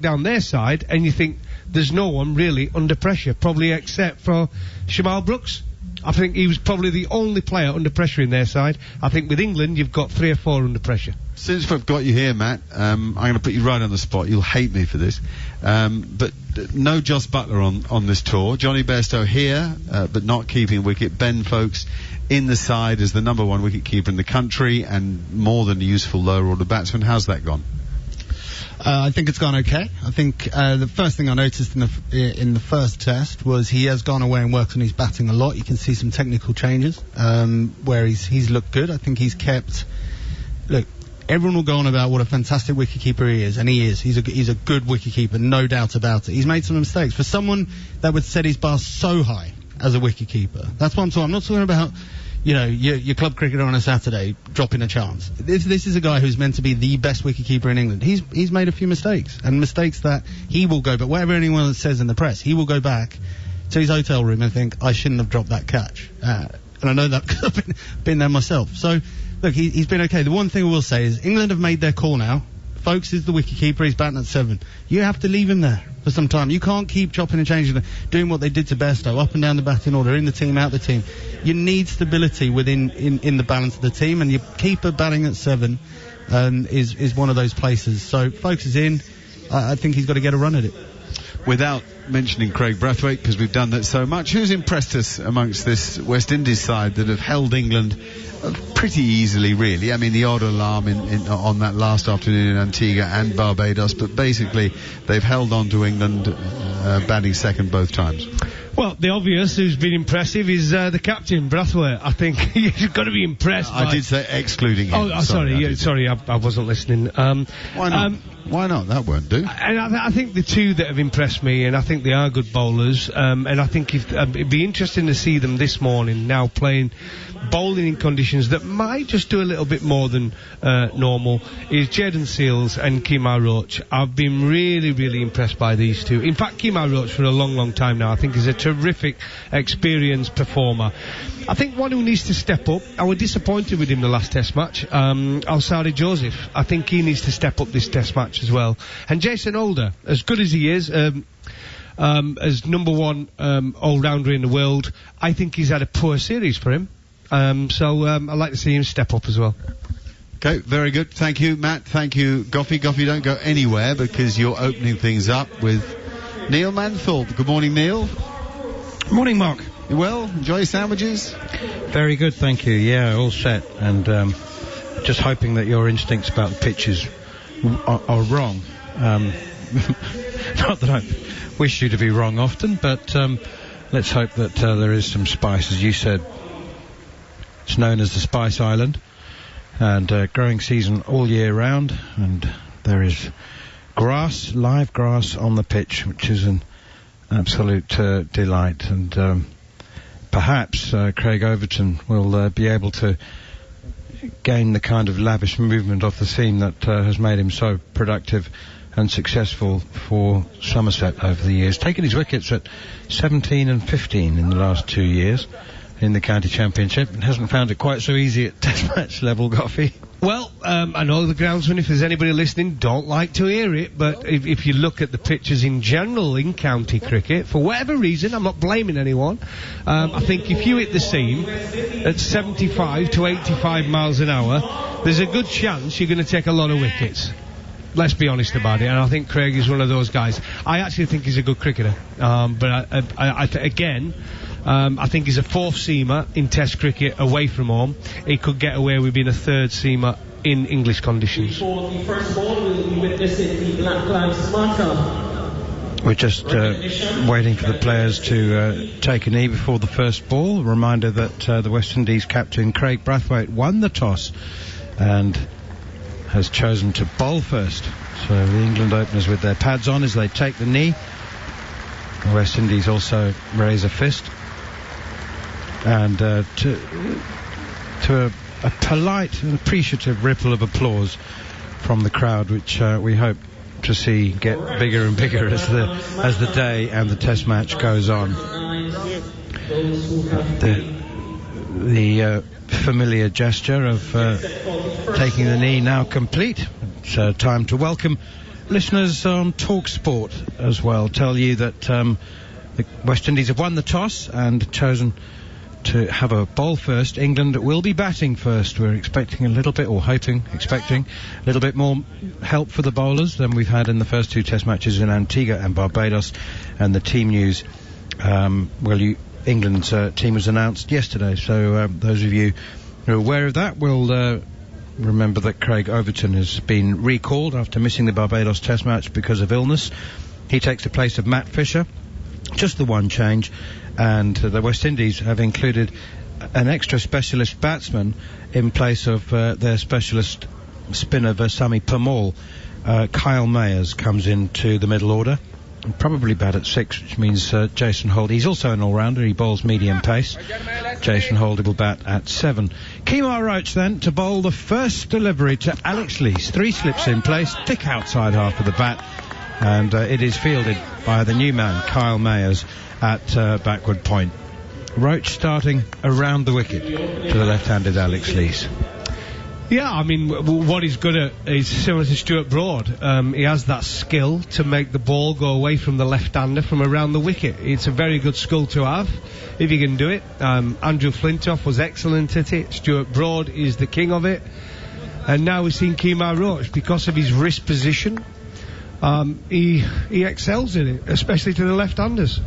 down their side and you think there's no one really under pressure, probably except for Shamal Brooks. I think he was probably the only player under pressure in their side. I think with England, you've got 3 or 4 under pressure. Since we've got you here, Matt, I'm going to put you right on the spot. You'll hate me for this. But no Jos Buttler on this tour. Johnny Bairstow here, but not keeping a wicket. Ben Folkes in the side as the number 1 wicket keeper in the country and more than a useful lower order batsman. How's that gone? I think it's gone okay. I think the first thing I noticed in the first test was he has gone away and worked on his batting a lot. You can see some technical changes where he's looked good. I think he's kept... Look, everyone will go on about what a fantastic wicketkeeper he is, and he is. He's a good wicketkeeper, no doubt about it. He's made some mistakes. For someone that would set his bar so high as a wicketkeeper, that's what I'm talking. I'm not talking about... You know, your club cricketer on a Saturday dropping a chance. This is a guy who's meant to be the best wicketkeeper in England. He's made a few mistakes, and mistakes that he will go, but whatever anyone says in the press, he will go back to his hotel room and think, I shouldn't have dropped that catch. And I know that because I've been there myself. So, look, he's been okay. The one thing I will say is England have made their call now. Folkes is the wicketkeeper, he's batting at 7. You have to leave him there for some time. You can't keep chopping and changing, doing what they did to Bairstow, up and down the batting order, in the team, out the team. You need stability within in the balance of the team, and your keeper batting at 7 is one of those places. So Folkes is in. I think he's got to get a run at it. Without mentioning Craig Brathwaite, because we've done that so much, who's impressed us amongst this West Indies side that have held England pretty easily, really? I mean, the odd alarm on that last afternoon in Antigua and Barbados, but basically they've held on to England batting second both times. Well, the obvious who's been impressive is the captain, Brathwaite. I think you've got to be impressed. I did say excluding him. Oh, sorry, I wasn't listening. Why not? Why not? That won't do. And I think the two that have impressed me, and I think they are good bowlers, and I think it'd be interesting to see them this morning now bowling in conditions that might just do a little bit more than normal, is Jaden Seales and Kemar Roach. I've been really, really impressed by these two. In fact, Kemar Roach for a long, long time now, I think is a terrific, experienced performer. I think one who needs to step up, I was disappointed with him the last test match, Alsari Joseph. I think he needs to step up this test match as well. And Jason Holder, as good as he is, as number 1 all-rounder in the world, I think he's had a poor series for him. So I'd like to see him step up as well. Okay, very good. Thank you, Matt. Thank you, Goffy. Goffy, don't go anywhere because you're opening things up with Neil Manthorpe. Good morning, Neil. Morning, Mark. You well? Enjoy your sandwiches? Very good, thank you. Yeah, all set. And just hoping that your instincts about the pitches are wrong. Not that I wish you to be wrong often, but let's hope that there is some spice. As you said, it's known as the Spice Island, and growing season all year round, and there is grass, live grass on the pitch, which is an absolute delight. And perhaps Craig Overton will be able to gain the kind of lavish movement off the seam that has made him so productive and successful for Somerset over the years, taking his wickets at 17 and 15 in the last 2 years in the county championship, and hasn't found it quite so easy at test match level, Goffy. Well, I know the groundsmen, if there's anybody listening, don't like to hear it, but if you look at the pitches in general in county cricket, for whatever reason, I'm not blaming anyone, I think if you hit the seam at 75 to 85 miles an hour, there's a good chance you're going to take a lot of wickets. Let's be honest about it, and I think Craig is one of those guys. I actually think he's a good cricketer, but I think he's a 4th seamer in Test cricket away from home. He could get away with being a 3rd seamer in English conditions. Before the first ball, we'll be witnessing the Black Lives Matter. We're just waiting for the players to take a knee before the first ball. A reminder that the West Indies captain Craig Brathwaite won the toss and has chosen to bowl first. So the England openers with their pads on as they take the knee. The West Indies also raise a fist. And to a polite and appreciative ripple of applause from the crowd, which we hope to see get bigger and bigger as the day and the test match goes on. The familiar gesture of taking the knee now complete. It's time to welcome listeners on TalkSport as well tell you that the West Indies have won the toss and chosen to have a bowl first. England will be batting first. We're expecting a little bit, or expecting a little bit more help for the bowlers than we've had in the first two test matches in Antigua and Barbados. And the team news, England's team was announced yesterday, so those of you who are aware of that will remember that Craig Overton has been recalled after missing the Barbados test match because of illness. He takes the place of Matt Fisher. Just the one change, and the West Indies have included an extra specialist batsman in place of their specialist spinner Versamy Permaul. Kyle Mayers comes into the middle order, and probably bat at 6, which means Jason Holder. He's also an all-rounder. He bowls medium pace. Jason Holder will bat at 7. Kemar Roach then to bowl the first delivery to Alex Lees. 3 slips in place, thick outside half of the bat, and it is fielded by the new man, Kyle Mayers, at backward point. Roach starting around the wicket to the left-handed Alex Lees. Yeah, I mean, what he's good at is similar to Stuart Broad. He has that skill to make the ball go away from the left-hander from around the wicket. It's a very good skill to have, if you can do it. Andrew Flintoff was excellent at it. Stuart Broad is the king of it. And now we've seen Kemar Roach, because of his wrist position, he excels in it, especially to the left-handers.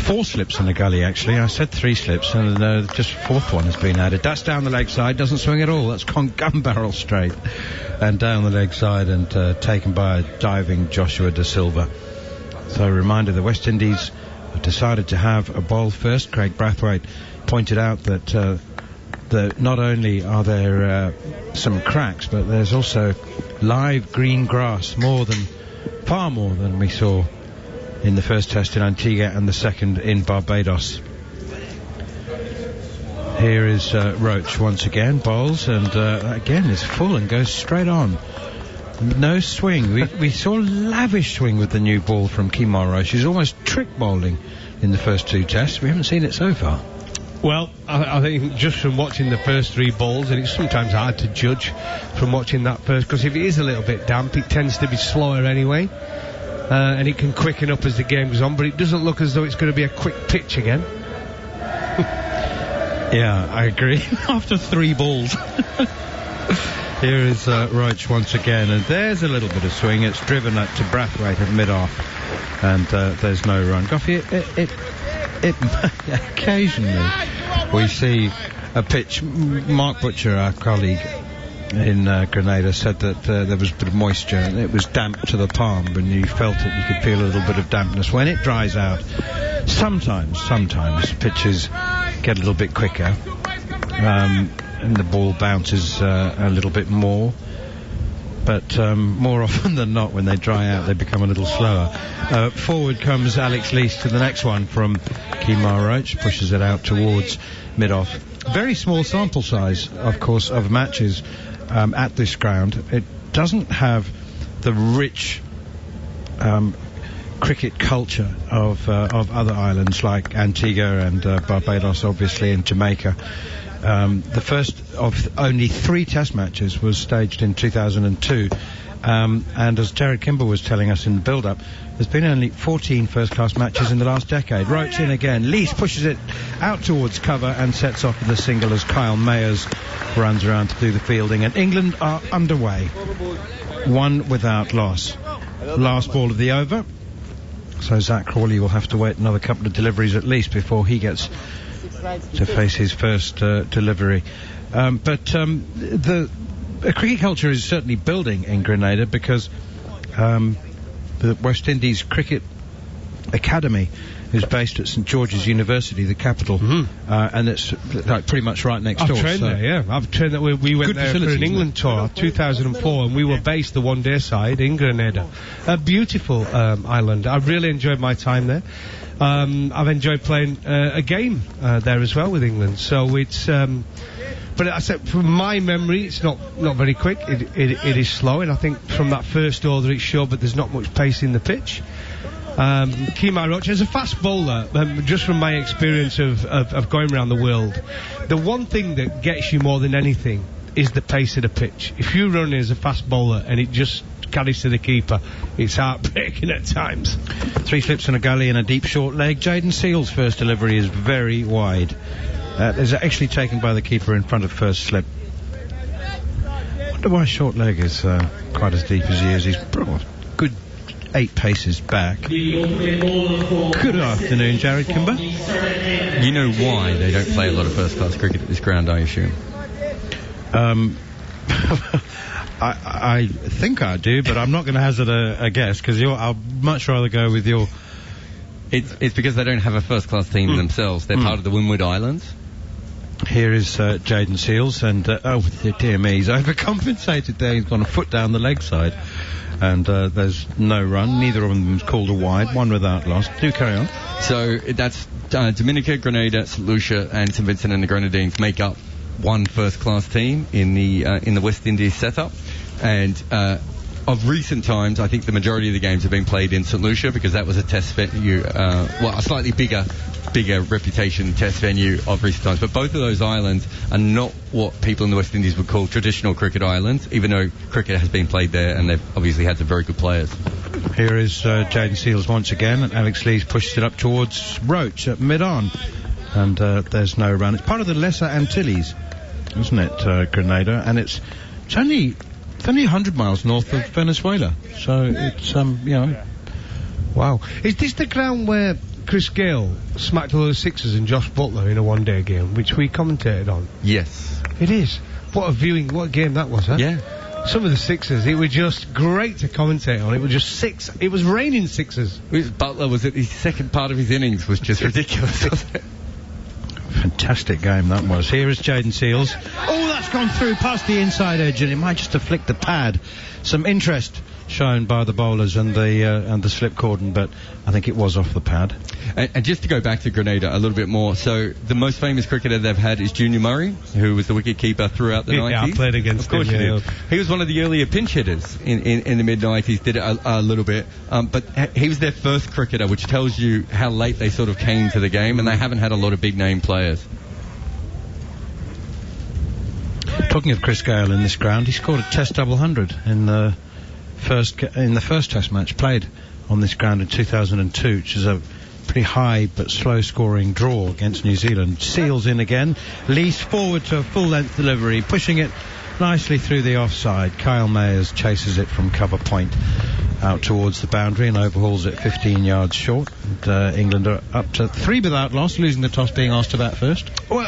4 slips in the gully, actually. I said 3 slips, and just 4th one has been added. That's down the leg side, doesn't swing at all. That's gone gun barrel straight and down the leg side, and taken by a diving Joshua Da Silva. So a reminder, the West Indies have decided to have a bowl first. Craig Brathwaite pointed out that not only are there some cracks, but there's also live green grass, far more than we saw in the first test in Antigua and the second in Barbados. Here is Roach once again, bowls, and again is full and goes straight on. No swing. We saw lavish swing with the new ball from Kemar Roach. He's almost trick bowling in the first 2 tests. We haven't seen it so far. Well, I think just from watching the first 3 balls, and it's sometimes hard to judge from watching that first, because if it is a little bit damp, it tends to be slower anyway, and it can quicken up as the game goes on, but it doesn't look as though it's going to be a quick pitch again. Yeah, I agree. After 3 balls. Here is Roach once again, and there's a little bit of swing. It's driven up to Brathwaite at mid-off, and there's no run. Goffy, occasionally we see a pitch. Mark Butcher, our colleague in Grenada, said that there was a bit of moisture and it was damp to the palm. When you felt it, you could feel a little bit of dampness. When it dries out, sometimes pitches get a little bit quicker, and the ball bounces a little bit more. But more often than not, when they dry out, they become a little slower. Forward comes Alex Lees to the next one from Kemar Roach, pushes it out towards mid-off. Very small sample size, of course, of matches at this ground. It doesn't have the rich cricket culture of other islands like Antigua and Barbados, obviously, and Jamaica. The first of only 3 test matches was staged in 2002, and as Jared Kimber was telling us in the build-up, there's been only 14 first-class matches in the last decade. Roach in again. Lees pushes it out towards cover and sets off with a single as Kyle Mayers runs around to do the fielding, and England are underway. 1 without loss. Last ball of the over, so Zach Crawley will have to wait another couple of deliveries at least before he gets to face his first delivery. But the cricket culture is certainly building in Grenada, because the West Indies Cricket Academy is based at St George's University, the capital, and it's like pretty much right next door. I've trained there, yeah. I've trained there. We went there for an England tour, 2004, and we were based the one-day side in Grenada. A beautiful island. I really enjoyed my time there. I've enjoyed playing a game there as well with England. So it's, but I said from my memory, it's not very quick. It is slow, and I think from that first order it showed, but there's not much pace in the pitch. Kemar Roach is a fast bowler, just from my experience of going around the world. The one thing that gets you more than anything is the pace of the pitch. If you run as a fast bowler and it just carries to the keeper. It's heartbreaking at times. 3 slips and a gully and a deep short leg. Jaden Seal's first delivery is very wide. Is actually taken by the keeper in front of first slip. I wonder why short leg is quite as deep as he is. He's good 8 paces back. Good afternoon, Jared Kimber. You know why they don't play a lot of first-class cricket at this ground, I assume? I think I do, but I'm not going to hazard a guess, because I'll much rather go with your... It's because they don't have a first-class team themselves. They're part of the Windward Islands. Here is Jaden Seals, and oh dear me, he's overcompensated there. He's gone a foot down the leg side, and there's no run. Neither of them was called a wide, one without loss. Do carry on. So that's Dominica, Grenada, St Lucia, and St Vincent and the Grenadines make up one first-class team in the West Indies setup, and of recent times, I think the majority of the games have been played in St Lucia, because that was a test venue, a slightly bigger reputation test venue of recent times. But both of those islands are not what people in the West Indies would call traditional cricket islands, even though cricket has been played there, and they've obviously had some very good players. Here is Jaden Seals once again, and Alex Lees pushed it up towards Roach at mid-on, and there's no run. It's part of the Lesser Antilles, isn't it, Grenada? And it's only 100 miles north of Venezuela, so it's Wow. Is this the ground where Chris Gale smacked a load of sixes and Josh Butler in a one-day game, which we commentated on? Yes. It is. What a game that was, huh? Yeah. Some of the sixes, it was just great to commentate on. It was just six. It was raining sixes. Butler was at the second part of his innings was just ridiculous, wasn't it? Fantastic game that was. Here is Jaden Seals. Oh, that's gone through past the inside edge, and it might just afflict the pad. Some interest shown by the bowlers and the slip cordon, but I think it was off the pad. And just to go back to Grenada a little bit more, so the most famous cricketer they've had is Junior Murray, who was the wicket keeper throughout the 90s. Yeah, I played against him. Of course you did. He was one of the earlier pinch hitters in the mid-90s, did it a little bit, but he was their first cricketer, which tells you how late they sort of came to the game, and they haven't had a lot of big-name players. Talking of Chris Gale in this ground, he scored a Test double 100 in the first Test match played on this ground in 2002, which is a pretty high but slow scoring draw against New Zealand. Seals in again, Lees forward to a full length delivery, pushing it nicely through the offside. Kyle Mayers chases it from cover point out towards the boundary and overhauls it 15 yards short. And, England are up to 3 without loss, losing the toss, being asked to bat first. Well,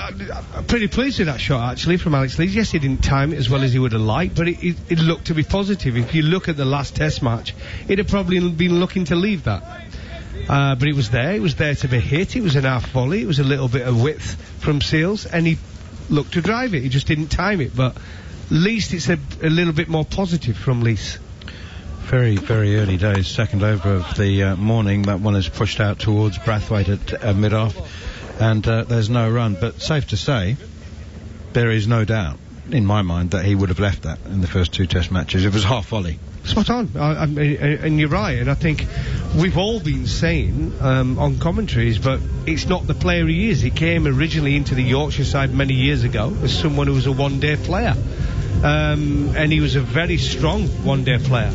I'm pretty pleased with that shot actually from Alex Lees. Yes, he didn't time it as well as he would have liked, but it looked to be positive. If you look at the last Test match, it'd have probably been looking to leave that. But it was there to be hit. It was an half volley, it was a little bit of width from Seals, and he looked to drive it. He just didn't time it, but at least it's a little bit more positive from Lees. Very, very early days, second over of the morning. That one is pushed out towards Brathwaite at mid-off, and there's no run. But safe to say, there is no doubt, in my mind, that he would have left that in the first 2 Test matches. It was half volley. Spot on, and you're right, and I think we've all been saying on commentaries, but it's not the player he is. He came originally into the Yorkshire side many years ago as someone who was a one-day player, and he was a very strong one-day player.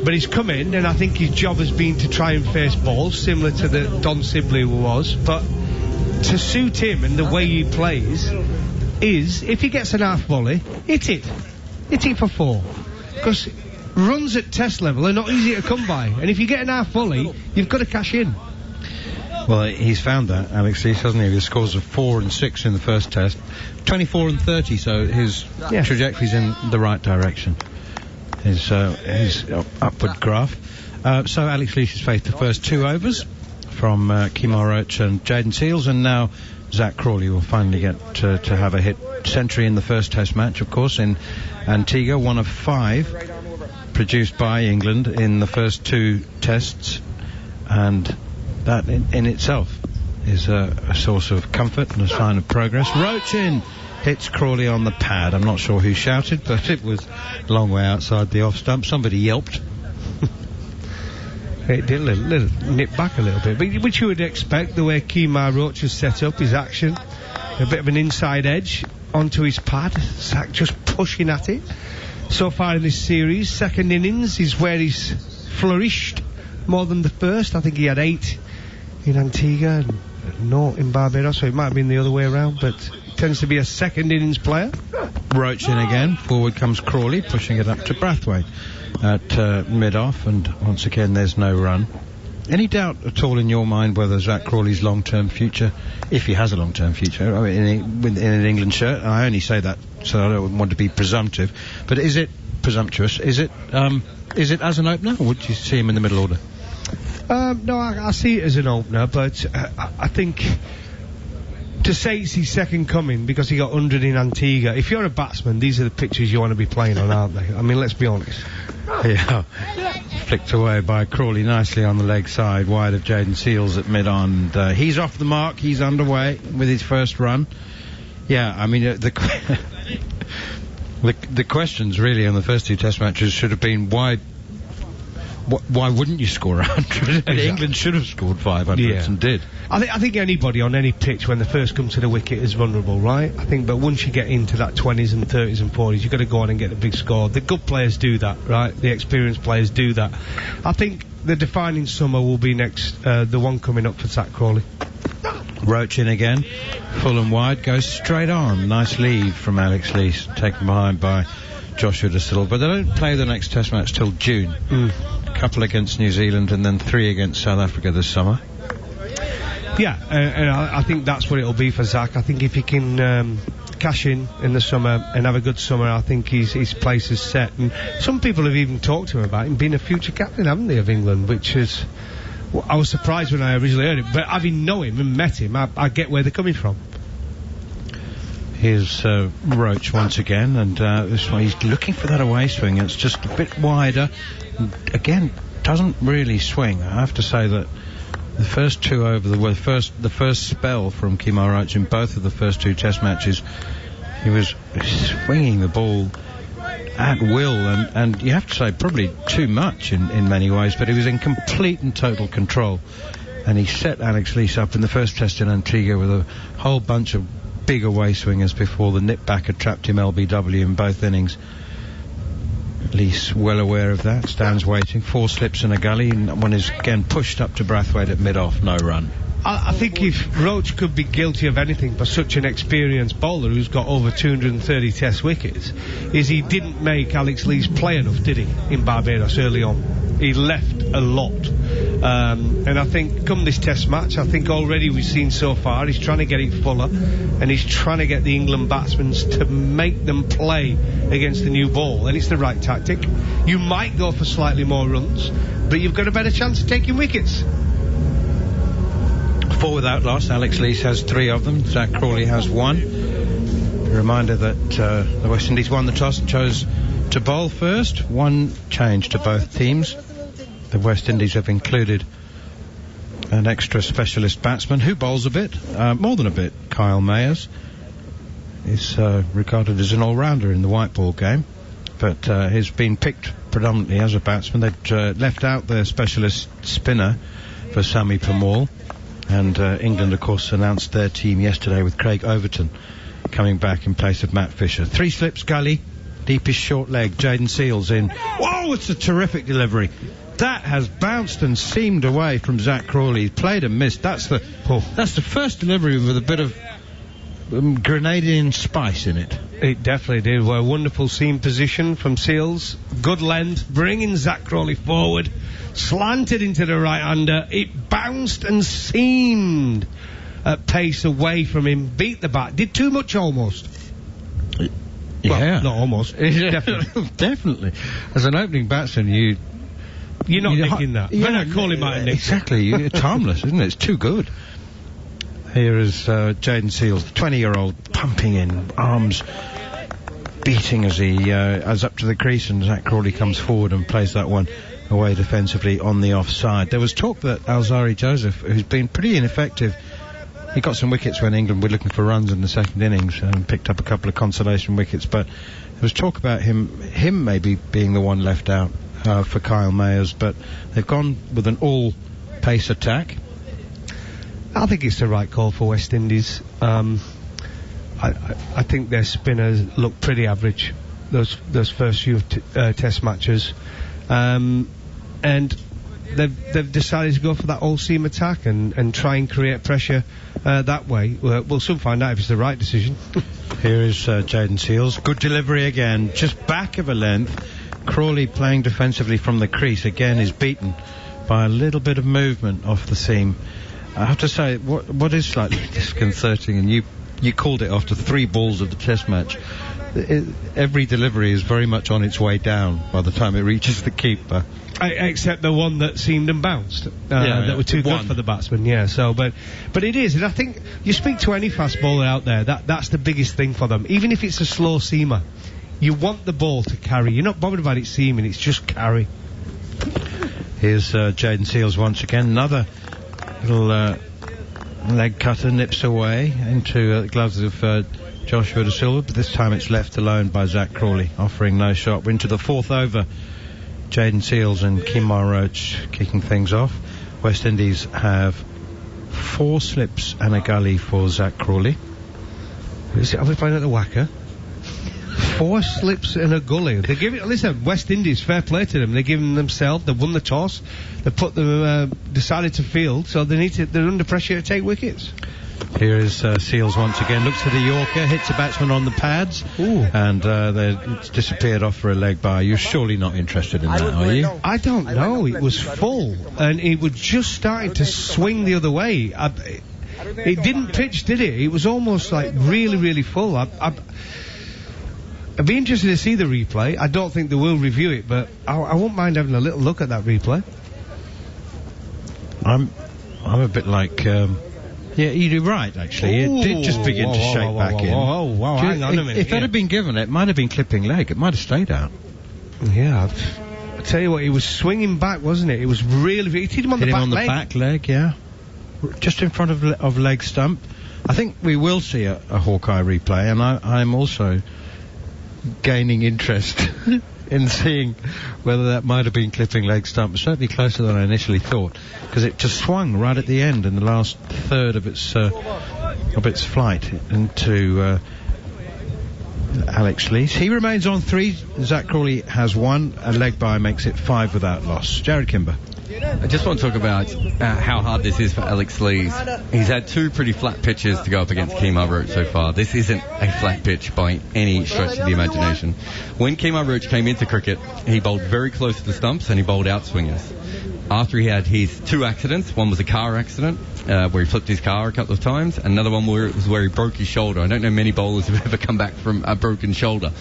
But he's come in, and I think his job has been to try and face balls, similar to the Don Sibley was, but to suit him and the way he plays is, if he gets an half volley, hit it for 4. Because runs at Test level are not easy to come by, and if you get an half volley, you've got to cash in. Well, he's found that, Alex Lees, hasn't he? His scores of 4 and 6 in the first Test, 24 and 30, so his trajectory's in the right direction. His upward graph. So Alex Lees has faced the first 2 overs from Kemar Roach and Jaden Seals, and now Zach Crawley will finally get to have a hit century in the first Test match, of course, in Antigua, one of 5 produced by England in the first 2 Tests, and that in itself is a source of comfort and a sign of progress. Roach in, hits Crawley on the pad. I'm not sure who shouted, but it was a long way outside the off stump. Somebody yelped. It did a little nip back a little bit, which you would expect, the way Kemar Roach has set up his action. A bit of an inside edge onto his pad. Zach just pushing at it. so far in this series. Second innings is where he's flourished more than the first. I think he had 8 in Antigua and 0 in Barbados, so it might have been the other way around, but he tends to be a second innings player. Roach in again. Forward comes Crawley, pushing it up to Brathwaite at mid-off, and once again there's no run. Any doubt at all in your mind whether Zach Crawley's long-term future, if he has a long-term future, in an England shirt? I only say that so I don't want to be presumptive, but is it presumptuous? Is it as an opener, or would you see him in the middle order? No, I see it as an opener, but I think to say it's his second coming because he got 100 in Antigua, if you're a batsman, these are the pitches you want to be playing on, aren't they? I mean, let's be honest. Yeah. Flicked away by Crawley nicely on the leg side, wide of Jayden Seales at mid-on. He's off the mark, he's underway with his first run. Yeah, I mean, the questions really on the first 2 test matches should have been why wouldn't you score 100? Exactly. England should have scored 500 and did. I think anybody on any pitch when they first come to the wicket is vulnerable, right? I think, but once you get into that 20s and 30s and 40s, you've got to go on and get the big score. The good players do that, right? The experienced players do that. I think the defining summer will be next, the one coming up for Zach Crawley. Roach in again, full and wide, goes straight on. Nice lead from Alex Lees, taken behind by Joshua De Silva. They don't play the next test match till June. A couple against New Zealand and then 3 against South Africa this summer. Yeah, and I think that's what it'll be for Zach. I think if he can cash in the summer and have a good summer, I think his place is set. And some people have even talked to him about him being a future captain, haven't they, of England, which is... I was surprised when I originally heard it, but having known him and met him, I get where they're coming from. Here's Roach once again, and this one he's looking for that away swing. It's just a bit wider. Again, doesn't really swing. I have to say that the first 2 over the first spell from Kemar Roach in both of the first 2 test matches, he was swinging the ball at will, and you have to say probably too much in many ways, but he was in complete and total control, and he set Alex Lees up in the first test in Antigua with a whole bunch of big away swingers before the nip back had trapped him LBW in both innings. Lees well aware of that, stands waiting, 4 slips in a gully, and one is again pushed up to Brathwaite at mid-off, no run. I think if Roach could be guilty of anything for such an experienced bowler who's got over 230 test wickets, is he didn't make Alex Lees play enough, did he, in Barbados early on? He left a lot. And I think come this test match, I think already we've seen so far, he's trying to get it fuller, and he's trying to get the England batsmen to make them play against the new ball, and it's the right tactic. You might go for slightly more runs, but you've got a better chance of taking wickets. 4 without loss. Alex Lees has 3 of them. Zach Crawley has 1. A reminder that the West Indies won the toss and chose to bowl first. 1 change to both teams. The West Indies have included an extra specialist batsman who bowls a bit, more than a bit. Kyle Mayers is regarded as an all-rounder in the white ball game, but he's been picked predominantly as a batsman. They've left out their specialist spinner for Sami Permaul. And England, of course, announced their team yesterday with Craig Overton coming back in place of Matt Fisher. 3 slips, gully, deepest short leg, Jayden Seales in. Whoa, it's a terrific delivery. That has bounced and seamed away from Zach Crawley. He's played and missed. That's the first delivery with a bit of Grenadian spice in it. It definitely did. Well, a wonderful seam position from Seales. Good length, bringing Zach Crawley forward. Slanted into the right-hander. It bounced and seamed at pace away from him. Beat the bat. Did too much almost. Yeah. Well, not almost. Definitely. Definitely. As an opening batsman, you're not nicking that. Yeah, when I call him out and nick. Exactly. It's harmless, isn't it? It's too good. Here is Jayden Seales, the 20-year-old, pumping in, arms beating as he as up to the crease, and Zach Crawley comes forward and plays that one away defensively on the offside. There was talk that Alzari Joseph, who's been pretty ineffective, he got some wickets when England were looking for runs in the second innings and picked up a couple of consolation wickets, but there was talk about him maybe being the one left out for Kyle Mayers, but they've gone with an all-pace attack. I think it's the right call for West Indies. I think their spinners look pretty average. those first few test matches, and they've decided to go for that all-seam attack and try and create pressure that way. We'll soon find out if it's the right decision. Here is Jayden Seales. Good delivery again, just back of a length. Crawley playing defensively from the crease again is beaten by a little bit of movement off the seam. I have to say, what is slightly disconcerting, and you called it after 3 balls of the test match, every delivery is very much on its way down by the time it reaches the keeper. Except the one that seemed and bounced, that were too good for the batsman. Yeah. So, but it is, and I think you speak to any fast bowler out there, that's the biggest thing for them. Even if it's a slow seamer, you want the ball to carry. You're not bothered about it seaming; it's just carry. Here's Jayden Seales once again. Another little leg cutter nips away into the gloves of Joshua De Silva, but this time it's left alone by Zach Crawley, offering no shot. We're into the 4th over. Jayden Seales and Kemar Roach kicking things off. West Indies have 4 slips and a gully for Zach Crawley. Are we playing at the whacker? 4 slips and a gully. They give it. Listen, West Indies, fair play to them. They're giving themselves. They won the toss. They put them decided to field, so they're under pressure to take wickets. Here is Seales once again. Looks for the Yorker, hits a batsman on the pads. Ooh. And it's disappeared off for a leg by. You're surely not interested in that, are you? I don't know. It was full, and it was just starting to swing the other way. It didn't pitch, did it? It was almost like really, really full. I'd be interested to see the replay. I don't think they will review it, but I won't mind having a little look at that replay. I'm a bit like. Yeah, you're right, actually. It did just begin to shake back in. Hang on a minute. If that had been given, it might have been clipping leg. It might have stayed out. Yeah, I tell you what, he was swinging back, wasn't it? It was really. It hit him on the back leg. Hit him on the back leg, yeah. Just in front of leg stump. I think we will see a Hawkeye replay, and I'm also gaining interest in seeing whether that might have been clipping leg stump. Certainly closer than I initially thought, because it just swung right at the end in the last third of its flight into Alex Lees. He remains on 3. Zach Crawley has 1. A leg bye makes it 5 without loss. Jared Kimber. I just want to talk about how hard this is for Alex Lees. He's had 2 pretty flat pitches to go up against Kemar Roach so far. This isn't a flat pitch by any stretch of the imagination. When Kemar Roach came into cricket, he bowled very close to the stumps and he bowled out swingers. After he had his 2 accidents, one was a car accident where he flipped his car a couple of times, and another one where he broke his shoulder. I don't know many bowlers who've ever come back from a broken shoulder.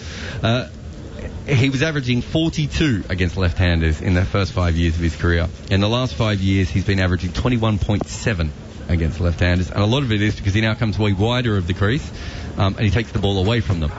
He was averaging 42 against left-handers in the first 5 years of his career. In the last 5 years, he's been averaging 21.7 against left-handers, and a lot of it is because he now comes way wider of the crease, and he takes the ball away from them.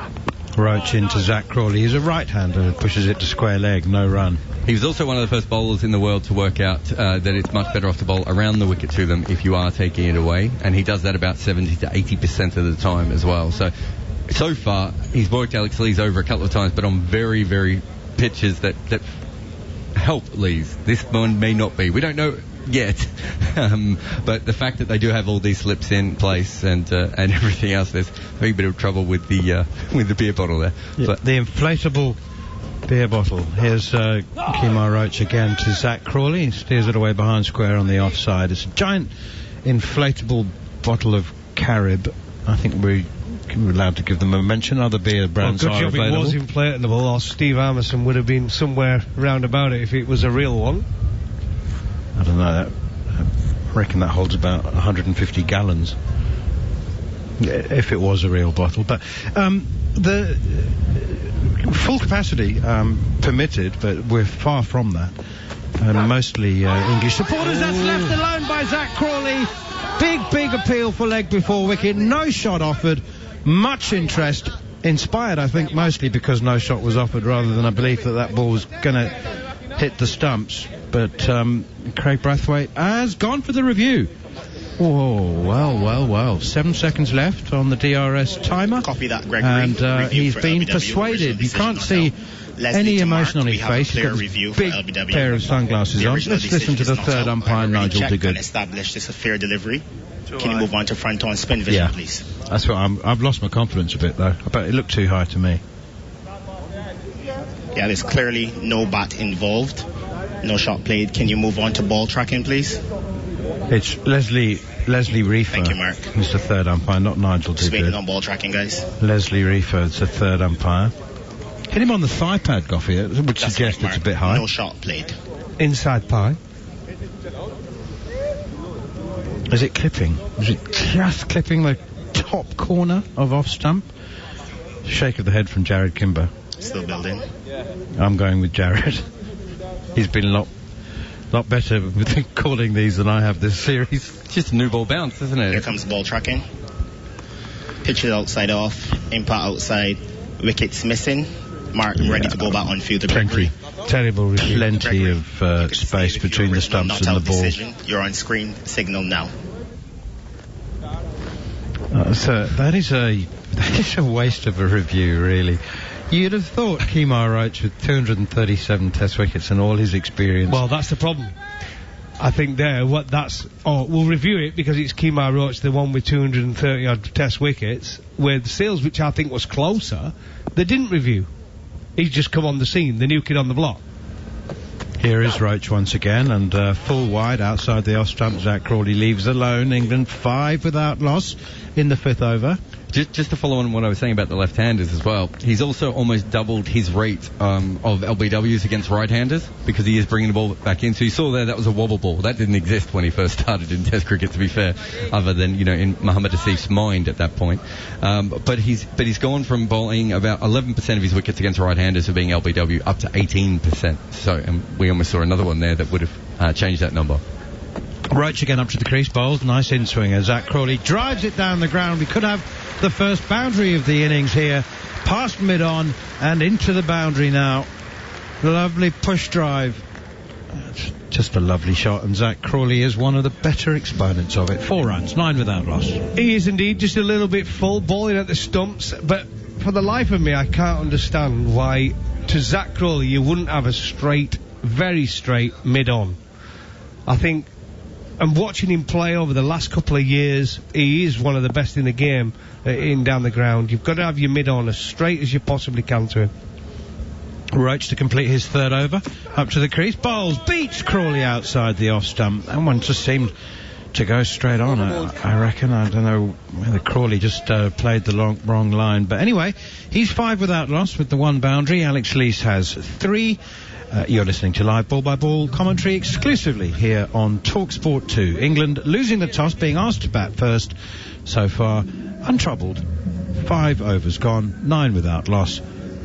Roach into Zach Crawley. He's a right-hander who pushes it to square leg, no run. He was also one of the first bowlers in the world to work out that it's much better off to bowl around the wicket to them if you are taking it away, and he does that about 70 to 80% of the time as well. So far, he's worked Alex Lees over a couple of times, but on very, very pitches that help Lees. This one may not be. We don't know yet, but the fact that they do have all these slips in place and everything else, there's a wee bit of trouble with the beer bottle there. Yeah, but the inflatable beer bottle. Here's Kemar Roach again to Zach Crawley. He steers it away behind square on the offside. It's a giant inflatable bottle of Carib. I think we're allowed to give them a mention. Other beer brands are available. It was inflatable, or Steve Armisen would have been somewhere round about it if it was a real one. I don't know. I reckon that holds about 150 gallons. If it was a real bottle. But the full capacity permitted, but we're far from that. And mostly English supporters. That's left alone by Zach Crawley. Big appeal for leg before wicket. No shot offered. Much interest. Inspired, I think, mostly because no shot was offered rather than a belief that ball was going to hit the stumps. But Craig Brathwaite has gone for the review. Oh, well. 7 seconds left on the DRS timer. Copy that, Gregory. And he's been persuaded. You can't see any emotion on his face. He's got this big pair of sunglasses on. Let's listen to the third umpire, Nigel Diggott. Established this a fair delivery. Can you move on to front on spin vision, please? That's what I've lost my confidence a bit, though. I bet it looked too high to me. Yeah, there's clearly no bat involved, no shot played. Can you move on to ball tracking, please? It's Leslie Reefer. Thank you, Mark. Who's the third umpire, not Nigel Just waiting Duguid. on ball tracking, guys. Leslie Reefer is the third umpire. Hit him on the thigh pad, Goffy, which That's suggests right, it's a Mark. bit high. No shot played. Inside pie. Is it clipping? Is it just clipping the top corner of off stump? Shake of the head from Jared Kimber. Still building. I'm going with Jared. He's been a lot better with calling these than I have this series. It's just a new ball bounce, isn't it? Here comes ball tracking. Pitch is outside off. Impact outside. Wickets missing. Mark ready to go back on field. Terrible review. Plenty of space between the stumps and the ball. Decision. You're on screen signal now. So that is a waste of a review, really. You'd have thought Kemar Roach with 237 Test wickets and all his experience. Well, that's the problem. I think we'll review it because it's Kemar Roach, the one with 230 odd Test wickets, with Seals, which I think was closer. They didn't review. He's just come on the scene, the new kid on the block. Here is Roach once again, and full wide outside the off stump. Zach Crawley leaves alone. England 5 without loss in the 5th over. Just to follow on what I was saying about the left-handers as well, he's also almost doubled his rate of LBWs against right-handers because he is bringing the ball back in. So you saw there that was a wobble ball. That didn't exist when he first started in Test cricket, to be fair, other than, in Mohammad Asif's mind at that point. But he's gone from bowling about 11% of his wickets against right-handers to being LBW up to 18%. So we almost saw another one there that would have changed that number. Roach again up to the crease, bowls, nice in-swinger. Zach Crawley drives it down the ground. We could have the first boundary of the innings here, past mid-on and into the boundary now. Lovely push drive. It's just a lovely shot, and Zach Crawley is one of the better exponents of it. 4 runs, 9 without loss. He is indeed just a little bit full, bowling at the stumps, but for the life of me I can't understand why to Zach Crawley you wouldn't have a straight, very straight mid-on. I think, and watching him play over the last couple of years, he is one of the best in the game in down the ground. You've got to have your mid-on as straight as you possibly can to him. Roach to complete his 3rd over, up to the crease, bowls, beats Crawley outside the off stump, and one just seemed to go straight on. I reckon. I don't know whether Crawley just played the wrong line, but anyway, he's 5 without loss with the 1 boundary. Alex Lees has 3. You're listening to live ball-by-ball commentary exclusively here on TalkSport 2. England losing the toss, being asked to bat first. So far, untroubled. 5 overs gone, 9 without loss.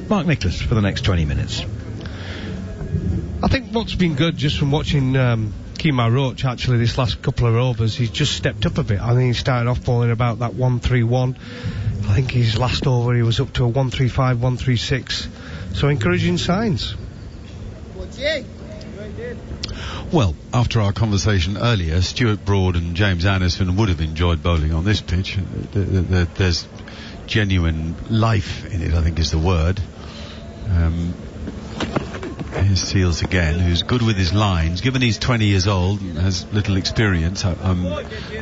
Mark Nicholas for the next 20 minutes. I think what's been good just from watching Kemar Roach actually this last couple of overs, he's just stepped up a bit. I think he started off bowling about that 131. I think his last over he was up to a 135, 136. So encouraging signs. Well, after our conversation earlier, Stuart Broad and James Anderson would have enjoyed bowling on this pitch. There's genuine life in it, I think is the word. Here's Seals again, who's good with his lines. Given he's 20 years old and has little experience, I'm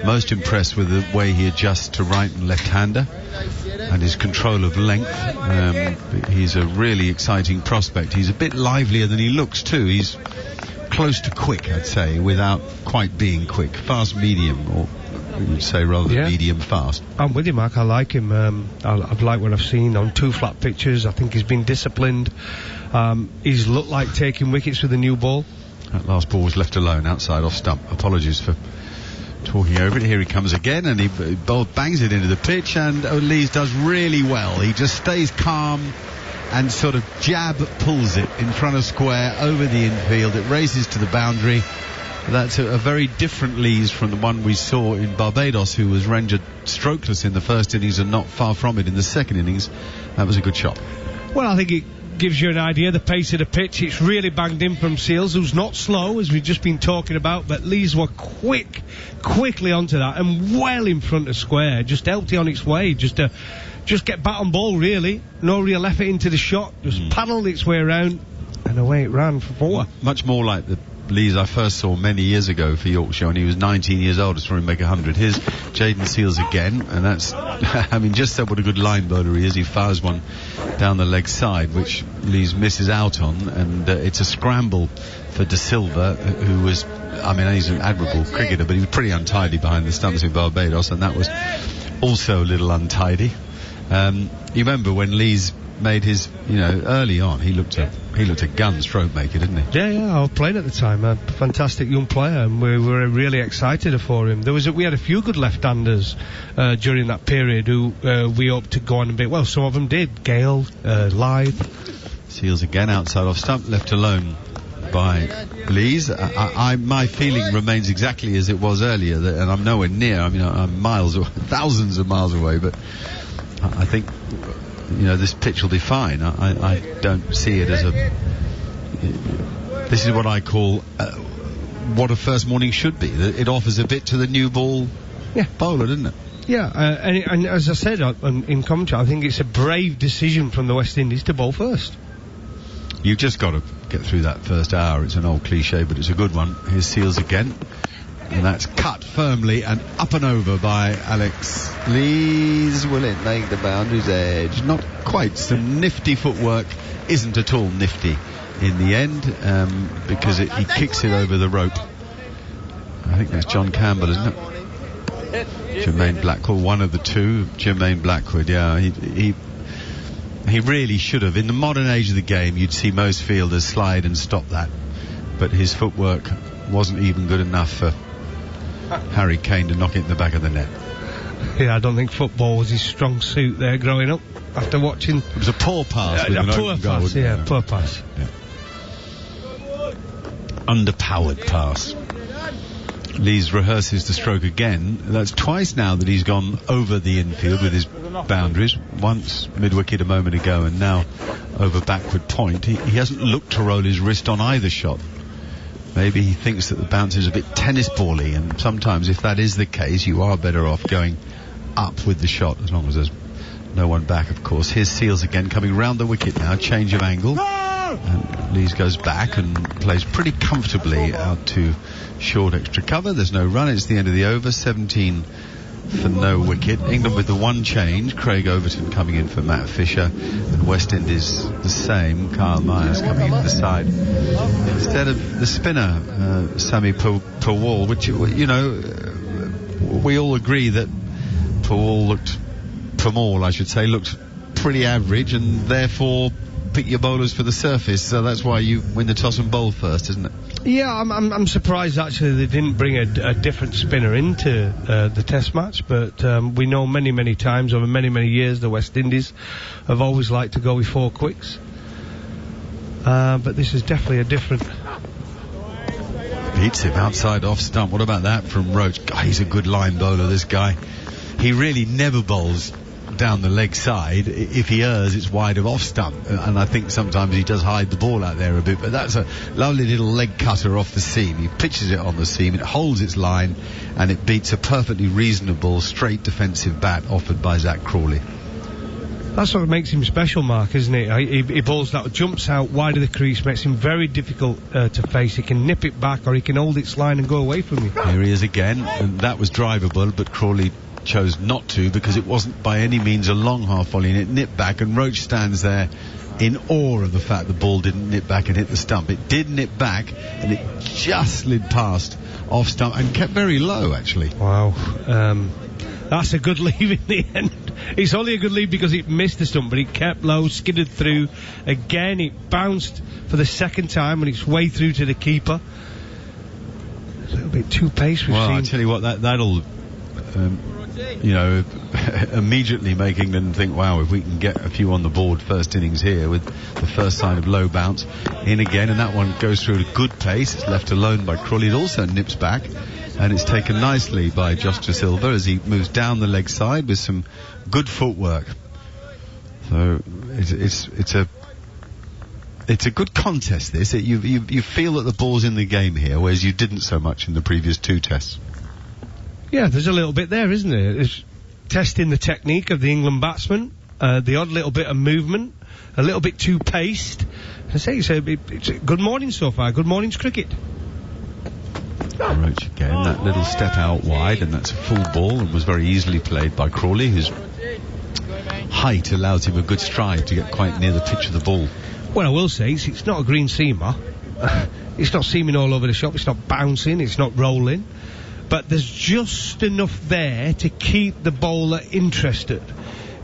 most impressed with the way he adjusts to right and left-hander and his control of length. He's a really exciting prospect. He's a bit livelier than he looks too. He's close to quick, I'd say, without quite being quick. Fast-medium, or we would say rather medium-fast. I'm with you, Mark. I like him. I've liked what I've seen on 2 flat pitches. I think he's been disciplined. He's looked like taking wickets with a new ball. That last ball was left alone outside off stump. Apologies for talking over it. Here he comes again, and he bangs it into the pitch, and O'Lees does really well. He just stays calm and sort of jab pulls it in front of square over the infield. It races to the boundary. That's a very different Lees from the one we saw in Barbados, who was rendered strokeless in the first innings and not far from it in the second innings. That was a good shot. Well, I think it gives you an idea, the pace of the pitch. It's really banged in from Seals, who's not slow, as we've just been talking about, but Lees were quickly onto that and well in front of square, just empty on its way, just get bat on ball, really. No real effort into the shot, just paddled its way around, and away it ran for 4. Much more like the Lees I first saw many years ago for Yorkshire when he was 19 years old. I saw him make 100. Here's Jayden Seales again, and that's, I mean, just said what a good line bowler he is. He fires one down the leg side, which Lees misses out on, and it's a scramble for De Silva, who was, I mean, he's an admirable cricketer, but he was pretty untidy behind the stumps in Barbados, and that was also a little untidy. You remember when Lees made his, early on, he looked a gun stroke maker, didn't he? Yeah, I was playing at the time. A fantastic young player, and we were really excited for him. We had a few good left-handers during that period who we hoped to go on a bit. Well, some of them did. Gale, Lythe. Seales again outside off stump, left alone by Lees. My feeling remains exactly as it was earlier, and I'm nowhere near. I mean, I'm thousands of miles away, but I think this pitch will be fine. I don't see it as this is what I call what a first morning should be. It offers a bit to the new ball bowler, doesn't it? Yeah, and as I said in commentary, I think it's a brave decision from the West Indies to bowl first. You've just got to get through that first hour. It's an old cliche, but it's a good one. Here's Seales again, and that's cut firmly and up and over by Alex Lees. Will it make the boundary's edge? Not quite. Some nifty footwork. Isn't at all nifty in the end, because he kicks it over the rope. I think that's John Campbell, isn't it? Jermaine Blackwood, one of the two. Jermaine Blackwood, yeah. He really should have. In the modern age of the game, you'd see most fielders slide and stop that, but his footwork wasn't even good enough for Harry Kane to knock it in the back of the net. Yeah, I don't think football was his strong suit there growing up. After watching, it was a poor pass. Poor pass. Yeah. Underpowered pass. Lees rehearses the stroke again. That's twice now that he's gone over the infield with his boundaries. Once mid-wicket a moment ago, and now over backward point. He hasn't looked to roll his wrist on either shot. Maybe he thinks that the bounce is a bit tennis bally, and sometimes if that is the case, you are better off going up with the shot, as long as there's no one back, of course. Here's Seales again, coming round the wicket now, change of angle. And Lees goes back and plays pretty comfortably out to short extra cover. There's no run, it's the end of the over, 17 for no wicket. England with the one change, Craig Overton coming in for Matt Fisher, and West Indies the same, Kyle Myers coming into the side instead of the spinner, Sami Pawal, which, we all agree that Pawal looked pretty average, and therefore pick your bowlers for the surface, so that's why you win the toss and bowl first, isn't it? Yeah, I'm surprised actually they didn't bring a different spinner into the Test match, but we know many times over many years the West Indies have always liked to go with four quicks, but this is definitely a different. Beats him outside off stump. What about that from Roach? God, he's a good line bowler, this guy. He really never bowls down the leg side. If he errs, it's wide of off stump, and I think sometimes he does hide the ball out there a bit, but that's a lovely little leg cutter off the seam. He pitches it on the seam, it holds its line, and it beats a perfectly reasonable straight defensive bat offered by Zach Crawley. That's what makes him special, Mark, isn't it? He bowls that, jumps out wide of the crease, makes him very difficult to face. He can nip it back, or he can hold its line and go away from you. Here he is again, and that was drivable, but Crawley chose not to, because it wasn't by any means a long half volley, and it nipped back, and Roach stands there in awe of the fact the ball didn't nip back and hit the stump. It did nip back, and it just slid past off stump and kept very low, actually. Wow. That's a good lead in the end. It's only a good lead because it missed the stump, but it kept low, skidded through. Again, it bounced for the second time on its way through to the keeper. A little bit too pace, we've seen. I tell you what, that'll immediately make England think, wow, if we can get a few on the board first innings here with the first sign of low bounce. In again, and that one goes through at a good pace. It's left alone by Crawley. It also nips back, and it's taken nicely by Josh De Silva as he moves down the leg side with some good footwork. So it's a good contest, this. You feel that the ball's in the game here, whereas you didn't so much in the previous two tests. Yeah, there's a little bit there, isn't there? It's testing the technique of the England batsman, the odd little bit of movement, a little bit too paced. I say it's a good morning so far. Good morning's cricket. Roach again, that little step out wide, and that's a full ball, and was very easily played by Crawley, whose height allows him a good stride to get quite near the pitch of the ball. Well, I will say, it's not a green seamer. It's not seaming all over the shop, it's not bouncing, it's not rolling. But there's just enough there to keep the bowler interested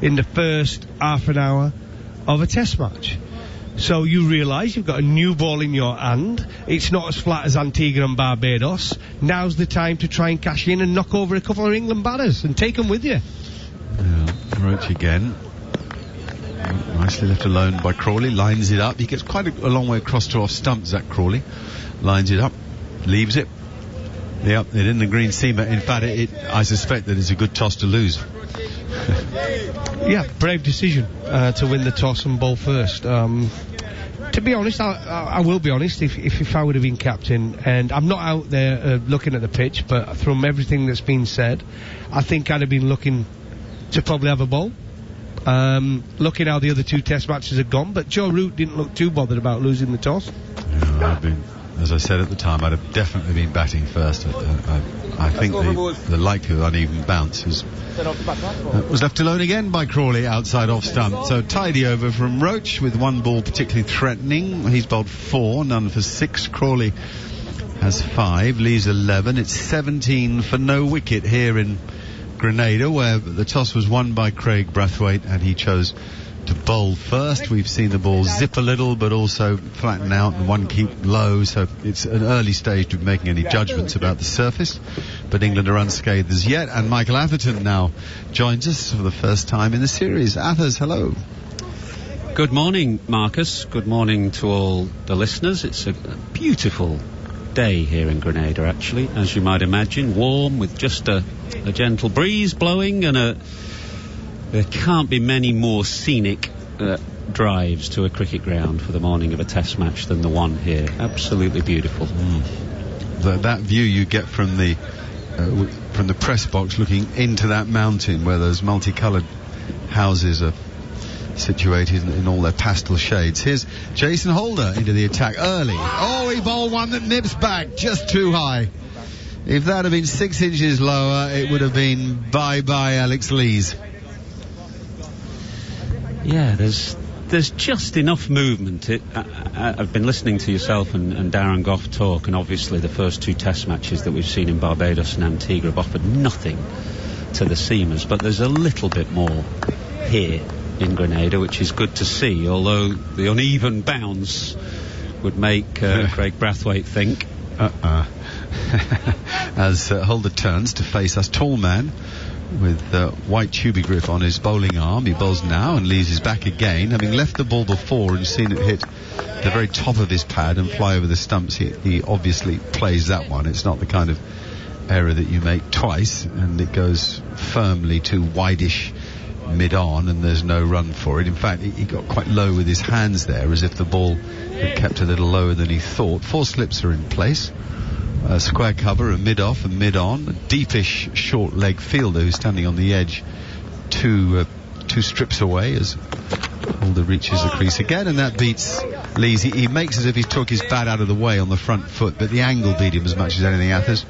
in the first half an hour of a test match. So you realise you've got a new ball in your hand. It's not as flat as Antigua and Barbados. Now's the time to try and cash in and knock over a couple of England batters and take them with you. Yeah, Roach again. Nicely left alone by Crawley. Lines it up. He gets quite a long way across to off stump, Zach Crawley. Lines it up. Leaves it. Yep, it in the green seamer. In fact, I suspect that it's a good toss to lose. Yeah, brave decision to win the toss and bowl first. To be honest, I will be honest, if I would have been captain, and I'm not out there looking at the pitch, but from everything that's been said, I think I'd have been looking to probably have a bowl. Looking how the other two test matches had gone, but Joe Root didn't look too bothered about losing the toss. Yeah, as I said at the time, I'd have definitely been batting first. I think the likely uneven bounce was left alone again by Crawley outside off stump. So tidy over from Roach with one ball particularly threatening. He's bowled 4, none for 6. Crawley has 5, leaves 11. It's 17 for no wicket here in Grenada, where the toss was won by Craig Brathwaite, and he chose to bowl first. We've seen the ball zip a little but also flatten out and one keep low, so it's an early stage of making any judgments about the surface, but England are unscathed as yet. And Michael Atherton now joins us for the first time in the series. Athers, hello. Good morning, Marcus. Good morning to all the listeners. It's a beautiful day here in Grenada, actually, as you might imagine. Warm with just a gentle breeze blowing, and there can't be many more scenic drives to a cricket ground for the morning of a test match than the one here. Absolutely beautiful. That view you get from the press box looking into that mountain where those multicoloured houses are situated in all their pastel shades. Here's Jason Holder into the attack early. Oh, he bowled one that nips back just too high. If that had been 6 inches lower, it would have been bye-bye Alex Lees. Yeah, there's just enough movement. I've been listening to yourself and Darren Goff talk, and obviously the first 2 test matches that we've seen in Barbados and Antigua have offered nothing to the seamers, but there's a little bit more here in Grenada, which is good to see, although the uneven bounce would make Craig Brathwaite think. As Holder turns to face us, tall man with white tubey grip on his bowling arm. He bowls now and leaves his back again, having left the ball before and seen it hit the very top of his pad and fly over the stumps. He obviously plays that one. It's not the kind of error that you make twice, and it goes firmly to wideish mid-on, and there's no run for it. In fact, he got quite low with his hands there, as if the ball had kept a little lower than he thought. 4 slips are in place. A square cover, a mid-off, a mid-on, a deepish short leg fielder who's standing on the edge 2 strips away as Holder reaches the crease again, and that beats Lees. He makes as if he took his bat out of the way on the front foot, but the angle beat him as much as anything, Athers.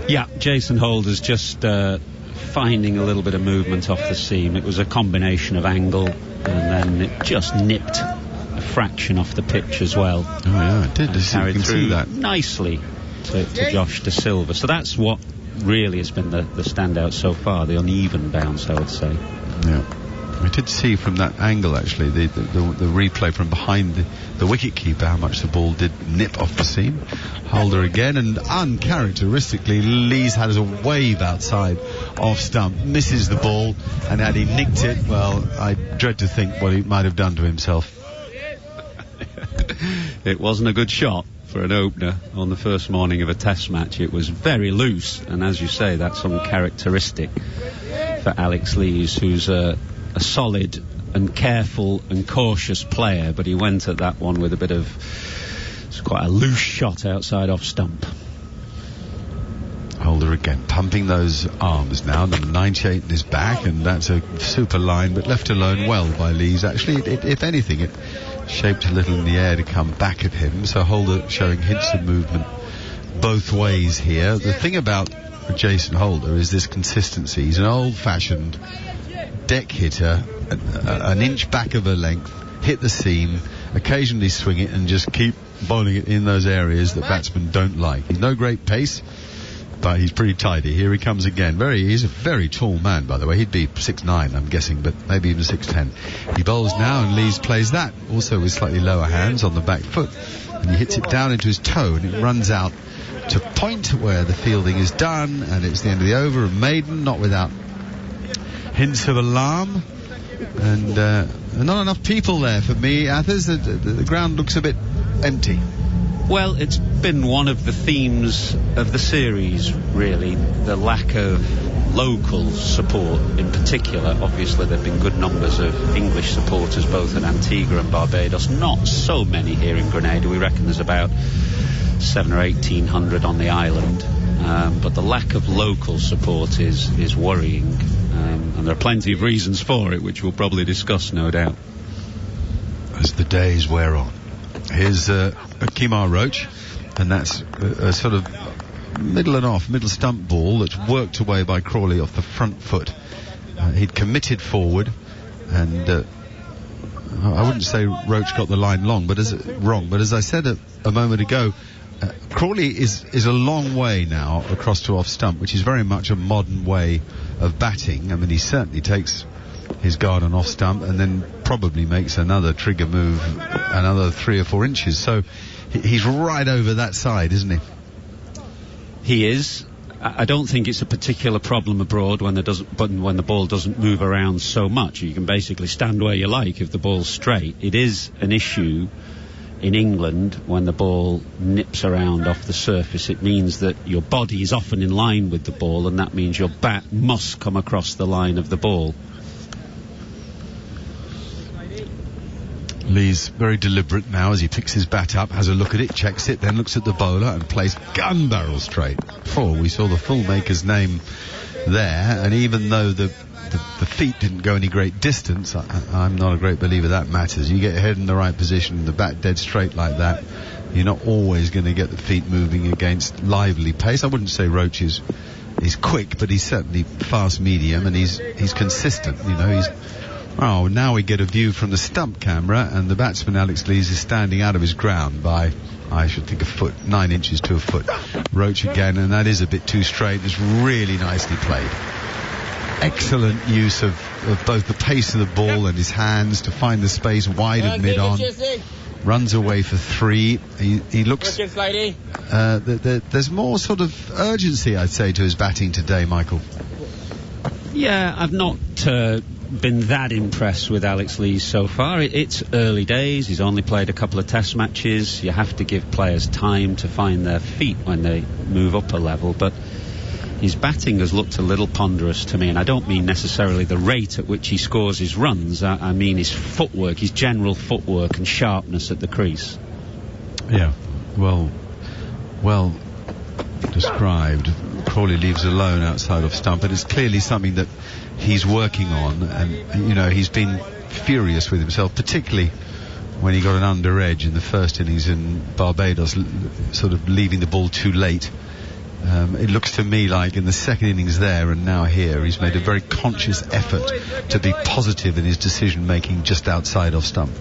Yeah, Jason Holder's just finding a little bit of movement off the seam. It was a combination of angle, and then it just nipped a fraction off the pitch as well. Oh yeah, it did. Carried through that nicely to Josh De Silva. So that's what really has been the standout so far, the uneven bounce, I would say. Yeah, we did see from that angle actually the replay from behind the wicket-keeper how much the ball did nip off the seam. Holder again, and uncharacteristically Lees has a wave outside off stump, misses the ball, and had he nicked it, well, I dread to think what he might have done to himself. It wasn't a good shot for an opener on the first morning of a test match. It was very loose, and as you say, that's uncharacteristic for Alex Lees, who's a solid and careful and cautious player, but he went at that one with a bit of, it's quite a loose shot outside off stump. Holder again, pumping those arms now, number 98 in his back, and that's a super line, but left alone well by Lees. Actually, if anything, it shaped a little in the air to come back at him, so Holder showing hints of movement both ways here. The thing about Jason Holder is this consistency. He's an old-fashioned deck hitter, an inch back of a length, hit the seam, occasionally swing it and just keep bowling it in those areas that batsmen don't like. He's no great pace, but he's pretty tidy. Here he comes again. He's a very tall man, by the way. He'd be 6'9", I'm guessing, but maybe even 6'10". He bowls now, and Lees plays that, also with slightly lower hands on the back foot, and he hits it down into his toe, and it runs out to point where the fielding is done, and it's the end of the over. And Maiden, not without hints of alarm, and not enough people there for me. Athers, the ground looks a bit empty. Well, it's been one of the themes of the series, really, the lack of local support in particular. Obviously, there have been good numbers of English supporters both at Antigua and Barbados. Not so many here in Grenada. We reckon there's about 700 or 1,800 on the island. But the lack of local support is worrying. And there are plenty of reasons for it, which we'll probably discuss, no doubt, as the days wear on. Here's a Kemar Roach, and that's a sort of middle stump ball that's worked away by Crawley off the front foot. He'd committed forward, and I wouldn't say Roach got the line wrong, but as I said a moment ago, Crawley is a long way now across to off stump, which is very much a modern way of batting. I mean, he certainly takes his guard on off stump and then probably makes another trigger move another 3 or 4 inches. So he's right over that side, isn't he? He is. I don't think it's a particular problem abroad when the ball doesn't move around so much. You can basically stand where you like if the ball's straight. It is an issue in England when the ball nips around off the surface. It means that your body is often in line with the ball, and that means your bat must come across the line of the ball. Lee's very deliberate now as he picks his bat up, has a look at it, checks it, then looks at the bowler and plays gun barrel straight. Before we saw the full maker's name there, and even though the feet didn't go any great distance, I'm not a great believer that matters. You get your head in the right position, the bat dead straight like that, you're not always going to get the feet moving against lively pace. I wouldn't say Roach is quick, but he's certainly fast medium, and he's consistent. You know, now we get a view from the stump camera, and the batsman Alex Lees is standing out of his ground by, I should think, a foot, 9 inches to a foot. Roach again, and that is a bit too straight. It's really nicely played. Excellent use of both the pace of the ball and his hands to find the space wide of mid-on. Runs away for 3. He looks... there's more sort of urgency, I'd say, to his batting today, Michael. Yeah, I've not been that impressed with Alex Lees so far. It's early days. He's only played a couple of test matches. You have to give players time to find their feet when they move up a level, but his batting has looked a little ponderous to me, and I don't mean necessarily the rate at which he scores his runs. I mean his footwork, his general footwork and sharpness at the crease. Yeah, well described. Crawley leaves alone outside of stump, and it's clearly something that he's working on, and you know, he's been furious with himself, particularly when he got an under edge in the first innings in Barbados, sort of leaving the ball too late. It looks to me like in the second innings there and now here, he's made a very conscious effort to be positive in his decision making just outside of stump.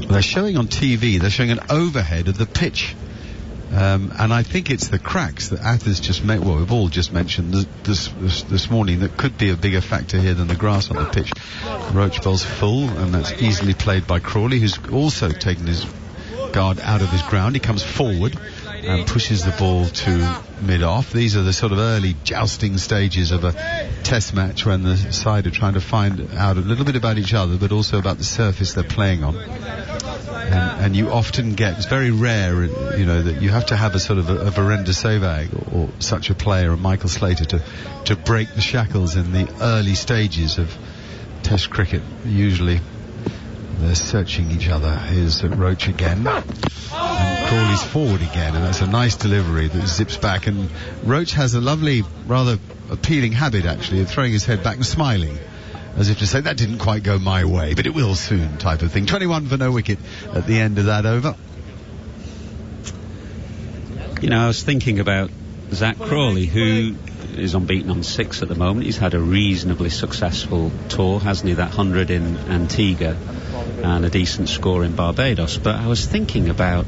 They're showing on TV, they're showing an overhead of the pitch. And I think it's the cracks that Athers just made. Well, we've all just mentioned this morning that could be a bigger factor here than the grass on the pitch. Roach bowls full, and that's easily played by Crawley, who's also taken his guard out of his ground. He comes forward and pushes the ball to mid-off. These are the sort of early jousting stages of a test match when the side are trying to find out a little bit about each other, but also about the surface they're playing on. And you often get, it's very rare, you know, that you have to have a sort of a Virender Sehwag or such a player, or Michael Slater, to break the shackles in the early stages of Test cricket. Usually they're searching each other. Here's Roach again, and Crawley's forward again, and that's a nice delivery that zips back. And Roach has a lovely, rather appealing habit, actually, of throwing his head back and smiling, as if to say, that didn't quite go my way, but it will soon, type of thing. 21 for no wicket at the end of that over. I was thinking about Zach Crawley, who is unbeaten on 6 at the moment. He's had a reasonably successful tour, hasn't he? That 100 in Antigua and a decent score in Barbados. But I was thinking about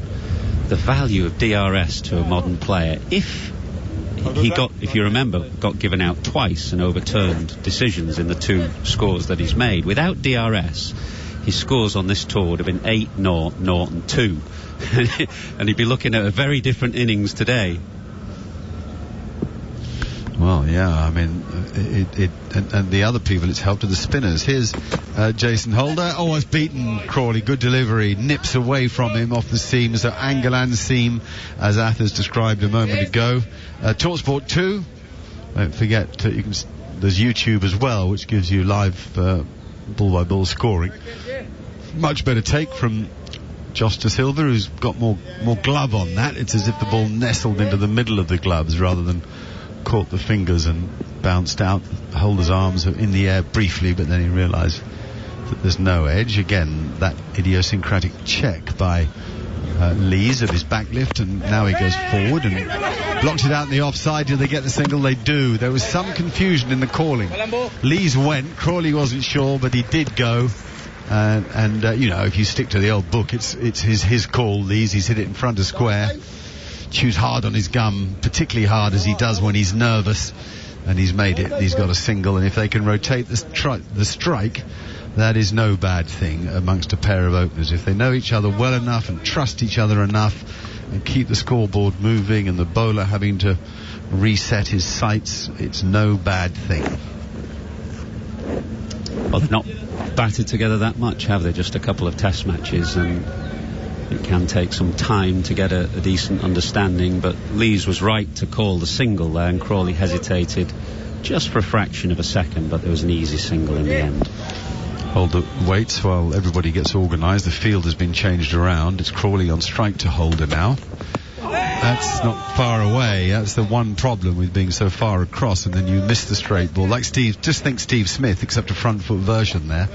the value of DRS to a modern player. If you remember, got given out twice and overturned decisions in the 2 scores that he's made. Without DRS, his scores on this tour would have been 8, 0, 0 and 2. And he'd be looking at a very different innings today. Well, yeah, I mean, and the other people it's helped are the spinners. Here's Jason Holder. Oh, has beaten Crawley. Good delivery. Nips away from him off the seam. So angle and seam, as Athers described a moment ago. Talksport 2. Don't forget, there's YouTube as well, which gives you live ball-by-ball scoring. Much better take from Josh De Silva, who's got more glove on that. It's as if the ball nestled into the middle of the gloves rather than caught the fingers and bounced out. Holder's arms are in the air briefly, but then he realised that there's no edge. Again, that idiosyncratic check by Lees of his backlift, and now he goes forward and blocks it out in the offside. Do they get the single? They do. There was some confusion in the calling. Lees went, Crawley wasn't sure, but he did go. And if you stick to the old book, it's his call. Lees, he's hit it in front of square. Chews hard on his gum, particularly hard as he does when he's nervous, and he's made it. He's got a single, and if they can rotate the strike, that is no bad thing amongst a pair of openers. If they know each other well enough and trust each other enough and keep the scoreboard moving and the bowler having to reset his sights, it's no bad thing. Well, they've not batted together that much, have they? Just a couple of test matches, and it can take some time to get a decent understanding. But Lees was right to call the single there, and Crawley hesitated just for a fraction of a second, but there was an easy single in the end. Holder waits while everybody gets organised. The field has been changed around. It's Crawley on strike to Holder now. That's not far away. That's the one problem with being so far across, and then you miss the straight ball. Like Steve Smith, except a front foot version there.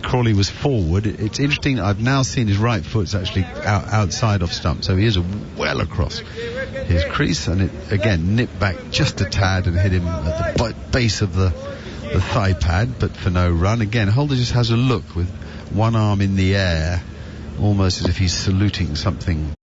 Crawley was forward. It's interesting, I've now seen his right foot's actually outside off stump, so he is well across his crease, and it again nipped back just a tad and hit him at the base of the thigh pad, but for no run. Again, Holder just has a look with one arm in the air, almost as if he's saluting something.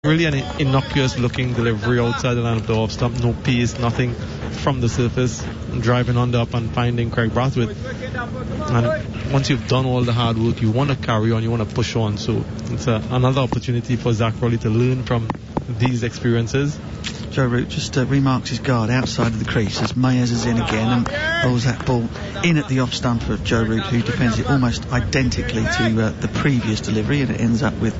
Really an innocuous looking delivery outside the line of the off stump, no pace, nothing from the surface, driving on up and finding Craig Brathwaite. And once you've done all the hard work, you want to carry on, you want to push on. So it's another opportunity for Zach Crawley to learn from these experiences. Joe Root just remarks his guard outside of the crease as Mayers is in again and rolls that ball in at the off stump of Joe Root, who defends it almost identically to the previous delivery, and it ends up with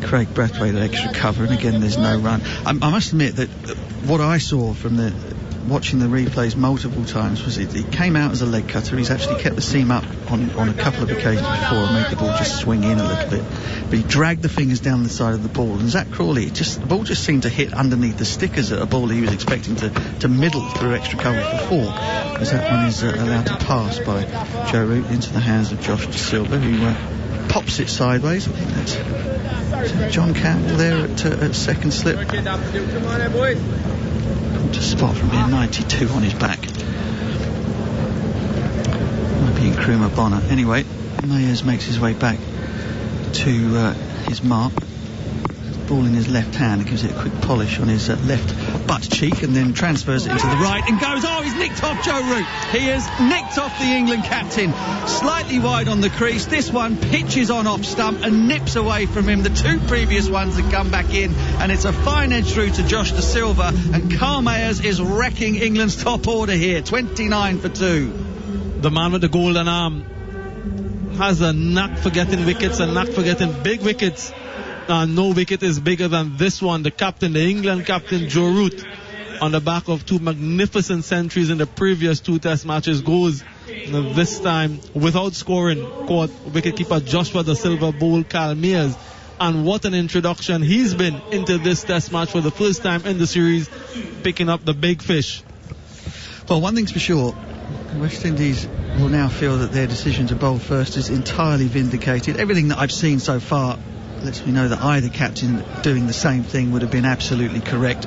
Craig Brathwaite at extra cover, and again there's no run. I must admit that what I saw from watching the replays multiple times was he came out as a leg cutter. He's actually kept the seam up on a couple of occasions before and made the ball just swing in a little bit, but he dragged the fingers down the side of the ball, and Zach Crawley, the ball just seemed to hit underneath the stickers at a ball he was expecting to middle through extra cover for four, as that one is allowed to pass by Joe Root into the hands of Josh De Silva, who pops it sideways. I think that's John Campbell there at second slip. To spot from being 92 on his back. Might be Nkrumah Bonner. Anyway, Mayers makes his way back to his mark. Ball in his left hand, gives it a quick polish on his left butt cheek, and then transfers it into the right and goes. Oh, he's nicked off Joe Root. He has nicked off the England captain. Slightly wide on the crease. This one pitches on off stump and nips away from him. The two previous ones have come back in, and it's a fine edge through to Josh De Silva, and Carl Mayers is wrecking England's top order here. 29 for 2. The man with the golden arm has a knack for getting wickets, a knack for getting big wickets. No wicket is bigger than this one. The captain, the England captain, Joe Root, on the back of two magnificent centuries in the previous two test matches, goes this time without scoring. Caught wicketkeeper Joshua De Silva, bowled Carl Mayers, and what an introduction he's been into this test match for the first time in the series, picking up the big fish. Well, one thing's for sure, West Indies will now feel that their decision to bowl first is entirely vindicated. Everything that I've seen so far lets me know that either captain doing the same thing would have been absolutely correct.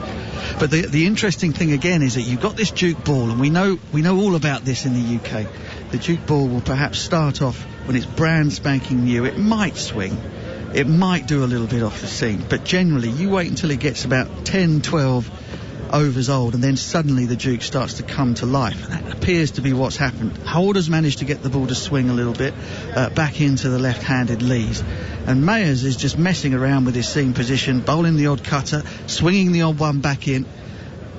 But the interesting thing again is that you've got this Duke ball, and we know all about this in the UK. The Duke ball will perhaps start off when it's brand spanking new. It might swing, it might do a little bit off the seam, but generally you wait until it gets about 10, 12 overs old, and then suddenly the Duke starts to come to life, and that appears to be what's happened. Holder's managed to get the ball to swing a little bit back into the left-handed Lees, and Mayers is just messing around with his seam position, bowling the odd cutter, swinging the odd one back in.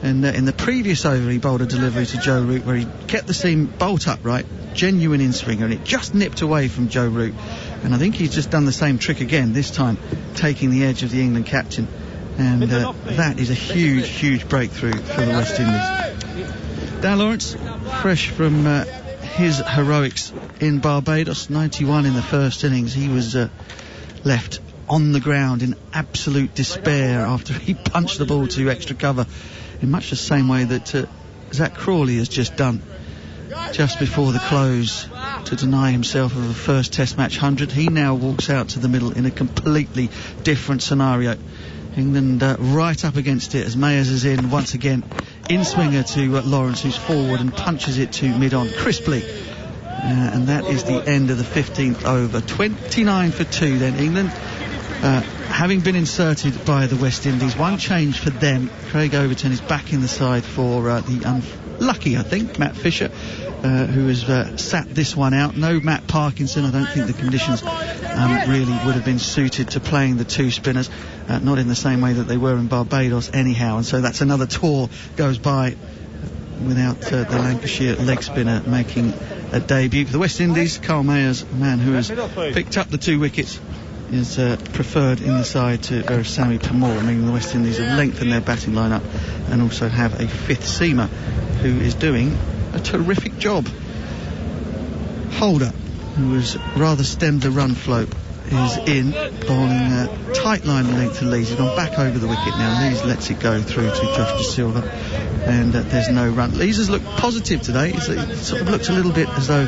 And in the previous over he bowled a delivery to Joe Root where he kept the seam bolt upright, genuine in-swinger, and it just nipped away from Joe Root, and I think he's just done the same trick again, this time taking the edge of the England captain. And that is a huge breakthrough for the West Indies. Dan Lawrence, fresh from his heroics in Barbados, 91 in the first innings. He was left on the ground in absolute despair after he punched the ball to extra cover in much the same way that Zach Crawley has just done just before the close to deny himself of a first Test match 100. He now walks out to the middle in a completely different scenario. England right up against it as Mayers is in once again, in swinger to Lawrence, who's forward and punches it to mid-on crisply, and that is the end of the 15th over. 29 for 2 then. England having been inserted by the West Indies, one change for them. Craig Overton is back in the side for the unlucky, I think, Matt Fisher, who has sat this one out. No Matt Parkinson. I don't think the conditions really would have been suited to playing the two spinners, not in the same way that they were in Barbados anyhow, and so that's another tour goes by without the Lancashire leg spinner making a debut. For the West Indies, Carl Mayers, a man who has picked up the 2 wickets, is preferred in the side to Veerasammy Permaul, meaning the West Indies have lengthened their batting lineup and also have a 5th seamer who is doing a terrific job. Holder, who has rather stemmed the run flow, is in, bowling tight line length to Lees. He's gone back over the wicket now. Lees lets it go through to Josh De Silva, and there's no run. Lees has looked positive today. It sort of looked a little bit as though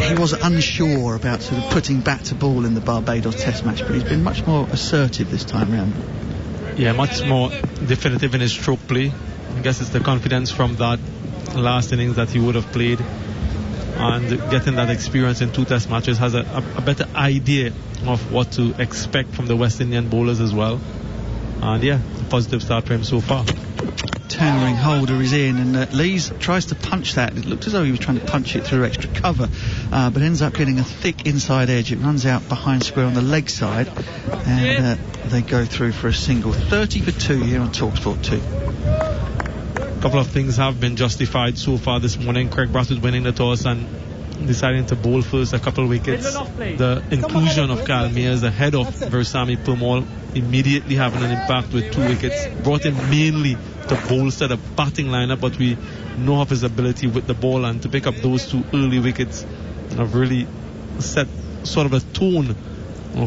he was unsure about sort of putting bat to ball in the Barbados Test match, but he's been much more assertive this time round. Yeah, much more definitive in his stroke play. I guess it's the confidence from that last innings that he would have played and getting that experience in 2 test matches, has a better idea of what to expect from the West Indian bowlers as well. And yeah, a positive start for him so far. Towering Holder is in, and Lees tries to punch that. It looked as though he was trying to punch it through extra cover, but ends up getting a thick inside edge. It runs out behind square on the leg side, and they go through for a single. 30 for 2 here on TalkSport 2. A couple of things have been justified so far this morning. Craig Brathwaite winning the toss and deciding to bowl first, a couple of wickets. The inclusion of Kyle Mayers ahead of Versamy Permaul immediately having an impact with 2 wickets. Brought him mainly to bolster the batting lineup, but we know of his ability with the ball, and to pick up those 2 early wickets have really set sort of a tone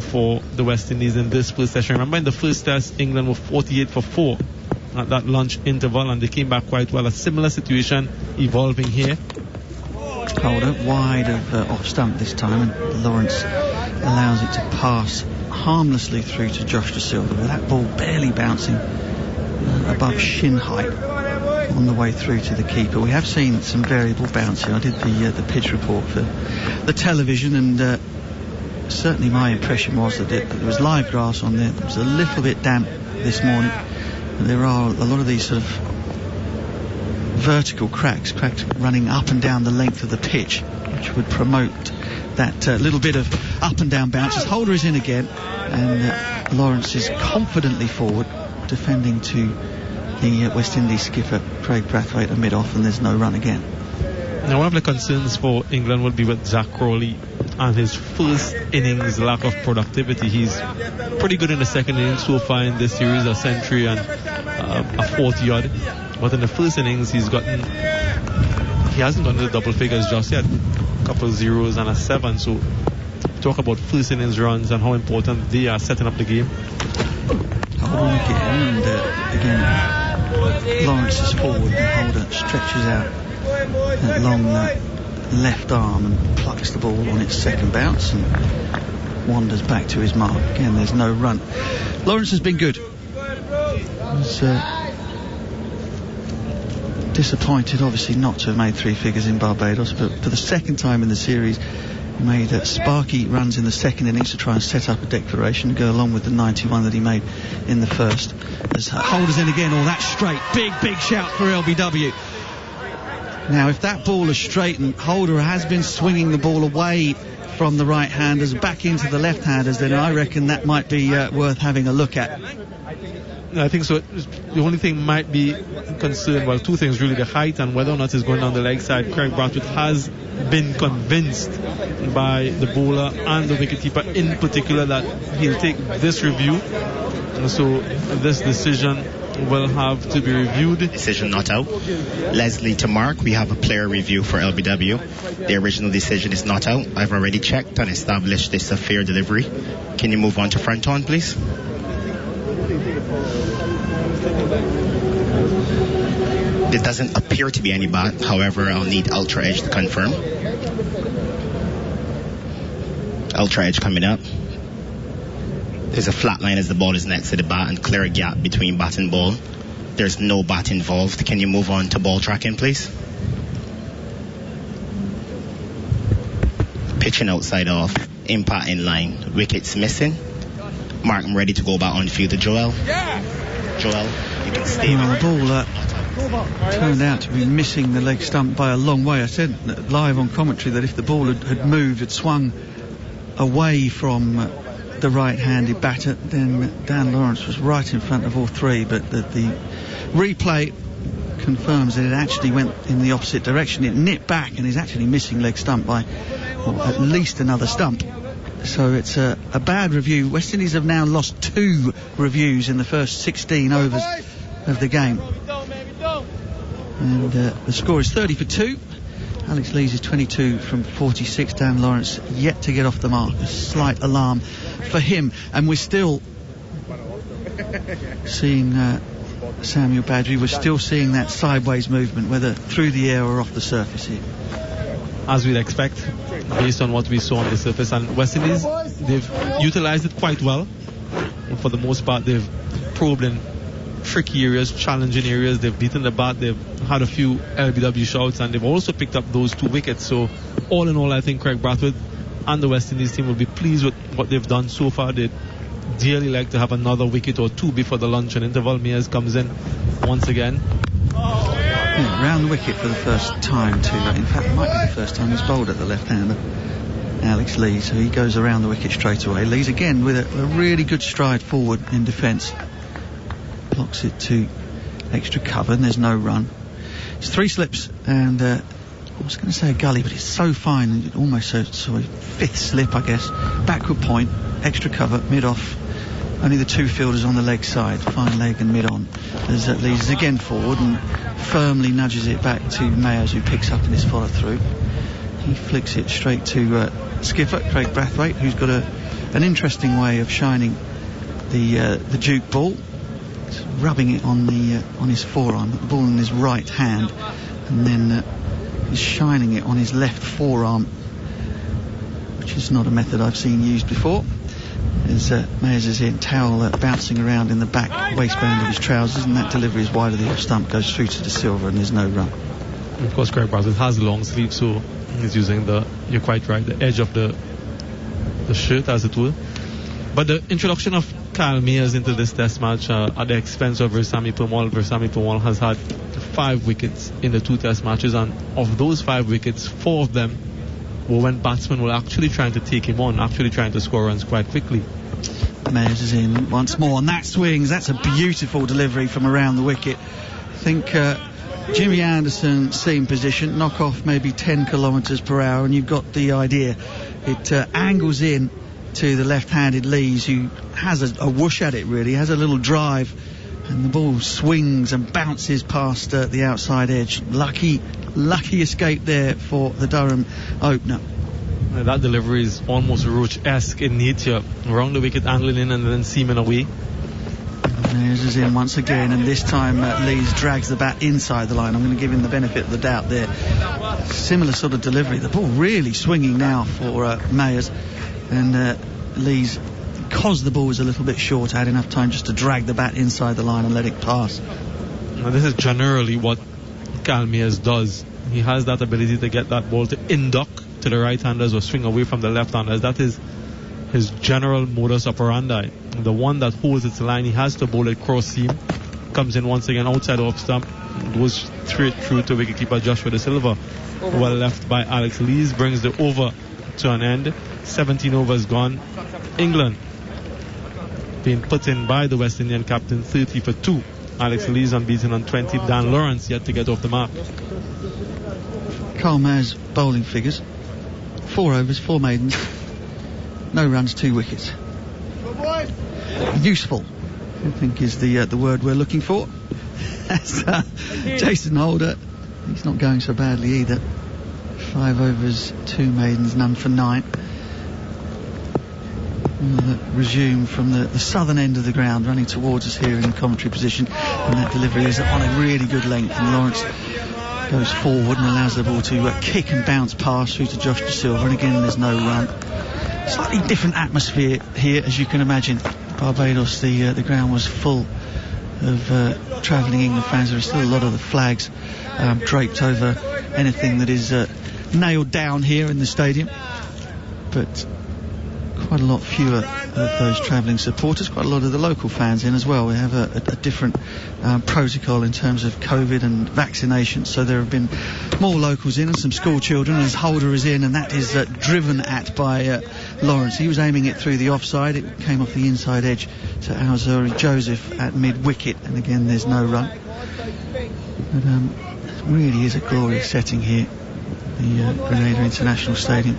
for the West Indies in this first session. Remember, in the first test, England were 48 for 4 at that lunch interval, and they came back quite well. A similar situation evolving here. Holder wide of off stump this time, and Lawrence allows it to pass harmlessly through to Josh De Silva, with that ball barely bouncing above shin height on the way through to the keeper. We have seen some variable bouncing. I did the pitch report for the television, and certainly my impression was that there was live grass on there. It was a little bit damp this morning. There are a lot of these sort of vertical cracks running up and down the length of the pitch, which would promote that little bit of up and down bounces. Holder is in again, and Lawrence is confidently forward, defending to the West Indies skipper Craig Brathwaite a mid-off, and there's no run again. Now, one of the concerns for England would be with Zach Crawley and his first innings lack of productivity. He's pretty good in the second innings so far in this series, a century and a 40-odd. But in the first innings, he hasn't gotten to the double figures just yet. A couple of zeros and a 7. So talk about first innings runs and how important they are setting up the game. Holder again, and again Lawrence is forward, and Holder stretches out that long left arm and plucks the ball on its second bounce and wanders back to his mark. Again, there's no run. Lawrence has been good. He's disappointed, obviously, not to have made 3 figures in Barbados, but for the second time in the series, he made sparky runs in the second innings to try and set up a declaration to go along with the 91 that he made in the first. As Holder's in again, all that straight. Big shout for LBW. Now, if that ball is straight, and Holder has been swinging the ball away from the right-handers back into the left-handers, then I reckon that might be worth having a look at. I think so. The only thing might be concerned, well, 2 things really: the height and whether or not it's going down the leg side. Craig Brathwaite has been convinced by the bowler and the wicketkeeper in particular that he'll take this review, and so this decision will have to be reviewed. Decision not out. Leslie to Mark, we have a player review for LBW. The original decision is not out. I've already checked and established this a fair delivery. Can you move on to front on, please? There doesn't appear to be any bat. However, I'll need Ultra Edge to confirm. Ultra Edge coming up. There's a flat line as the ball is next to the bat and clear a gap between bat and ball. There's no bat involved. Can you move on to ball tracking, please? Pitching outside off. Impact in line. Wickets missing. Mark, I'm ready to go back on field to Joel. Joel, you can stay. Well, the ball turned out to be missing the leg stump by a long way. I said live on commentary that if the ball had moved, had swung away from the right-handed batter, then Dan Lawrence was right in front of all 3, but the replay confirms that it actually went in the opposite direction. It nipped back and is actually missing leg stump by at least another stump. So it's a bad review. West Indies have now lost 2 reviews in the first 16 overs of the game. And the score is 30 for 2. Alex Lees is 22 from 46. Dan Lawrence yet to get off the mark. A slight alarm for him. And we're still seeing Samuel Badri. We're still seeing that sideways movement, whether through the air or off the surface here. As we'd expect, based on what we saw on the surface. And West Indies, they've utilised it quite well. And for the most part, they've probed in tricky areas, challenging areas. They've beaten the bat. They've had a few LBW shouts, and they've also picked up those 2 wickets. So all in all, I think Craig Brathwaite and the West Indies team will be pleased with what they've done so far. They'd dearly like to have another wicket or two before the luncheon interval. Mears comes in once again. Yeah, round the wicket for the first time too. In fact, it might be the first time he's bowled at the left-hander, Alex Lee. So he goes around the wicket straight away. Lee's again with a really good stride forward in defence. Blocks it to extra cover, and there's no run. It's 3 slips and I was going to say a gully, but it's so fine, almost so sort of 5th slip, I guess. Backward point, extra cover, mid-off. Only the 2 fielders on the leg side, fine leg and mid-on. As Lees again forward and firmly nudges it back to Mayers, who picks up in his follow-through. He flicks it straight to skipper Craig Brathwaite, who's got an interesting way of shining the Duke ball. It's rubbing it on his forearm, the ball in his right hand, and then he's shining it on his left forearm, which is not a method I've seen used before. As Mayers is in, towel bouncing around in the back waistband of his trousers, and that delivery is wide of the off stump, goes through to the silver, and there's no run. Of course, Craig Brathwaite has long sleeves, so he's using you're quite right, the edge of the shirt, as it were. But the introduction of Kyle Mayers into this test match at the expense of Versamy Permaul. Versamy Permaul has had 5 wickets in the 2 test matches, and of those 5 wickets, 4 of them were when batsmen were actually trying to take him on, actually trying to score runs quite quickly. Mayers is in once more, and that swings. That's a beautiful delivery from around the wicket. I think Jimmy Anderson, same position, knock off maybe 10 kilometres per hour, and you've got the idea. It angles in to the left-handed Lees, who has a whoosh at it, really, has a little drive, and the ball swings and bounces past the outside edge. Lucky escape there for the Durham opener. That delivery is almost Roach-esque in nature. Around the wicket, angling in and then seaming away. Mayers is in once again, and this time Lees drags the bat inside the line. I'm going to give him the benefit of the doubt there. Similar sort of delivery. The ball really swinging now for Mayers, and Lees, because the ball was a little bit short, had enough time just to drag the bat inside the line and let it pass. Now, this is generally what Kyle Mayers does. He has that ability to get that ball to induck to the right-handers or swing away from the left-handers. That is his general modus operandi. The one that holds its line, he has to bowl it cross seam. Comes in once again outside off stump, goes straight through to wicketkeeper Joshua De Silva. Well left by Alex Lees, brings the over to an end. 17 overs gone. England being put in by the West Indian captain, 30 for 2. Alex Lees unbeaten on 20. Dan Lawrence yet to get off the mark. Carl Mayer's bowling figures: 4 overs, 4 maidens, no runs, 2 wickets. Useful, I think, is the word we're looking for. Jason Holder, he's not going so badly either. 5 overs, 2 maidens, none for 9. We'll resume from the southern end of the ground, running towards us here in the commentary position, and that delivery is on a really good length, and Lawrence goes forward and allows the ball to kick and bounce past through to Josh De Silva, and again there's no run. Slightly different atmosphere here, as you can imagine. Barbados, the ground was full of travelling England fans. There are still a lot of the flags draped over anything that is nailed down here in the stadium, but quite a lot fewer of those travelling supporters, quite a lot of the local fans in as well. We have a different protocol in terms of COVID and vaccinations, so there have been more locals in and some school children, as Holder is in, and that is driven at by Lawrence. He was aiming it through the offside, it came off the inside edge to Alzuri Joseph at mid-wicket, and again there's no run. But it really is a glorious setting here, the Grenada International Stadium.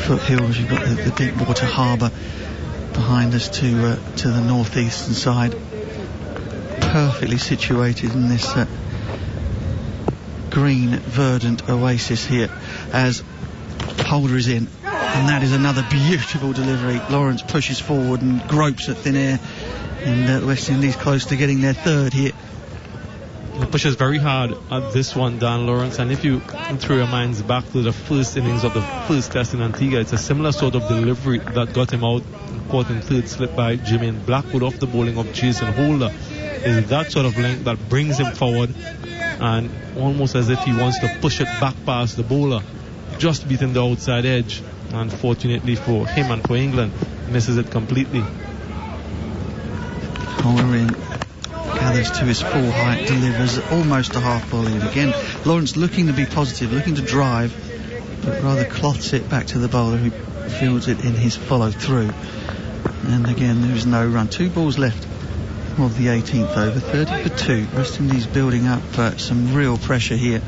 Foothills, you've got the Deepwater Harbour behind us to the northeastern side, perfectly situated in this green verdant oasis here, as Holder is in, and that is another beautiful delivery. Lawrence pushes forward and gropes at thin air, and the West Indies close to getting their 3rd here. He pushes very hard at this one, Dan Lawrence, and if you throw your minds back to the first innings of the first test in Antigua, it's a similar sort of delivery that got him out, caught in 3rd slip by Jermaine Blackwood off the bowling of Jason Holder. Is that sort of length that brings him forward and almost as if he wants to push it back past the bowler, just beating the outside edge. Unfortunately for him and for England, misses it completely. Holder in, gathers to his full height, delivers almost a half volley. Again, Lawrence looking to be positive, looking to drive, but rather cloths it back to the bowler, who fields it in his follow through. And again, there is no run. 2 balls left of the 18th over, 30 for 2. West Indies building up some real pressure here.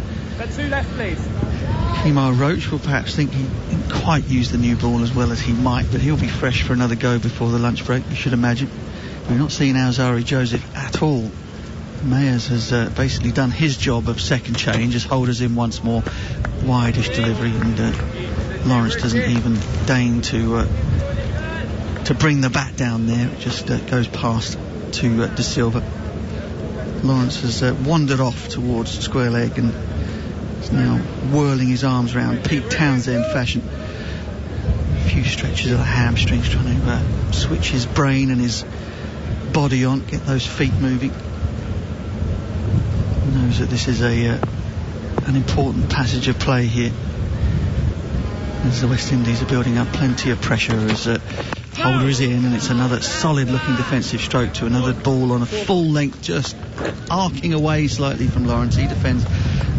2 left, please. Kemar Roach will perhaps think he didn't quite use the new ball as well as he might, but he'll be fresh for another go before the lunch break, you should imagine. We're not seeing Alzari Joseph at all. Mayers has basically done his job of second change as Holder's in once more. Wide-ish delivery, and Lawrence doesn't even deign to bring the bat down there. It just goes past to De Silva. Lawrence has wandered off towards square leg and is now whirling his arms round, Pete Townsend fashion. A few stretches of the hamstrings, trying to switch his brain and his body on, get those feet moving. He knows that this is an important passage of play here, as the West Indies are building up plenty of pressure as Holder is in, and it's another solid looking defensive stroke to another ball on a full length, just arcing away slightly from Lawrence. He defends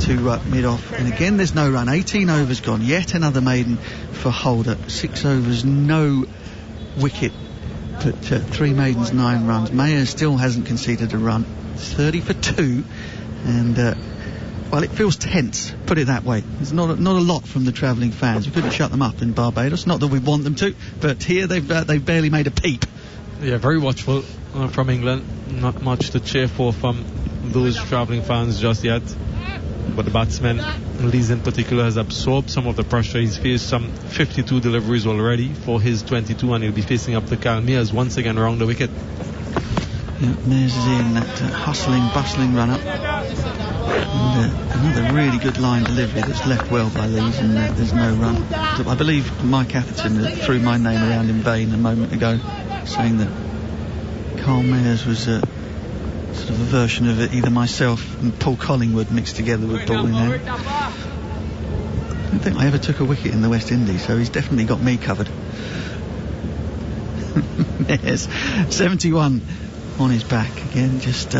to mid off, and again there's no run. 18 overs gone, yet another maiden for Holder. 6 overs, no wicket, but 3 maidens, 9 runs. Mayer still hasn't conceded a run. 30 for 2, and well, it feels tense, put it that way. There's not a lot from the travelling fans. We couldn't shut them up in Barbados, not that we want them to, but here they've barely made a peep. Yeah, very watchful from England. Not much to cheer for from those travelling fans just yet. But the batsman, Lees in particular, has absorbed some of the pressure. He's faced some 52 deliveries already for his 22, and he'll be facing up the Calmeers once again around the wicket. Yeah, Mears is in that hustling, bustling run up. And another really good line delivery that's left well by Lees, and there's no run. I believe Mike Atherton threw my name around in vain a moment ago, saying that Carl Mears was sort of a version of either myself and Paul Collingwood mixed together with bowling there. I don't think I ever took a wicket in the West Indies, so he's definitely got me covered. Mears, 71 on his back again, just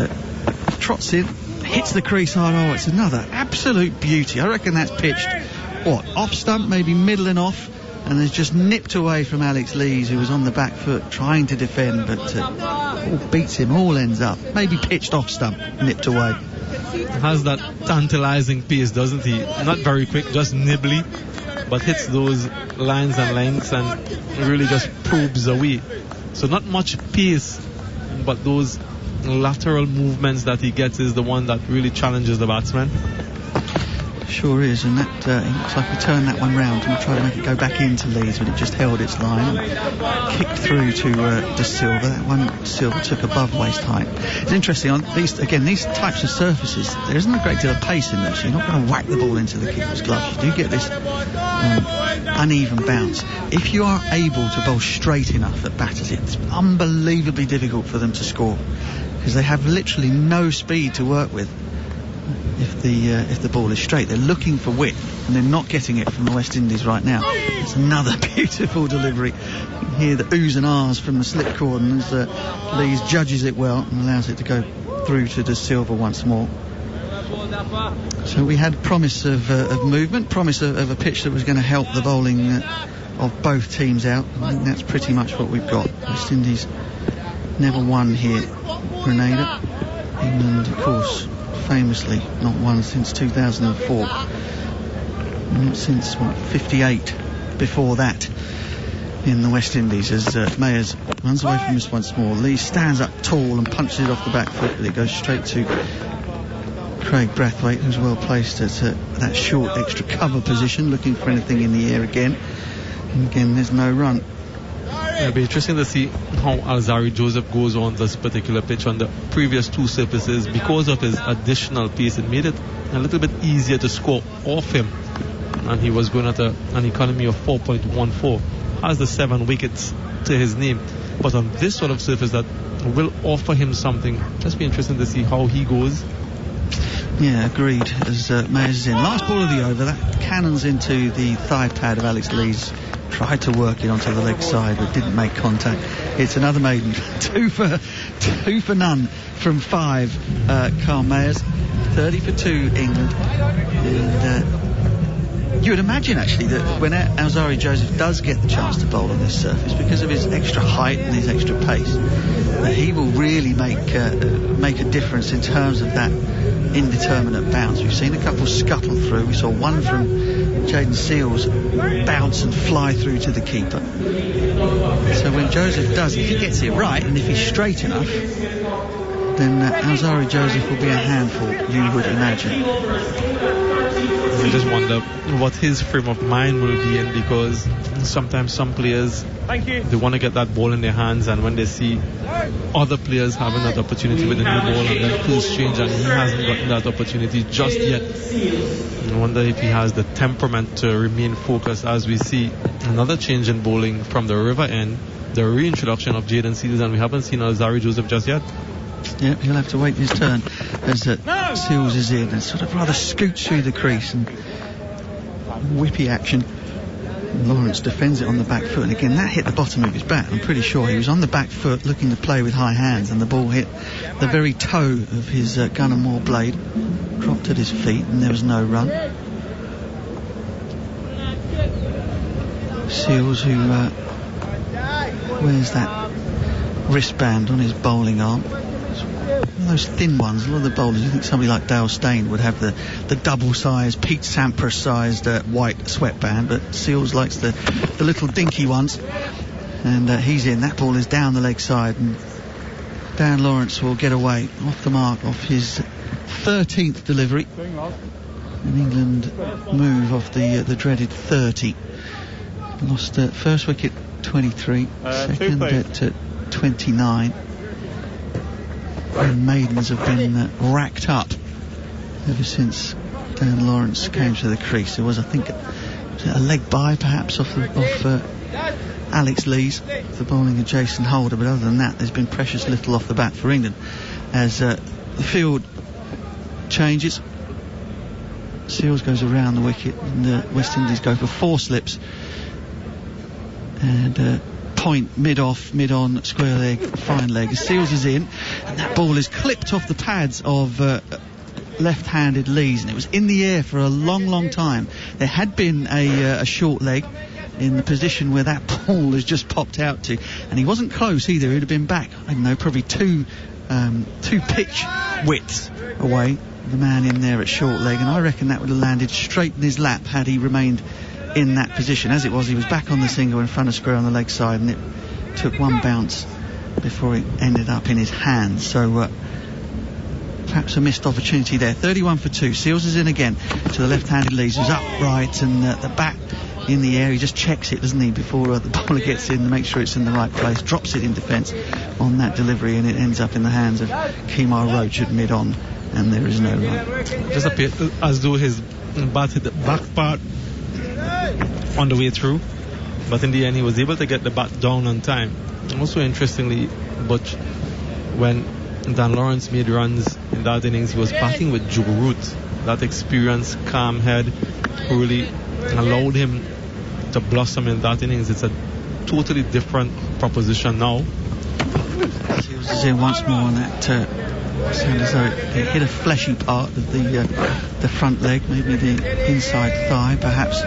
trots in, hits the crease hard. Oh, it's another absolute beauty. I reckon that's pitched, off stump, maybe middling off, and has just nipped away from Alex Lees, who was on the back foot trying to defend, but all beats him, all ends up. Maybe pitched off stump, nipped away. Has that tantalising pace, doesn't he? Not very quick, just nibbly, but hits those lines and lengths and really just probes away. So not much pace, but those lateral movements that he gets is the one that really challenges the batsman. Sure is, and that it looks like he turned that one round and tried to make it go back into Lees, but it just held its line and kicked through to De Silva. That one Silva took above waist height. It's interesting, on these types of surfaces, there isn't a great deal of pace in them, so you're not going to whack the ball into the keeper's gloves. You do get this uneven bounce. If you are able to bowl straight enough at batters, it's unbelievably difficult for them to score, because they have literally no speed to work with. If the ball is straight, they're looking for width, and they're not getting it from the West Indies right now. It's another beautiful delivery. You can hear the oohs and ahs from the slip cordon as Lees judges it well and allows it to go through to De Silva once more. So we had promise of movement, promise of a pitch that was going to help the bowling of both teams out. I think that's pretty much what we've got. West Indies never won here. Grenada, England, of course, famously not won since 2004, not since 58 before that in the West Indies, as Mayers runs away from this once more. Lee stands up tall and punches it off the back foot, but it goes straight to Craig Brathwaite, who's well placed at that short extra cover position, looking for anything in the air again, and again there's no run. It'll be interesting to see how Alzari Joseph goes on this particular pitch. On the previous 2 surfaces, because of his additional pace, it made it a little bit easier to score off him, and he was going at an economy of 4.14, has the 7 wickets to his name. But on this sort of surface that will offer him something, just be interesting to see how he goes. Yeah, agreed. As Mayers is in. Last ball of the over, that cannons into the thigh pad of Alex Lees. Tried to work it onto the leg side, but didn't make contact. It's another maiden. two for none from 5. Carl Mayers. 30 for 2 England. And you would imagine actually that when Alzari Joseph does get the chance to bowl on this surface, because of his extra height and his extra pace, that he will really make a difference in terms of that indeterminate bounce. We've seen a couple scuttle through. We saw one from Jaden Seals bounce and fly through to the keeper. So when Joseph does, if he gets it right and if he's straight enough, then Alzari Joseph will be a handful, you would imagine. I just wonder what his frame of mind will be in, because sometimes some players, they want to get that ball in their hands, and when they see other players having that opportunity with the new ball and then feels strange and he hasn't gotten that opportunity just yet. I wonder if he has the temperament to remain focused, as we see another change in bowling from the river end, the reintroduction of Jaden Seals, and we haven't seen Alzari Joseph just yet. Yep, he'll have to wait his turn as Seals is in and sort of rather scoots through the crease, and whippy action. Lawrence defends it on the back foot, and again that hit the bottom of his bat. I'm pretty sure he was on the back foot looking to play with high hands, and the ball hit the very toe of his Gunnar Moore blade, dropped at his feet, and there was no run. Seals, who wears that wristband on his bowling arm, those thin ones. A lot of the bowlers, you think somebody like Dale Steyn would have the double-sized, Pete Sampras-sized white sweatband, but Seals likes the little dinky ones, and he's in. That ball is down the leg side, and Dan Lawrence will get away off the mark off his 13th delivery, and England move off the dreaded 30. Lost first wicket 23, second at 29. And maidens have been racked up ever since Dan Lawrence came to the crease. There was, I think, a leg bye perhaps off Alex Lees, the bowling of Jason Holder, but other than that there's been precious little off the bat for England as the field changes. Seals goes around the wicket, and the West Indies go for 4 slips and point mid-off, mid-on, square leg, fine leg. Seals is in, and that ball is clipped off the pads of left-handed Lees, and it was in the air for a long time. There had been a short leg in the position where that ball has just popped out to, and he wasn't close either. He'd have been back, I don't know, probably two pitch widths away, the man in there at short leg, and I reckon that would have landed straight in his lap had he remained in that position. As it was, he was back on the single in front of square on the leg side, and it took one bounce before it ended up in his hands. So perhaps a missed opportunity there. 31 for 2. Seals is in again to the left-handed Lees, who's upright, and the bat in the air. He just checks it, doesn't he, before the bowler gets in to make sure it's in the right place. Drops it in defence on that delivery, and it ends up in the hands of Kemar Roach at mid-on, and there is no run. Just appeared as though his bat hit the back part on the way through, but in the end he was able to get the bat down on time. Also interestingly, but when Dan Lawrence made runs in that innings, he was batting with Joe Root. That experienced, calm head really allowed him to blossom in that innings. It's a totally different proposition now. Seals is in once more on that sound as though it hit a fleshy part of the front leg, maybe the inside thigh perhaps,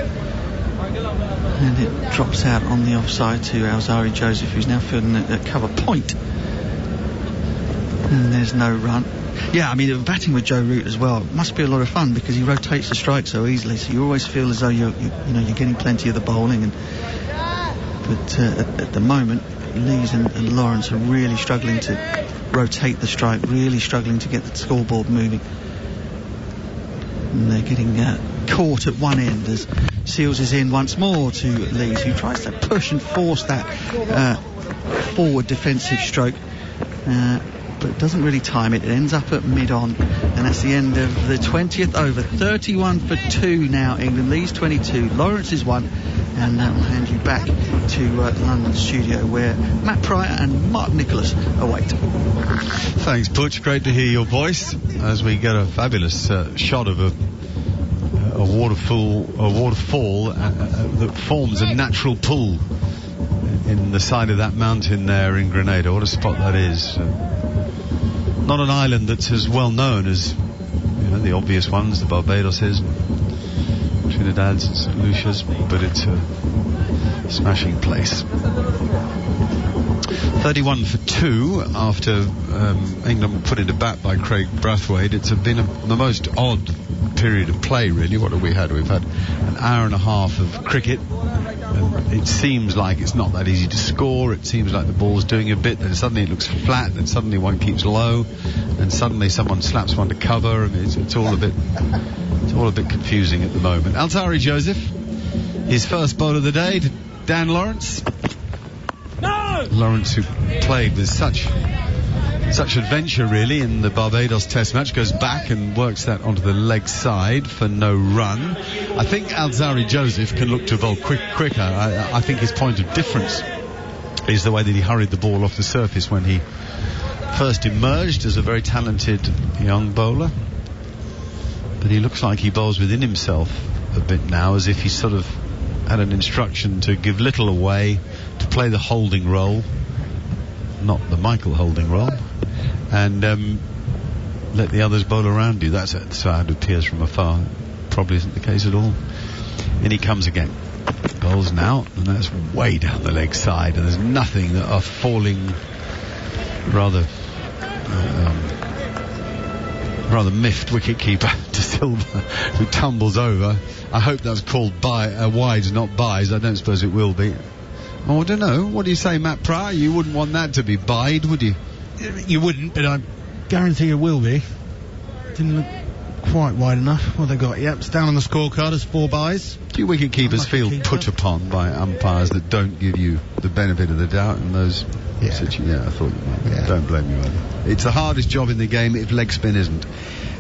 and it drops out on the offside to Alzari Joseph, who's now fielding at cover point, and there's no run. Yeah, I mean, batting with Joe Root as well must be a lot of fun, because he rotates the strike so easily, so you always feel as though you're getting plenty of the bowling, but at the moment Lees and Lawrence are really struggling to rotate the strike, really struggling to get the scoreboard moving, and they're getting caught at one end as Seals is in once more to Lees, who tries to push and force that forward defensive stroke, but doesn't really time it. It ends up at mid-on, and that's the end of the 20th over. 31 for 2 now, England leads 22. Lawrence is 1, and that will hand you back to London studio, where Matt Pryor and Mark Nicholas await. Thanks, Butch. Great to hear your voice as we get a fabulous shot of a waterfall that forms a natural pool in the side of that mountain there in Grenada. What a spot that is. Not an island that's as well known as the obvious ones, the Barbadoses, Trinidad's and St. Lucia's, but it's a smashing place. 31 for 2 after England were put into bat by Craig Brathwaite. It's been the most odd period of play, really. What have we had? We've had an hour and a half of cricket. It seems like it's not that easy to score. It seems like the ball's doing a bit, then suddenly it looks flat, then suddenly one keeps low, and suddenly someone slaps one to cover. I mean, it's all a bit confusing at the moment. Altari Joseph, his first bowl of the day to Dan Lawrence. No! Lawrence, who played with such adventure really in the Barbados Test match, goes back and works that onto the leg side for no run. I think Alzari Joseph can look to bowl quicker. I think his point of difference is the way that he hurried the ball off the surface when he first emerged as a very talented young bowler. But he looks like he bowls within himself a bit now, as if he sort of had an instruction to give little away, to play the holding role, not the Michael holding role, and let the others bowl around you. That's how it appears from afar. Probably isn't the case at all. In he comes again. Bowls now, and that's way down the leg side, and there's nothing that a falling, rather miffed wicketkeeper De Silva, who tumbles over. I hope that's called wides, not buys. I don't suppose it will be. Oh, I don't know. What do you say, Matt Pryor? You wouldn't want that to be bide, would you? You wouldn't, but I guarantee it will be. Didn't look quite wide enough. What they got? Yep, it's down on the scorecard as 4 buys. Do you wicket-keepers feel put upon by umpires that don't give you the benefit of the doubt in those situations? Yeah, I thought you might. Yeah. Don't blame you either. It's the hardest job in the game if leg spin isn't.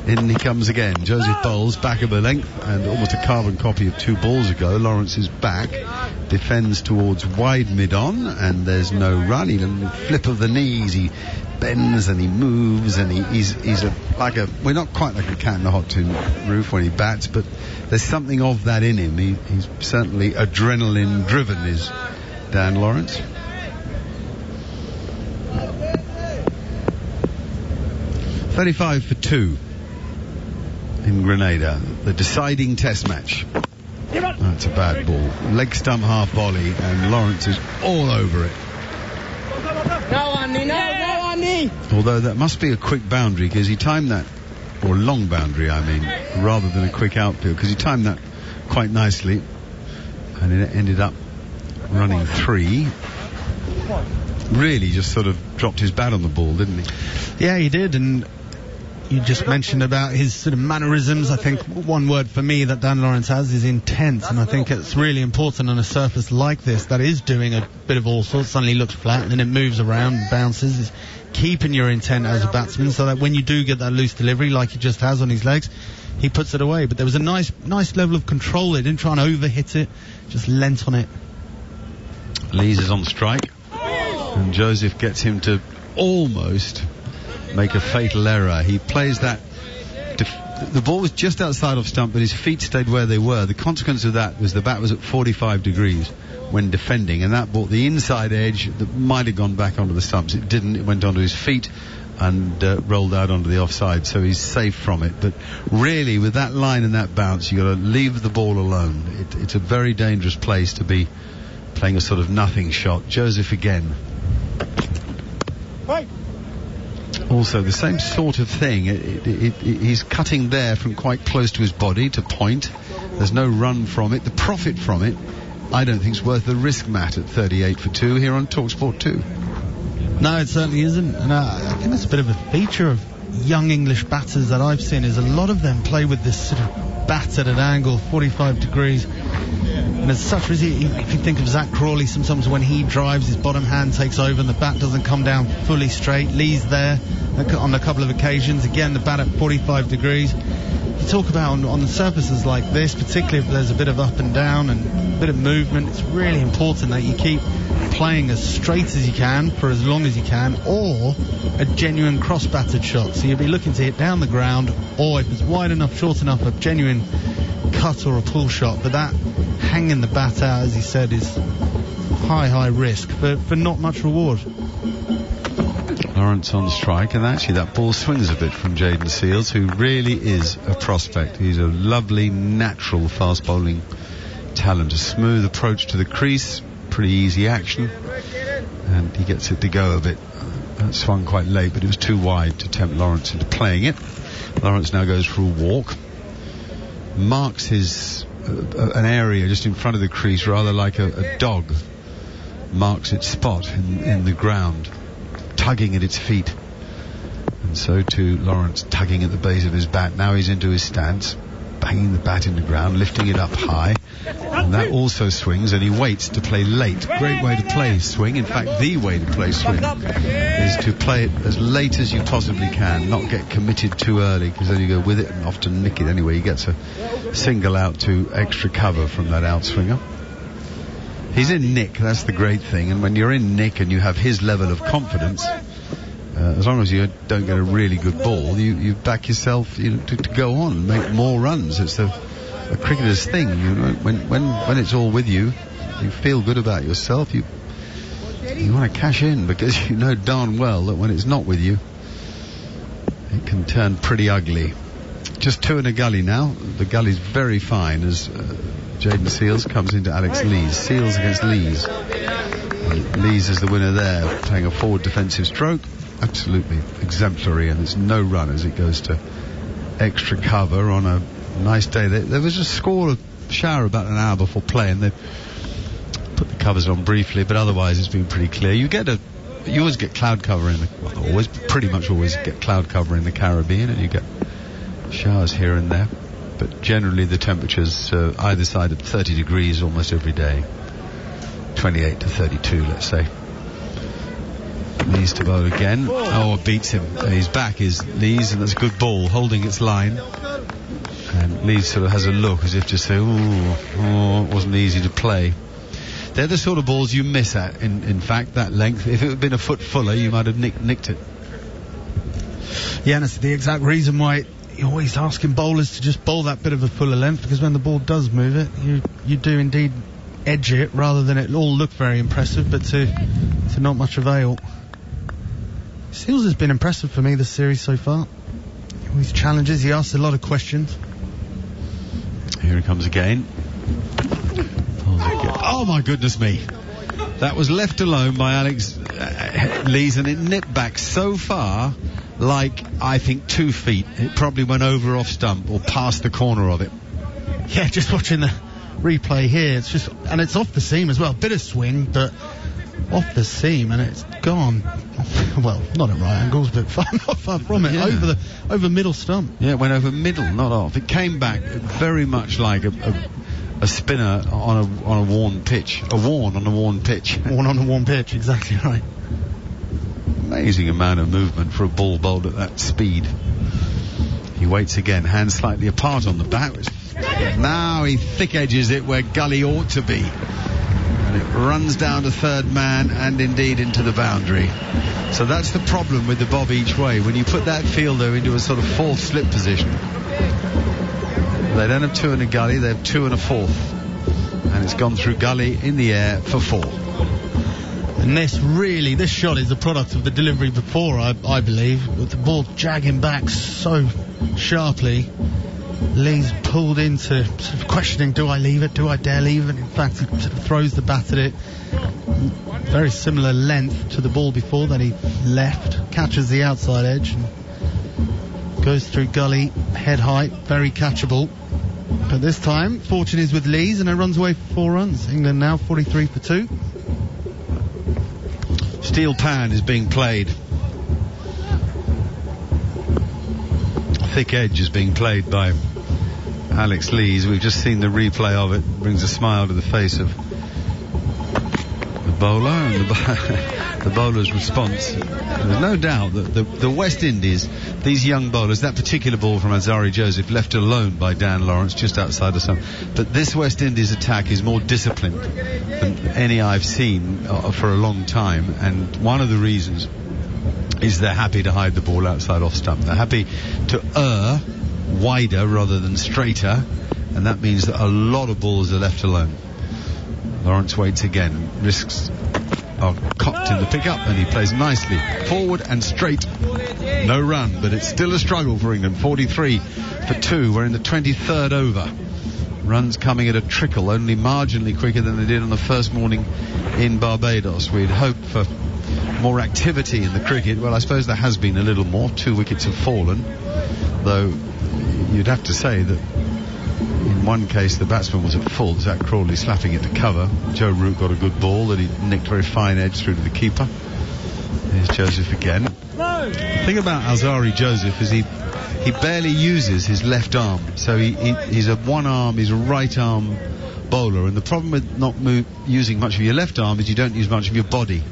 In he comes again. Joseph bowls back of the length, and almost a carbon copy of 2 balls ago. Lawrence is back, defends towards wide mid-on, and there's no run. He doesn't flip of the knees. He bends and he moves, and he's we're not quite like a cat in the hot tin roof when he bats, but there's something of that in him. He's certainly adrenaline driven, is Dan Lawrence. .35 for 2 in Grenada, the deciding Test match. That's a bad ball. Leg stump half volley, and Lawrence is all over it. No, Andy. Although that must be a quick boundary, because he timed that, or long boundary I mean, rather than a quick outfield, because he timed that quite nicely, and it ended up running 3. Really just sort of dropped his bat on the ball, didn't he? Yeah, he did, and you just mentioned about his sort of mannerisms. I think one word for me that Dan Lawrence has is intense, and I think it's really important on a surface like this that is doing a bit of all sorts. Suddenly looks flat, and then it moves around and bounces. It's keeping your intent as a batsman, so that when you do get that loose delivery like he just has on his legs, he puts it away. But there was a nice level of control. He didn't try and overhit it, just leant on it. Lees is on strike, and Joseph gets him to almost make a fatal error. He plays that. The ball was just outside of stump, but his feet stayed where they were. The consequence of that was the bat was at 45 degrees when defending, and that brought the inside edge that might have gone back onto the stumps. It didn't. It went onto his feet and rolled out onto the offside, so he's safe from it. But really, with that line and that bounce, you've got to leave the ball alone. It's a very dangerous place to be playing a sort of nothing shot. Joseph again. Right. Also the same sort of thing. He's cutting there from quite close to his body to point. There's no run from it. The profit from it, I don't think, is worth the risk, Matt, at 38 for 2 here on TalkSport 2. No, it certainly isn't. And I think that's a bit of a feature of young English batters that I've seen, is a lot of them play with this sort of bat at an angle, 45 degrees. And as such, if you think of Zach Crawley, sometimes when he drives, his bottom hand takes over and the bat doesn't come down fully straight. Lee's there on a couple of occasions. Again, the bat at 45 degrees. You talk about on surfaces like this, particularly if there's a bit of up and down and a bit of movement, it's really important that you keep playing as straight as you can for as long as you can, or a genuine cross-batted shot. So you'll be looking to hit down the ground, or if it's wide enough, short enough, a genuine cut or a pull shot. But that hanging the bat out, as he said, is high risk for not much reward. Lawrence on strike, and actually that ball swings a bit from Jayden Seales, who really is a prospect. He's a lovely, natural fast bowling talent. A smooth approach to the crease, pretty easy action, and he gets it to go a bit. That swung quite late, but it was too wide to tempt Lawrence into playing it. Lawrence now goes for a walk, marks his an area just in front of the crease, rather like a dog marks its spot in the ground, tugging at its feet. And so too Lawrence tugging at the base of his bat. Now he's into his stance, banging the bat in the ground, lifting it up high, and that also swings, and he waits to play late. Great way to play swing. In fact, the way to play swing is to play it as late as you possibly can, not get committed too early, because then you go with it and often nick it anyway. He gets a single out to extra cover from that outswinger. He's in nick, that's the great thing, and when you're in nick and you have his level of confidence, as long as you don't get a really good ball, you back yourself to go on and make more runs. It's a cricketer's thing, when it's all with you, you feel good about yourself, you want to cash in, because you know darn well that when it's not with you, it can turn pretty ugly. Just two in a gully now. The gully's very fine as Jayden Seales comes into Alex Lees. Seales against Lees. Lees is the winner there, playing a forward defensive stroke. Absolutely exemplary, and there's no run as it goes to extra cover on a nice day. There was a shower about an hour before play, and they put the covers on briefly, but otherwise it's been pretty clear. You always get cloud cover pretty much always get cloud cover in the Caribbean, and you get showers here and there, but generally the temperatures either side of 30 degrees almost every day. 28 to 32, let's say. Lees to bowl again. Oh, it beats him. He's back is Lees, and that's a good ball, holding its line. And Lees sort of has a look as if to say, it wasn't easy to play. They're the sort of balls you miss at, in fact, that length. If it had been a foot fuller, you might have nicked it. Yeah, and it's the exact reason why you're always asking bowlers to just bowl that bit of a fuller length, because when the ball does move it, you do indeed edge it, rather than it all look very impressive, but to not much avail. Seales has been impressive for me this series so far. His challenges, he asks a lot of questions. Here he comes again. Oh my goodness me. That was left alone by Alex Lees, and it nipped back so far, like I think 2 feet. It probably went over off stump or past the corner of it. Yeah, just watching the replay here, it's off the seam as well. Bit of swing, but off the seam, and it's gone. Well, not at right angles, but not far from it. Yeah. Over middle stump. Yeah, it went over middle, not off. It came back very much like a spinner on a worn pitch. A worn on a worn pitch. Worn on a worn pitch, exactly right. Amazing amount of movement for a ball bowled at that speed. He waits again, hands slightly apart on the bat. Now he thick edges it where gully ought to be. And it runs down to third man and indeed into the boundary. So that's the problem with the bob each way. When you put that fielder into a sort of fourth slip position, they don't have 2 in a gully, they have 2 and a fourth. And it's gone through gully in the air for 4. And this shot is a product of the delivery before, I believe, with the ball jagging back so sharply. Lee's pulled into sort of questioning, do I leave it, do I dare leave it? In fact, he sort of throws the bat at it. Very similar length to the ball before that he left, catches the outside edge and goes through gully, head height, very catchable. But this time, fortune is with Lees, and it runs away for 4 runs. England now 43 for 2. Steel pan is being played. Thick edge is being played by Alex Lees. We've just seen the replay of it. Brings a smile to the face of the bowler and the bowler's response. There's no doubt that the West Indies, these young bowlers, that particular ball from Azari Joseph left alone by Dan Lawrence just outside of some, but this West Indies attack is more disciplined than any I've seen for a long time, and one of the reasons is they're happy to hide the ball outside off stump. They're happy to err wider rather than straighter, and that means that a lot of balls are left alone. Lawrence waits again, risks are cocked in the pickup, and he plays nicely forward and straight. No run, but it's still a struggle for England. 43 for 2. We're in the 23rd over. Runs coming at a trickle, only marginally quicker than they did on the first morning in Barbados. We'd hoped for more activity in the cricket. Well, I suppose there has been a little more. 2 wickets have fallen, though you'd have to say that in one case the batsman was at fault, Zach Crawley slapping it to cover. Joe Root got a good ball that he nicked very fine edge through to the keeper. Here's Joseph again. The thing about Azari Joseph is he barely uses his left arm, so he's a he's a right arm bowler, and the problem with not using much of your left arm is you don't use much of your body.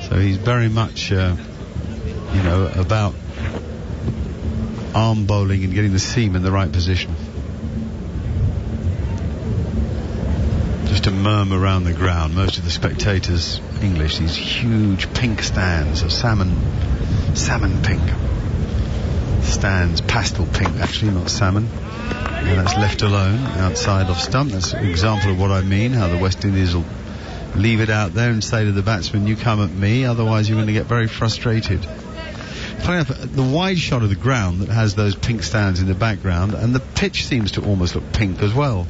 So he's very much about arm bowling and getting the seam in the right position. Just a murmur around the ground. Most of the spectators English. These huge pink stands of salmon pink stands, pastel pink actually, not salmon, and that's left alone outside off stump. That's an example of what I mean, how the West Indies will leave it out there and say to the batsman, you come at me, otherwise you're going to get very frustrated. Funny enough, the wide shot of the ground that has those pink stands in the background, and the pitch seems to almost look pink as well.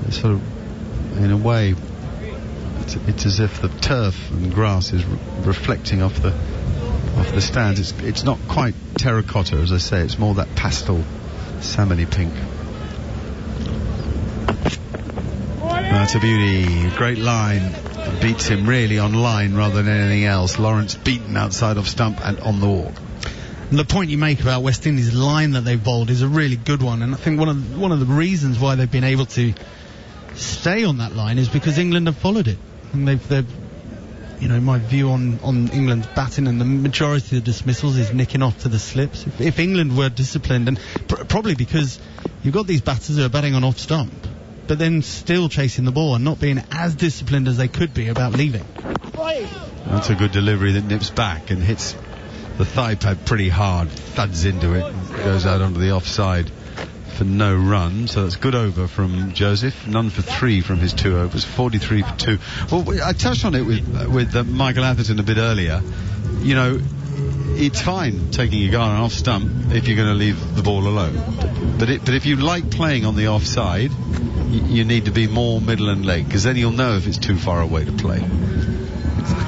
It's sort of, in a way, it's as if the turf and grass is reflecting off the stands. It's not quite terracotta, as I say. It's more that pastel salmony pink. That's a beauty. Great line. Beats him really on line rather than anything else. Lawrence beaten outside off stump and on the walk. And the point you make about West Indies' line that they've bowled is a really good one, and I think one of the reasons why they've been able to stay on that line is because England have followed it. And they've my view on England's batting and the majority of the dismissals is nicking off to the slips. If England were disciplined, and probably because you've got these batters who are batting on off stump, but then still chasing the ball and not being as disciplined as they could be about leaving. That's a good delivery that nips back and hits the thigh pad pretty hard, thuds into it, and goes out onto the offside for no run. So that's good over from Joseph, none for 3 from his 2 overs, 43 for 2. Well, I touched on it with Michael Atherton a bit earlier. It's fine taking a guy on off stump if you're going to leave the ball alone, but if you like playing on the offside, you need to be more middle and leg, because then you'll know if it's too far away to play.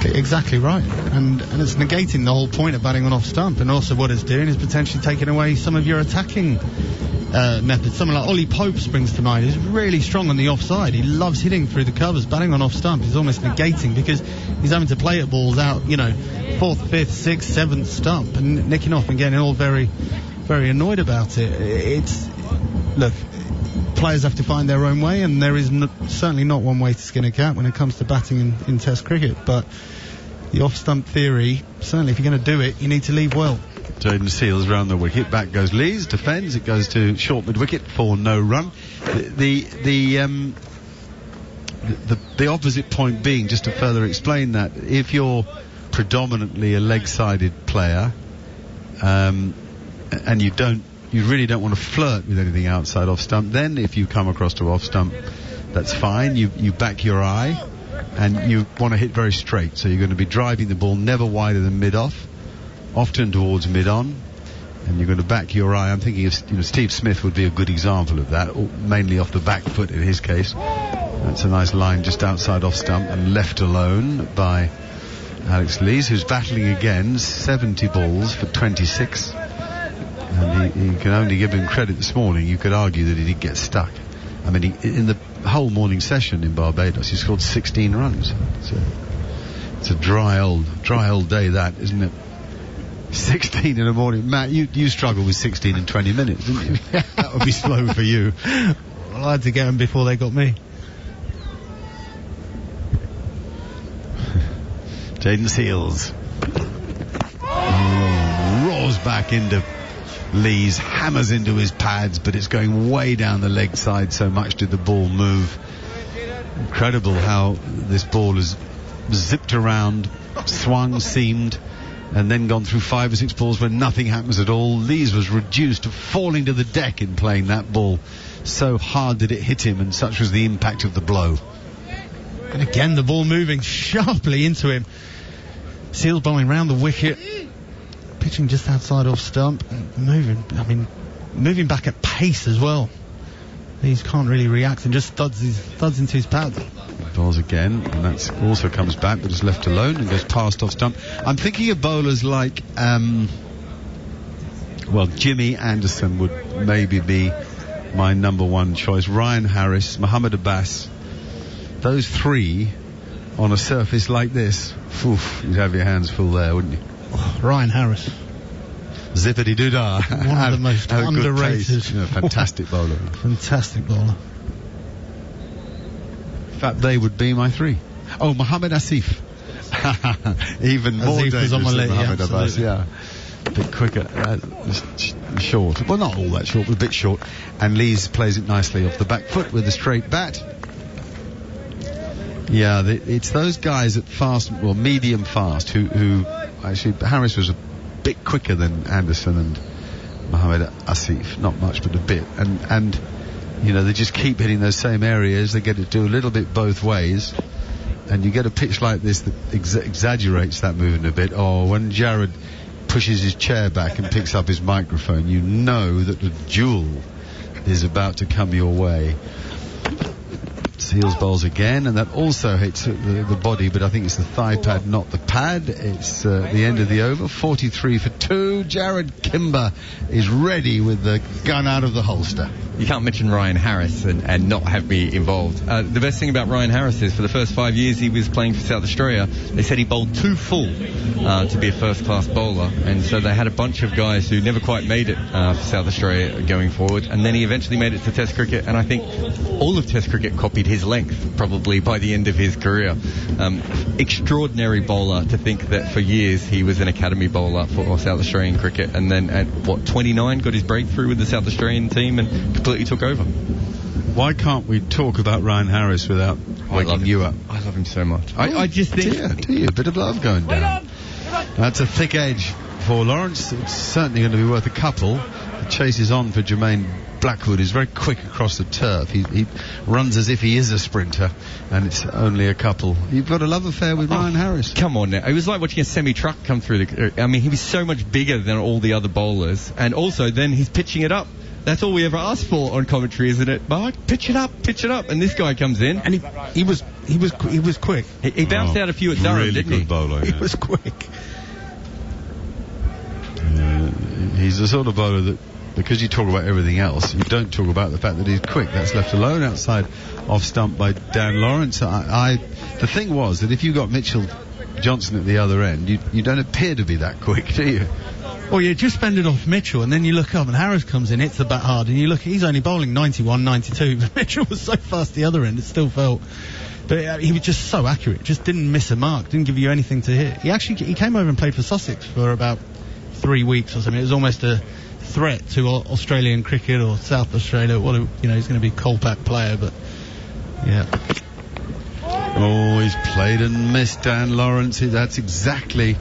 Exactly right, and it's negating the whole point of batting on off stump, and also what it's doing is potentially taking away some of your attacking methods. Someone like Ollie Pope springs to mind. He's really strong on the offside. He loves hitting through the covers. Batting on off stump is almost negating, because he's having to play at balls out 4th, 5th, 6th, 7th stump and nicking off and getting all very, very annoyed about it. Look, players have to find their own way, and there is certainly not one way to skin a cat when it comes to batting in Test cricket, but the off stump theory, certainly if you're going to do it, you need to leave well. Jaden Seals round the wicket, back goes Lees, defends, it goes to short mid wicket for no run. The opposite point being, just to further explain that, if you're predominantly a leg-sided player, and you really don't want to flirt with anything outside off stump, then if you come across to off stump, that's fine. You back your eye, and you want to hit very straight, so you're going to be driving the ball never wider than mid-off, often towards mid-on, and you're going to back your eye. I'm thinking of Steve Smith would be a good example of that, mainly off the back foot in his case. That's a nice line just outside off stump and left alone by Alex Lees, who's battling again, 70 balls for 26, and he can only give him credit this morning. You could argue that he did get stuck. I mean, in the whole morning session in Barbados, he scored 16 runs. It's a dry old day, that, isn't it? 16 in the morning. Matt, you struggled with 16 in 20 minutes, didn't you? That would be slow for you. Well, I had to get them before they got me. Jaden Seals. Roars back into Lees, hammers into his pads, but it's going way down the leg side, so much did the ball move. Incredible how this ball has zipped around, swung, seamed, and then gone through 5 or 6 balls where nothing happens at all. Lees was reduced to falling to the deck in playing that ball. So hard did it hit him, and such was the impact of the blow. And again, the ball moving sharply into him. Seals bowling round the wicket, pitching just outside off stump, moving back at pace as well. He can't really react and just thuds into his pads. Balls again, and that also comes back, but is left alone and goes past off stump. I'm thinking of bowlers like, Jimmy Anderson would maybe be my number one choice. Ryan Harris, Mohammad Abbas, those three on a surface like this, you'd have your hands full there, wouldn't you? Oh, Ryan Harris. Zippity doo-dah. One of the most underrated. Fantastic bowler. Fantastic bowler. In fact, they would be my 3. Oh, Mohammad Asif. Even more dangerous than Mohammad Abbas, yeah. A bit quicker, short. Well, not all that short, but a bit short. And Lees plays it nicely off the back foot with a straight bat. Yeah, it's those guys at fast, medium fast, who actually, Harris was a bit quicker than Anderson and Mohammad Asif, not much but a bit, and they just keep hitting those same areas. They get to do a little bit both ways, and you get a pitch like this that exaggerates that movement a bit. When Jared pushes his chair back and picks up his microphone, you know that the jewel is about to come your way. Seals bowls again, and that also hits the body, but I think it's the thigh pad, not the pad. It's the end of the over, 43 for 2. Jared Kimber is ready with the gun out of the holster. You can't mention Ryan Harris and not have me involved. The best thing about Ryan Harris is for the first 5 years he was playing for South Australia, they said he bowled too full to be a first-class bowler, and so they had a bunch of guys who never quite made it for South Australia going forward, and then he eventually made it to Test cricket, and I think all of Test cricket copied his length probably by the end of his career. Extraordinary bowler, to think that for years he was an academy bowler for South Australian cricket, and then at 29 got his breakthrough with the South Australian team and completely took over. Why can't we talk about Ryan Harris without waking you up? I love him so much. I just think... Do you? A bit of love going down. That's a thick edge for Lawrence. It's certainly going to be worth a couple. The chase is on for Jermaine Blackwood. He's very quick across the turf. He runs as if he is a sprinter, and it's only a couple. You've got a love affair with Ryan Harris. Come on now. It was like watching a semi-truck come through he was so much bigger than all the other bowlers, and also then he's pitching it up. That's all we ever ask for on commentary, isn't it, Mark? Pitch it up. And this guy comes in, and he was quick. He bounced out a few at Durham, really didn't he? Good bowler, He was quick. He's the sort of bowler that, because you talk about everything else, you don't talk about the fact that he's quick. That's left alone outside off stump by Dan Lawrence. The thing was that if you got Mitchell Johnson at the other end, you don't appear to be that quick, do you? Well, you just fended off Mitchell, and then you look up and Harris comes in, hits the bat hard, and you look, he's only bowling 91, 92, but Mitchell was so fast the other end, it still felt... But he was just so accurate, just didn't miss a mark, didn't give you anything to hit. He came over and played for Sussex for about 3 weeks or something. It was almost a threat to Australian cricket or South Australia. He's going to be a Colpack player, but yeah. Oh, he's played and missed, Dan Lawrence. That's exactly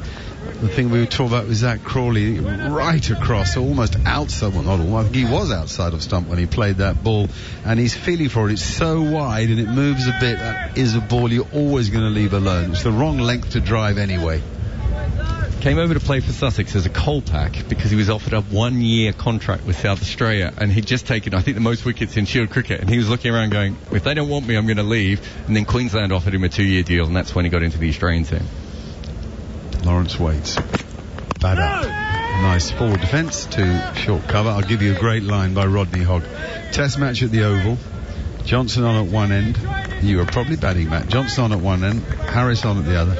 the thing we were talking about with Zach Crawley, right across, almost outside, well, not almost, I think he was outside of stump when he played that ball, and he's feeling for it. It's so wide and it moves a bit. That is a ball you're always going to leave alone. It's the wrong length to drive anyway. Came over to play for Sussex as a Colpack because he was offered a 1-year contract with South Australia, and he'd just taken, I think, the most wickets in Shield cricket, and he was looking around going, if they don't want me, I'm going to leave. And then Queensland offered him a 2-year deal, and that's when he got into the Australian team. Lawrence waits. Bad up. Nice forward defence to short cover. I'll give you a great line by Rodney Hogg. Test match at the Oval. Johnson on at one end. You were probably batting, Matt. Johnson on at one end, Harris on at the other.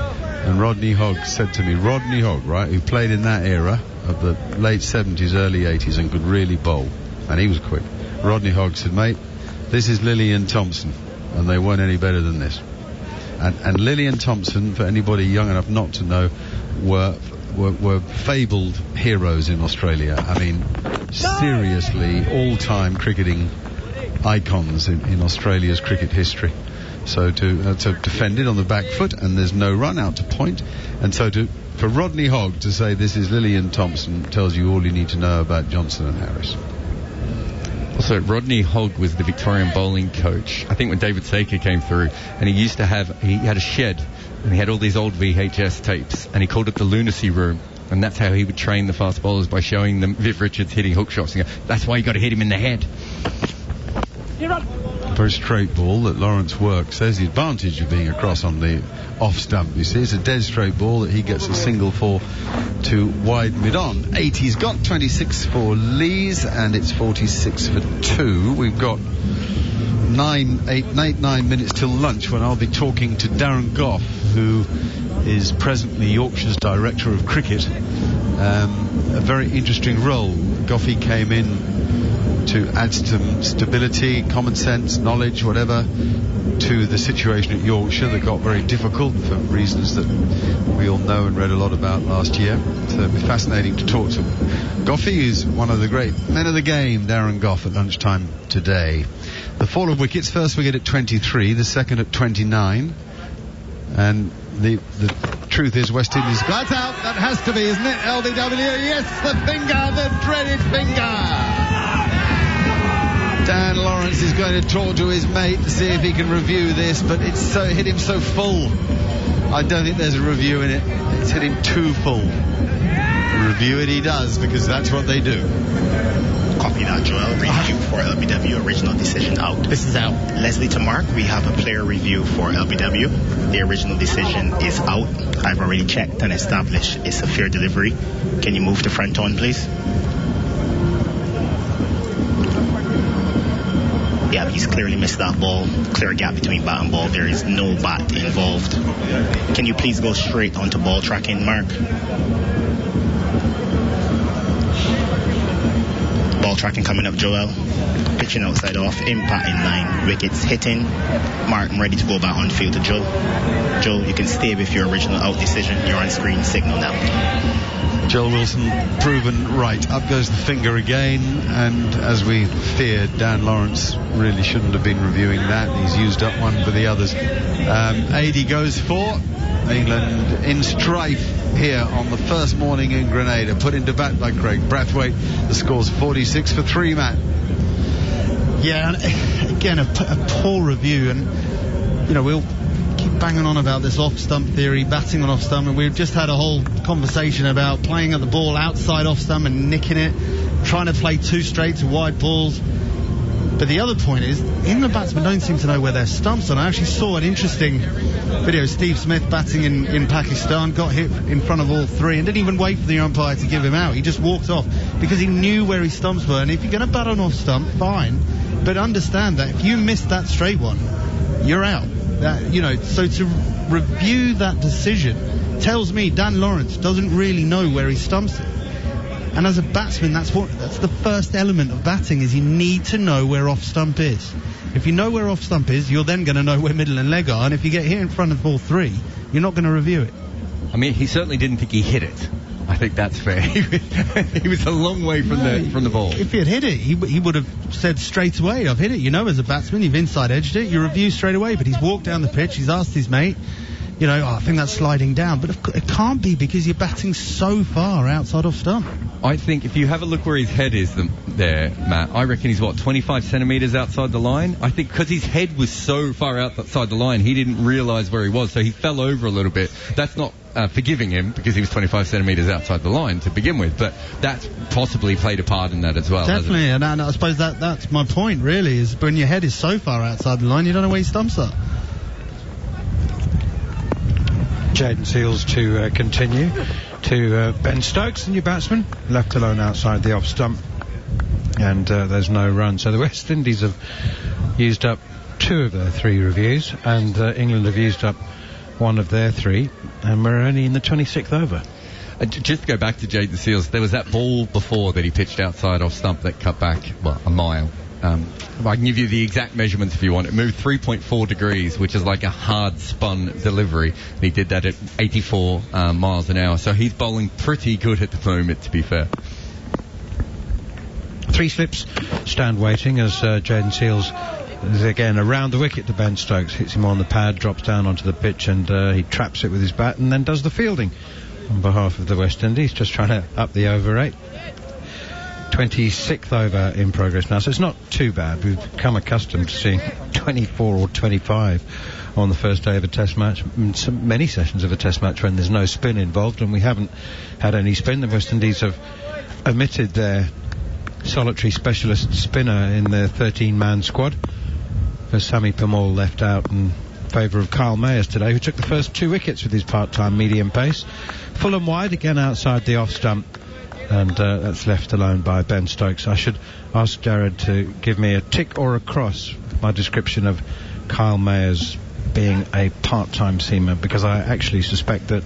And Rodney Hogg said to me, Rodney Hogg, right, who played in that era of the late 70s, early 80s and could really bowl. And he was quick. Rodney Hogg said, mate, this is Lillian Thompson. And they weren't any better than this. And Lillian Thompson, for anybody young enough not to know, were fabled heroes in Australia. I mean, seriously, all-time cricketing icons in Australia's cricket history. So to defend it on the back foot, and there's no run out to point, and so for Rodney Hogg to say this is Lillian Thompson tells you all you need to know about Johnson and Harris. Also, Rodney Hogg was the Victorian bowling coach, I think, when David Saker came through, and he had a shed, and he had all these old VHS tapes, and he called it the lunacy room, and that's how he would train the fast bowlers, by showing them Viv Richards hitting hook shots, and go, that's why you got to hit him in the head. Very straight ball that Lawrence works. There's the advantage of being across on the off stump. You see, it's a dead straight ball that he gets a single for to wide mid-on. 80's got 26 for Lees, and it's 46 for 2. We've got 9 minutes till lunch, when I'll be talking to Darren Goff, who is presently Yorkshire's Director of Cricket. A very interesting role. Goffy came in to add some stability, common sense, knowledge, whatever, to the situation at Yorkshire that got very difficult for reasons that we all know and read a lot about last year. So it'll be fascinating to talk to Goffy, who's one of the great men of the game, Darren Goff, at lunchtime today. The fall of wickets: first wicket at 23, the second at 29, and the truth is West Indies glides out. That has to be, isn't it? LBW, yes, the finger, the dreaded finger. Dan Lawrence is going to talk to his mate to see if he can review this, but it's hit him so full. I don't think there's a review in it. It's hit him too full. Review it he does, because that's what they do. Copy that, Joel. Review for LBW, original decision out. This is out. Leslie to Mark, we have a player review for LBW. The original decision is out. I've already checked and established it's a fair delivery. Can you move the front on, please? Yeah, he's clearly missed that ball. Clear gap between bat and ball. There is no bat involved. Can you please go straight onto ball tracking, Mark? Ball tracking coming up, Joel. Pitching outside off, impact in line, wickets hitting. Mark, I'm ready to go back on field to Joe. Joe, you can stay with your original out decision. You're on screen, signal now. Joel Wilson proven right. Up goes the finger again, and as we feared, Dan Lawrence really shouldn't have been reviewing that. He's used up one for the others. 80 goes for England in strife here on the first morning in Grenada, put into bat by Craig Brathwaite. The score's 46 for 3, Matt. Yeah, and again, a poor review, and you know, we'll keep banging on about this off-stump theory, batting on off-stump, and we've just had a whole conversation about playing at the ball outside off-stump and nicking it, trying to play too straight to wide balls. But the other point is, England batsmen don't seem to know where their stumps are. I actually saw an interesting video. Steve Smith batting in Pakistan, got hit in front of all three and didn't even wait for the umpire to give him out. He just walked off because he knew where his stumps were. And if you're going to bat on off-stump, fine. But understand that if you miss that straight one, you're out. So to review that decision tells me Dan Lawrence doesn't really know where he stumps it. And as a batsman, that's the first element of batting, is you need to know where off stump is. If you know where off stump is, you're then going to know where middle and leg are. And if you get hit in front of ball 3, you're not going to review it. I mean, he certainly didn't think he hit it. I think that's fair. He was a long way from the ball. If he had hit it, he would have said straight away, I've hit it. You know, as a batsman, you've inside edged it. You review straight away. But he's walked down the pitch. He's asked his mate, I think that's sliding down. But it can't be, because you're batting so far outside off stump. I think if you have a look where his head is there, Matt, I reckon he's 25 centimetres outside the line. I think because his head was so far outside the line, he didn't realise where he was, so he fell over a little bit. That's not forgiving him, because he was 25 centimetres outside the line to begin with, but that's possibly played a part in that as well. Definitely, and I suppose that's my point, really, is when your head is so far outside the line, you don't know where your stumps are. Jaden Seals to continue to Ben Stokes, the new batsman, left alone outside the off stump, and there's no run. So the West Indies have used up 2 of their 3 reviews, and England have used up 1 of their 3, and we're only in the 26th over. Just to go back to Jaden Seals, there was that ball before that he pitched outside off stump that cut back, well, a mile. I can give you the exact measurements if you want. It moved 3.4 degrees, which is like a hard spun delivery. And he did that at 84 miles an hour. So he's bowling pretty good at the moment, to be fair. 3 slips, stand waiting as Jaden Seals is again around the wicket to Ben Stokes, hits him on the pad, drops down onto the pitch, and he traps it with his bat and then does the fielding on behalf of the West Indies, just trying to up the over rate. 26th over in progress now, so it's not too bad. We've become accustomed to seeing 24 or 25 on the first day of a test match. Many sessions of a test match when there's no spin involved, and we haven't had any spin. The West Indies have omitted their solitary specialist spinner in their 13-man squad, for Sami Pamal left out in favour of Kyle Mayers today, who took the first 2 wickets with his part-time medium pace. Full and wide, again outside the off-stump, and that's left alone by Ben Stokes. I should ask Jared to give me a tick or a cross with my description of Kyle Mayers being a part-time seamer, because I actually suspect that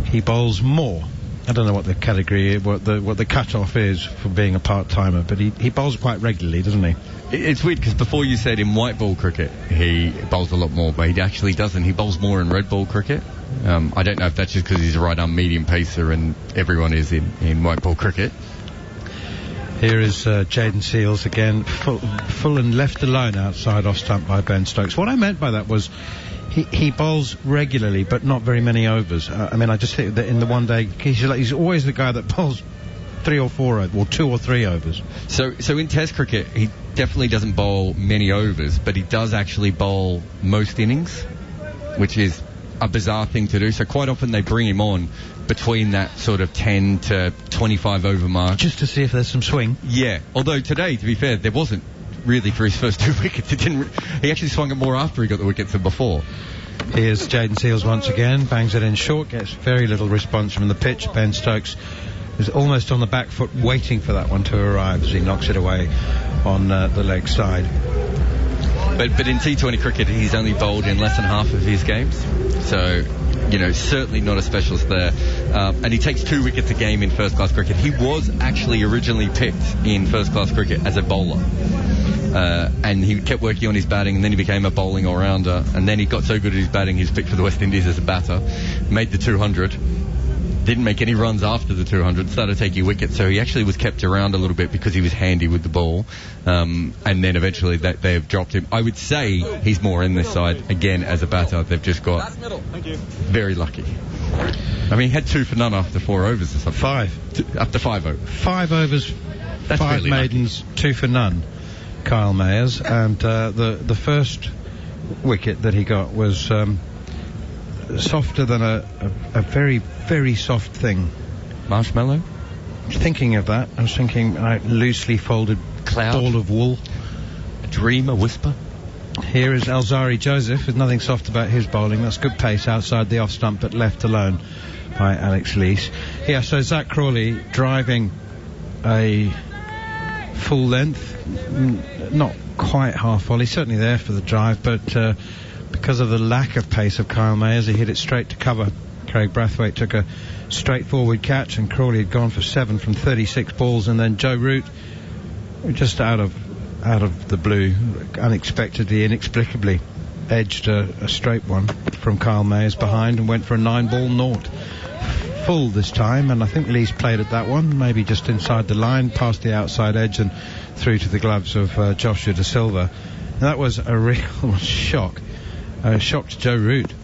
he bowls more. I don't know what the category, what the cut-off is for being a part-timer, but he bowls quite regularly, doesn't he? It's weird, because before you said in white ball cricket he bowls a lot more, but he actually doesn't. He bowls more in red ball cricket. I don't know if that's just because he's a right-arm medium pacer and everyone is in white ball cricket. Here is Jaden Seals again, full and left alone outside off stump by Ben Stokes. What I meant by that was he bowls regularly, but not very many overs. I just think that in the one day, he's always the guy that bowls 3 or 4 overs, or 2 or 3 overs. So in Test cricket, he definitely doesn't bowl many overs, but he does actually bowl most innings, which is a bizarre thing to do. So quite often they bring him on between that sort of 10 to 25 over mark, just to see if there's some swing. Yeah. Although today, to be fair, there wasn't really for his first 2 wickets. He actually swung it more after he got the wickets than before. Here's Jaden Seals once again, bangs it in short, gets very little response from the pitch. Ben Stokes is almost on the back foot waiting for that one to arrive as he knocks it away on the leg side. But in T20 cricket, he's only bowled in less than half of his games. So, certainly not a specialist there. And he takes 2 wickets a game in first-class cricket. He was actually originally picked in first-class cricket as a bowler. And he kept working on his batting, and then he became a bowling all-rounder. And then he got so good at his batting, he was picked for the West Indies as a batter. Made the 200. Didn't make any runs after the 200, started taking wickets, so he actually was kept around a little bit because he was handy with the ball, and then eventually they have dropped him. I would say he's more in this side, again, as a batter. They've just got very lucky. He had 2 for none after 4 overs or something. 5. After 5 overs. 5 overs, that's 5 really maidens, lucky. 2 for none, Kyle Mayers, and the first wicket that he got was softer than a very, very soft thing. Marshmallow? Thinking of that, I was thinking loosely folded cloud, ball of wool. A dream, a whisper. Here is Alzari Joseph with nothing soft about his bowling. That's good pace outside the off stump, but left alone by Alex Lees. Yeah, so Zach Crawley driving a full length, not quite half volley, certainly there for the drive, but because of the lack of pace of Kyle Mayers, he hit it straight to cover. Craig Brathwaite took a straightforward catch, and Crawley had gone for 7 from 36 balls, and then Joe Root, just out of the blue, unexpectedly, inexplicably, edged a straight one from Kyle Mayers behind and went for a 9-ball naught. Full this time, and I think Lee's played at that one, maybe just inside the line, past the outside edge and through to the gloves of Joshua De Silva. And that was a real shock. Shocked Joe Root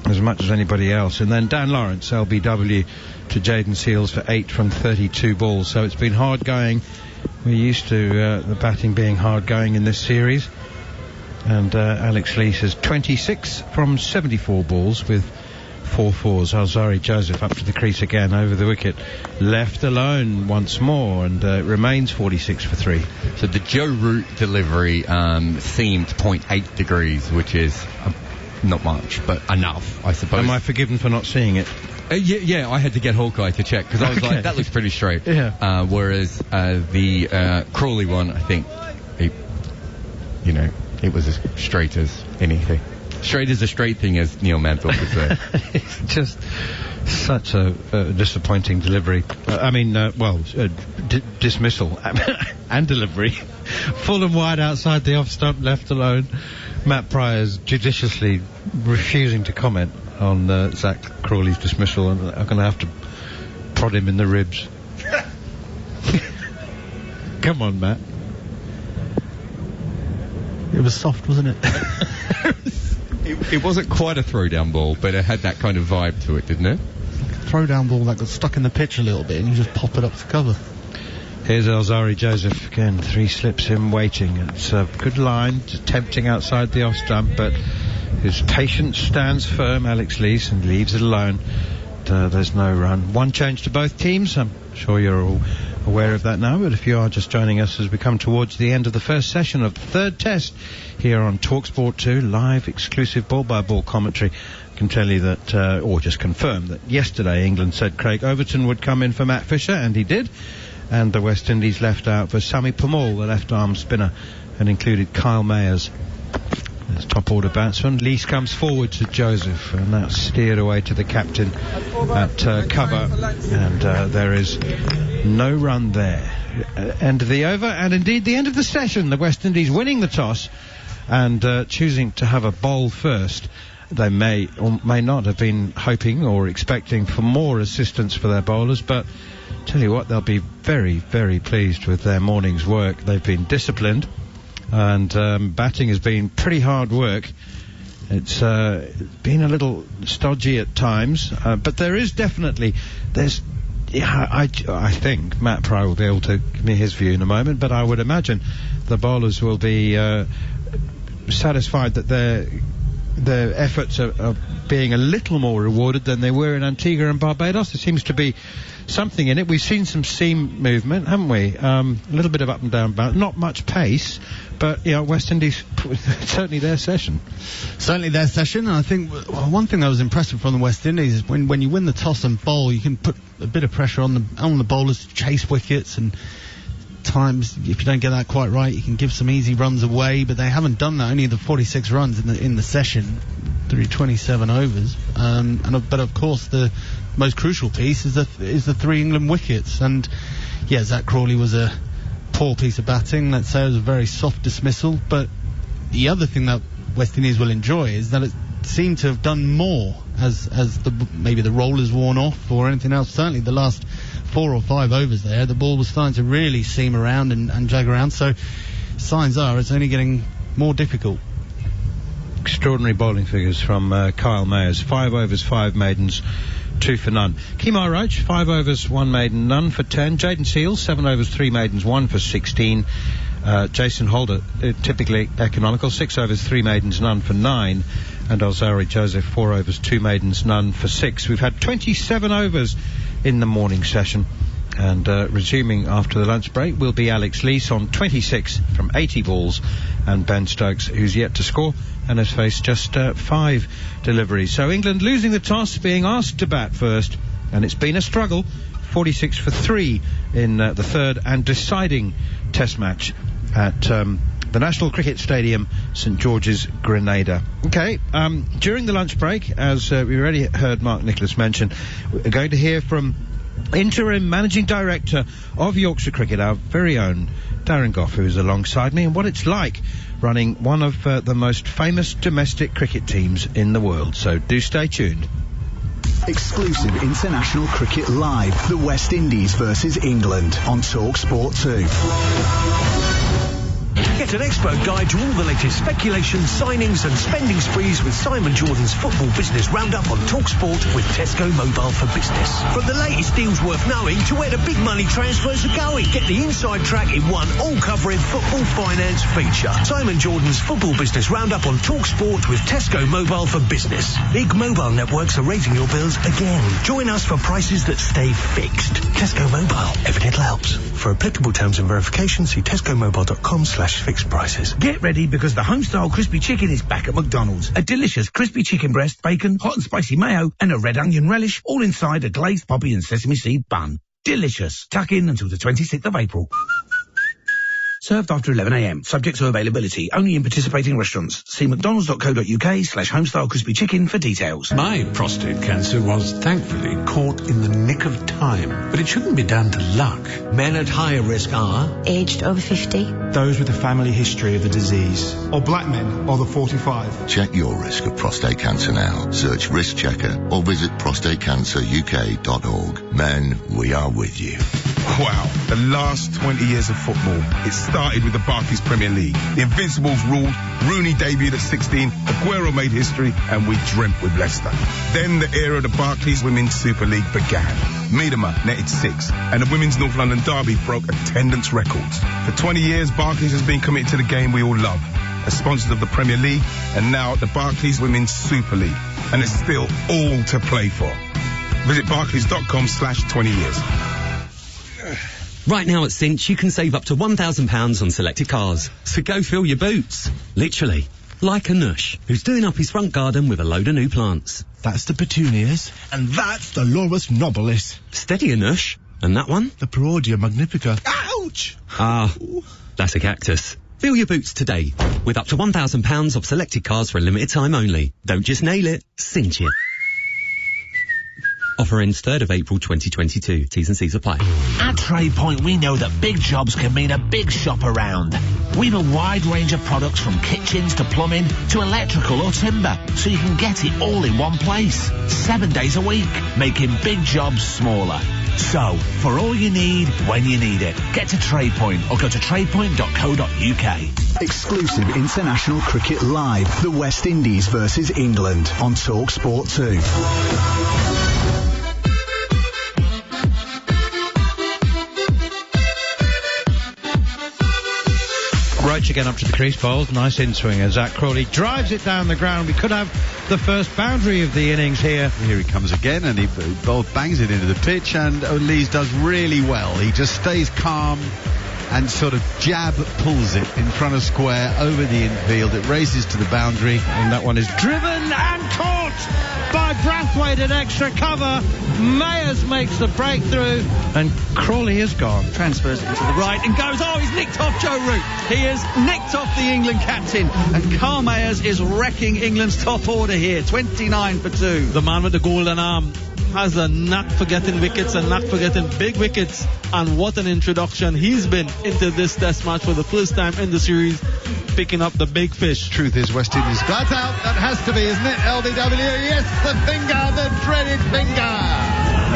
as much as anybody else. And then Dan Lawrence, LBW, to Jaden Seals for 8 from 32 balls. So it's been hard going. We're used to the batting being hard going in this series. And Alex Lees has 26 from 74 balls with 4 fours. Alzari Joseph up to the crease again over the wicket, left alone once more, and remains 46 for 3. So the Joe Root delivery seemed 0.8 degrees, which is not much, but enough, I suppose. Am I forgiven for not seeing it? Yeah, I had to get Hawkeye to check, because I was like, that looks pretty straight. Yeah. Whereas the Crawley one, I think, It was as straight as anything. Straight as a straight thing, as Neil Manthorpe would say. It's just such a disappointing delivery. Dismissal and delivery. Full and wide outside the off stump, left alone. Matt Pryor's judiciously refusing to comment on Zach Crawley's dismissal, and I'm going to have to prod him in the ribs. Come on, Matt. It was soft, wasn't it? It wasn't quite a throwdown ball, but it had that kind of vibe to it, didn't it? Throwdown ball that got stuck in the pitch a little bit, and you just pop it up for cover. Here's Alzari Joseph again, 3 slips in waiting. It's a good line, tempting outside the off stump, but his patience stands firm, Alex Lees, and leaves it alone. There's no run. One change to both teams. I'm sure you're all aware of that now, but if you are just joining us as we come towards the end of the first session of the third test here on TalkSport 2, live exclusive ball-by-ball commentary, I can tell you that, or just confirm that yesterday England said Craig Overton would come in for Matt Fisher, and he did, and the West Indies left out for Sami Pamal, the left-arm spinner, and included Kyle Mayers as top order batsman. Lees comes forward to Joseph, and that's steered away to the captain at cover, and there is no run there. End of the over, and indeed the end of the session. The West Indies winning the toss and choosing to have a bowl first. They may or may not have been hoping or expecting for more assistance for their bowlers, but tell you what, they'll be very, very pleased with their morning's work. They've been disciplined, and batting has been pretty hard work. It's been a little stodgy at times, but there is definitely, I think Matt Pryor will be able to give me his view in a moment, but I would imagine the bowlers will be satisfied that their efforts are being a little more rewarded than they were in Antigua and Barbados. There seems to be something in it. We've seen some seam movement, haven't we? A little bit of up and down bounce, not much pace, but West Indies, certainly their session. Certainly their session, and I think one thing that was impressive from the West Indies is when you win the toss and bowl, you can put a bit of pressure on the bowlers to chase wickets, and times if you don't get that quite right, you can give some easy runs away, but they haven't done that. Only the 46 runs in the session through 27 overs, but of course the most crucial piece is the 3 England wickets, and Zach Crawley was a poor piece of batting. Let's say it was a very soft dismissal, but the other thing that West Indies will enjoy is that it seemed to have done more as maybe the rollers worn off or anything else. Certainly the last 4 or 5 overs there, the ball was starting to really seam around and jag around, so signs are it's only getting more difficult. Extraordinary bowling figures from Kyle Mayers. 5 overs, 5 maidens, 2 for none. Kemar Roach, 5 overs, 1 maiden, none for 10. Jayden Seales, 7 overs, 3 maidens, 1 for 16. Jason Holder, typically economical, 6 overs, 3 maidens, none for 9. And Alzari Joseph, 4 overs, 2 maidens, none for 6. We've had 27 overs in the morning session. And resuming after the lunch break will be Alex Lees on 26 from 80 balls, and Ben Stokes, who's yet to score and has faced just 5 deliveries. So England losing the toss, being asked to bat first, and it's been a struggle. 46 for 3 in the third and deciding test match at the National Cricket Stadium, St George's, Grenada. Okay, during the lunch break, as we already heard Mark Nicholas mention, we're going to hear from Interim Managing Director of Yorkshire Cricket, our very own Darren Goff, who's alongside me, and what it's like running one of the most famous domestic cricket teams in the world. So do stay tuned. Exclusive international cricket live. The West Indies versus England on TalkSport 2. Get an expert guide to all the latest speculation, signings and spending sprees with Simon Jordan's Football Business Roundup on TalkSport with Tesco Mobile for Business. From the latest deals worth knowing to where the big money transfers are going, get the inside track in one all-covering football finance feature. Simon Jordan's Football Business Roundup on TalkSport with Tesco Mobile for Business. Big mobile networks are raising your bills again. Join us for prices that stay fixed. Tesco Mobile. Every little helps. For applicable terms and verification, see tescomobile.com/fixed prices. Get ready because the Homestyle Crispy Chicken is back at McDonald's. A delicious crispy chicken breast, bacon, hot and spicy mayo, and a red onion relish, all inside a glazed poppy and sesame seed bun. Delicious. Tuck in until the 26th of April. Served after 11 a.m. Subject to availability. Only in participating restaurants. See mcdonalds.co.uk/homestyle crispy chicken for details. My prostate cancer was thankfully caught in the nick of time, but it shouldn't be down to luck. Men at higher risk are aged over 50, those with a family history of the disease, or black men over 45. Check your risk of prostate cancer now. Search Risk Checker or visit prostatecanceruk.org. Men, we are with you. Wow, the last 20 years of football. It started with the Barclays Premier League. The Invincibles ruled, Rooney debuted at 16, Aguero made history, and we dreamt with Leicester. Then the era of the Barclays Women's Super League began. Miedema netted 6, and the Women's North London Derby broke attendance records. For 20 years, Barclays has been committed to the game we all love, as sponsors of the Premier League, and now the Barclays Women's Super League. And it's still all to play for. Visit barclays.com/20 years. Right now at Cinch, you can save up to £1,000 on selected cars. So go fill your boots. Literally. Like a nush, who's doing up his front garden with a load of new plants. That's the petunias. And that's the Laurus nobilis. Steady a nush. And that one? The Perodia magnifica. Ouch! Ah, that's a cactus. Fill your boots today, with up to £1,000 off selected cars for a limited time only. Don't just nail it, cinch it. Offer ends 3rd of April 2022. T's and C's apply. At TradePoint, we know that big jobs can mean a big shop around. We've a wide range of products from kitchens to plumbing to electrical or timber, so you can get it all in one place. 7 days a week, making big jobs smaller. So, for all you need, when you need it, get to TradePoint or go to tradepoint.co.uk. Exclusive international cricket live. The West Indies versus England on TalkSport 2. Roach again up to the crease, bowls. Nice in-swinger. Zach Crawley drives it down the ground. We could have the first boundary of the innings here. Here he comes again, and he bangs it into the pitch, and O'Lees does really well. He just stays calm and sort of jab pulls it in front of square over the infield. It races to the boundary, and that one is driven and caught by Brathwaite at extra cover. Mayers makes the breakthrough, and Crawley is gone. Transfers into the right and goes, he's nicked off Joe Root. He has nicked off the England captain, and Carl Mayers is wrecking England's top order here. 29 for 2. The man with the golden arm has a knack for getting wickets, a knack for getting big wickets, and what an introduction he's been into this test match for the first time in the series, picking up the big fish. Truth is, West Indies flat out. That has to be, isn't it? LBW, yes, the finger, the dreaded finger.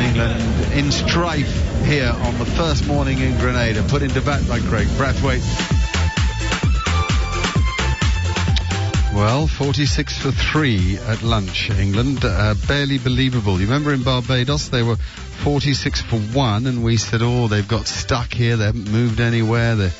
England in strife here on the first morning in Grenada, put into bat by Craig Brathwaite. Well, 46 for 3 at lunch, England. Barely believable. You remember in Barbados they were 46 for 1, and we said, they've got stuck here, they haven't moved anywhere.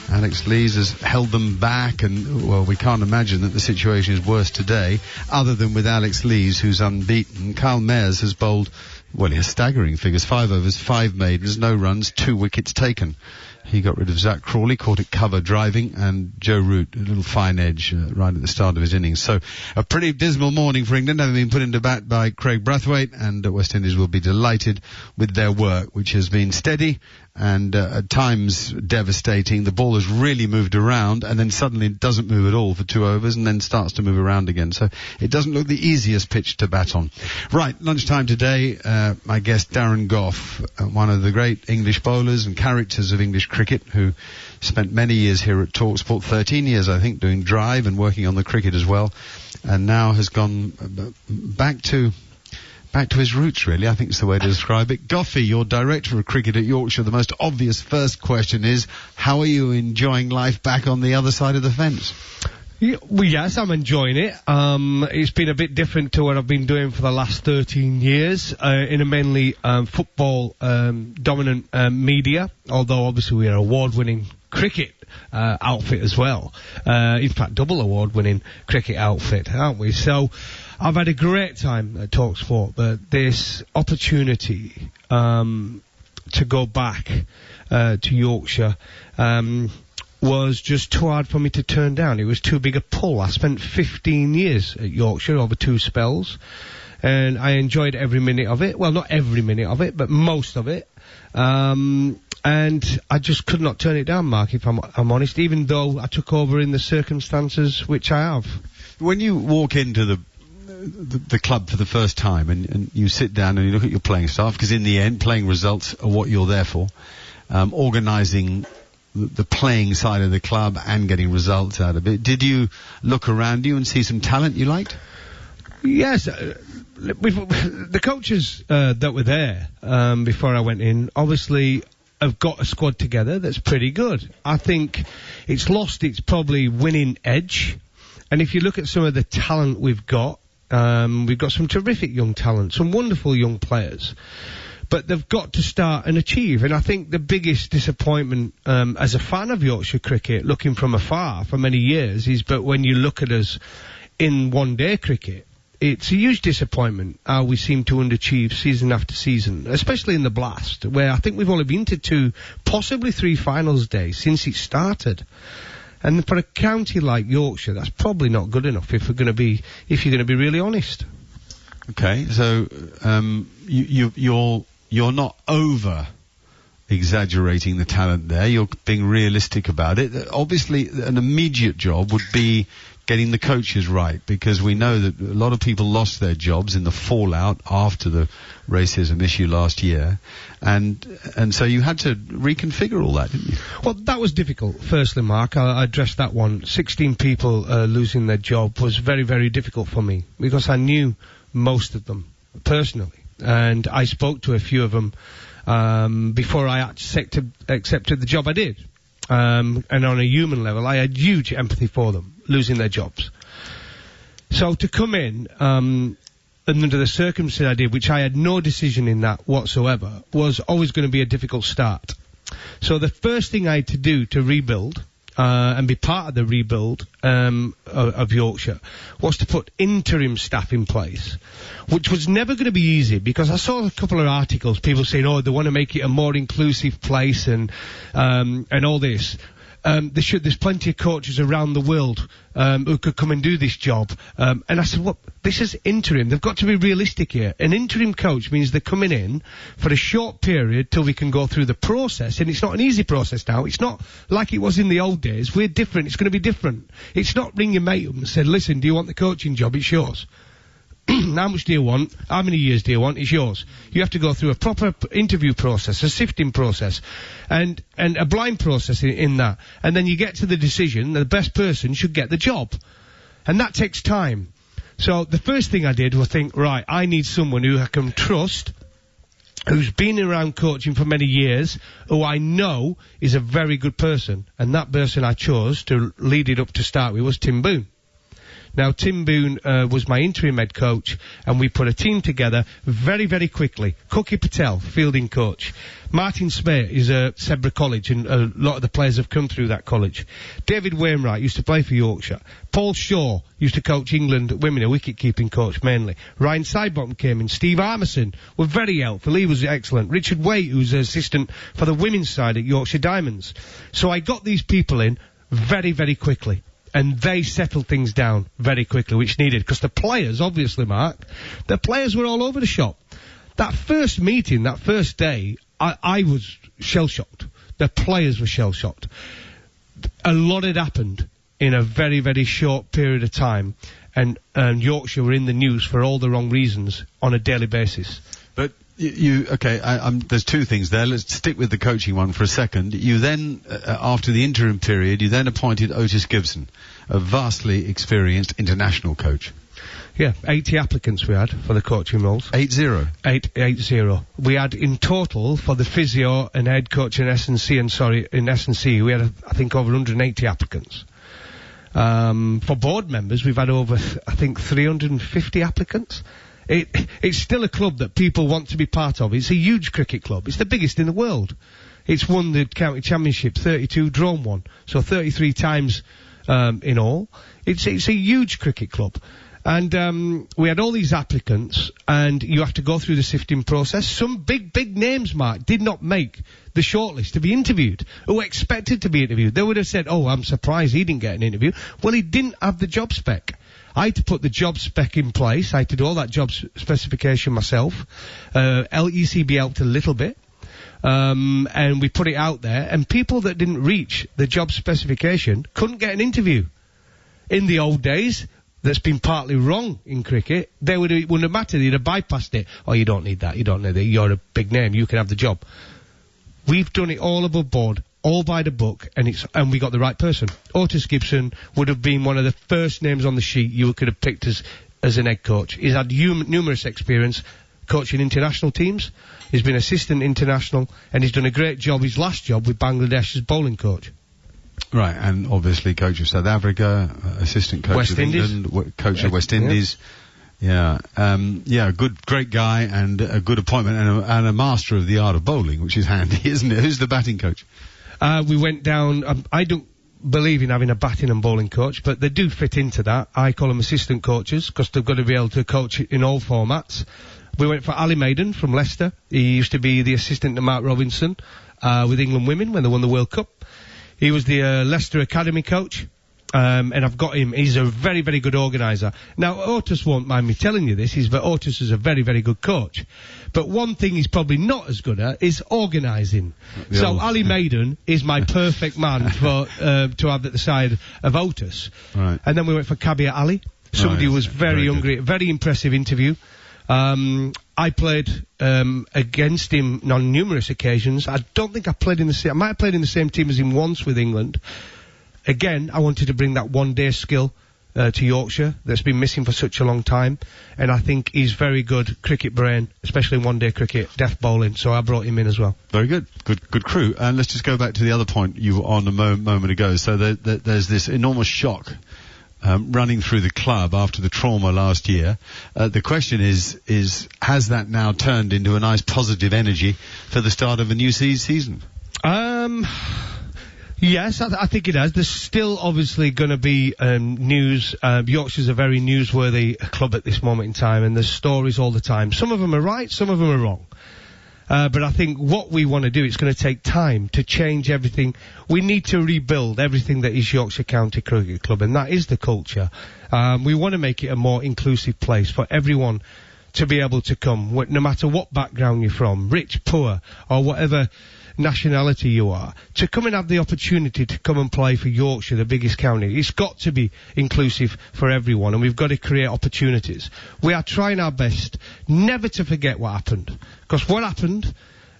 Alex Lees has held them back, and, well, we can't imagine that the situation is worse today, other than with Alex Lees, who's unbeaten. Carl Mayers has bowled, he has staggering figures, 5 overs, 5 maidens, no runs, 2 wickets taken. He got rid of Zach Crawley, caught it cover driving, and Joe Root, a little fine edge right at the start of his innings. So a pretty dismal morning for England, having been put into bat by Craig Brathwaite, and West Indies will be delighted with their work, which has been steady and at times devastating. The ball has really moved around, and then suddenly it doesn't move at all for 2 overs, and then starts to move around again. So it doesn't look the easiest pitch to bat on. Right, lunchtime today, my guest Darren Goff, one of the great English bowlers and characters of English cricket, who spent many years here at TalkSport, 13 years I think, doing drive and working on the cricket as well, and now has gone back to his roots, really, I think is the way to describe it. Goffy, you're director of cricket at Yorkshire. The most obvious first question is, how are you enjoying life back on the other side of the fence? Well, yes, I'm enjoying it. It's been a bit different to what I've been doing for the last 13 years in a mainly football dominant media, although obviously we're an award-winning cricket outfit as well. In fact, double award-winning cricket outfit, aren't we? So I've had a great time at TalkSport, but this opportunity to go back to Yorkshire was just too hard for me to turn down. It was too big a pull. I spent 15 years at Yorkshire over 2 spells, and I enjoyed every minute of it. Well, not every minute of it, but most of it. And I just could not turn it down, Mark, if I'm honest, even though I took over in the circumstances which I have. When you walk into the club for the first time and you sit down and you look at your playing staff, because in the end, playing results are what you're there for, organising the playing side of the club and getting results out of it, did you look around you and see some talent you liked? Yes. The coaches that were there before I went in, obviously have got a squad together that's pretty good. I think it's lost its probably winning edge. And if you look at some of the talent we've got some terrific young talent, some wonderful young players. But they've got to start and achieve. And I think the biggest disappointment as a fan of Yorkshire cricket, looking from afar for many years, is but when you look at us in one-day cricket, it's a huge disappointment how we seem to underachieve season after season, especially in the Blast, where I think we've only been to 2, possibly 3 finals days since it started. And for a county like Yorkshire, that's probably not good enough if you're going to be really honest. Okay, so you're not over exaggerating the talent there. You're being realistic about it. Obviously, an immediate job would be getting the coaches right, because we know that a lot of people lost their jobs in the fallout after the racism issue last year, and so you had to reconfigure all that, didn't you? Well, that was difficult. Firstly, Mark, I addressed that one. 16 people losing their job was very, very difficult for me, because I knew most of them personally, and I spoke to a few of them before I accepted the job I did. And on a human level, I had huge empathy for them losing their jobs. So to come in, and under the circumstances I did, which I had no decision in that whatsoever, was always going to be a difficult start. So the first thing I had to do to rebuild, and be part of the rebuild of Yorkshire, was to put interim staff in place, which was never going to be easy, because I saw a couple of articles, people saying, they want to make it a more inclusive place and all this. There's plenty of coaches around the world who could come and do this job. And I said, this is interim. They've got to be realistic here. An interim coach means they're coming in for a short period till we can go through the process. And it's not an easy process now. It's not like it was in the old days. We're different. It's going to be different. It's not ring your mate up and say, listen, do you want the coaching job? It's yours. How much do you want? How many years do you want? It's yours. You have to go through a proper interview process, a sifting process, and a blind process in that. And then you get to the decision that the best person should get the job. And that takes time. So the first thing I did was think, right, I need someone who I can trust, who's been around coaching for many years, who I know is a very good person. And that person I chose to lead it up to start with was Tim Boone. Now, Tim Boone was my interim head coach, and we put a team together very, very quickly. Cookie Patel, fielding coach. Martin Smith is at Sedbergh College, and a lot of the players have come through that college. David Wainwright used to play for Yorkshire. Paul Shaw used to coach England women, a wicket-keeping coach mainly. Ryan Sidebottom came in. Steve Armisen was very helpful. He was excellent. Richard Waite, who's an assistant for the women's side at Yorkshire Diamonds. So I got these people in very, very quickly. And they settled things down very quickly, which needed, because the players, obviously, Mark, the players were all over the shop. That first meeting, that first day, I was shell-shocked. The players were shell-shocked. A lot had happened in a very, very short period of time, and Yorkshire were in the news for all the wrong reasons on a daily basis. But there's two things there. Let's stick with the coaching one for a second. You then, after the interim period, you then appointed Otis Gibson, a vastly experienced international coach. Yeah, 80 applicants we had for the coaching roles. 80? 80. We had in total for the physio and head coach in S&C, we had, I think, over 180 applicants. For board members, we've had over, I think, 350 applicants. It's still a club that people want to be part of. It's a huge cricket club. It's the biggest in the world. It's won the county championship 32, drawn one, so 33 times in all. It's a huge cricket club. And we had all these applicants, and you have to go through the sifting process. Some big names, Mark, did not make the shortlist to be interviewed, who expected to be interviewed. They would have said, I'm surprised he didn't get an interview. Well, he didn't have the job spec. I had to put the job spec in place. I had to do all that job specification myself. LECB helped a little bit. and we put it out there, and people that didn't reach the job specification couldn't get an interview. In the old days, that's been partly wrong in cricket, it wouldn't have mattered, they'd have bypassed it. Oh, you don't need that, you're a big name, you can have the job. We've done it all above board, all by the book, and we got the right person. Otis Gibson would have been one of the first names on the sheet you could have picked as an head coach. He's had numerous experience coaching international teams. He's been assistant international, and he's done a great job, his last job, with Bangladesh as bowling coach. Right, and obviously coach of South Africa, assistant coach West of Indies. England, coach of West Indies. Yeah, great guy, and a good appointment, and a master of the art of bowling, which is handy, isn't it? Who's the batting coach? We went down, I don't believe in having a batting and bowling coach, but they do fit into that. I call them assistant coaches, because they've got to be able to coach in all formats. We went for Ali Maiden from Leicester. He used to be the assistant to Mark Robinson with England women when they won the World Cup. He was the Leicester Academy coach, and I've got him. He's a very, very good organiser. Now, Otis won't mind me telling you this, but Otis is a very, very good coach. But one thing he's probably not as good at is organising. So Ali Maiden is my perfect man to have at the side of Otis. Right. And then we went for Kabir Ali, somebody who was very hungry, very impressive interview. I played against him on numerous occasions. I don't think I played in the same... I might have played in the same team as him once with England. Again, I wanted to bring that one-day skill to Yorkshire that's been missing for such a long time. And I think he's very good cricket brain, especially one-day cricket, death bowling. So I brought him in as well. Very good. Good crew. And let's just go back to the other point you were on a moment ago. So there's this enormous shock running through the club after the trauma last year. The question is has that now turned into a nice positive energy for the start of a new season? Yes, I think it has. There's still obviously going to be news. Yorkshire's a very newsworthy club at this moment in time, and there's stories all the time. Some of them are right, some of them are wrong. But I think what we want to do, it's going to take time to change everything. We need to rebuild everything that is Yorkshire County Cricket Club, and that is the culture. We want to make it a more inclusive place for everyone to be able to come, no matter what background you're from, rich, poor, or whatever nationality you are, to come and have the opportunity to come and play for Yorkshire, the biggest county. It's got to be inclusive for everyone, and we've got to create opportunities. We are trying our best never to forget what happened, because what happened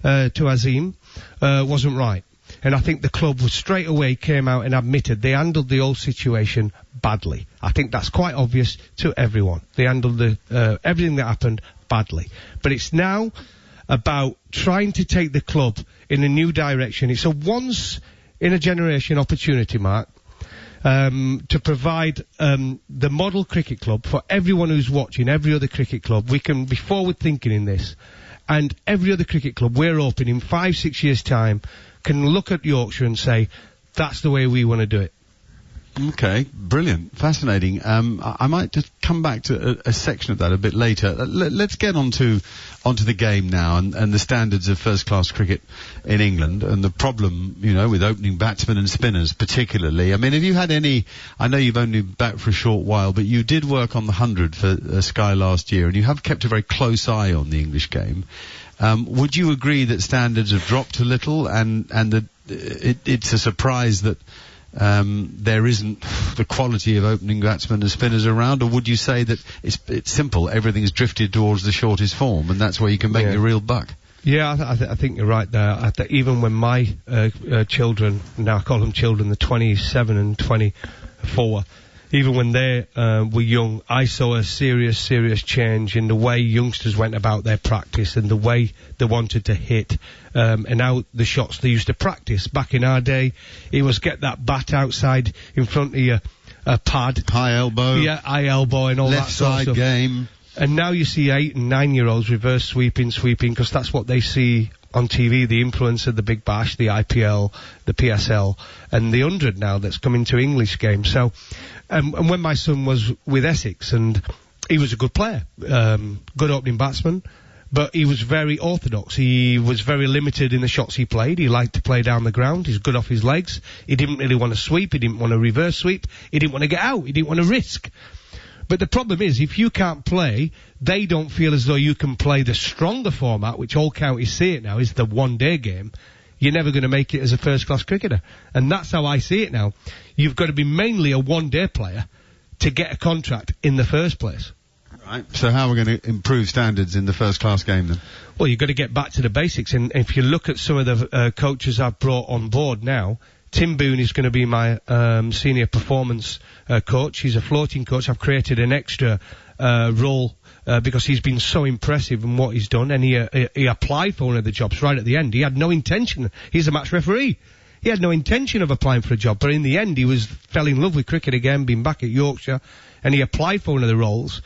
to Azim wasn't right. And I think the club was straight away came out and admitted they handled the whole situation badly. I think that's quite obvious to everyone. They handled everything that happened badly. But it's now about trying to take the club in a new direction. It's a once-in-a-generation opportunity, Mark, to provide the model cricket club for everyone who's watching, every other cricket club. We can be forward-thinking in this. And every other cricket club we're hoping in 5-6 years' time can look at Yorkshire and say, that's the way we want to do it. Okay, brilliant, fascinating. I might just come back to a section of that a bit later. Let's get onto the game now and the standards of first-class cricket in England and the problem, with opening batsmen and spinners particularly. I mean, have you had any... I know you've only been back for a short while, but you did work on the 100 for Sky last year, and you have kept a very close eye on the English game. Would you agree that standards have dropped a little, and that it's a surprise that there isn't the quality of opening batsmen and spinners around, or would you say that it's simple, everything's drifted towards the shortest form, and that's where you can make your real buck? Yeah, I think you're right there. Even when my children, now I call them children, the 27 and 24, even when they were young, I saw a serious change in the way youngsters went about their practice and the way they wanted to hit, and now the shots they used to practice. Back in our day, it was get that bat outside in front of you, a pad. High elbow. Yeah, high elbow and all that sort of stuff. Left side game. And now you see 8 and 9 year olds reverse sweeping, because that's what they see on TV, the influence of the Big Bash, the IPL, the PSL, and the 100 now that's coming to English games. So, and when my son was with Essex, and he was a good player, good opening batsman, but he was very orthodox. He was very limited in the shots he played. He liked to play down the ground. He's good off his legs. He didn't really want to sweep. He didn't want to reverse sweep. He didn't want to get out. He didn't want to risk. But the problem is, if you can't play, they don't feel as though you can play the stronger format, which all counties see it now, is the one-day game. You're never going to make it as a first-class cricketer. And that's how I see it now. You've got to be mainly a one-day player to get a contract in the first place. Right. So how are we going to improve standards in the first-class game then? Well, you've got to get back to the basics. And if you look at some of the coaches I've brought on board now, Tim Boone is going to be my senior performance coach. He's a floating coach. I've created an extra role because he's been so impressive in what he's done, and he applied for one of the jobs right at the end. He had no intention. He's a match referee. He had no intention of applying for a job, but in the end he fell in love with cricket again, being back at Yorkshire, and he applied for one of the roles.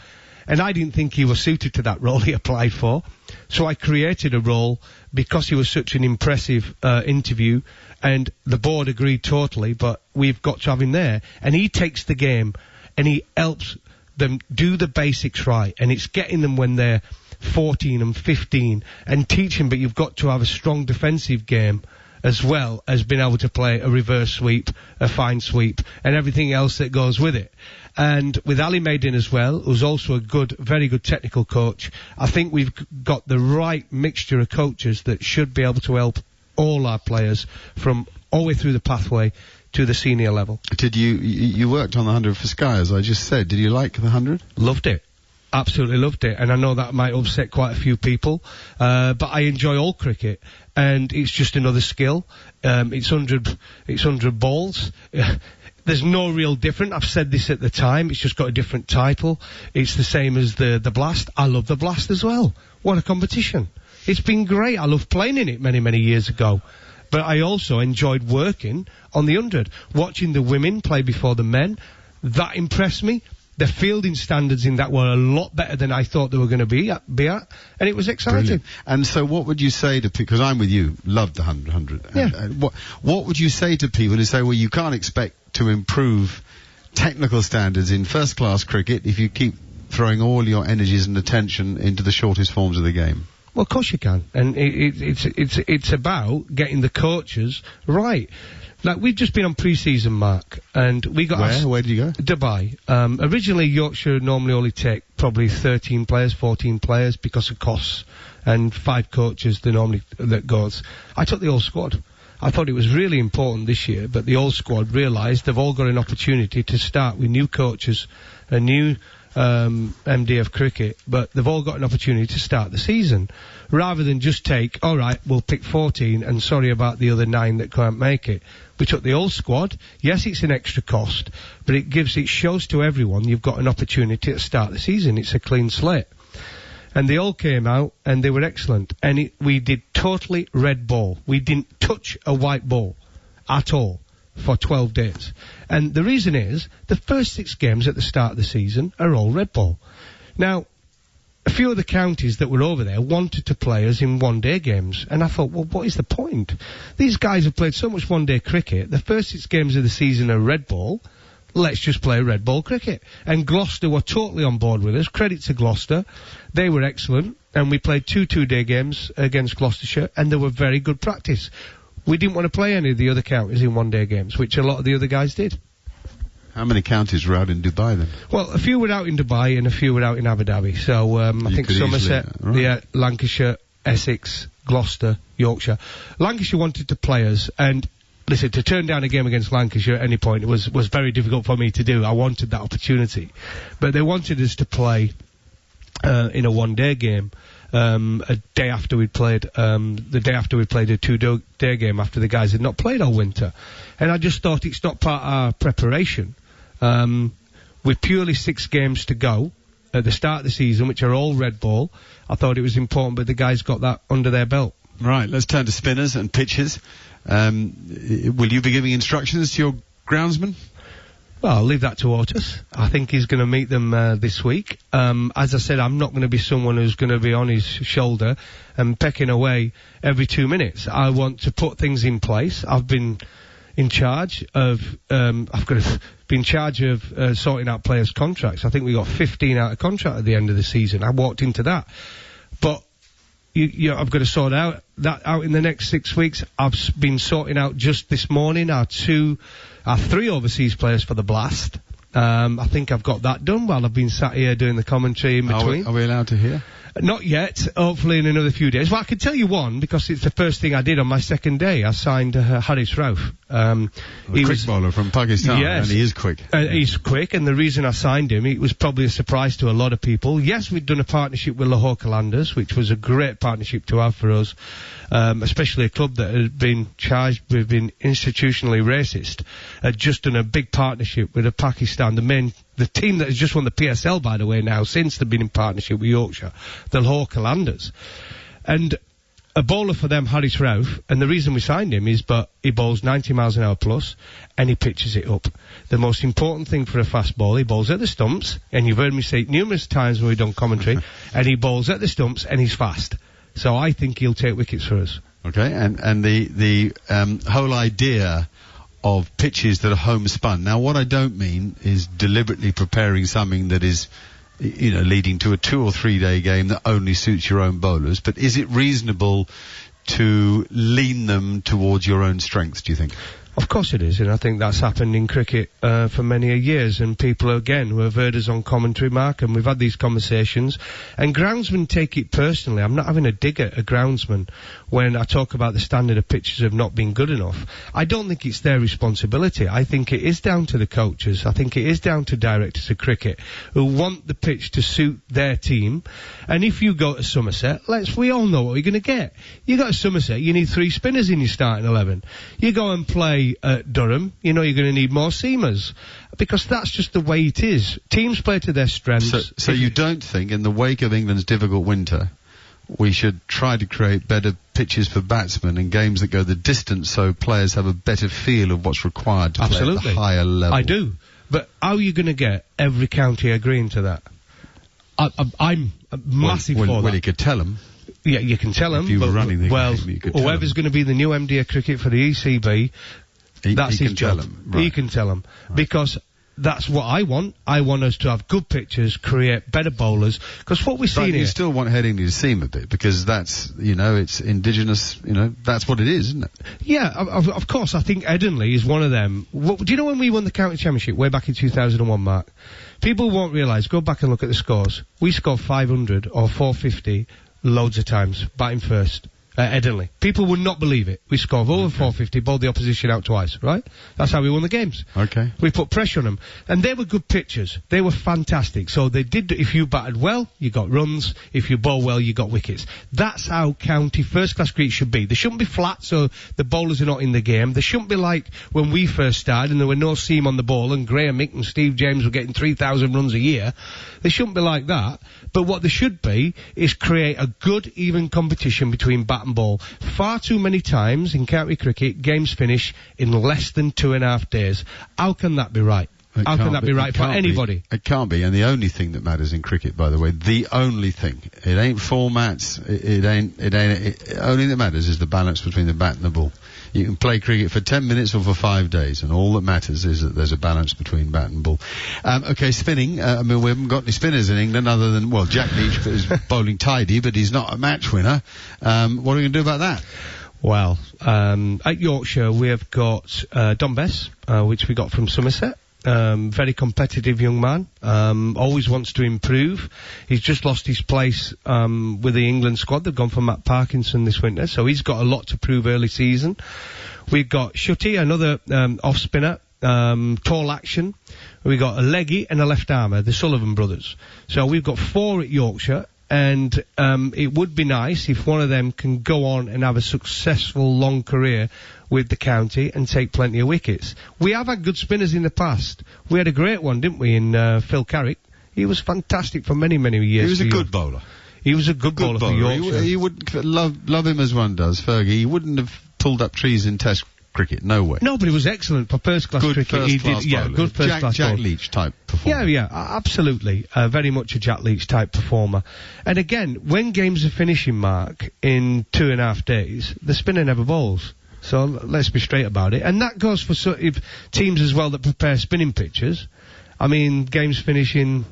And I didn't think he was suited to that role he applied for. So I created a role because he was such an impressive interview, and the board agreed totally, but we've got to have him there. And he takes the game and he helps them do the basics right, and it's getting them when they're 14 and 15 and teaching, but you've got to have a strong defensive game as well as being able to play a reverse sweep, a fine sweep, and everything else that goes with it. And with Ali Maiden as well, who's also a very good technical coach, I think we've got the right mixture of coaches that should be able to help all our players from all the way through the pathway to the senior level. Did you worked on the 100 for Sky, as I just said. Did you like the 100? Loved it. Absolutely loved it. And I know that might upset quite a few people, but I enjoy all cricket, and it's just another skill. It's 100 balls. There's no real difference. I've said this at the time. It's just got a different title. It's the same as the Blast. I love the Blast as well. What a competition. It's been great. I loved playing in it many, many years ago. But I also enjoyed working on the 100. Watching the women play before the men, that impressed me. The fielding standards in that were a lot better than I thought they were going to be at, and it was exciting. Brilliant. And so what would you say to people, because I'm with you, loved the 100. Yeah. And what would you say to people who say, well, you can't expect to improve technical standards in first-class cricket if you keep throwing all your energies and attention into the shortest forms of the game? Well, of course you can. And it's about getting the coaches right. Like, we've just been on pre-season, Mark, and we got... Where did you go? Dubai. Originally, Yorkshire normally only take probably 13 players, 14 players because of costs, and 5 coaches that goes. I took the whole squad. I thought it was really important this year, but the whole squad realised they've all got an opportunity to start with new coaches, a new MD of cricket, but they've all got an opportunity to start the season, rather than just take, all right, we'll pick 14 and sorry about the other 9 that can't make it. We took the whole squad. Yes, it's an extra cost, but it shows to everyone you've got an opportunity to start the season. It's a clean slate. And they all came out and they were excellent. And we did totally red ball. We didn't touch a white ball at all for 12 days. And the reason is, the first 6 games at the start of the season are all red ball. Now, a few of the counties that were over there wanted to play us in one-day games. And I thought, well, what is the point? These guys have played so much one-day cricket. The first 6 games of the season are red ball. Let's just play red ball cricket. And Gloucester were totally on board with us. Credit to Gloucester. They were excellent. And we played 2 two-day games against Gloucestershire, and they were very good practice. We didn't want to play any of the other counties in one-day games, which a lot of the other guys did. How many counties were out in Dubai then? Well, a few were out in Dubai and a few were out in Abu Dhabi. So I think Somerset, Lancashire, Essex, Gloucester, Yorkshire. Lancashire wanted to play us, and listen, to turn down a game against Lancashire at any point was very difficult for me to do. I wanted that opportunity. But they wanted us to play in a one-day game. A day after we'd played, the day after we played a 2-day game after the guys had not played all winter. And I just thought it's not part of our preparation. With purely 6 games to go at the start of the season, which are all red ball, I thought it was important, but the guys got that under their belt. Right, let's turn to spinners and pitchers. Will you be giving instructions to your groundsman? Well, I'll leave that to Otis. I think he's going to meet them this week. As I said, I'm not going to be someone who's going to be on his shoulder and pecking away every 2 minutes. I want to put things in place. I've been in charge of sorting out players' contracts. I think we got 15 out of contract at the end of the season. I walked into that. But I've got to sort that out in the next 6 weeks. I've been sorting out just this morning our 3 overseas players for the Blast. I think I've got that done while I've been sat here doing the commentary in between. Are we allowed to hear? Not yet, hopefully in another few days. Well, I can tell you one, because it's the first thing I did on my second day. I signed Haris Rauf. He was bowler from Pakistan, yes, and he is quick. He's quick, and the reason I signed him, it was probably a surprise to a lot of people. Yes, we'd done a partnership with Lahore Qalandars, which was a great partnership to have for us, especially a club that had been charged with being institutionally racist, had just done a big partnership with Pakistan, the team that has just won the PSL, by the way, now, since they've been in partnership with Yorkshire, the Lahore Qalandars. And a bowler for them, Haris Rauf, and the reason we signed him is, but he bowls 90 miles an hour plus, and he pitches it up. The most important thing for a fast bowler, he bowls at the stumps, and you've heard me say it numerous times when we've done commentary, and he bowls at the stumps, and he's fast. So I think he'll take wickets for us. Okay, and the whole idea of pitches that are homespun. Now, what I don't mean is deliberately preparing something that is, leading to a 2 or 3 day game that only suits your own bowlers, but is it reasonable to lean them towards your own strengths, do you think? Of course it is, and I think that's happened in cricket for many years, and people, again, who have heard us on commentary, Mark, and we've had these conversations, and groundsmen take it personally. I'm not having a dig at a groundsman when I talk about the standard of pitches have not been good enough. I don't think it's their responsibility. I think it is down to the coaches. I think it is down to directors of cricket who want the pitch to suit their team, and if you go to Somerset, we all know what you're going to get. You go to Somerset, you need 3 spinners in your starting 11. You go and play at Durham, you're going to need more seamers, because that's just the way it is. Teams play to their strengths. So you don't think, in the wake of England's difficult winter, we should try to create better pitches for batsmen and games that go the distance so players have a better feel of what's required to play at the higher level? I do. But how are you going to get every county agreeing to that? I'm massive for that. Well, you could tell them. Yeah, you can tell them. If you were running the game, you could tell whoever's going to be the new MD of cricket for the ECB, that's his job. Right. He can tell them. Right. Because that's what I want. I want us to have good pitches, create better bowlers. Because what we're seeing here... you still want Headingley to seam a bit, because that's, it's indigenous, that's what it is, isn't it? Yeah, of course. I think Headingley is one of them. Do you know when we won the county championship way back in 2001, Mark? People won't realise, go back and look at the scores. We scored 500 or 450 loads of times, batting first. Headingley. People would not believe it. We scored over 450, bowled the opposition out twice, right? That's how we won the games. Okay. We put pressure on them. And they were good pitchers. They were fantastic. So they did, if you batted well, you got runs. If you bowl well, you got wickets. That's how county first-class cricket should be. They shouldn't be flat, so the bowlers are not in the game. They shouldn't be like when we first started and there were no seam on the ball and Graham Mick and Steve James were getting 3,000 runs a year. They shouldn't be like that. But what they should be is create a good, even competition between bat and ball. Far too many times in county cricket, games finish in less than 2.5 days. How can that be right? How can that be right for anybody? It can't be. And the only thing that matters in cricket, by the way, the only thing, it ain't formats, only that matters is the balance between the bat and the ball. You can play cricket for 10 minutes or for 5 days, and all that matters is that there's a balance between bat and ball. Okay, spinning. we haven't got any spinners in England other than, Jack Leach is bowling tidy, but he's not a match winner. What are we going to do about that? Well, at Yorkshire we have got Don Bess, which we got from Somerset. Very competitive young man, always wants to improve. He's just lost his place with the England squad. They've gone for Matt Parkinson this winter, so he's got a lot to prove early season. We've got Shutty, another off spinner, tall action. We've got a leggy and a left armour, the Sullivan brothers. So we've got 4 at Yorkshire. And it would be nice if one of them can go on and have a successful long career with the county and take plenty of wickets. We have had good spinners in the past. We had a great one, didn't we, in Phil Carrick? He was fantastic for many, many years. He was a good bowler. He was a good bowler for Yorkshire. He would love him as one does, Fergie. He wouldn't have pulled up trees in Test cricket, no way. No, but he was excellent for first-class cricket. Good first-class Jack Leach type performer. Yeah, absolutely. Very much a Jack Leach type performer. And again, when games are finishing, Mark, in 2.5 days, the spinner never bowls. So let's be straight about it. And that goes for teams as well that prepare spinning pitches. I mean, games finish in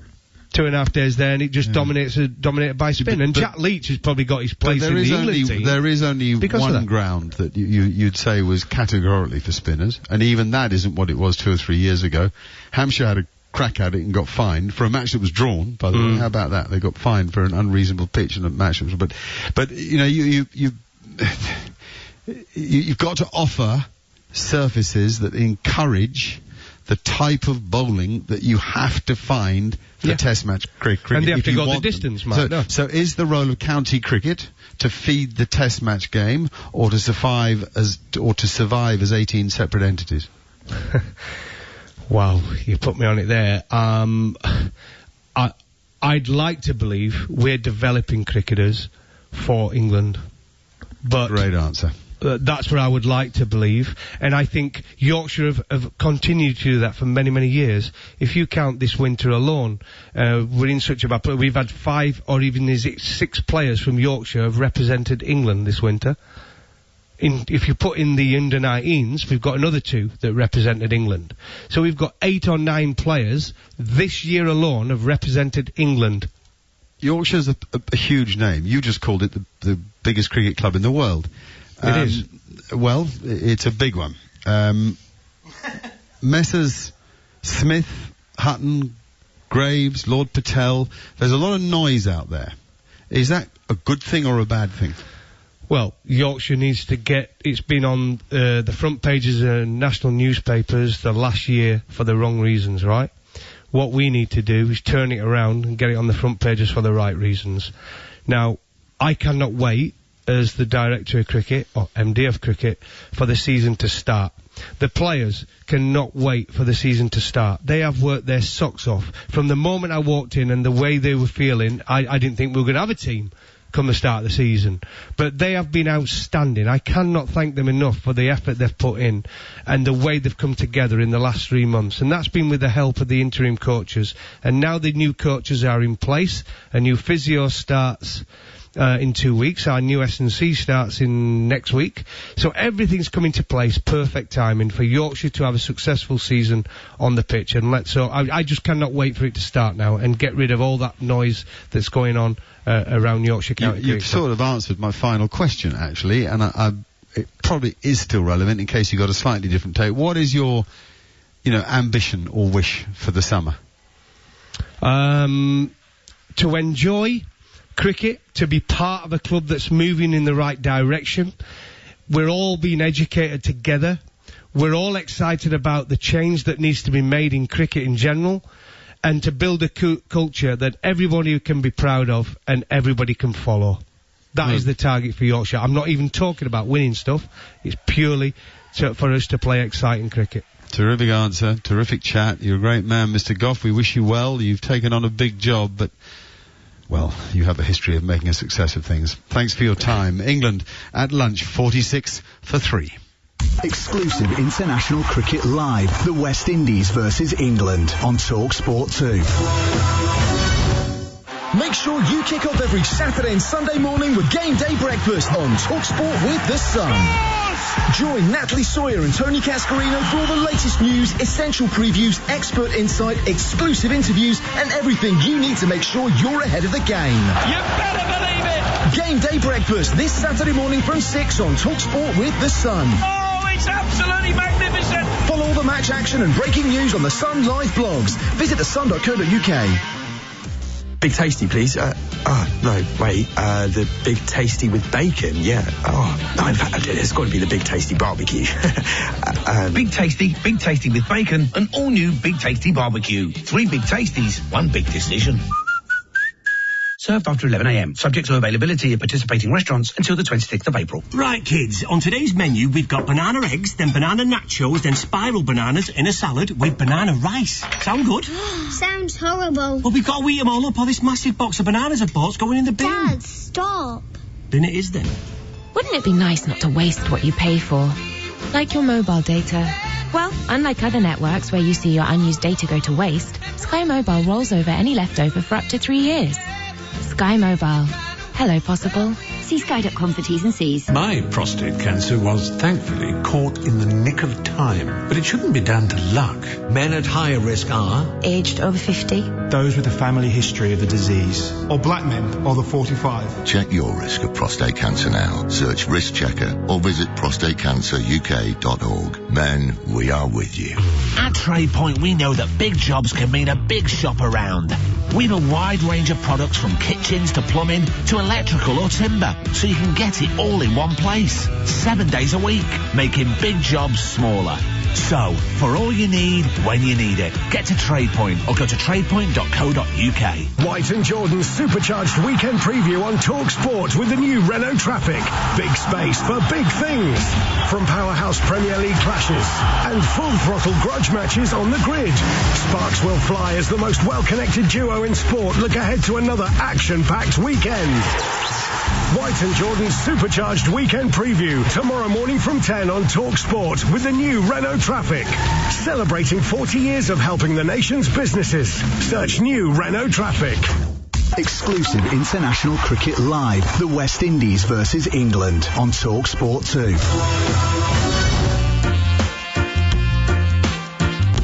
2.5 days there, and it just dominated by spin. And Jack Leach has probably got his place in the England team. There is only one ground that you'd say was categorically for spinners, and even that isn't what it was 2 or 3 years ago. Hampshire had a crack at it and got fined for a match that was drawn, by the way. How about that? They got fined for an unreasonable pitch in a match that was, but you know, you've got to offer surfaces that encourage the type of bowling that you have to find for Test match cricket. And they have if to you go the want distance, them. Mark. So is the role of county cricket to feed the Test match game, or to survive as 18 separate entities? Wow, you put me on it there. I'd like to believe we're developing cricketers for England, but great answer. That's what I would like to believe, and I think Yorkshire have continued to do that for many, many years. If you count this winter alone, we're in such a bad place. We've had 5 or even 6 players from Yorkshire have represented England this winter. If you put in the under-19s, we've got another 2 that represented England. So we've got 8 or 9 players this year alone have represented England. Yorkshire's a huge name. You just called it the biggest cricket club in the world. It is. Well, it's a big one. Messrs. Smith, Hutton, Graves, Lord Patel, there's a lot of noise out there. Is that a good thing or a bad thing? Well, Yorkshire needs to it's been on the front pages of national newspapers the last year for the wrong reasons, right? What we need to do is turn it around and get it on the front pages for the right reasons. Now, I cannot wait as the Director of Cricket, or MD of Cricket, for the season to start. The players cannot wait for the season to start. They have worked their socks off. From the moment I walked in and the way they were feeling, I didn't think we were going to have a team come the start of the season. But they have been outstanding. I cannot thank them enough for the effort they've put in and the way they've come together in the last 3 months. And that's been with the help of the interim coaches. And now the new coaches are in place. A new physio starts in 2 weeks. Our new S&C starts in next week. So everything's come into place, perfect timing for Yorkshire to have a successful season on the pitch. And I just cannot wait for it to start now and get rid of all that noise that's going on around Yorkshire County. You've sort of answered my final question, actually, and it probably is still relevant in case you got a slightly different take. What is your, ambition or wish for the summer? To enjoy cricket, to be part of a club that's moving in the right direction. We're all being educated together. We're all excited about the change that needs to be made in cricket in general, and to build a culture that everybody can be proud of and everybody can follow. That is the target for Yorkshire. I'm not even talking about winning stuff. It's purely for us to play exciting cricket. Terrific answer. Terrific chat. You're a great man, Mr. Goff. We wish you well. You've taken on a big job, but well, you have a history of making a success of things. Thanks for your time. England at lunch, 46-3. Exclusive international cricket live. The West Indies versus England on Talk Sport 2. Make sure you kick off every Saturday and Sunday morning with Game Day Breakfast on Talk Sport with the Sun. Join Natalie Sawyer and Tony Cascarino for all the latest news, essential previews, expert insight, exclusive interviews, and everything you need to make sure you're ahead of the game. You better believe it! Game Day Breakfast this Saturday morning from 6 on Talk Sport with the Sun. Oh, it's absolutely magnificent! Follow all the match action and breaking news on the Sun Live blogs. Visit thesun.co.uk. Big Tasty, please. The Big Tasty with bacon, yeah. Oh, no, in fact, it's got to be the Big Tasty barbecue. Big Tasty with bacon, an all-new Big Tasty barbecue. 3 Big Tasties, 1 big decision. Served after 11 a.m. Subject to availability at participating restaurants until the 26th of April. Right, kids, on today's menu, we've got banana eggs, then banana nachos, then spiral bananas in a salad with banana rice. Sound good? Sounds horrible. Well, we've got to eat them all up, or this massive box of bananas I've bought's going in the bin. Dad, stop. Then it is then. Wouldn't it be nice not to waste what you pay for? Like your mobile data. Well, unlike other networks where you see your unused data go to waste, Sky Mobile rolls over any leftover for up to 3 years. Sky Mobile. Hello, possible. See See Sky.com for T's and C's. My prostate cancer was thankfully caught in the nick of time, but it shouldn't be down to luck. Men at higher risk are Aged over 50. Those with a family history of the disease. Or black men, or the 45. Check your risk of prostate cancer now. Search Risk Checker or visit prostatecanceruk.org. Men, we are with you. At TradePoint, we know that big jobs can mean a big shop around. We've a wide range of products from kitchens to plumbing to electrical or timber, so you can get it all in one place. 7 days a week, making big jobs smaller. So, for all you need, when you need it, get to TradePoint or go to tradepoint.co.uk. White and Jordan's supercharged weekend preview on Talk Sport with the new Renault Traffic. Big space for big things. From powerhouse Premier League clashes and full throttle grudge matches on the grid. Sparks will fly as the most well-connected duo in sport look ahead to another action-packed weekend. White and Jordan's supercharged weekend preview tomorrow morning from 10 on Talk Sport with the new Renault Traffic. Celebrating 40 years of helping the nation's businesses. Search new Renault Traffic. Exclusive international cricket live. The West Indies versus England on Talk Sport 2.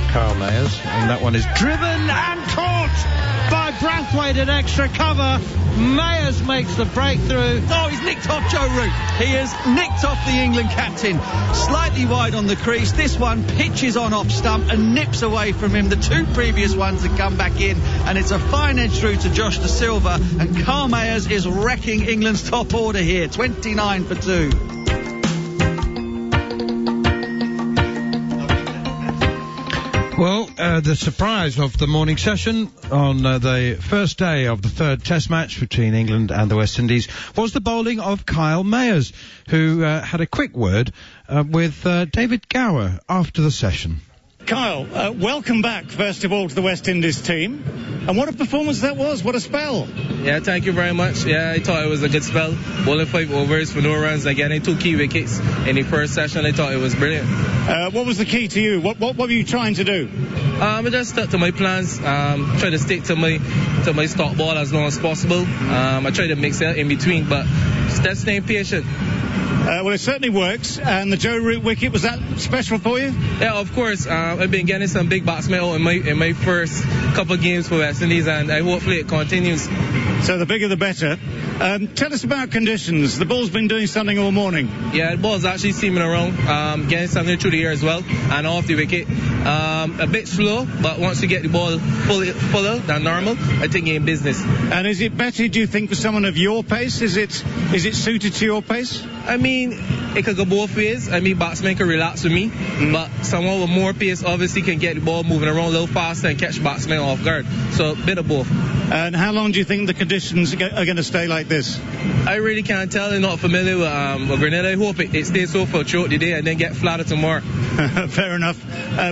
Kyle Mayers, and that one is driven and caught by Brathwaite at extra cover. Mayers makes the breakthrough. Oh, he's nicked off Joe Root. He has nicked off the England captain. Slightly wide on the crease. This one pitches on off stump and nips away from him. The two previous ones have come back in, and it's a fine edge through to Josh Da Silva. And Kyle Mayers is wrecking England's top order here. 29 for 2. Well, the surprise of the morning session on the first day of the third test match between England and the West Indies was the bowling of Kyle Mayers, who had a quick word with David Gower after the session. Kyle, welcome back, first of all, to the West Indies team. And what a performance that was. What a spell. Yeah, thank you very much. Yeah, I thought it was a good spell. Bowling 5 overs for no runs. Again, I 2 key wickets in the first session. I thought it was brilliant. What was the key to you? What were you trying to do? I just stuck to my plans. Try to stick to my stop ball as long as possible. I tried to mix it in between, but just staying patient. Well, it certainly works. And the Joe Root wicket, was that special for you? Yeah, of course. I've been getting some big batsmen out in my first couple of games for West Indies, and hopefully it continues. So the bigger the better. Tell us about conditions. The ball's been doing something all morning. Yeah, the ball's actually seaming around, getting something through the air as well, and off the wicket. A bit slow, but once you get the ball fuller than normal, I think you're in business. And is it better, do you think, for someone of your pace? Is it suited to your pace? I mean, it could go both ways. I mean, batsmen can relax with me, but someone with more pace obviously can get the ball moving around a little faster and catch batsmen off guard. So, a bit of both. And how long do you think the conditions are going to stay like this? I really can't tell. I'm not familiar with Grenada. I hope it stays so for throughout the day and then get flatter tomorrow. Fair enough.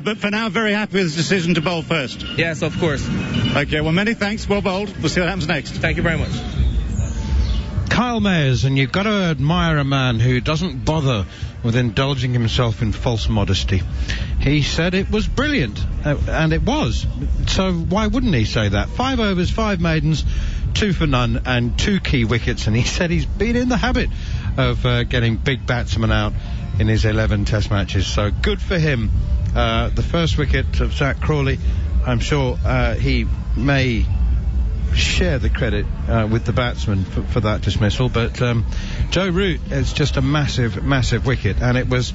But for now, very happy with the decision to bowl first. Yes, of course. Okay, well, many thanks. Well bowled. We'll see what happens next. Thank you very much. Kyle Mayers, and you've got to admire a man who doesn't bother with indulging himself in false modesty. He said it was brilliant, and it was. So why wouldn't he say that? 5 overs, 5 maidens, 2 for none, and 2 key wickets, and he said he's been in the habit of getting big batsmen out in his 11 test matches. So good for him. The first wicket of Zach Crawley, I'm sure he may share the credit with the batsman for that dismissal, but Joe Root is just a massive wicket, and it was,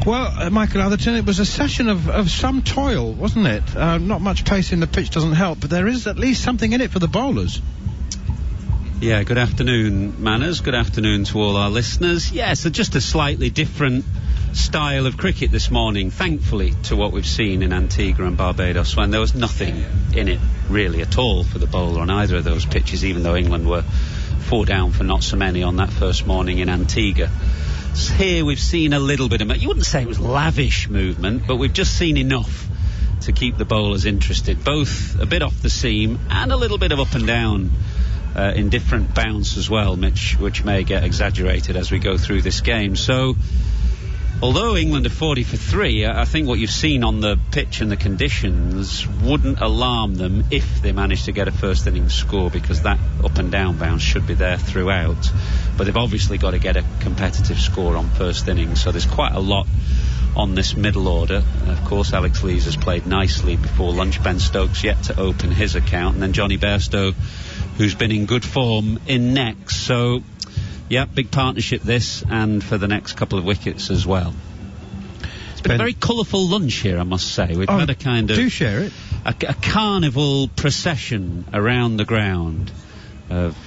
well, Michael Atherton, it was a session of some toil, wasn't it? Not much pace in the pitch doesn't help, but there is at least something in it for the bowlers. Yeah, good afternoon, Manners. Good afternoon to all our listeners. Yeah, so just a slightly different style of cricket this morning, thankfully, to what we've seen in Antigua and Barbados, when there was nothing in it really at all for the bowler on either of those pitches, even though England were 4 down for not so many on that first morning in Antigua. So here we've seen a little bit of, you wouldn't say it was lavish movement, but we've just seen enough to keep the bowlers interested, both a bit off the seam and a little bit of up and down in different bounce as well, which may get exaggerated as we go through this game. So although England are 40 for 3, I think what you've seen on the pitch and the conditions wouldn't alarm them if they managed to get a first innings score, because that up and down bounce should be there throughout. But they've obviously got to get a competitive score on first innings, so there's quite a lot on this middle order. Of course, Alex Lees has played nicely before lunch. Ben Stokes yet to open his account, and then Johnny Bairstow, who's been in good form, in next. So yeah, big partnership this, and for the next couple of wickets as well. It's been a very colourful lunch here, I must say. We've had a kind of... Do share it. A carnival procession around the ground of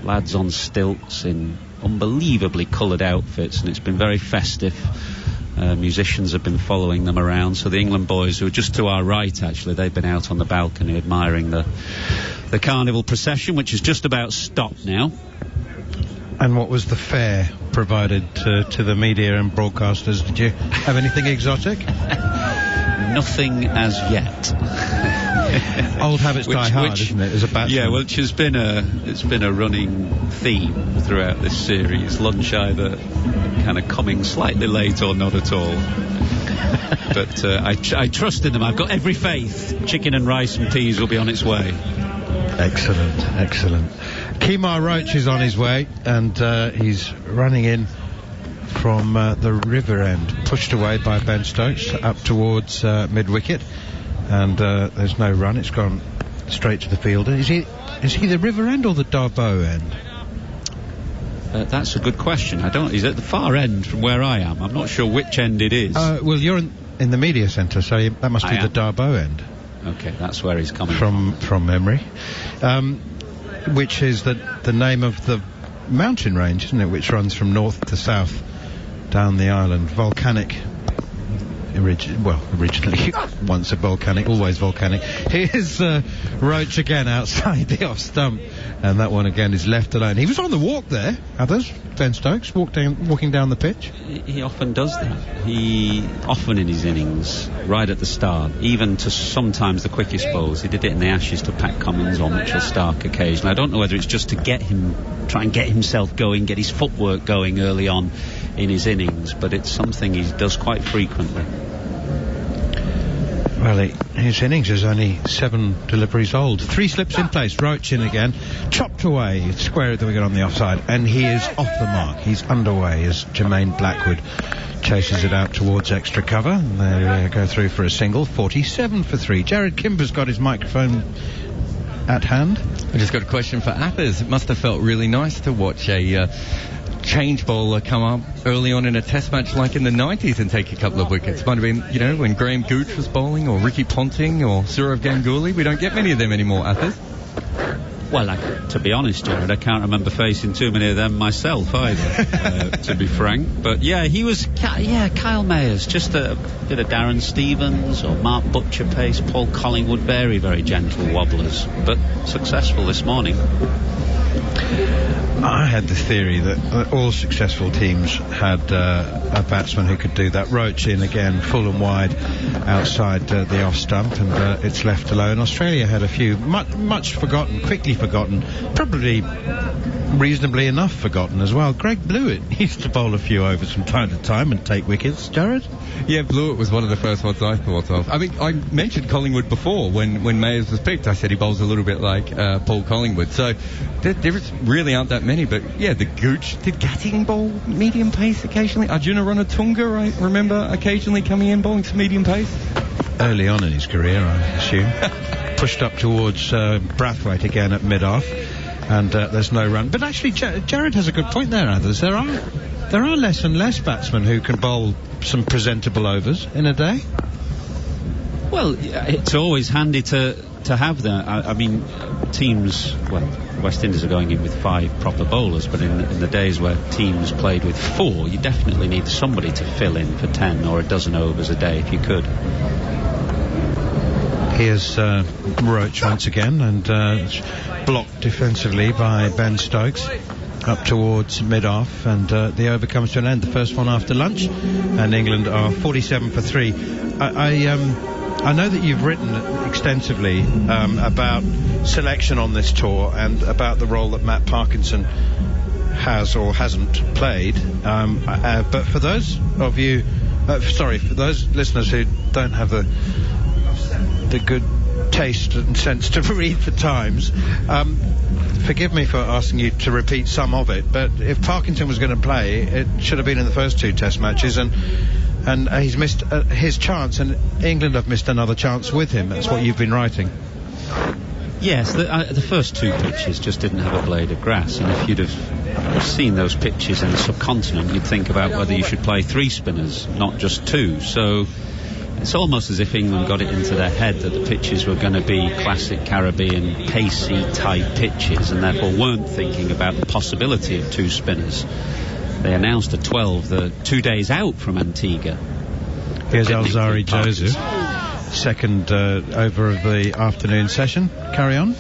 lads on stilts in unbelievably coloured outfits, and it's been very festive. Musicians have been following them around. So the England boys, who are just to our right, actually, they've been out on the balcony admiring the carnival procession, which is just about stopped now. And what was the fare provided to the media and broadcasters? Did you have anything exotic? Nothing as yet. Old habits die hard, isn't it, as a batsman? Yeah, which has been a running theme throughout this series. Lunch either kind of coming slightly late or not at all. But I trust in them. I've got every faith. Chicken and rice and peas will be on its way. Excellent. Kemar Roach is on his way, and he's running in from the river end, pushed away by Ben Stokes up towards mid-wicket, and there's no run. It's gone straight to the fielder. Is he the river end or the Darboe end? That's a good question. He's at the far end from where I am. I'm not sure which end it is. Well, you're in the media centre, so that must be the Darboe end. Okay, that's where he's coming from memory. Which is the name of the mountain range, isn't it, which runs from north to south down the island. Volcanic. Originally once a volcanic, always volcanic. Here's Roach again outside the off stump, and that one again is left alone. He was on the walk there, Ben Stokes, walking down the pitch. He often does that. He often in his innings, right at the start, even to sometimes the quickest bowls. He did it in the Ashes to Pat Cummins or Mitchell Stark occasionally. I don't know whether it's just to try and get himself going, get his footwork going early on in his innings, but it's something he does quite frequently. Well, his innings is only 7 deliveries old. 3 slips in place. Roach in again. Chopped away. Square at the wicket on the offside. And he is off the mark. He's underway as Jermaine Blackwood chases it out towards extra cover. And they go through for a single. 47 for 3. Jared Kimber's got his microphone at hand. I just got a question for Appers. It must have felt really nice to watch a change bowler come up early on in a test match like in the 90s and take a couple of wickets. Might have been, when Graham Gooch was bowling, or Ricky Ponting, or Sourav Ganguly. We don't get many of them anymore, Appers. Well, to be honest, Jared, I can't remember facing too many of them myself either, to be frank. But yeah, he was, Kyle Mayers, just a bit of Darren Stevens or Mark Butcher pace, Paul Collingwood, very, very gentle wobblers, but successful this morning. I had the theory that all successful teams had a batsman who could do that. Roach in again, full and wide outside the off stump, and it's left alone. Australia had a few, much forgotten, quickly forgotten, probably reasonably enough forgotten as well. Greg Blewett used to bowl a few overs from time to time and take wickets. Jared? Yeah, Blewett was one of the first ones I thought of. I mean, I mentioned Collingwood before when Mayers was picked. I said he bowls a little bit like Paul Collingwood. So there really aren't that many, but yeah, the Gooch. Did Gatting bowl medium pace occasionally? Arjuna Ranatunga, I remember occasionally coming in bowling some medium pace. Early on in his career, I assume. Pushed up towards Brathwaite again at mid-off, and there's no run. But actually, Jared has a good point there, others. There are less and less batsmen who can bowl some presentable overs in a day. Well, it's always handy to have them. I mean, teams, West Indies are going in with 5 proper bowlers, but in the days where teams played with 4, you definitely need somebody to fill in for 10 or a dozen overs a day if you could. Here's Roach once again, and blocked defensively by Ben Stokes up towards mid-off, and the over comes to an end, the first one after lunch, and England are 47 for 3. I know that you've written extensively about selection on this tour and about the role that Matt Parkinson has or hasn't played. But for those of you, for those listeners who don't have the good taste and sense to read the Times, forgive me for asking you to repeat some of it, but if Parkinson was going to play, it should have been in the first 2 Test matches, and he's missed his chance, and England have missed another chance with him. That's what you've been writing. Yes, the first 2 pitches just didn't have a blade of grass, and if you'd have seen those pitches in the subcontinent, you'd think about whether you should play 3 spinners, not just 2. So it's almost as if England got it into their head that the pitches were going to be classic Caribbean pacey type pitches, and therefore weren't thinking about the possibility of 2 spinners. They announced a 12 2 days out from Antigua. Here's Alzari Joseph, second over of the afternoon session. Carry on.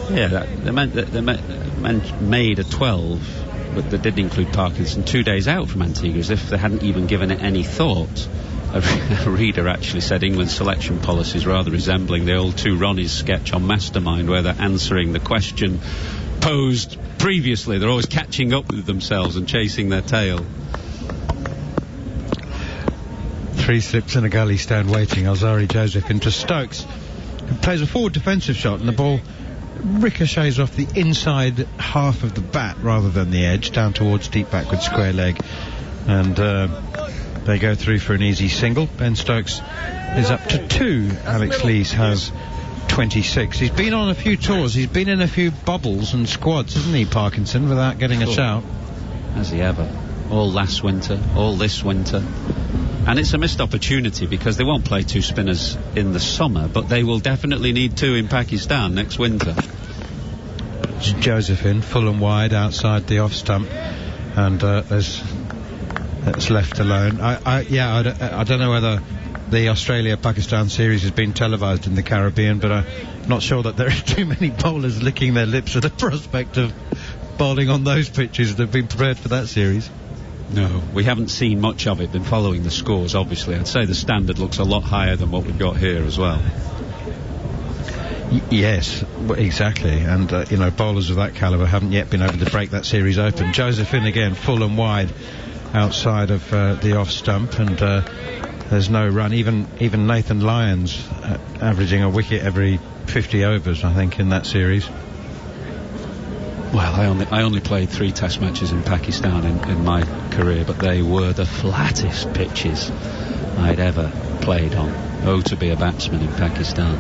Yeah, they made a 12, but that didn't include Parkinson, 2 days out from Antigua, as if they hadn't even given it any thought. A reader actually said England's selection policy is rather resembling the old Two Ronnies sketch on Mastermind, where they're answering the question posed previously. They're always catching up with themselves and chasing their tail. 3 slips in a gully stand waiting. Alzari Joseph into Stokes, who plays a forward defensive shot, and the ball ricochets off the inside half of the bat rather than the edge, down towards deep backward square leg, and they go through for an easy single. Ben Stokes is up to 2. Alex Lees has 26. He's been on a few tours. He's been in a few bubbles and squads, hasn't he, Parkinson, without getting a shout? Has he ever? All last winter, all this winter. And it's a missed opportunity because they won't play 2 spinners in the summer, but they will definitely need 2 in Pakistan next winter. Joseph in, full and wide outside the off stump, and that's left alone. I don't know whether the Australia-Pakistan series has been televised in the Caribbean, but I'm not sure that there are too many bowlers licking their lips at the prospect of bowling on those pitches that have been prepared for that series. No, we haven't seen much of it. Been following the scores, obviously. I'd say the standard looks a lot higher than what we've got here as well. Yes, exactly. And, bowlers of that calibre haven't yet been able to break that series open. Joseph in again, full and wide outside of the off stump, and there's no run. Even Nathan Lyons averaging a wicket every 50 overs, I think, in that series. Well, I only played 3 Test matches in Pakistan in my career, but they were the flattest pitches I'd ever played on. Oh, to be a batsman in Pakistan.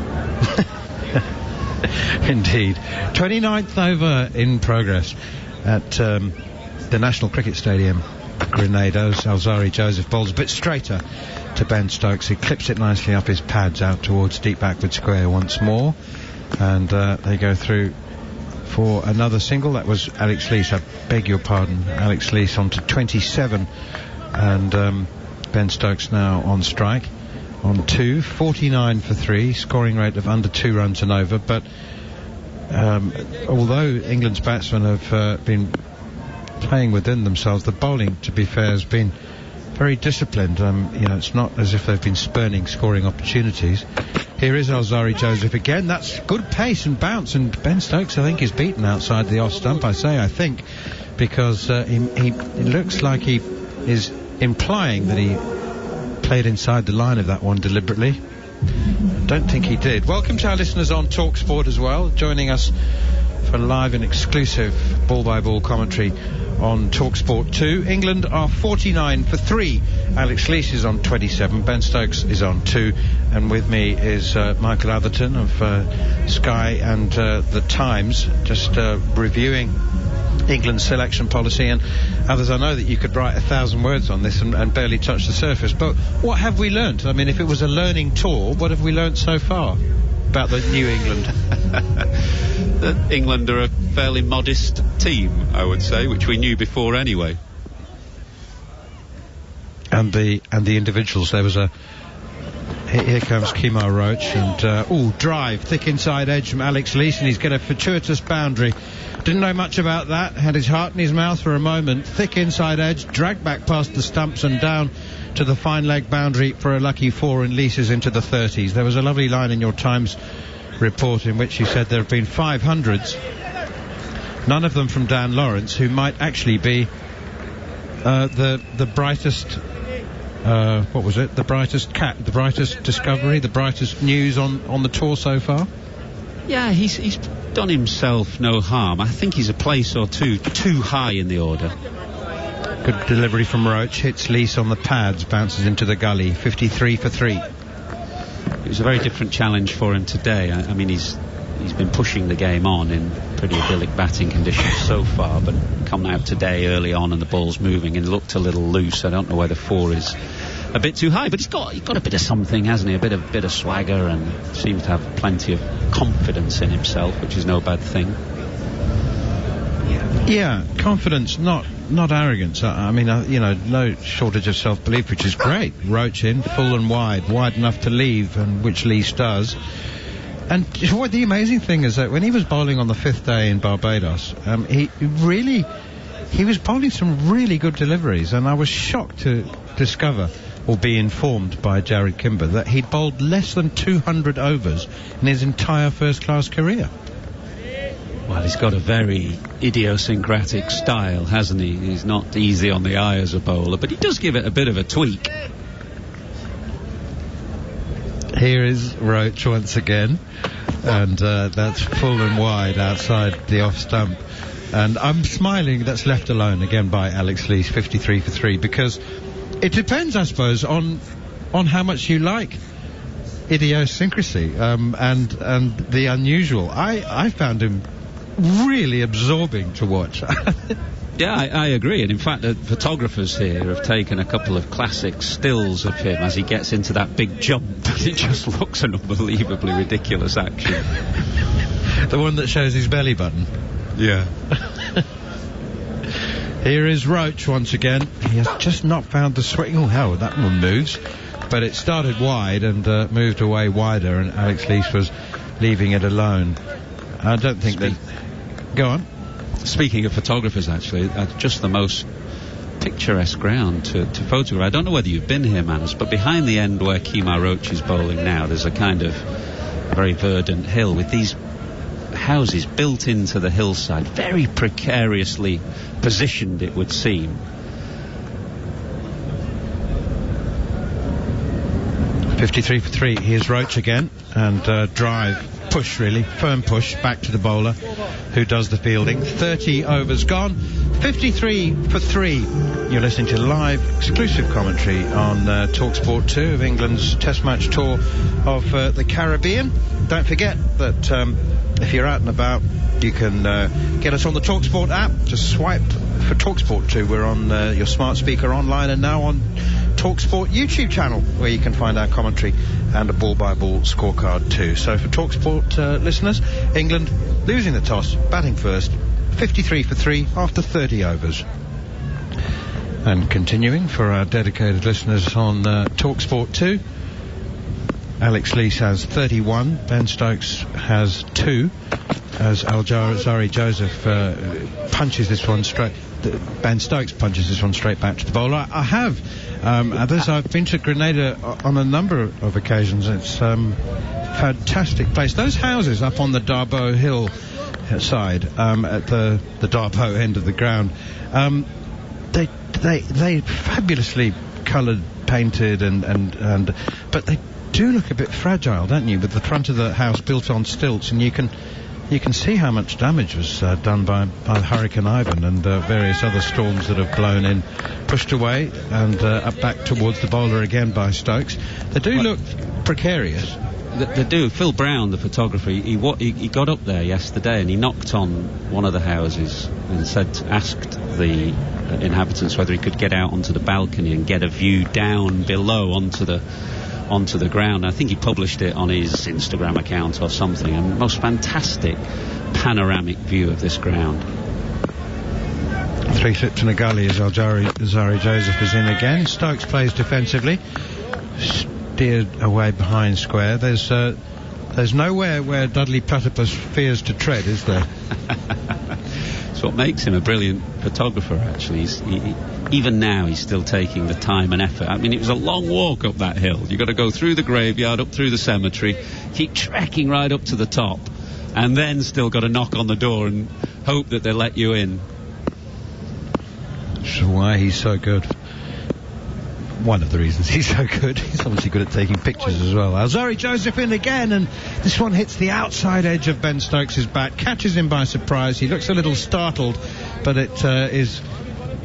Indeed. 29th over in progress at the National Cricket Stadium, Grenada. Alzari Joseph bowls a bit straighter to Ben Stokes. He clips it nicely up his pads out towards deep backward square once more, and they go through for another single. That was Alex Lees, I beg your pardon. Alex Lees on to 27, and Ben Stokes now on strike on 2, 49 for 3, scoring rate of under 2 runs and over. But although England's batsmen have been playing within themselves, the bowling, to be fair, has been very disciplined. It's not as if they've been spurning scoring opportunities. Here is Alzari Joseph again. That's good pace and bounce, and Ben Stokes, I think, is beaten outside the off stump. I think, because he looks like he is implying that he played inside the line of that one deliberately. I don't think he did. Welcome to our listeners on TalkSport as well, joining us for live and exclusive ball-by-ball commentary on TalkSport 2. England are 49 for 3. Alex Lees is on 27. Ben Stokes is on 2. And with me is Michael Atherton of Sky and The Times, just reviewing England's selection policy. And others, I know that you could write 1,000 words on this and barely touch the surface. But what have we learnt? I mean, if it was a learning tour, what have we learnt so far about the New England? That England are a fairly modest team, I would say, which we knew before anyway. And the individuals, there was a... Here comes Kemar Roach, and drive, thick inside edge from Alex Lees, and he's got a fortuitous boundary. Didn't know much about that, had his heart in his mouth for a moment. Thick inside edge, dragged back past the stumps and down to the fine leg boundary for a lucky 4, and Lees into the 30s. There was a lovely line in your Times report in which you said there have been 500s None of them from Dan Lawrence, who might actually be the brightest. What was it? The brightest discovery, the brightest news on the tour so far. Yeah, he's done himself no harm. I think he's a place or two too high in the order. Good delivery from Roach, hits Lees on the pads, bounces into the gully, 53 for 3. It was a very different challenge for him today. I mean, he's been pushing the game on in pretty idyllic batting conditions so far, but coming out today early on and the ball's moving and looked a little loose. I don't know whether 4 is a bit too high, but he's got a bit of something, hasn't he? A bit of swagger, and seems to have plenty of confidence in himself, which is no bad thing. Yeah, confidence, not arrogance. I mean, no shortage of self-belief, which is great. Roach in, full and wide enough to leave, and which Lees does. And what the amazing thing is that when he was bowling on the 5th day in Barbados, he was bowling some really good deliveries, and I was shocked to discover or be informed by Jared Kimber that he'd bowled less than 200 overs in his entire first-class career. Well, he's got a very idiosyncratic style, hasn't he? He's not easy on the eye as a bowler, but he does give it a bit of a tweak. Here is Roach once again, and that's full and wide outside the off stump. And I'm smiling, that's left alone again by Alex Lees, 53 for 3, because it depends, I suppose, on how much you like idiosyncrasy and the unusual. I found him really absorbing to watch. Yeah, I agree, and in fact the photographers here have taken a couple of classic stills of him as he gets into that big jump, and it just looks an unbelievably ridiculous action. The one that shows his belly button. Yeah. Here is Roach once again. He has just not found the swing. Oh hell, that one moves, but it started wide and moved away wider, and Alex Lees was leaving it alone. I don't think that... Go on. Speaking of photographers, actually, just the most picturesque ground to photograph. I don't know whether you've been here, Manners, but behind the end where Kemar Roach is bowling now, there's a kind of very verdant hill with these houses built into the hillside, very precariously positioned, it would seem. .53 for 3. Here's Roach again, and drive. Push, really. Firm push back to the bowler who does the fielding. 30 overs gone. 53 for 3. You're listening to live exclusive commentary on TalkSport 2 of England's Test Match Tour of the Caribbean. Don't forget that if you're out and about, you can get us on the TalkSport app. Just swipe for TalkSport 2. We're on your smart speaker online and now on TalkSport YouTube channel, where you can find our commentary and a ball-by-ball scorecard too. So for TalkSport listeners, England losing the toss, batting first, 53 for 3 after 30 overs. And continuing for our dedicated listeners on TalkSport 2, Alex Lees has 31, Ben Stokes has 2, as Alzari Joseph punches this one straight. Ben Stokes punches this one straight back to the bowler. I have others. I've been to Grenada on a number of occasions. It's fantastic place. Those houses up on the Darboux Hill side, at the Darboux end of the ground, they fabulously coloured, painted, and but they do look a bit fragile, don't you? With the front of the house built on stilts, and you can see how much damage was done by Hurricane Ivan and various other storms that have blown in, pushed away, and up back towards the bowler again by Stokes. They do look precarious. They do. Phil Brown, the photographer, he got up there yesterday and he knocked on one of the houses and asked the inhabitants whether he could get out onto the balcony and get a view down below onto the ground. I think he published it on his Instagram account or something. A most fantastic panoramic view of this ground. 3 slips in a gully as Alzari Joseph is in again. Stokes plays defensively, steered away behind square. There's nowhere where Dudley Platypus fears to tread, is there? It's what makes him a brilliant photographer, actually. Even now he's still taking the time and effort. I mean, it was a long walk up that hill. You've got to go through the graveyard, up through the cemetery, keep trekking right up to the top, and then still got to knock on the door and hope that they let you in. That's why he's so good. One of the reasons he's so good. He's obviously good at taking pictures as well. Alzari Joseph in again, and this one hits the outside edge of Ben Stokes' bat, catches him by surprise. He looks a little startled, but it is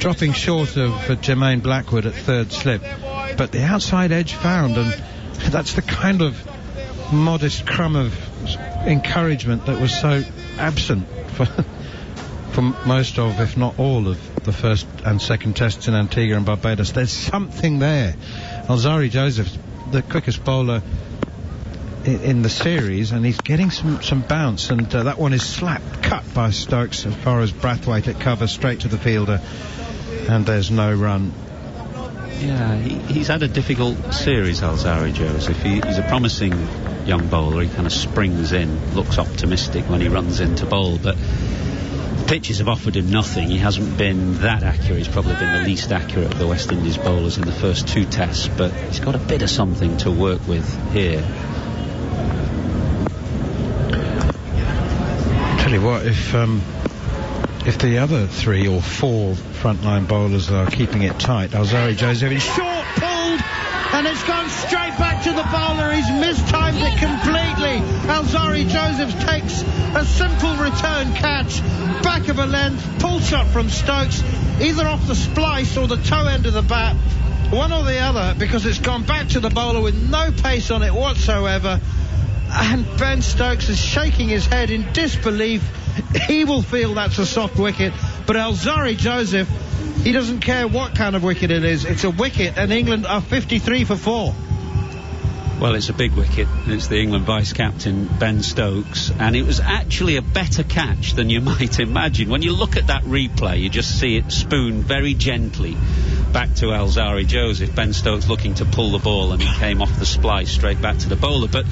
dropping short of Jermaine Blackwood at third slip. But the outside edge found, and that's the kind of modest crumb of encouragement that was so absent for most of, if not all of, the first and second tests in Antigua and Barbados. There's something there. Alzari Joseph's the quickest bowler in the series, and he's getting some bounce, and that one is cut by Stokes as far as Brathwaite at cover, straight to the fielder, and there's no run. Yeah, he's had a difficult series, Alzari Joseph. He's a promising young bowler. He kind of springs in, looks optimistic when he runs into bowl, but pitches have offered him nothing. He hasn't been that accurate. He's probably been the least accurate of the West Indies bowlers in the first 2 tests, but he's got a bit of something to work with here. Tell you what, if the other 3 or 4 frontline bowlers are keeping it tight, Alzari Joseph is short pulled, and it's gone straight back to the bowler. He's mistimed it completely. Alzari Joseph takes a simple return catch, back of a length, pull shot from Stokes, either off the splice or the toe end of the bat, one or the other, because it's gone back to the bowler with no pace on it whatsoever. And Ben Stokes is shaking his head in disbelief. He will feel that's a soft wicket, but Alzari Joseph, he doesn't care what kind of wicket it is. It's a wicket, and England are 53 for 4. Well, it's a big wicket. It's the England vice-captain, Ben Stokes, and it was actually a better catch than you might imagine. When you look at that replay, you just see it spoon very gently back to Alzari Joseph. Ben Stokes looking to pull the ball, and he came off the splice straight back to the bowler. But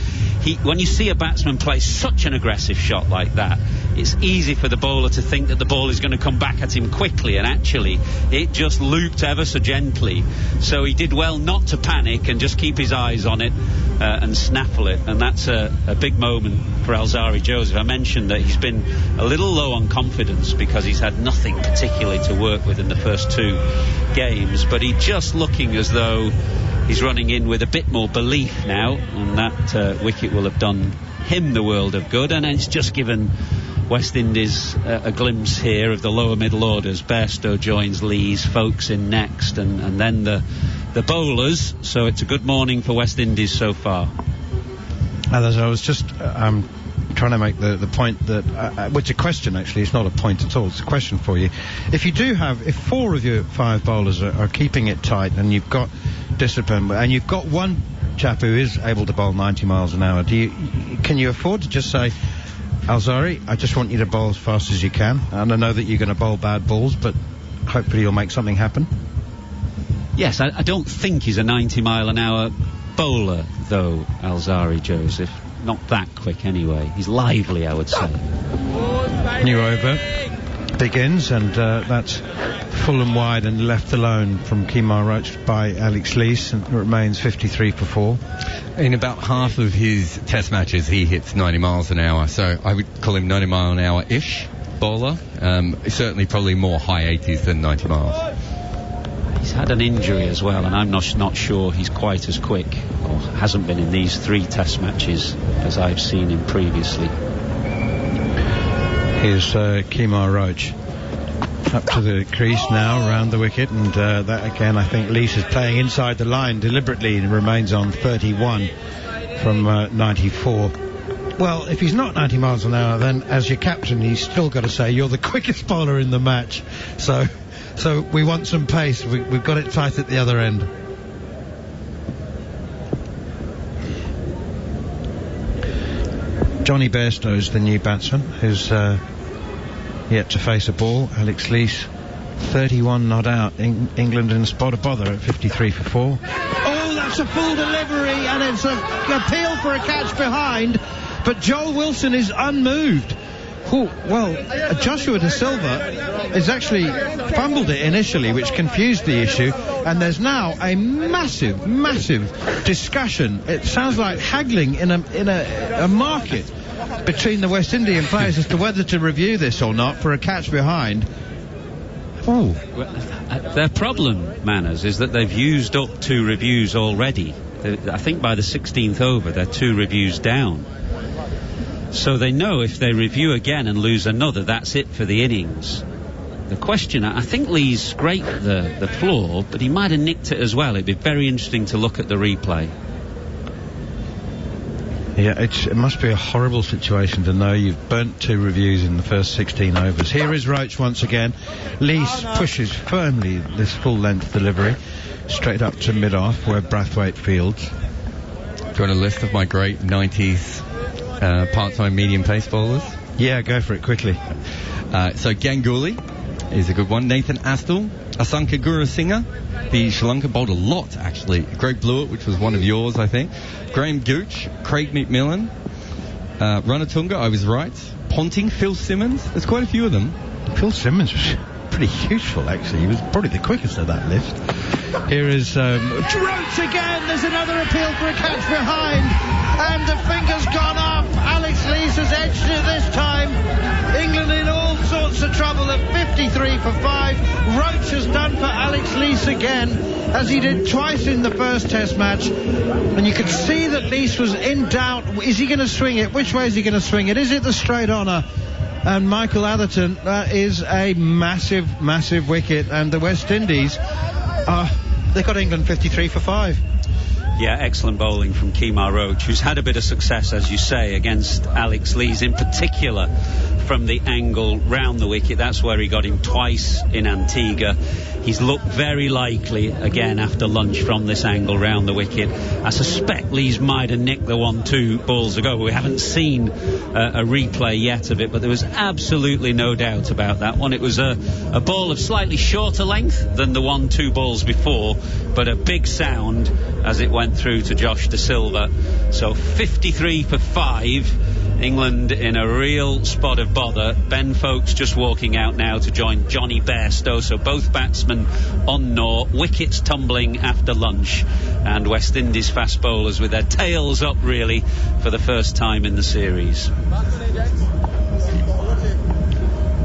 when you see a batsman play such an aggressive shot like that, it's easy for the bowler to think that the ball is going to come back at him quickly, and actually it just looped ever so gently. So he did well not to panic and just keep his eyes on it and snaffle it, and that's a big moment for Alzari Joseph. I mentioned that he's been a little low on confidence because he's had nothing particularly to work with in the first 2 games, but he's just looking as though he's running in with a bit more belief now, and that wicket will have done him the world of good. And it's just given West Indies a glimpse here of the lower middle orders. Bairstow joins Lees, Folkes in next, and then the bowlers. So it's a good morning for West Indies so far. As I was just trying to make the point that which a question, actually, it's not a point at all, it's a question for you. If 4 of your 5 bowlers are keeping it tight, and you've got discipline, and you've got one chap who is able to bowl 90 miles an hour, can you afford to just say, Alzari, I just want you to bowl as fast as you can, and I know that you're going to bowl bad balls, but hopefully you'll make something happen? Yes, I don't think he's a 90 mile an hour bowler, though, Alzari Joseph. Not that quick anyway. He's lively, I would say. New over begins, and that's full and wide and left alone from Kemar Roach by Alex Lees, and it remains 53 for 4. In about half of his test matches he hits 90 miles an hour, so I would call him 90 mile an hour-ish bowler. Certainly probably more high 80s than 90 miles. He's had an injury as well, and I'm not sure he's quite as quick, or hasn't been in these 3 test matches as I've seen him previously. Here's Kemar Roach up to the crease now, around the wicket, and that again, I think Lees is playing inside the line deliberately, and remains on 31 from 94. Well, if he's not 90 miles an hour, then as your captain, he's still got to say you're the quickest bowler in the match. So we want some pace. We've got it tight at the other end. Johnny Bairstow's the new batsman, who's yet to face a ball. Alex Lees, 31 not out. England in a spot of bother at 53 for 4. Oh, that's a full delivery, and it's an appeal for a catch behind, but Joel Wilson is unmoved. Joshua De Silva has actually fumbled it initially, which confused the issue, and there's now a massive discussion. It sounds like haggling in a market between the West Indian players as to whether to review this or not for a catch behind. Oh. Their problem, Manners, is that they've used up 2 reviews already. I think by the 16th over, they're 2 reviews down. So they know if they review again and lose another, that's it for the innings. The question, I think Lee's great at the floor, but he might have nicked it as well. It'd be very interesting to look at the replay. Yeah, it must be a horrible situation to know you've burnt 2 reviews in the first 16 overs. Here is Roach once again. Lee pushes firmly this full-length delivery straight up to mid-off where Brathwaite fields. Got a list of my great 90s part-time medium pace bowlers? Yeah, go for it quickly. So Ganguly is a good one. Nathan Astle, Asanka Gurusinghe, the Sri Lanka bowled a lot actually. Greg Blewett, which was one of yours, I think. Graham Gooch, Craig McMillan, Ranatunga, I was right. Ponting, Phil Simmons. There's quite a few of them. Phil Simmons was pretty useful actually. He was probably the quickest of that list. Here is Roach again. There's another appeal for a catch behind, and the finger's gone up. Alex Lees has edged it this time. England in all sorts of trouble at 53 for 5. Roach has done for Alex Lees again, as he did twice in the first Test match. And you could see that Lees was in doubt. Is he going to swing it? Which way is he going to swing it? Is it the straight honour? And Michael Atherton, that is a massive, massive wicket. And the West Indies, they got England 53 for 5. Yeah, excellent bowling from Kemar Roach, who's had a bit of success, as you say, against Alex Lees, in particular from the angle round the wicket. That's where he got him twice in Antigua. He's looked very likely again after lunch from this angle round the wicket. I suspect Lees might have nicked the 1-2 balls ago. We haven't seen a replay yet of it, but there was absolutely no doubt about that one. It was a ball of slightly shorter length than the 1-2 balls before, but a big sound as it went through to Josh De Silva. So 53 for 5. England in a real spot of bother. Ben Foakes just walking out now to join Johnny Bairstow. So both batsmen on naught. Wickets tumbling after lunch. And West Indies fast bowlers with their tails up really for the first time in the series.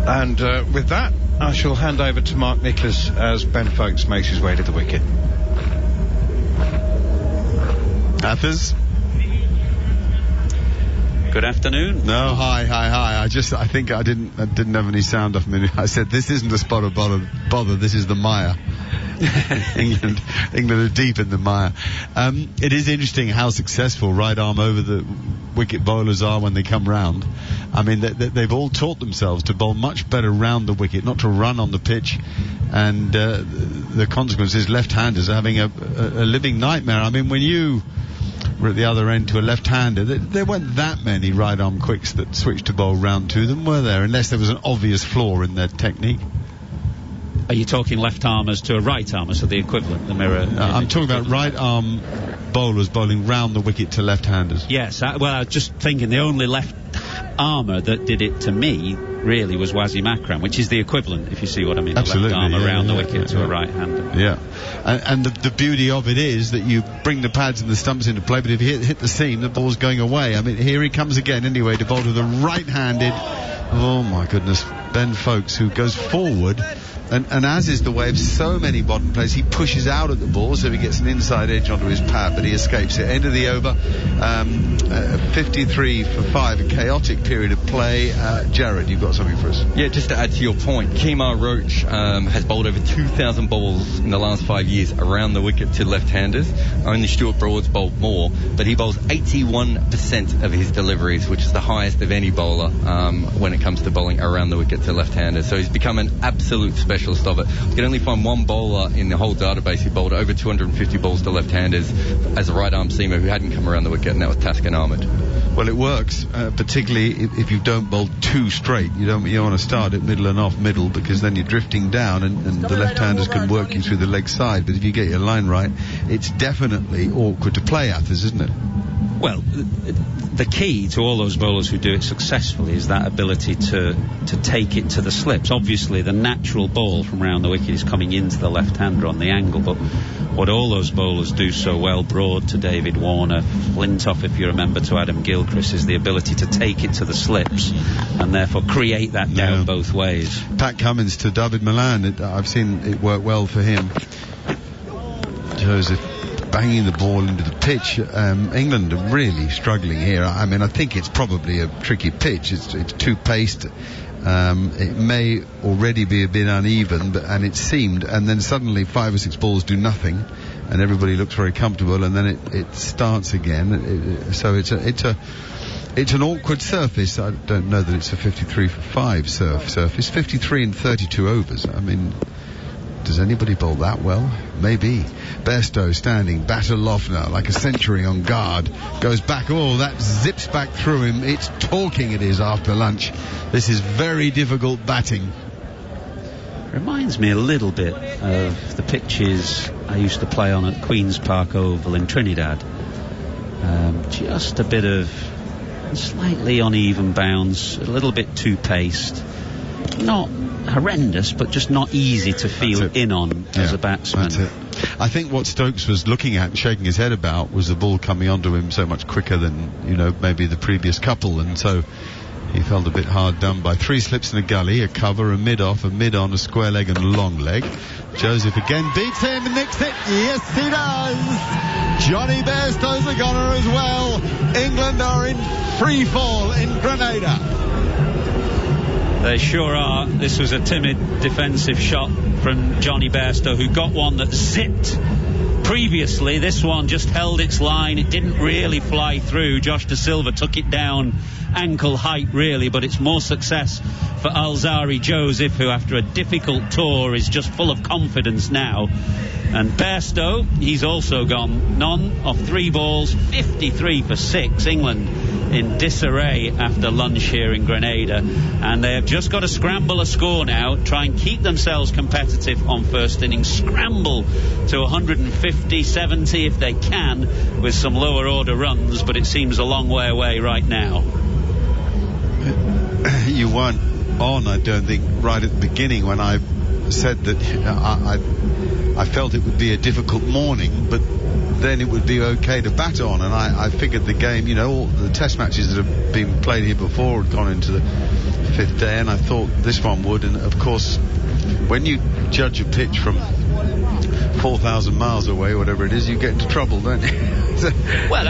And with that, I shall hand over to Mark Nicholas as Ben Foakes makes his way to the wicket. Athers? Good afternoon. No, hi. I think I didn't have any sound off me. I said this isn't a spot of bother. This is the mire. England are deep in the mire. It is interesting how successful right arm over the wicket bowlers are when they come round. I mean, they've all taught themselves to bowl much better round the wicket, not to run on the pitch. And the consequence is left-handers are having a living nightmare. I mean, when you were at the other end to a left-hander, there weren't that many right-arm quicks that switched to bowl round to them, were there? Unless there was an obvious flaw in their technique. Are you talking left-armers to a right-armer, so the equivalent, the mirror? I'm talking about right-arm bowlers bowling round the wicket to left-handers. Yes, I was just thinking the only left-armer that did it to me really was Wasim Akram, which is the equivalent, if you see what I mean. Absolutely, a left arm around the wicket to a right-hander. Yeah, and the beauty of it is that you bring the pads and the stumps into play, but if you hit the seam, the ball's going away. I mean, here he comes again anyway to bowl to the right-handed. Oh my goodness, Ben Foakes, who goes forward. And as is the way of so many bottom players, he pushes out at the ball, so he gets an inside edge onto his pad, but he escapes it. End of the over, 53 for 5, a chaotic period of play. Jared, you've got something for us? Yeah, just to add to your point, Kemar Roach has bowled over 2,000 balls in the last 5 years around the wicket to left-handers. Only Stuart Broad's bowled more, but he bowls 81% of his deliveries, which is the highest of any bowler when it comes to bowling around the wicket to left-handers. So he's become an absolute specialist of it. You can only find one bowler in the whole database who bowled over 250 balls to left-handers as a right-arm seamer who hadn't come around the wicket, and that was Taskin Ahmed. Well, it works, particularly if you don't bowl too straight. You don't want to start at middle and off middle, because then you're drifting down and the left-handers can work you through the leg side. But if you get your line right, it's definitely awkward to play Athers, isn't it? Well, the key to all those bowlers who do it successfully is that ability to take it to the slips. Obviously, the natural ball from round the wicket is coming into the left-hander on the angle, but what all those bowlers do so well, Broad to David Warner, Flintoff, if you remember, to Adam Gilchrist, is the ability to take it to the slips and therefore create that down both ways. Pat Cummins to David Milan, I've seen it work well for him. Joseph banging the ball into the pitch. England are really struggling here. I mean, I think it's probably a tricky pitch. It's too paced. It may already be a bit uneven, and it seemed, and then suddenly 5 or 6 balls do nothing, and everybody looks very comfortable, and then it starts again. So it's an awkward surface. I don't know that it's a 53 for 5 surface. 53 and 32 overs. I mean, does anybody bowl that well? Maybe. Bairstow standing, batter Lofner, like a century on guard. Goes back, that zips back through him. It's talking it is after lunch. This is very difficult batting. Reminds me a little bit of the pitches I used to play on at Queen's Park Oval in Trinidad. Just a bit of slightly uneven bounce, a little bit too paced. Not horrendous, but just not easy to feel in on as a batsman. That's it. I think what Stokes was looking at and shaking his head about was the ball coming onto him so much quicker than, maybe the previous couple, and so he felt a bit hard done by 3 slips in a gully, a cover, a mid-off, a mid-on, a square leg and a long leg. Joseph again beats him, nicks it. Yes, he does. Johnny Bairstow's a goner as well. England are in free fall in Grenada. They sure are. This was a timid defensive shot from Johnny Bairstow, who got one that zipped previously. This one just held its line. It didn't really fly through. Josh De Silva took it down ankle height, really, but it's more success for Alzari Joseph, who after a difficult tour is just full of confidence now. And Bairstow, he's also gone none of 3 balls, 53 for 6. England in disarray after lunch here in Grenada, and they have just got to scramble a score now, try and keep themselves competitive on first innings, scramble to 150, 70 if they can, with some lower order runs, but it seems a long way away right now. You weren't on, I don't think, right at the beginning when I said that I felt it would be a difficult morning, but then it would be okay to bat on, and I figured the game, all the test matches that have been played here before had gone into the 5th day, and I thought this one would. And of course, when you judge a pitch from 4,000 miles away, whatever it is, you get into trouble, don't you? Well,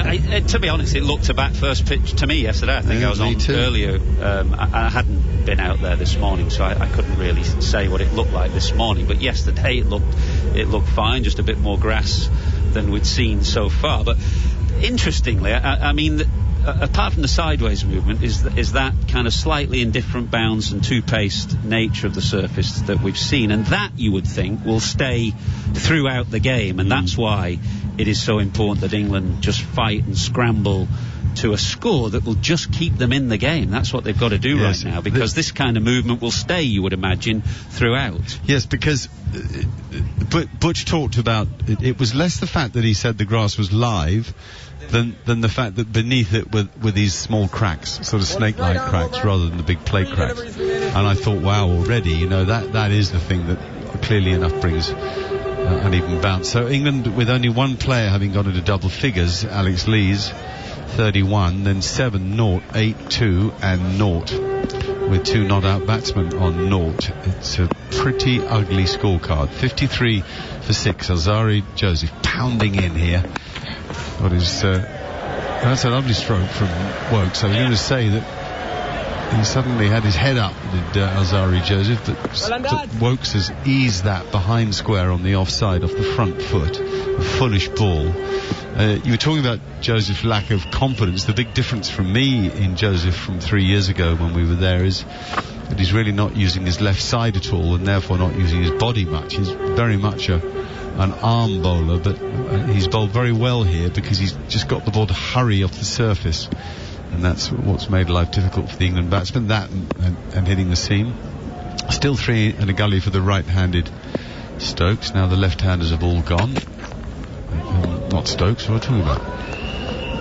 to be honest, it looked a bat first pitch to me yesterday. I think I was on earlier. I hadn't been out there this morning, so I couldn't really say what it looked like this morning, but yesterday it looked fine, just a bit more grass than we'd seen so far. But interestingly, I mean, apart from the sideways movement, is that kind of slightly indifferent bounce and two-paced nature of the surface that we've seen, and that you would think will stay throughout the game, and that's why it is so important that England just fight and scramble to a score that will just keep them in the game. That's what they've got to do right now, because this kind of movement will stay, you would imagine, throughout. Yes, because Butch talked about it was less the fact that he said the grass was live than the fact that beneath it were these small cracks, sort of snake-like cracks, rather than the big plate cracks. And I thought, wow, already, that is the thing that clearly enough brings uneven bounce. So England, with only one player having gone into double figures, Alex Lees, 31, then 7, 0, 8, 2 and 0, with 2 not-out batsmen on 0. It's a pretty ugly scorecard. 53 for 6. Alzari Joseph pounding in here. What is that's a lovely stroke from Wokes. I was going to say that he suddenly had his head up, did Alzari Joseph, but Wokes has eased that behind square on the offside off the front foot. A foolish ball. You were talking about Joseph's lack of confidence. The big difference from me in Joseph from 3 years ago when we were there is that he's really not using his left side at all, and therefore not using his body much. He's very much an arm bowler, but he's bowled very well here because he's just got the ball to hurry off the surface, and that's what's made life difficult for the England batsmen, that and hitting the seam. Still 3 and a gully for the right-handed Stokes. Now the left-handers have all gone. Not Stokes, what are we talking about?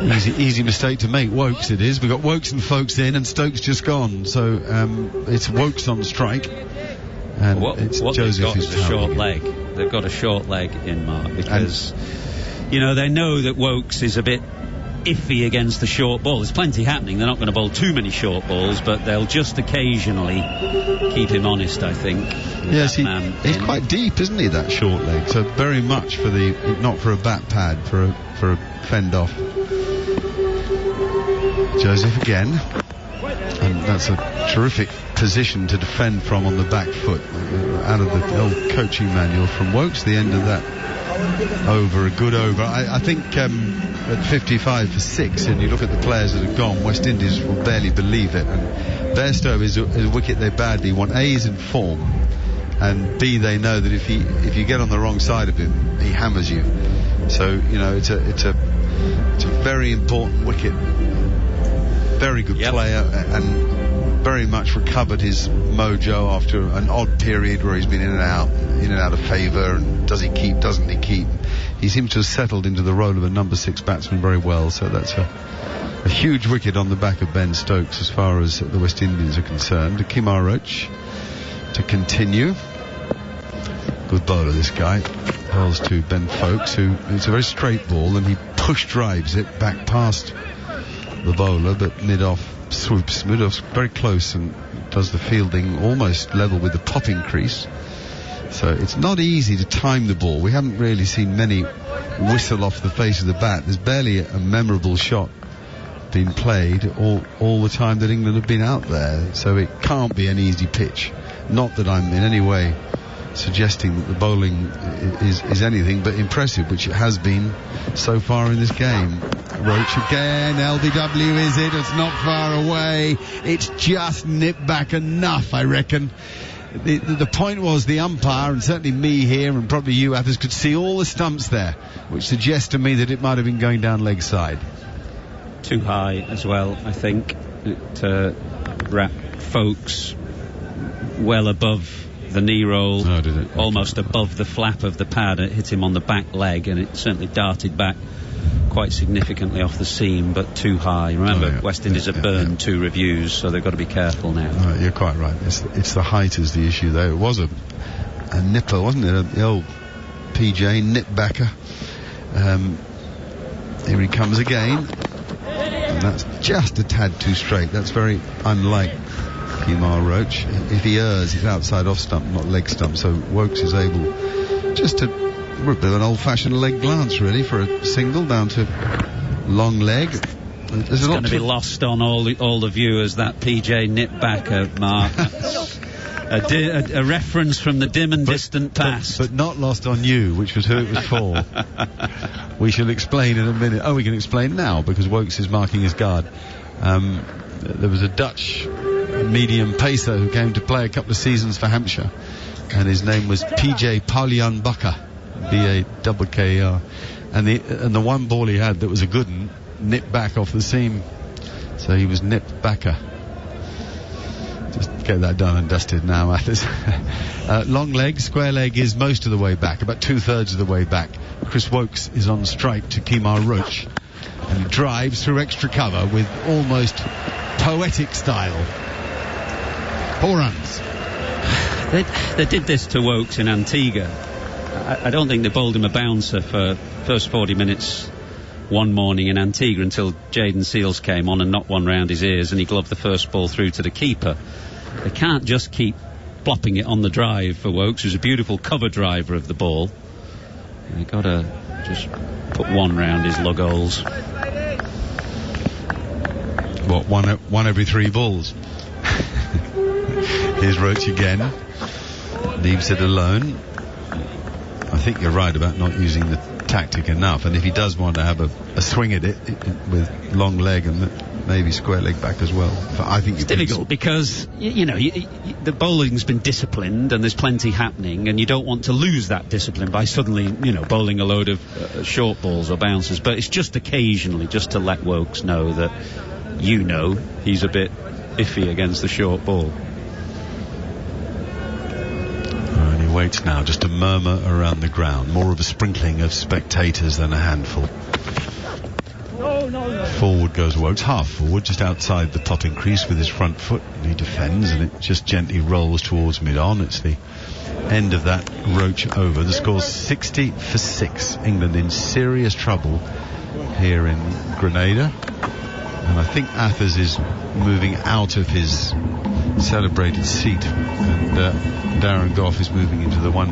Easy mistake to make. Wokes it is. We've got Wokes and Folks in, and Stokes just gone. So it's Wokes on strike. And it's what Joseph they've got is a short leg. They've got a short leg in, Mark, because they know that Wokes is a bit iffy against the short ball. There's plenty happening. They're not going to bowl too many short balls, but they'll just occasionally keep him honest, I think. Yes, he's quite deep, isn't he, that short leg? So very much for not for a bat pad, for a fend off. Joseph again, and that's a terrific position to defend from on the back foot, out of the old coaching manual from Wokes. The end of that over, a good over. I think at 55 for 6, and you look at the players that have gone, West Indies will barely believe it. And Bairstow is a wicket they badly want. A, is in form, and B, they know that if you get on the wrong side of him, he hammers you. So it's a very important wicket. Very good player, and very much recovered his mojo after an odd period where he's been in and out of favour, and does he keep, doesn't he keep. He seems to have settled into the role of a number 6 batsman very well, so that's a huge wicket on the back of Ben Stokes as far as the West Indies are concerned. Kemar Roach to continue. Good bowler, this guy. Hurls to Ben Foakes, who it's a very straight ball, and he push drives it back past the bowler, but mid-off swoops, very close, and does the fielding almost level with the popping crease. So it's not easy to time the ball. We haven't really seen many whistle off the face of the bat. There's barely a memorable shot being played all the time that England have been out there. So it can't be an easy pitch. Not that I'm in any way suggesting that the bowling is anything but impressive, which it has been so far in this game. Roach again, LBW is it? It's not far away. It's just nipped back enough, I reckon. The point was the umpire, and certainly me here, and probably you others, could see all the stumps there, which suggests to me that it might have been going down leg side. Too high as well, I think. It wrapped Folks well above the knee roll, almost above the flap of the pad. It hit him on the back leg, and it certainly darted back quite significantly off the seam, but too high. Remember, West Indies have burned 2 reviews, so they've got to be careful now. You're quite right. It's the height is the issue, though. It was a nipper, wasn't it? The old PJ nip-backer. Here he comes again, and that's just a tad too straight. That's very unlike Kemar Roach. If he errs, he's outside off stump, not leg stump, so Wokes is able just to a bit of an old-fashioned leg glance, really, for a single down to long leg. It's going to be lost on all the viewers, that PJ nip-backer, Mark. A reference from the dim and distant past. But not lost on you, which was who it was for. We shall explain in a minute. Oh, we can explain now, because Wokes is marking his guard. There was a Dutch medium pacer who came to play a couple of seasons for Hampshire, and his name was PJ Paulian Bucker, B-A-K-K-E-R, and the one ball he had that was a good one nipped back off the seam, so he was nipped backer. Just get that done and dusted now, Mathers. Long leg, square leg is most of the way back, about 2/3 of the way back. Chris Wokes is on strike to Kemar Roach, and he drives through extra cover with almost poetic style. 4 runs. They did this to Wokes in Antigua. I don't think they bowled him a bouncer for first 40 minutes one morning in Antigua until Jayden Seales came on and knocked one round his ears, and he gloved the first ball through to the keeper. They can't just keep plopping it on the drive for Wokes, who's a beautiful cover driver of the ball. They've got to just put one round his lug holes. What, one every 3 balls? Here's Roach again. Leaves it alone. I think you're right about not using the tactic enough, and if he does want to have a swing at it with long leg and maybe square leg back as well, I think it's difficult because the bowling's been disciplined and there's plenty happening, and you don't want to lose that discipline by suddenly bowling a load of short balls or bouncers. But it's just occasionally, just to let Wokes know that he's a bit iffy against the short ball. And he waits now, just a murmur around the ground, more of a sprinkling of spectators than a handful. Forward goes Woakes, half forward, just outside the popping crease with his front foot. And he defends, and it just gently rolls towards mid-on. It's the end of that Roach over. The score's 60-6. England in serious trouble here in Grenada. And I think Athers is moving out of his celebrated seat, and Darren Goff is moving into the one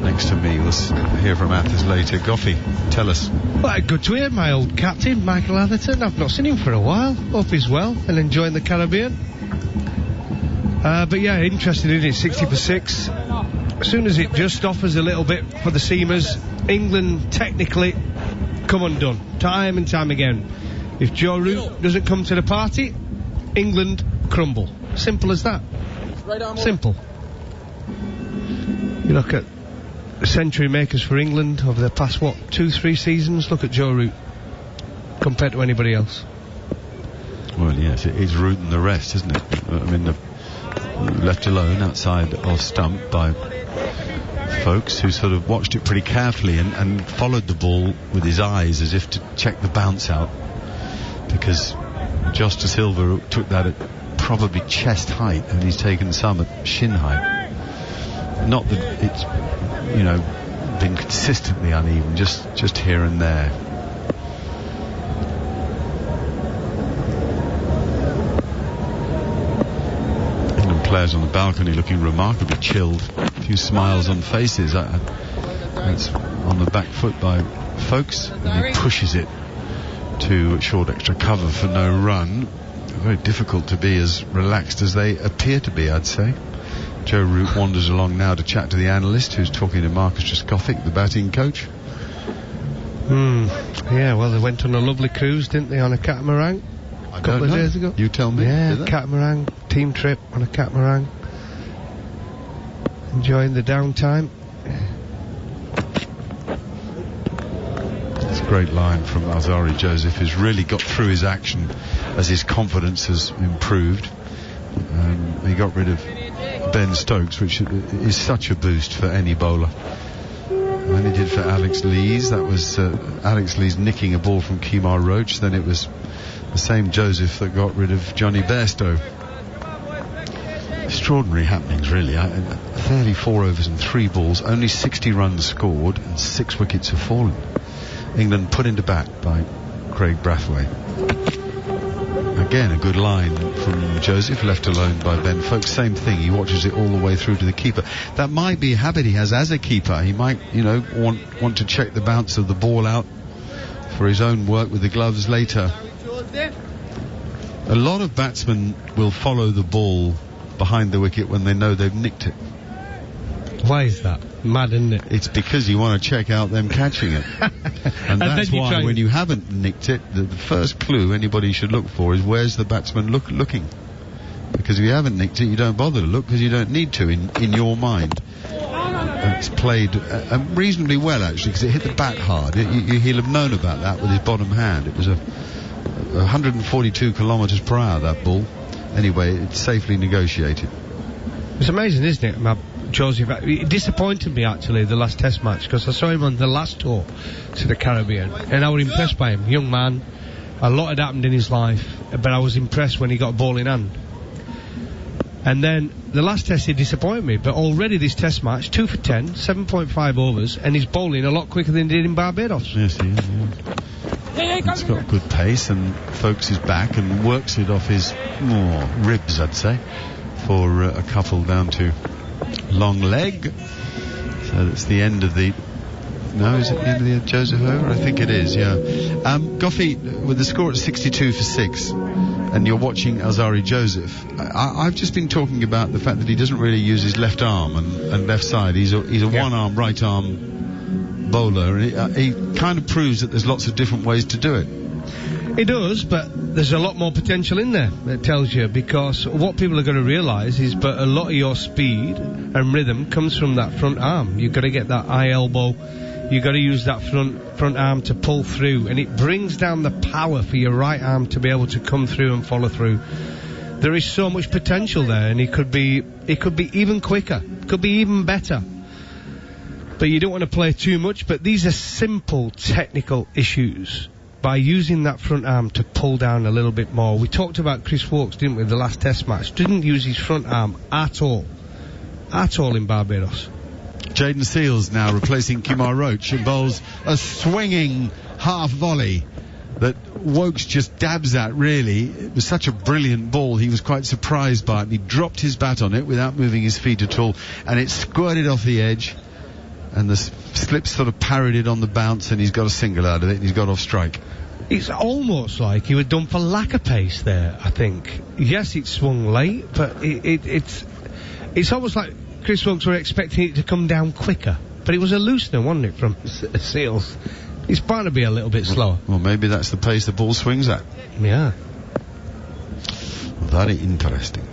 next to me. We'll hear from Athers later. Goffy, tell us. Well, good to hear my old captain, Michael Atherton. I've not seen him for a while. Hope he's well and enjoying the Caribbean. But yeah, interesting, isn't it? 60-6. As soon as it just offers a little bit for the seamers, England technically come undone. Time and time again. If Joe Root doesn't come to the party, England crumble. Simple as that. Simple. You look at the century makers for England over the past, 2-3 seasons. Look at Joe Root compared to anybody else. Well, yes, it's Root and the rest, isn't it? I mean, left alone outside of stump by folks who sort of watched it pretty carefully and followed the ball with his eyes as if to check the bounce out, because Josh De Silva took that at probably chest height, and he's taken some at shin height. Not that it's, been consistently uneven, just here and there. England players on the balcony looking remarkably chilled. A few smiles on faces. That's on the back foot by Folks, and he pushes it to short extra cover for no run. Very difficult to be as relaxed as they appear to be, I'd say. Joe Root wanders along now to chat to the analyst, who's talking to Marcus Trescothick, the batting coach. Yeah, well, they went on a lovely cruise, didn't they, on a catamaran a couple of days ago? You tell me. Yeah, catamaran, team trip on a catamaran. Enjoying the downtime. It's a great line from Alzari Joseph, who's really got through his action as his confidence has improved. He got rid of Ben Stokes, which is such a boost for any bowler. And he did for Alex Lees. That was Alex Lees nicking a ball from Kemar Roach. Then it was the same Joseph that got rid of Johnny Bairstow. Extraordinary happenings, really. 34 overs and 3 balls, only 60 runs scored, and 6 wickets have fallen. England put into bat by Craig Brathwaite. Again, a good line from Joseph, left alone by Ben Folks. Same thing, he watches it all the way through to the keeper. That might be a habit he has as a keeper. He might, want to check the bounce of the ball out for his own work with the gloves later. A lot of batsmen will follow the ball behind the wicket when they know they've nicked it. Why is that? Mad, isn't it? It's because you want to check out them catching it. And that's why when you haven't nicked it, the first clue anybody should look for is where's the batsman looking. Because if you haven't nicked it, you don't bother to look because you don't need to in your mind. It's played reasonably well, actually, because it hit the bat hard. He'll have known about that with his bottom hand. It was 142 kilometres per hour, that ball. Anyway, it's safely negotiated. It's amazing, isn't it, Joseph? It disappointed me, actually, the last Test match, because I saw him on the last tour to the Caribbean, and I was impressed by him. Young man, a lot had happened in his life, but I was impressed when he got a ball in hand. And then the last Test, he disappointed me, but already this Test match, 2 for 10, 7.5 overs, and he's bowling a lot quicker than he did in Barbados. Yes, he is, yeah. He's got good pace, and Folks is back and works it off his ribs, I'd say, for a couple down to long leg. So that's the end of the... No, is it the end of the Joseph over? I think it is, yeah. Goffy, with the score at 62 for 6, and you're watching Alzari Joseph, I've just been talking about the fact that he doesn't really use his left arm and left side. He's a one-arm, right-arm bowler, and he kind of proves that there's lots of different ways to do it. It does, but there's a lot more potential in there, it tells you, because what people are going to realise is but a lot of your speed and rhythm comes from that front arm. You've got to get that high elbow, you've got to use that front arm to pull through, and it brings down the power for your right arm to be able to come through and follow through. There is so much potential there, and it could be even quicker, could be even better. But you don't want to play too much, but these are simple technical issues. by using that front arm to pull down a little bit more. We talked about Chris Woakes, didn't we, the last test match. Didn't use his front arm at all in Barbados. Jayden Seales now replacing Kemar Roach, and bowls a swinging half volley that Woakes just dabs at, really. It was such a brilliant ball, he was quite surprised by it. He dropped his bat on it without moving his feet at all, and it squirted off the edge, and the slip sort of parried it on the bounce, and he's got a single out of it, and he's got off strike. It's almost like he was done for lack of pace there, I think. Yes, it swung late, but it's almost like Chris Woakes were expecting it to come down quicker. But it was a loosener, wasn't it, from Seales? It's bound to be a little bit slower. Well, maybe that's the pace the ball swings at. Yeah. Very interesting.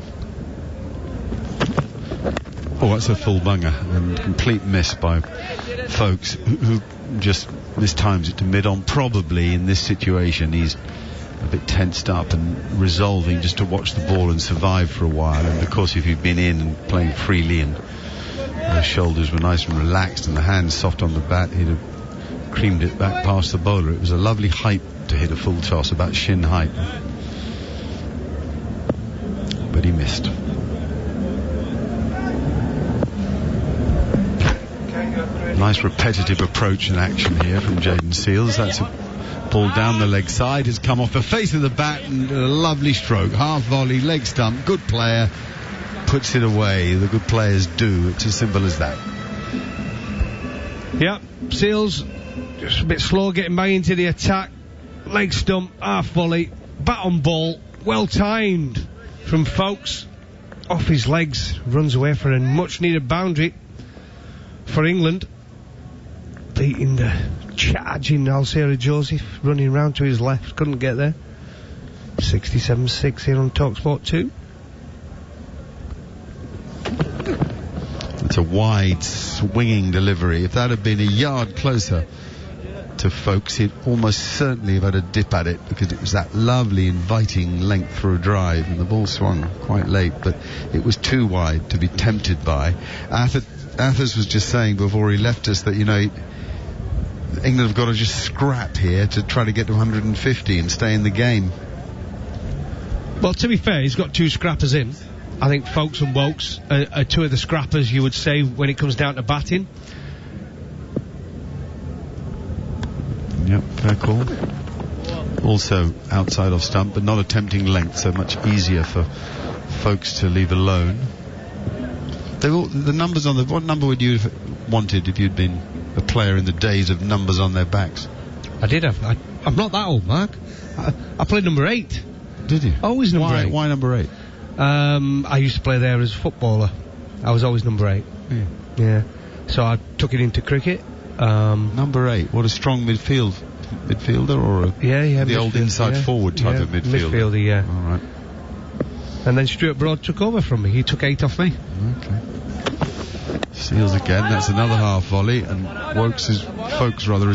Oh, that's a full bunger, and complete miss by Folks, who just mistimes it to mid-on. Probably in this situation he's a bit tensed up and resolving just to watch the ball and survive for a while. And of course, if he'd been in and playing freely and the shoulders were nice and relaxed and the hands soft on the bat, he'd have creamed it back past the bowler. It was a lovely height to hit a full toss, about shin height, but he missed. Nice repetitive approach and action here from Jayden Seales. That's a ball down the leg side, has come off the face of the bat, and a lovely stroke, half volley, leg stump, good player puts it away. The good players do. It's as simple as that. Yeah, Seales just a bit slow getting back into the attack. Leg stump, half volley, bat on ball, well timed from Folks. Off his legs, runs away for a much needed boundary for England. Beating the charging Alcera Joseph, running round to his left, couldn't get there. 67-6 here on TalkSport 2. It's a wide swinging delivery. If that had been a yard closer to Folks, he'd almost certainly have had a dip at it, because it was that lovely inviting length for a drive, and the ball swung quite late, but it was too wide to be tempted by. Athers was just saying before he left us that, you know, England have got to just scrap here to try to get to 150 and stay in the game. Well, to be fair, he's got two scrappers in. I think Folks and Woakes are two of the scrappers, you would say, when it comes down to batting. Yep, fair call. Also outside off stump, but not a tempting length, so much easier for Folks to leave alone. The numbers on the... What number would you have wanted if you'd been a player in the days of numbers on their backs? I did have... I'm not that old, Mark. I played number 8. Did you? Always number 8. Why number 8? I used to play there as a footballer. I was always number 8. Yeah. So I took it into cricket. Number 8. What a strong midfielder, or the old inside forward type of midfielder. Midfielder, yeah. All right. And then Stuart Broad took over from me. He took 8 off me. Okay. Seales again. That's another half volley, and Folks is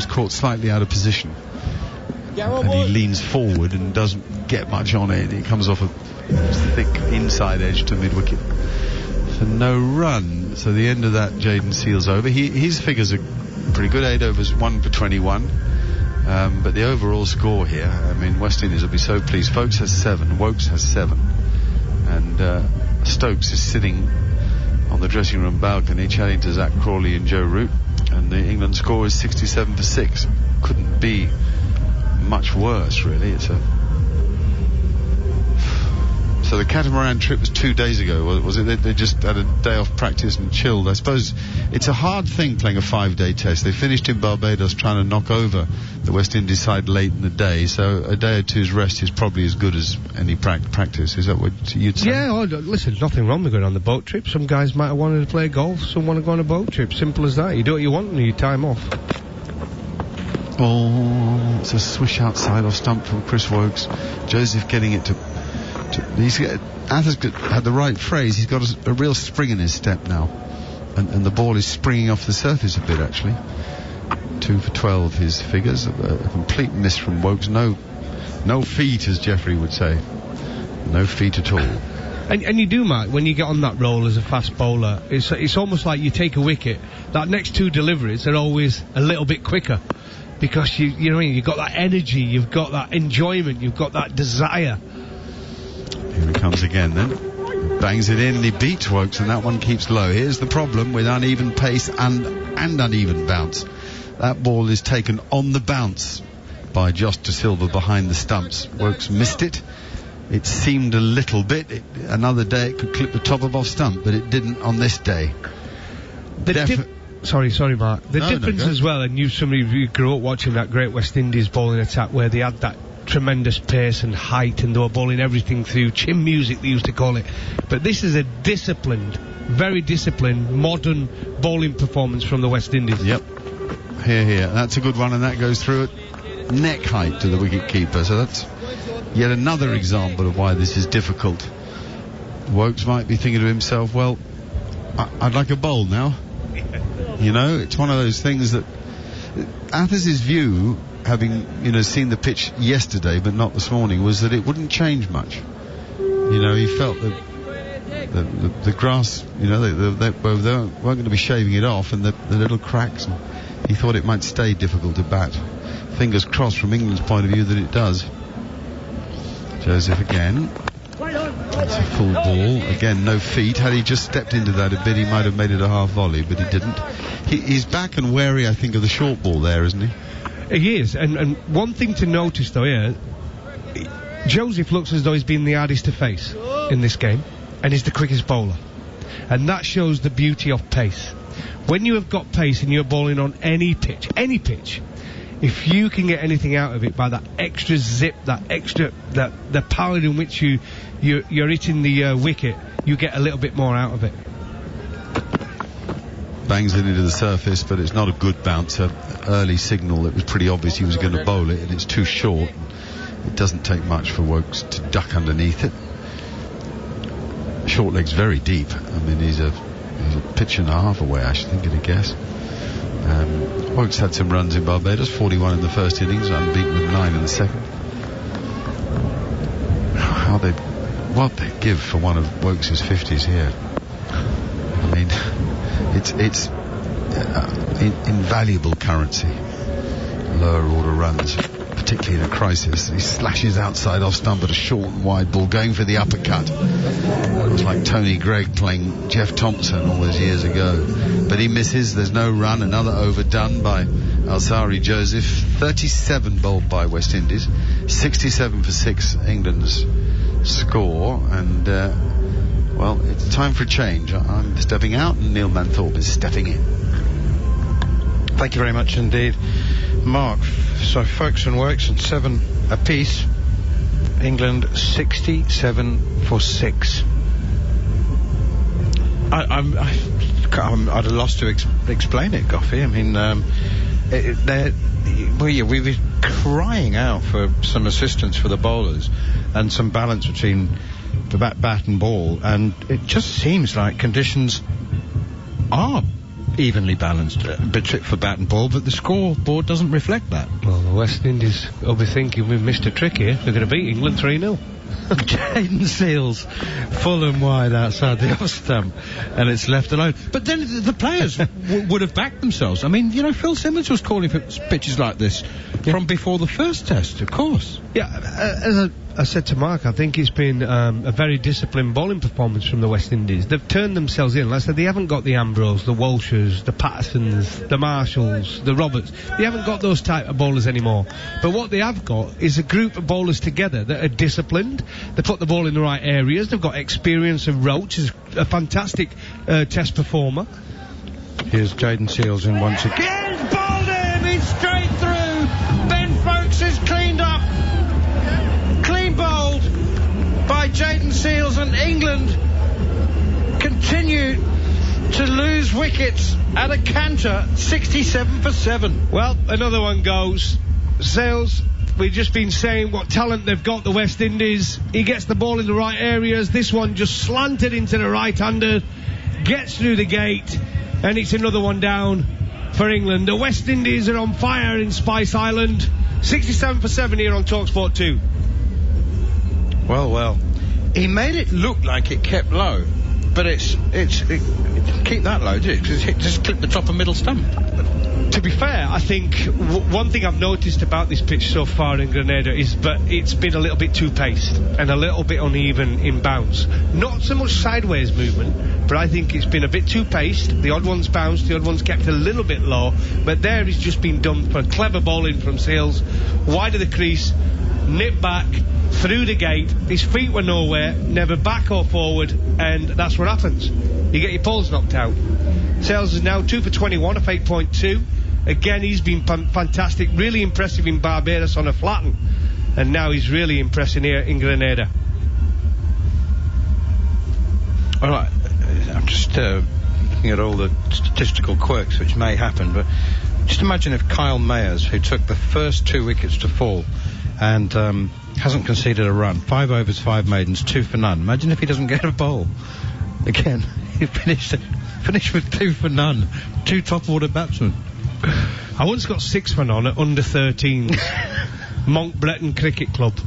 caught slightly out of position, and he leans forward and doesn't get much on it. It comes off a thick inside edge to mid-wicket for no run. So the end of that Jayden Seales over. His figures are pretty good. 8 overs, 1 for 21. But the overall score here, I mean, West Indies will be so pleased. Folks has 7, Woakes has 7, and Stokes is sitting on the dressing room balcony chatting to Zach Crawley and Joe Root, and the England score is 67 for 6. Couldn't be much worse, really. So the catamaran trip was 2 days ago, was it? They just had a day off practice and chilled. I suppose it's a hard thing playing a 5-day test. They finished in Barbados trying to knock over the West Indies side late in the day, so a day or two's rest is probably as good as any practice. Is that what you'd say? Yeah, listen, nothing wrong with going on the boat trip. Some guys might have wanted to play golf, some want to go on a boat trip. Simple as that. You do what you want and you time off. Oh, it's a swish outside off stump from Chris Woakes. Joseph getting it to Athers had the right phrase. He's got a real spring in his step now, and the ball is springing off the surface a bit, actually. 2 for 12 his figures. A complete miss from Woakes. No feet, as Jeffrey would say. No feet at all. And you do, Mark, when you get on that roll as a fast bowler, it's almost like you take a wicket. That next 2 deliveries are always a little bit quicker. because you know what I mean, you've got that energy, you've got that enjoyment, you've got that desire. Here he comes again then. Bangs it in and he beats Wokes, and that one keeps low. Here's the problem with uneven pace and uneven bounce. That ball is taken on the bounce by Josh De Silva behind the stumps. Wokes missed it. It seemed a little bit. Another day it could clip the top of off stump, but it didn't on this day. Sorry, Mark. The difference as well, and somebody who grew up watching that great West Indies bowling attack where they had that tremendous pace and height and they were bowling everything through chin music, they used to call it. But this is a disciplined, very disciplined, modern bowling performance from the West Indies. Yep. Here. That's a good one, and that goes through at neck height to the wicket keeper. So that's yet another example of why this is difficult. Wokes might be thinking to himself, well, I'd like a bowl now. You know, it's one of those things that Athers's view, having seen the pitch yesterday but not this morning, was that it wouldn't change much. You know, he felt that the grass, they weren't going to be shaving it off, and the little cracks, and he thought it might stay difficult to bat. Fingers crossed from England's point of view that it does. Joseph again. It's a full ball. Again, no feet. Had he just stepped into that a bit, he might have made it a half volley, but he didn't. He's back and wary, I think, of the short ball there, isn't he? He is. And one thing to notice, though, here, Joseph looks as though he's been the hardest to face in this game, and he's the quickest bowler. And that shows the beauty of pace. When you have got pace and you're bowling on any pitch, if you can get anything out of it by that extra zip, the power in which you're hitting the wicket, you get a little bit more out of it. Bangs it into the surface, but it's not a good bouncer. Early signal, it was pretty obvious he was going to bowl it, and it's too short. It doesn't take much for Wokes to duck underneath it. Short leg's very deep. I mean, he's a pitch and a half away, I should think, at a guess. Wokes had some runs in Barbados, 41 in the first innings, unbeaten with 9 in the second. What they give for one of Wokes' 50s here. I mean, it's invaluable currency. Lower order runs, particularly in a crisis. He slashes outside off stump at a short and wide ball, going for the uppercut. It was like Tony Gregg playing Jeff Thompson all those years ago. But he misses. There's no run. Another overdone by Alsari Joseph. 37 bowled by West Indies. 67 for 6 England's score. And well, it's time for a change. I'm stepping out and Neil Manthorpe is stepping in. Thank you very much indeed, Mark. So Folkes and Wokes and 7 apiece. England 67 for 6. I'm at a loss to explain it, Goffy. I mean, we were crying out for some assistance for the bowlers and some balance between the bat and ball, and it just seems like conditions are evenly balanced for bat and ball, but the scoreboard doesn't reflect that. Well, the West Indies will be thinking we've missed a trick here. They're going to beat England 3-0. Jaden Seals full and wide outside the off stump, and it's left alone. But then the players would have backed themselves. I mean, Phil Simmons was calling for pitches like this from before the first test, of course. Yeah, as I said to Mark, I think it's been a very disciplined bowling performance from the West Indies. They've turned themselves in. Like I said, they haven't got the Ambrose, the Walshers, the Pattersons, the Marshalls, the Roberts. They haven't got those type of bowlers anymore. But what they have got is a group of bowlers together that are disciplined. They put the ball in the right areas. They've got experience of Roach, is a fantastic test performer. Here's Jaden Seals in once again. Bowled him! He's straight through! Ben Folkes is cleaned up! Clean bowled by Jaden Seals, and England continue to lose wickets at a canter, 67 for 7. Well, another one goes. Seals, we've just been saying what talent they've got, the West Indies. He gets the ball in the right areas. This one just slanted into the right-hander, gets through the gate, and it's another one down for England. The West Indies are on fire in Spice Island. 67 for 7 here on TalkSport 2. Well. He made it look like it kept low, but it's keep that low, did it? Because it just clipped the top of middle stump. To be fair, I think one thing I've noticed about this pitch so far in Grenada is that it's been a little bit too paced and a little bit uneven in bounce. Not so much sideways movement, but I think it's been a bit too paced. The odd ones bounced, the odd ones kept a little bit low, but there it's just been done for clever bowling from Seales, wide of the crease, nip back, through the gate, his feet were nowhere, never back or forward, and that's what happens. You get your poles knocked out. Seales is now 2 for 21 off 8.2. Again, he's been fantastic, really impressive in Barbados on a flatten, and now he's really impressing here in Grenada. All right, I'm just looking at all the statistical quirks which may happen, but just imagine if Kyle Mayers, who took the first 2 wickets to fall and hasn't conceded a run, 5 overs, 5 maidens, 2 for none. Imagine if he doesn't get a bowl. Again, he finished with 2 for none, 2 top order batsmen. I once got 6 for none at under 13s. Monk Breton Cricket Club.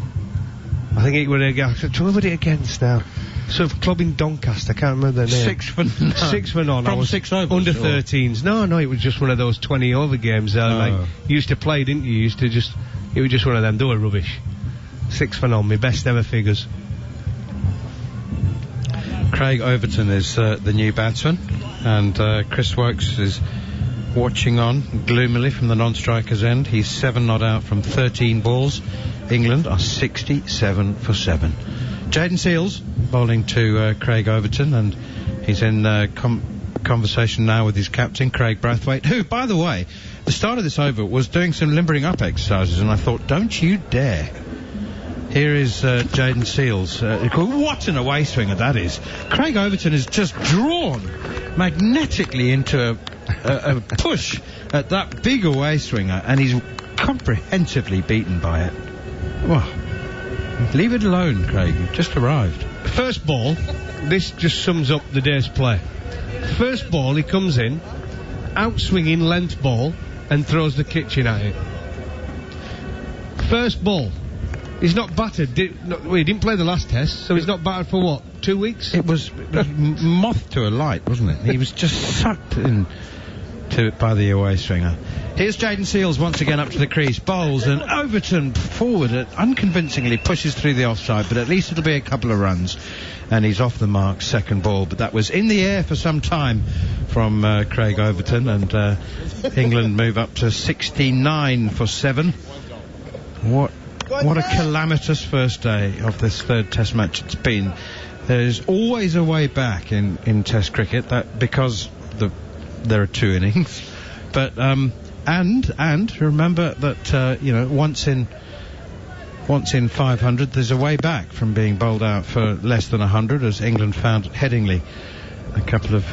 I think it was against. Who was it against now? Sort of club in Doncaster, I can't remember their name. 6 for none. 6 for none. From 6 overs? Under 13s. No, it was just one of those 20 over games. Like you used to play, didn't you? It was just one of them. They were rubbish. 6 for none. My best ever figures. Craig Overton is the new batsman, and Chris Wokes is watching on gloomily from the non-striker's end. He's 7 not out from 13 balls. England are 67 for 7. Jayden Seales bowling to Craig Overton, and he's in conversation now with his captain, Craig Brathwaite, who, by the way, the start of this over was doing some limbering up exercises, and I thought, don't you dare. Here is Jayden Seales. What an away swinger that is. Craig Overton is just drawn magnetically into a push at that big away swinger, and he's comprehensively beaten by it. Well, leave it alone, Craig. You've just arrived. First ball, this just sums up the day's play. First ball, he comes in, out-swinging length ball, and throws the kitchen at it. First ball. He's not battered. He didn't play the last test, so he's not battered for what, 2 weeks? It was moth to a light, wasn't it? He was just sucked in to it by the away swinger. Here's Jayden Seales once again up to the crease, bowls, and Overton forward unconvincingly pushes through the offside, but at least it'll be a couple of runs, and he's off the mark, second ball. But that was in the air for some time from Craig Overton, and England move up to 69 for 7. What a calamitous first day of this third Test match it's been. There's always a way back in Test cricket, that because there are 2 innings, but and remember that once in 500 there's a way back from being bowled out for less than 100, as England found at Headingley a couple of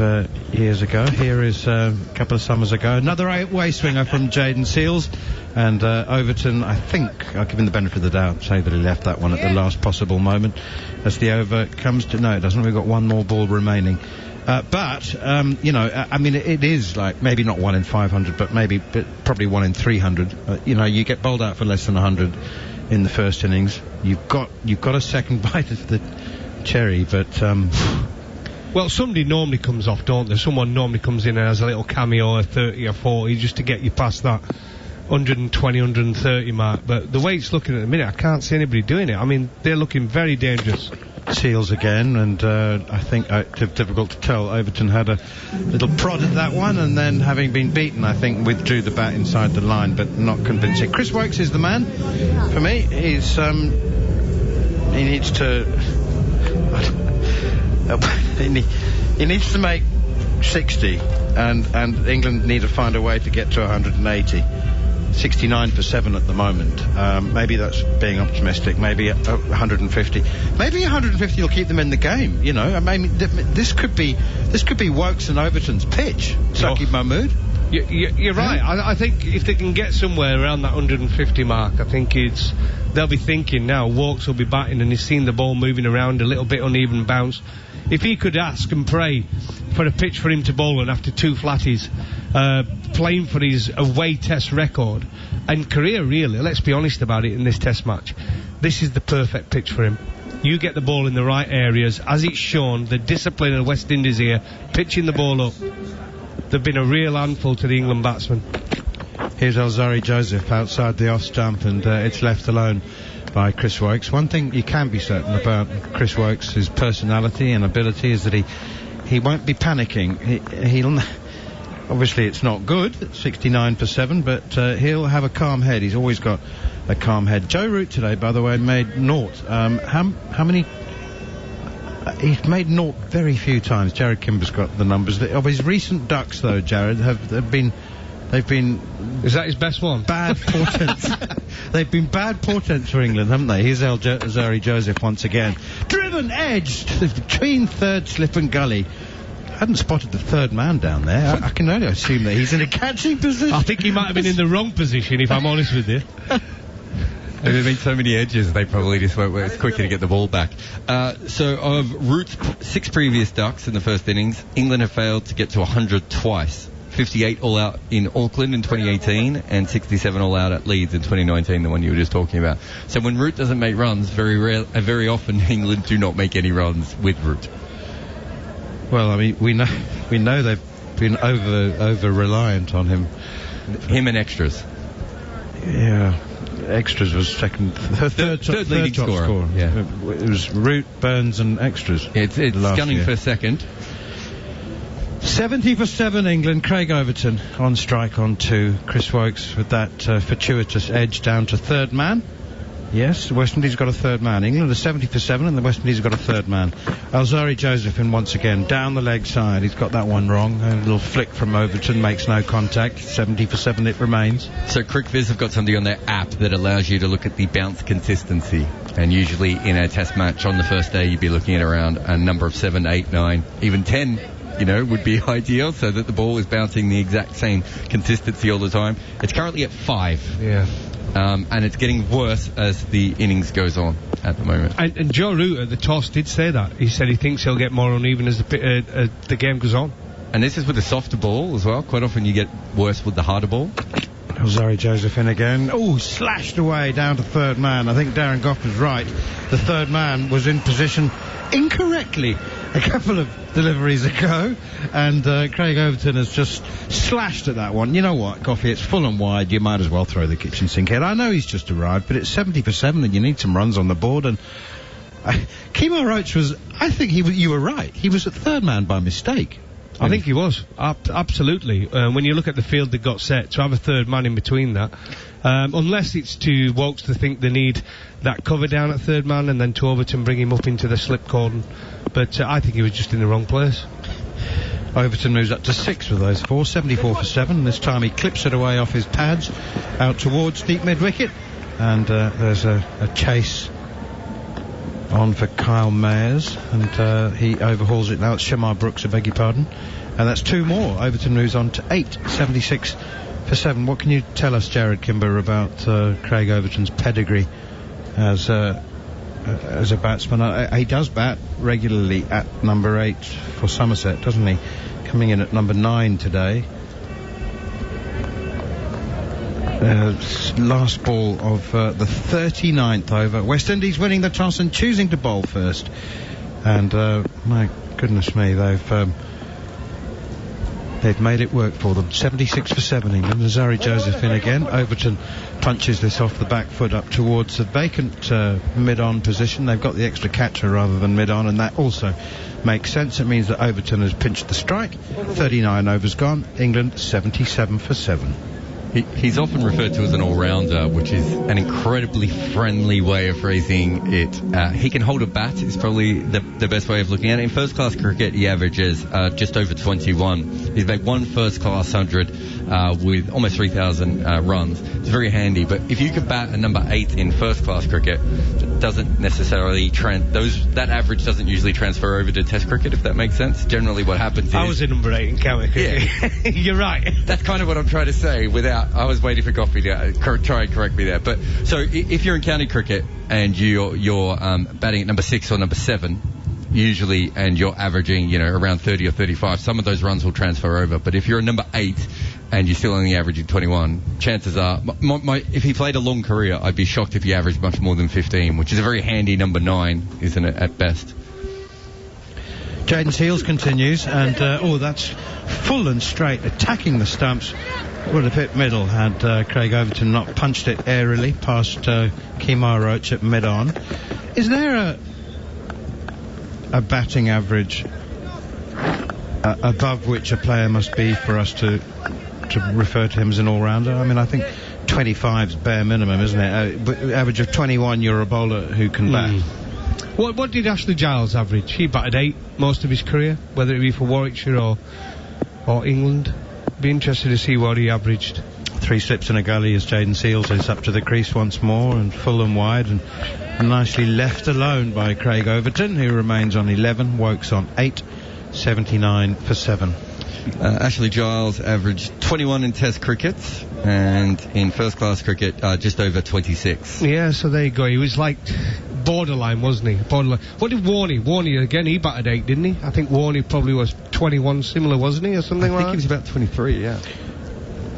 years ago. Here is a couple of summers ago another away swinger from Jayden Seales, and Overton, I think I'll give him the benefit of the doubt, say that he left that one at the last possible moment as the over comes to... No, it doesn't. We've got one more ball remaining. I mean, it is like maybe not 1 in 500, but probably 1 in 300. You get bowled out for less than 100 in the first innings. You've got a second bite of the cherry, but well, somebody normally comes off, don't they? Someone normally comes in and has a little cameo, a 30 or 40, just to get you past that 120, 130 mark. But the way it's looking at the minute, I can't see anybody doing it. I mean, they're looking very dangerous. Seales again, and I think difficult to tell. Overton had a little prod at that one, and then, having been beaten, I think withdrew the bat inside the line, but not convincing. Chris Wokes is the man for me. He's he needs to he needs to make 60, and England need to find a way to get to 180. 69 for 7 at the moment. Maybe that's being optimistic. Maybe 150. Maybe 150 will keep them in the game. I mean, this could be Wokes and Overton's pitch. Saqib Mahmood. You're right. I think if they can get somewhere around that 150 mark, I think they'll be thinking now. Wokes will be batting, and he's seen the ball moving around, a little bit uneven bounce. If he could ask and pray for a pitch for him to bowl on after 2 flatties, playing for his away Test record and career, really, let's be honest about it, in this Test match, this is the perfect pitch for him. You get the ball in the right areas, as it's shown, the discipline of West Indies here, pitching the ball up. they've been a real handful to the England batsmen. Here's Alzari Joseph outside the off stump, and it's left alone by Chris Wokes. One thing you can be certain about Chris Wokes, his personality and ability, is that he won't be panicking. He'll obviously it's not good, 69 for 7, but he'll have a calm head. He's always got a calm head. Joe Root today, by the way, made naught. How many? He's made naught very few times. Jared Kimber's got the numbers. Of his recent ducks, though, Jared, they've been. Is that his best one? Bad portents. They've been bad portents for England, haven't they? Here's Alzari Joseph once again. Driven edged between third slip and gully. Hadn't spotted the third man down there. I can only assume that he's in a catching position. I think he might have been in the wrong position, if I'm honest with you. There have been so many edges, they probably just went, well, it's quicker to get the ball back. So of Root's 6 previous ducks in the first innings, England have failed to get to 100 twice. 58 all out in Auckland in 2018 and 67 all out at Leeds in 2019, the one you were just talking about. So when Root doesn't make runs, very often England do not make any runs with Root. Well, I mean, we know they've been over reliant on him. Him and extras. Yeah, extras was third leading top scorer. Yeah, it was Root, Burns, and extras. It's gunning for second. 70 for 7 England. Craig Overton on strike on 2. Chris Wokes with that fortuitous edge down to third man. Yes, the West Indies got a third man. England are 70 for 7 and the West Indies have got a third man. Alzari Joseph in once again, down the leg side. He's got that one wrong. A little flick from Overton, makes no contact. 70 for 7 it remains. So CricViz have got something on their app that allows you to look at the bounce consistency. And usually in a test match on the first day you'd be looking at around a number of 7, 8, 9, even 10, would be ideal, so that the ball is bouncing the exact same consistency all the time. It's currently at 5. Yeah. And it's getting worse as the innings goes on at the moment. And Joe Root at the toss did say that. He said he thinks he'll get more uneven as the game goes on. And this is with a softer ball as well. Quite often you get worse with the harder ball. Alzari Joseph in again. Oh, slashed away down to third man. I think Darren Goff was right. The third man was in position incorrectly a couple of deliveries ago, and Craig Overton has just slashed at that one. You know what, Goffy, it's full and wide. You might as well throw the kitchen sink in. I know he's just arrived, but it's 70 for 7 and you need some runs on the board. And Kemar Roach was, I think you were right. He was at third man by mistake. I think he was, absolutely. When you look at the field that got set, to have a third man in between that, unless it's to Wokes to think they need that cover down at third man and then to Overton bring him up into the slip cordon. But I think he was just in the wrong place. Overton moves up to 6 with those 4, 74 for 7. This time he clips it away off his pads, out towards deep mid-wicket. And there's a chase on for Kyle Mayers, and he overhauls it now. It's Shamar Brooks, I beg your pardon. And that's 2 more. Overton moves on to 8, 76 for 7. What can you tell us, Jared Kimber, about Craig Overton's pedigree as a batsman? He does bat regularly at number 8 for Somerset, doesn't he? Coming in at number 9 today. Last ball of the 39th over. West Indies winning the toss and choosing to bowl first. And my goodness me, they've made it work for them. 76 for 7 England. Alzari Joseph in again. Overton punches this off the back foot up towards the vacant mid-on position. They've got the extra catcher rather than mid-on, and that also makes sense. It means that Overton has pinched the strike. 39 overs gone. England 77 for 7. He's often referred to as an all-rounder, which is an incredibly friendly way of phrasing it. He can hold a bat, is probably the best way of looking at it. In first-class cricket, he averages just over 21. He's made 1 first-class 100 with almost 3,000 runs. It's very handy, but if you can bat a number 8 in first-class cricket, it doesn't necessarily that average doesn't usually transfer over to Test cricket, if that makes sense. Generally what happens is... I was in number 8 in county cricket. Yeah. You're right. That's kind of what I'm trying to say I was waiting for Goffy to try and correct me there. But so if you're in county cricket and you're batting at number 6 or number 7, usually, and you're averaging, around 30 or 35, some of those runs will transfer over. But if you're a number 8 and you're still only averaging 21, chances are, if he played a long career, I'd be shocked if he averaged much more than 15, which is a very handy number 9, isn't it, at best? Jaden Seals continues, and that's full and straight, attacking the stumps. Would have hit middle had Craig Overton not punched it airily past Kemar Roach at mid-on. Is there a batting average above which a player must be for us to refer to him as an all-rounder? I mean, I think 25's bare minimum, isn't it? Average of 21, you're a bowler who can bat. What did Ashley Giles average? He batted 8 most of his career, whether it be for Warwickshire or England. Be interested to see what he averaged. 3 slips in a gully as Jaden Seals is up to the crease once more and full and wide and nicely left alone by Craig Overton, who remains on 11. Wokes on 8, 79 for 7. Ashley Giles averaged 21 in Test cricket, and in first-class cricket, just over 26. Yeah, so there you go. He was like borderline, wasn't he? Borderline. What did Warney? Warney, again, he batted 8, didn't he? I think Warney probably was 21, similar, wasn't he, or something like that? I think he was about 23, yeah.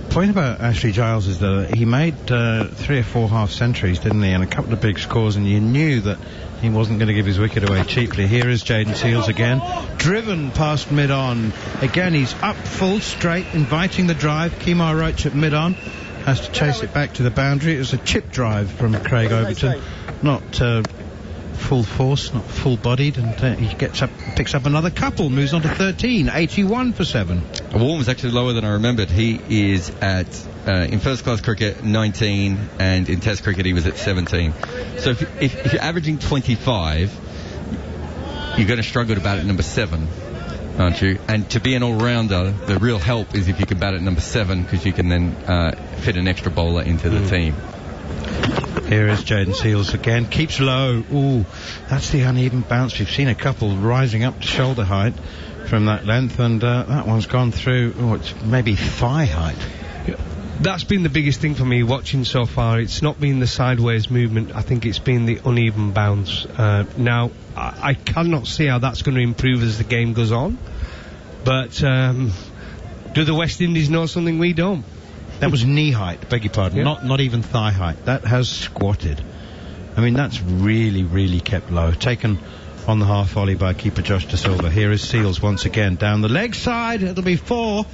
Point about Ashley Giles is that he made 3 or 4 half centuries, didn't he, and a couple of big scores, and you knew that he wasn't going to give his wicket away cheaply. Here is Jaden Seals again, driven past mid-on. Again, he's up full straight, inviting the drive. Kemar Roach at mid-on has to chase it back to the boundary. It was a chip drive from Craig Overton, not full force, not full-bodied, and he picks up another couple, moves on to 13, 81 for 7. Warren was actually lower than I remembered. He is at, in first-class cricket, 19, and in Test cricket he was at 17. So if you're averaging 25, you're going to struggle to bat at number 7, aren't you? And to be an all-rounder, the real help is if you can bat at number 7, because you can then fit an extra bowler into the team. Here is Jaden Seals again, keeps low. Ooh, that's the uneven bounce. We've seen a couple rising up to shoulder height from that length, and that one's gone through, it's maybe thigh height. That's been the biggest thing for me watching so far. It's not been the sideways movement, I think it's been the uneven bounce. Now, I cannot see how that's going to improve as the game goes on, but do the West Indies know something we don't? That was knee height, beg your pardon, not even thigh height. That has squatted. I mean, that's really, really kept low. Taken on the half volley by keeper Josh De Silva. Here is Seals once again down the leg side. It'll be 4.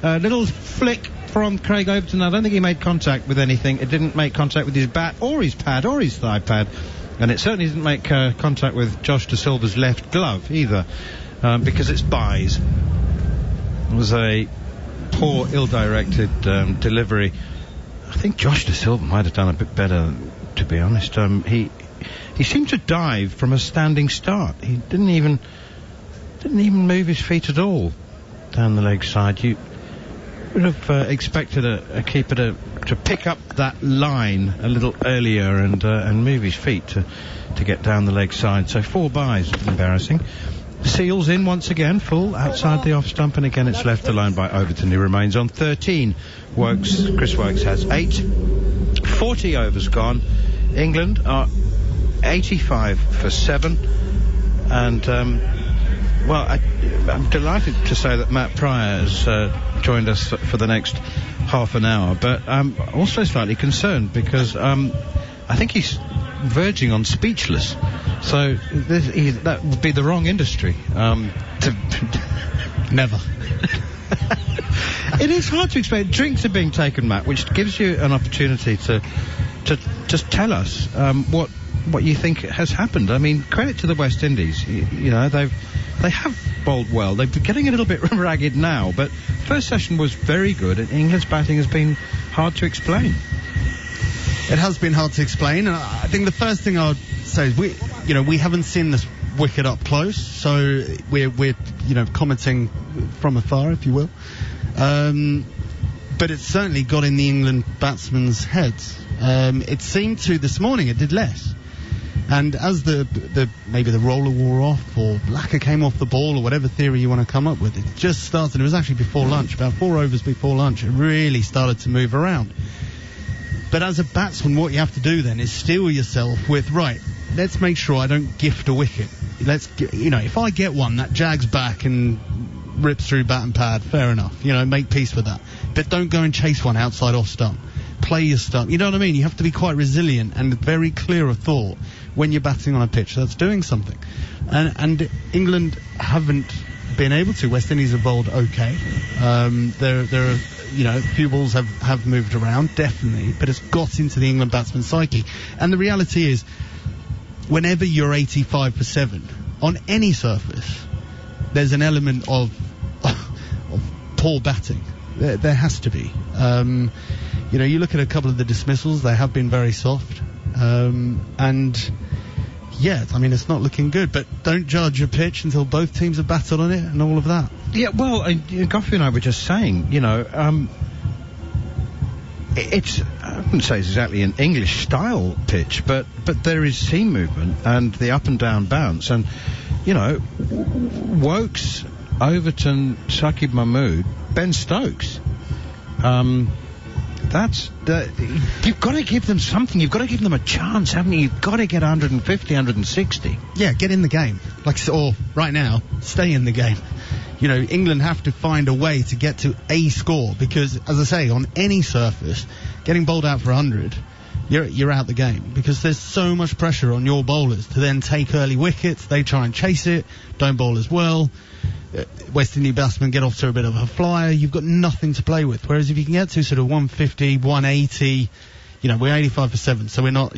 Little flick from Craig Overton. I don't think he made contact with anything. It didn't make contact with his bat or his pad or his thigh pad. And it certainly didn't make contact with Josh De Silva's left glove either, because it's byes. It was a poor, ill-directed delivery. I think Josh De Silva might have done a bit better, to be honest. He seemed to dive from a standing start. He didn't even move his feet at all down the leg side. You would have expected a keeper to pick up that line a little earlier and move his feet to get down the leg side. So 4 byes, embarrassing. Seals in once again, full outside the off stump, and again it's left alone by Overton, who remains on 13. Chris Wokes has 8. 40 overs gone. England are 85 for 7. And, I'm delighted to say that Matt Pryor has joined us for the next half an hour, but I'm also slightly concerned because I think he's verging on speechless. So that would be the wrong industry. Never. It is hard to explain. Drinks are being taken, Matt, which gives you an opportunity to just tell us what you think has happened. I mean, credit to the West Indies. You know, they have bowled well. They're getting a little bit ragged now, but first session was very good, and England's batting has been hard to explain. It has been hard to explain, and I think the first thing I would say is we haven't seen this wicket up close, so we're commenting from afar, if you will. But it's certainly got in the England batsmen's heads. It seemed to this morning it did less, and as maybe the roller wore off or lacquer came off the ball or whatever theory you want to come up with, it just started. It was actually before lunch, about 4 overs before lunch. It really started to move around. But as a batsman, what you have to do then is steel yourself with, right, let's make sure I don't gift a wicket. If I get one that jags back and rips through bat and pad, fair enough. Make peace with that. But don't go and chase one outside off stump. Play your stump. You know what I mean? You have to be quite resilient and very clear of thought when you're batting on a pitch that's doing something. And England haven't been able to. West Indies have bowled okay. There are, a few balls have moved around, definitely, but it's got into the England batsman's psyche. And the reality is, whenever you're 85 for 7 on any surface, there's an element of poor batting. There has to be. You look at a couple of the dismissals; they have been very soft. It's not looking good. But don't judge a pitch until both teams have batted on it and all of that. Yeah, well, Goff and I were just saying, it's, I wouldn't say it's exactly an English style pitch, but there is seam movement and the up and down bounce, and Woakes, Overton, Shakib Mahmood, Ben Stokes. You've got to give them something. You've got to give them a chance, haven't you? You've got to get 150, 160. Yeah, get in the game. Or right now, stay in the game. England have to find a way to get to a score, because, as I say, on any surface, getting bowled out for 100, you're out the game, because there's so much pressure on your bowlers to then take early wickets. They try and chase it, don't bowl as well. West Indies batsmen get off to a bit of a flyer. You've got nothing to play with. Whereas if you can get to sort of 150, 180, we're 85 for 7, so we're not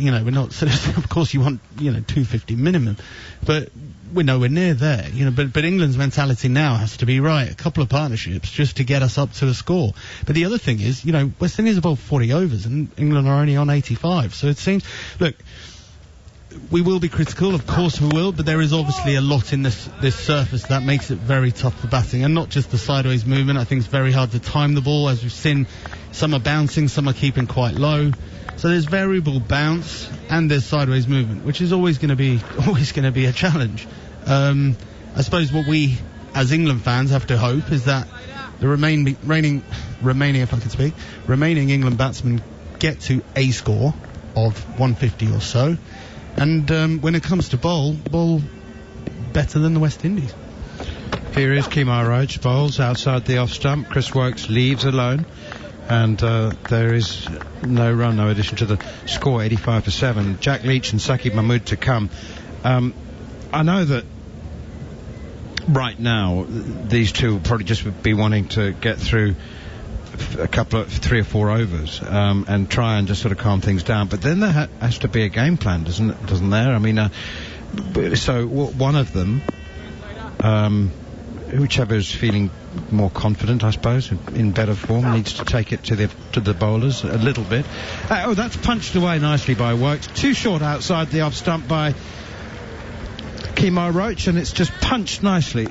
sort of course you want, 250 minimum, but we're nowhere near there, but England's mentality now has to be, right, a couple of partnerships just to get us up to a score. But the other thing is, West Indies are about 40 overs and England are only on 85, so it seems, look, we will be critical, of course we will, but there is obviously a lot in this surface that makes it very tough for batting, and not just the sideways movement. I think it's very hard to time the ball, as we've seen. Some are bouncing, some are keeping quite low. So there's variable bounce and there's sideways movement, which is always going to be a challenge. I suppose what we, as England fans, have to hope is that the remaining England batsmen get to a score of 150 or so, and when it comes to bowl better than the West Indies. Here is Kemar Roach, bowls outside the off stump. Chris Woakes leaves alone, and there is no run, no addition to the score, 85 for 7. Jack Leach and Shakib Mahmood to come. I know that right now these two will probably just be wanting to get through a couple of 3 or 4 overs and try and just sort of calm things down, but then there has to be a game plan, doesn't there? I mean, so one of them, whichever is feeling more confident, I suppose, in better form, needs to take it to the bowlers a little bit. That's punched away nicely by Woakes. Too short outside the off stump by Kemar Roach, and it's just punched nicely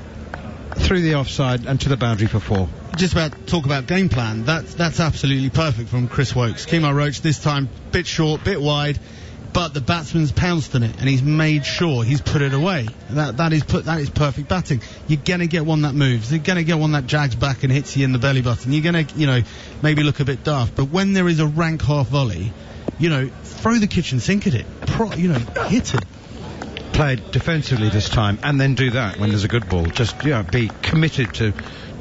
through the offside and to the boundary for 4. Just about talk about game plan. That's absolutely perfect from Chris Woakes. Kemar Roach this time bit short, bit wide, but the batsman's pounced on it and he's made sure he's put it away. That is perfect batting. You're gonna get one that moves. You're gonna get one that jags back and hits you in the belly button. You're gonna, maybe look a bit daft. But when there is a rank half volley, throw the kitchen sink at it. Hit it. Played defensively this time, and then do that when there's a good ball. Just be committed to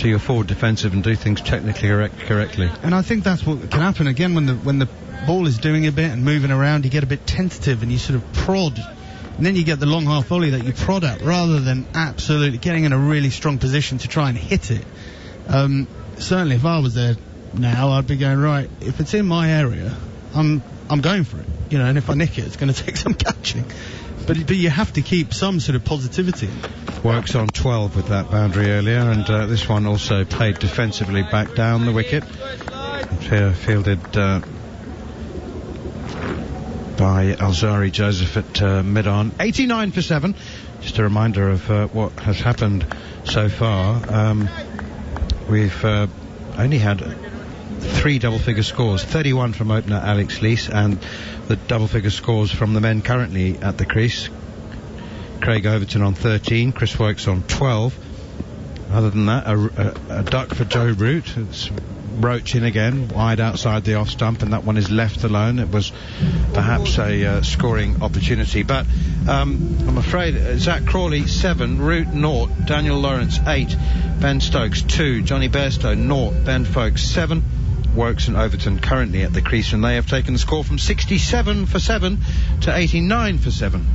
your forward defensive and do things technically correctly. And I think that's what can happen again when the ball is doing a bit and moving around. You get a bit tentative and you sort of prod, and then you get the long half volley that you prod at, rather than absolutely getting in a really strong position to try and hit it. Certainly, if I was there now, I'd be going, right, if it's in my area, I'm going for it. And if I nick it, it's going to take some catching. But you have to keep some sort of positivity. Woakes on 12 with that boundary earlier, and this one also played defensively back down the wicket. Fielded by Alzari Joseph at mid-on. 89 for 7. Just a reminder of what has happened so far. We've only had 3 double-figure scores, 31 from opener Alex Lees, and the double-figure scores from the men currently at the crease. Craig Overton on 13, Chris Woakes on 12. Other than that, a duck for Joe Root. It's Roach in again, wide outside the off stump, and that one is left alone. It was perhaps a scoring opportunity, but I'm afraid Zach Crawley 7, Root 0, Daniel Lawrence 8, Ben Stokes 2, Johnny Bairstow 0, Ben Folkes 7, Wokes and Overton currently at the crease, and they have taken the score from 67 for 7 to 89 for 7.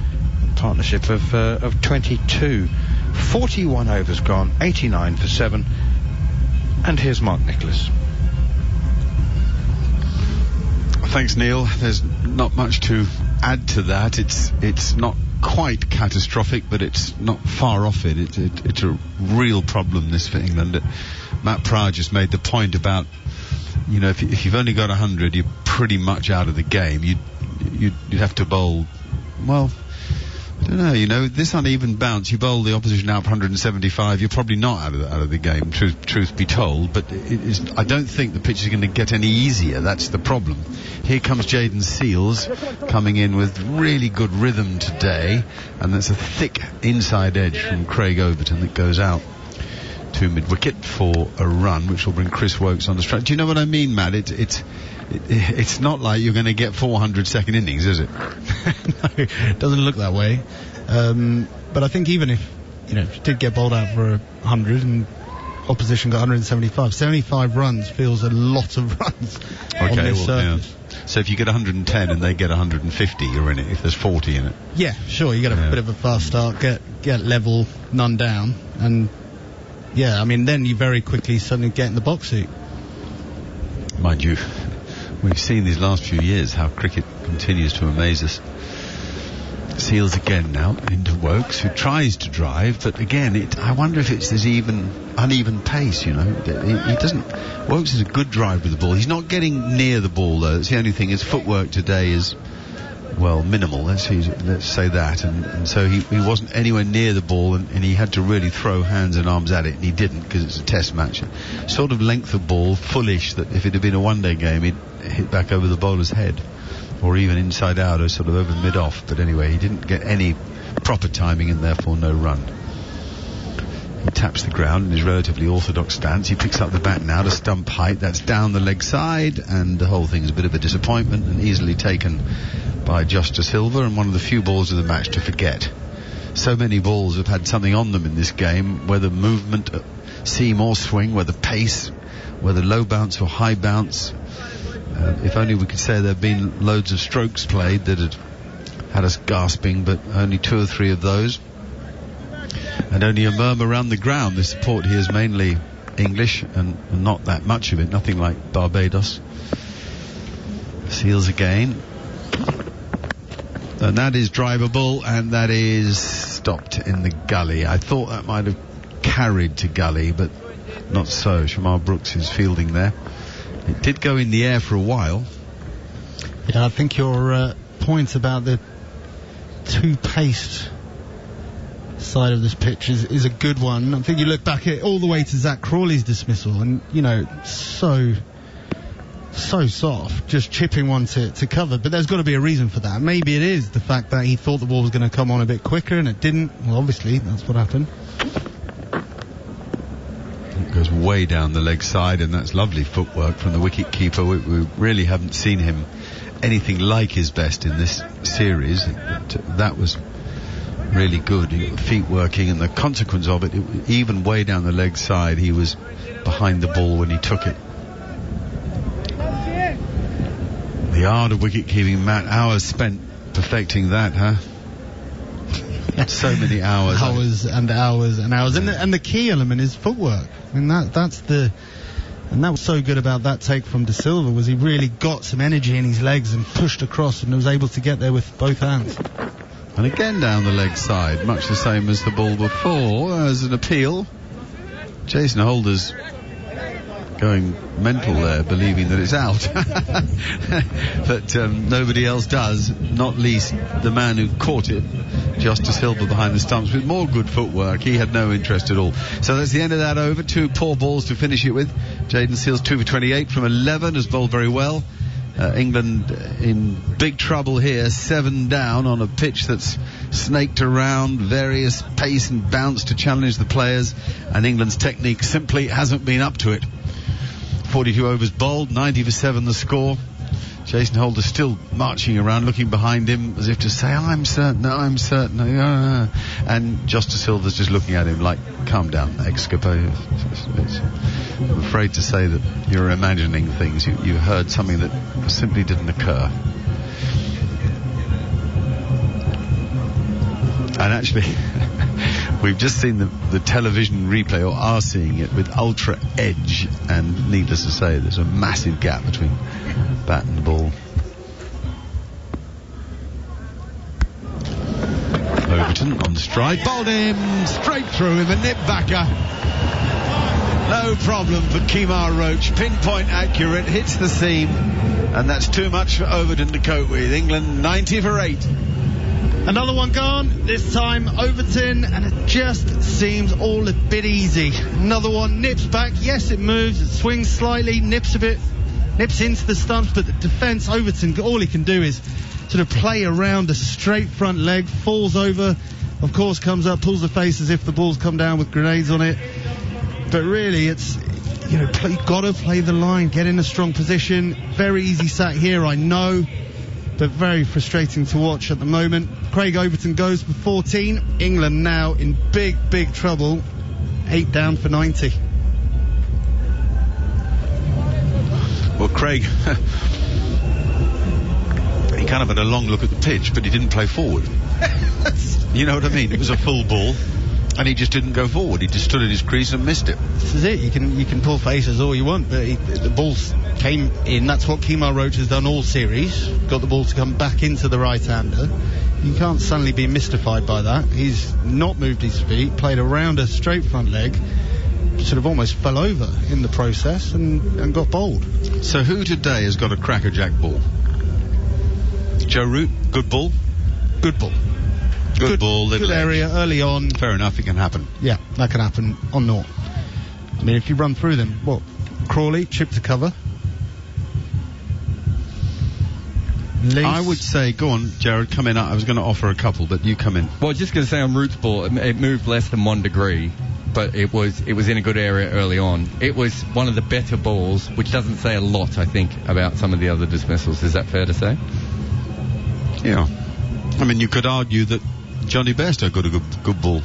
A partnership of 22. 41 overs gone, 89 for 7. And here's Mark Nicholas. Thanks, Neil. There's not much to add to that. It's not quite catastrophic, but it's not far off it. It's a real problem, this, for England. Matt Pryor just made the point about, you know, if you've only got 100, you're pretty much out of the game. You'd have to bowl, well, I don't know, you know, this uneven bounce, you bowl the opposition out for 175, you're probably not out of the game, truth be told, but I don't think the pitch is going to get any easier. That's the problem. Here comes Jayden Seales coming in with really good rhythm today, and that's a thick inside edge from Craig Overton that goes out to mid-wicket for a run, which will bring Chris Wokes on the strike. Do you know what I mean, Matt? It's not like you're going to get 400 second innings, is it? No, it doesn't look that way. But I think even if you did get bowled out for 100 and opposition got 175, 75 runs feels a lot of runs on this surface. Yeah. So if you get 110 and they get 150, you're in it, if there's 40 in it. Yeah, sure, you get a bit of a fast start, get level, none down, and yeah, I mean, then you very quickly suddenly get in the box seat. Mind you, we've seen these last few years how cricket continues to amaze us. Seales again now into Wokes, who tries to drive, but again, I wonder if it's this uneven pace, you know. He doesn't. Wokes is a good drive with the ball. He's not getting near the ball, though. That's the only thing. His footwork today is, well, minimal. Let's say that. And so he wasn't anywhere near the ball, and he had to really throw hands and arms at it, and he didn't, because it's a test match. Sort of length of ball, fullish, that if it had been a one-day game, he'd hit back over the bowler's head, or even inside out, or sort of over mid-off. But anyway, he didn't get any proper timing, and therefore no run. He taps the ground in his relatively orthodox stance. He picks up the bat now to stump height. That's down the leg side, and the whole thing is a bit of a disappointment and easily taken by Josh De Silva, and one of the few balls of the match to forget. So many balls have had something on them in this game, whether movement, seam or swing, whether pace, whether low bounce or high bounce. If only we could say there have been loads of strokes played that had us gasping, but only 2 or 3 of those. And only a murmur around the ground. The support here is mainly English, and not that much of it, nothing like Barbados. Seales again. And that is drivable, and that is stopped in the gully. I thought that might have carried to gully, but not so. Shamar Brooks is fielding there. It did go in the air for a while. Yeah, I think your point about the two-paced side of this pitch is a good one. I think you look back at all the way to Zach Crawley's dismissal, and so soft, just chipping one to cover. But there's got to be a reason for that. Maybe it is the fact that he thought the ball was going to come on a bit quicker and it didn't. Well, obviously that's what happened. It goes way down the leg side, and that's lovely footwork from the wicket keeper. We really haven't seen him anything like his best in this series. That was really good. Feet working, and the consequence of it, even way down the leg side, he was behind the ball when he took it. The art of wicket keeping, Matt. Hours spent perfecting that, huh? So many hours. Hours and hours and hours. And the key element is footwork. I mean, and that was so good about that take from De Silva, was he really got some energy in his legs and pushed across and was able to get there with both hands. And again down the leg side, much the same as the ball before, as an appeal. Jason Holder's going mental there, believing that it's out. But nobody else does, not least the man who caught it, Josh De Silva, behind the stumps with more good footwork. He had no interest at all. So that's the end of that over. 2 poor balls to finish it with. Jayden Seales 2 for 28 from 11, has bowled very well. England in big trouble here, 7 down on a pitch that's snaked around, various pace and bounce to challenge the players, and England's technique simply hasn't been up to it. 42 overs bowled, 90 for 7 the score. Jason Holder still marching around, looking behind him as if to say, I'm certain, and Josh de Silva's just looking at him like, calm down, ex-skipper. I'm afraid to say that you're imagining things. You heard something that simply didn't occur. And actually, we've just seen the television replay, or are seeing it, with ultra edge, and needless to say, there's a massive gap between bat and the ball. Overton on stride, bowled him straight through him, a nip backer. No problem for Kemar Roach, pinpoint accurate, hits the seam, and that's too much for Overton to cope with. England 90 for 8. Another one gone, this time Overton, and it just seems all a bit easy. Another one nips back, yes it moves, it swings slightly, nips into the stumps, but the defence, Overton, all he can do is sort of play around a straight front leg, falls over, of course comes up, pulls the face as if the ball's come down with grenades on it. But really it's, you've got to play the line, get in a strong position. Very easy sat here, I know, but very frustrating to watch at the moment. Craig Overton goes for 14. England now in big trouble. 8 down for 90. Well, Craig, he kind of had a long look at the pitch, but he didn't play forward. You know what I mean? It was a full ball, and he just didn't go forward. He just stood in his crease and missed it. This is it. You can pull faces all you want, but the balls came in. That's what Kemar Roach has done all series. Got the ball to come back into the right-hander. You can't suddenly be mystified by that. He's not moved his feet, played around a straight front leg, sort of almost fell over in the process and got bowled. So who today has got a crackerjack ball? Joe Root, good ball? Good ball. Good ball, little good area early on. Fair enough, it can happen. Yeah, that can happen on naught. I mean, if you run through them, Crawley, chip to cover. Lease. I would say, go on, Jared, come in. I was going to offer a couple, but you come in. Well, I was just going to say on Root's ball, it moved less than 1 degree, but it was in a good area early on. It was one of the better balls, which doesn't say a lot, I think, about some of the other dismissals. Is that fair to say? Yeah. I mean, you could argue that Johnny Bairstow got a good ball.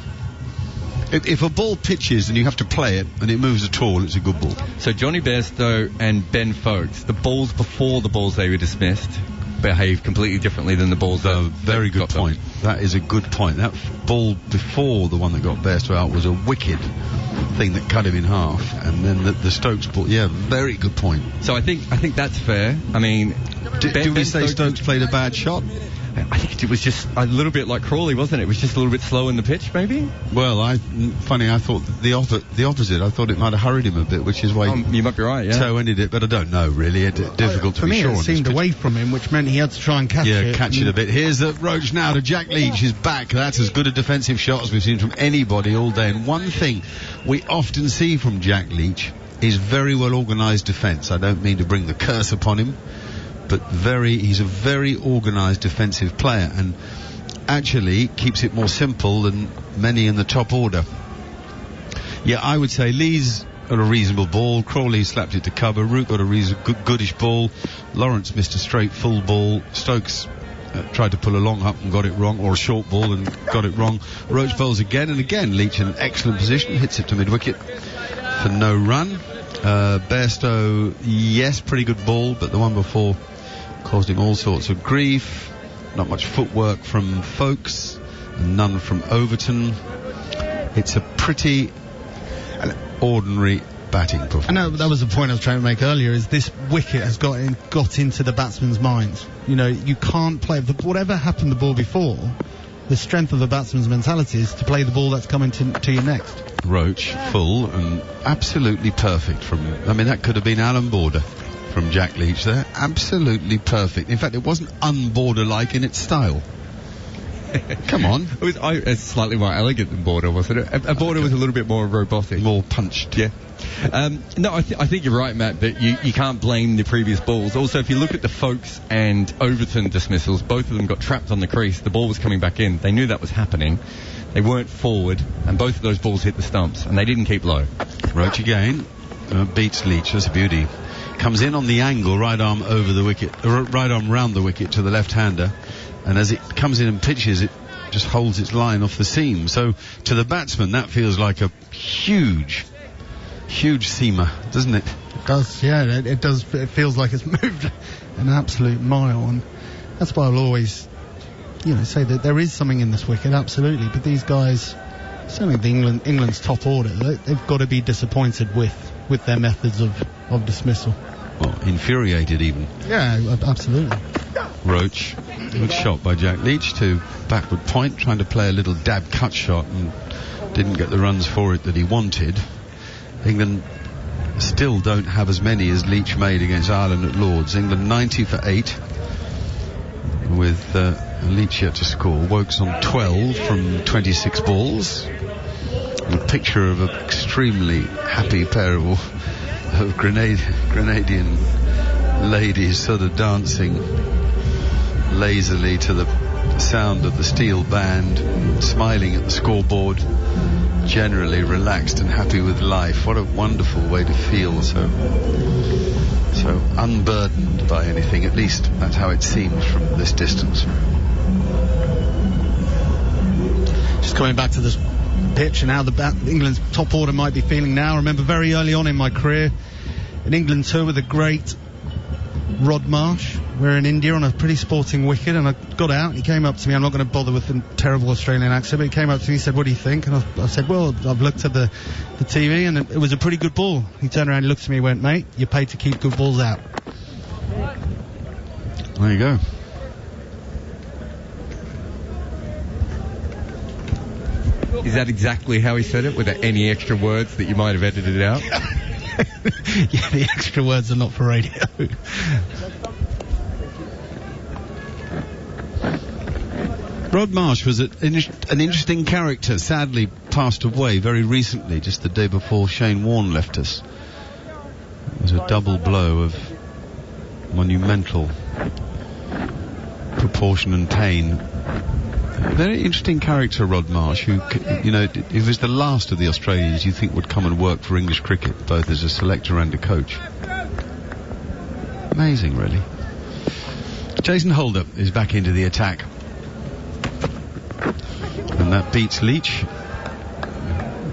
If a ball pitches and you have to play it and it moves at all, it's a good ball. So Johnny Bairstow and Ben Foakes, the balls before the balls they were dismissed, behave completely differently than the balls that very good point. That is a good point. That ball before the one that got Bairstow out was a wicked thing that cut him in half, and then the Stokes ball, very good point. So I think that's fair. I mean, do we say Stokes played a bad shot? I think it was just a little bit like Crawley, wasn't it? It was just a little bit slow in the pitch, maybe? Well, I thought the opposite. I thought it might have hurried him a bit, which is why you might be right, yeah. Toe ended it, but I don't know, really. Difficult to be sure. For me, it seemed away from him, which meant he had to try and catch it. Yeah, catch it a bit. Here's Roach now to Jack Leach. His back. That's as good a defensive shot as we've seen from anybody all day. And one thing we often see from Jack Leach is very well organised defence. I don't mean to bring the curse upon him, but he's a very organised defensive player, and actually keeps it more simple than many in the top order. Yeah, I would say Lee's got a reasonable ball, Crawley slapped it to cover, Root got a goodish ball, Lawrence missed a straight full ball, Stokes tried to pull a long up and got it wrong, or a short ball and got it wrong. Roach bowls again and again, Leach in an excellent position, hits it to mid-wicket for no run. Bairstow, yes, pretty good ball, but the one before caused him all sorts of grief. Not much footwork from Foakes, and none from Overton. It's a pretty ordinary batting performance. I know that was the point I was trying to make earlier, is this wicket has got into the batsman's minds. You know, you can't play whatever happened the ball before. The strength of the batsman's mentality is to play the ball that's coming to you next. Roach full and absolutely perfect that could have been Alan Border from Jack Leach there. Absolutely perfect. In fact, it wasn't un-Border-like in its style. Come on. It's slightly more elegant than Border, wasn't it? A Border was a little bit more robotic. More punched. Yeah. No, I think you're right, Matt, but you can't blame the previous balls. Also, if you look at the Foakes and Overton dismissals, both of them got trapped on the crease. The ball was coming back in. They knew that was happening. They weren't forward, and both of those balls hit the stumps, and they didn't keep low. Roach again. beats Leach. That's a beauty. Comes in on the angle, right arm over the wicket, right arm round the wicket to the left-hander, and as it comes in and pitches, it just holds its line off the seam. So to the batsman, that feels like a huge seamer, doesn't it? It does, yeah. It does. It feels like it's moved an absolute mile, and that's why I'll always, say that there is something in this wicket, absolutely. But these guys, certainly England's top order, they've got to be disappointed with their methods of dismissal. Well, infuriated even. Yeah, absolutely. Roach, good shot by Jack Leach to backward point, trying to play a little dab cut shot and didn't get the runs for it that he wanted. England still don't have as many as Leach made against Ireland at Lord's. England 90 for 8 with Leach yet to score. Wokes on 12 from 26 balls. A picture of an extremely happy pair of Grenadian ladies sort of dancing lazily to the sound of the steel band, smiling at the scoreboard, generally relaxed and happy with life. What a wonderful way to feel, so unburdened by anything. At least that's how it seems from this distance. Just coming back to this pitch and how England's top order might be feeling now. I remember very early on in my career an England tour with the great Rod Marsh. We're in India on a pretty sporting wicket, and I got out and he came up to me. I'm not going to bother with the terrible Australian accent, but he came up to me and said, "What do you think?" And I said, "Well, I've looked at the TV and it was a pretty good ball." He turned around and looked at me and went, "Mate, you're paid to keep good balls out." There you go. Is that exactly how he said it? Were there any extra words that you might have edited out? Yeah, the extra words are not for radio. Rod Marsh was an interesting character, sadly passed away very recently, just the day before Shane Warne left us. It was a double blow of monumental proportion and pain. A very interesting character, Rod Marsh, who, he was the last of the Australians you think would come and work for English cricket, both as a selector and a coach. Amazing, really. Jason Holder is back into the attack. And that beats Leach.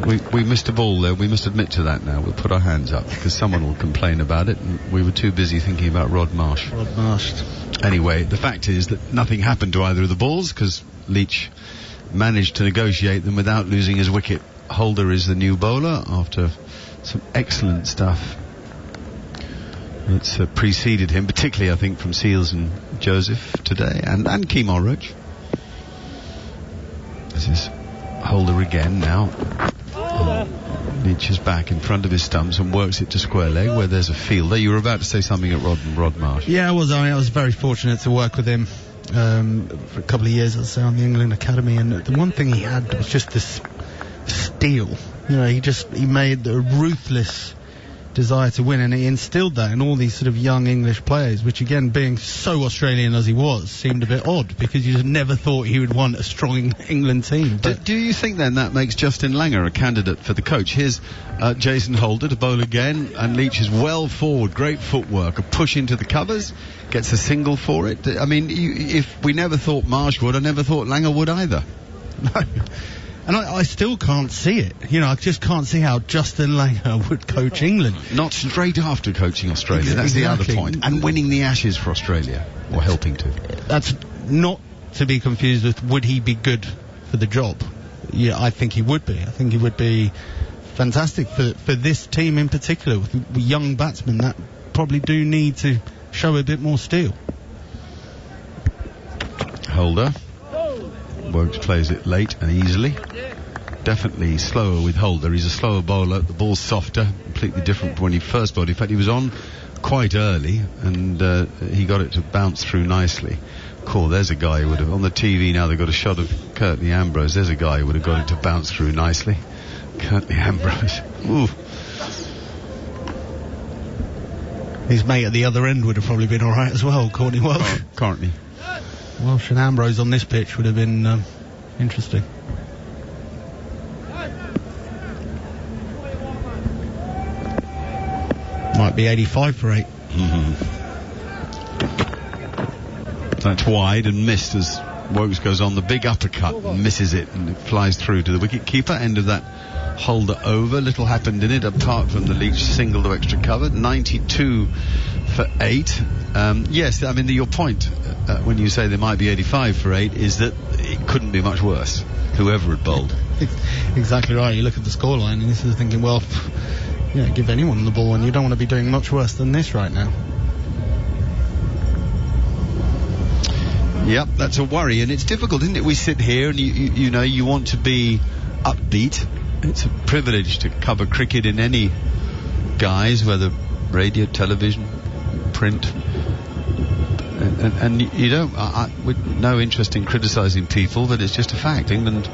We missed a ball there. We must admit to that now. We'll put our hands up because someone will complain about it, and we were too busy thinking about Rod Marsh. Rod Marsh. Anyway, the fact is that nothing happened to either of the balls because Leach managed to negotiate them without losing his wicket. Holder is the new bowler after some excellent stuff that's preceded him, particularly I think from Seals and Joseph today, and Kemar Roach. This is Holder again now. Leach is back in front of his stumps and works it to square leg where there's a fielder. You were about to say something at Rod Marsh. Yeah, I was very fortunate to work with him for a couple of years, I'd say, on the England Academy, and the one thing he had was just this steel. He made a ruthless desire to win, and he instilled that in all these sort of young English players, which again, being so Australian as he was, seemed a bit odd because you just never thought he would want a strong England team. Do you think then that makes Justin Langer a candidate for the coach? Here's Jason Holder to bowl again, and Leach is well forward, great footwork, a push into the covers, gets a single for it. I mean, if we never thought Marsh would, I never thought Langer would either. No. And I still can't see it. I just can't see how Justin Langer would coach England. Not straight after coaching Australia. That's exactly. The other point. And winning the Ashes for Australia. Or helping to. That's not to be confused with would he be good for the job. Yeah, I think he would be. I think he would be fantastic for this team in particular, with young batsmen that probably do need to show a bit more steel. Holder. Wokes plays it late and easily. Definitely slower with Holder. He's a slower bowler. The ball's softer, completely different from when he first bowled. In fact, he was on quite early and he got it to bounce through nicely. Cool, there's a guy who would have, on the TV now they've got a shot of Curtly Ambrose. There's a guy who would have got it to bounce through nicely. Curtly Ambrose. Ooh. His mate at the other end would have probably been alright as well, Courtney Welsh. Courtney. Welsh and Ambrose on this pitch would have been interesting. might be 85 for 8. That's wide and missed as Wokes goes on the big uppercut and misses it, and it flies through to the wicket keeper. End of that holder over. Little happened in it apart from the Leach single to extra cover. 92 for 8. Yes, I mean, your point when you say there might be 85 for 8 is that it couldn't be much worse, whoever had bowled. Exactly right. You look at the scoreline and you're sort of thinking, well, give anyone the ball and you don't want to be doing much worse than this right now. Yep, that's a worry, and it's difficult, isn't it? We sit here and you want to be upbeat. It's a privilege to cover cricket in any guise, whether radio, television, print, and you don't. With no interest in criticising people, but it's just a fact. England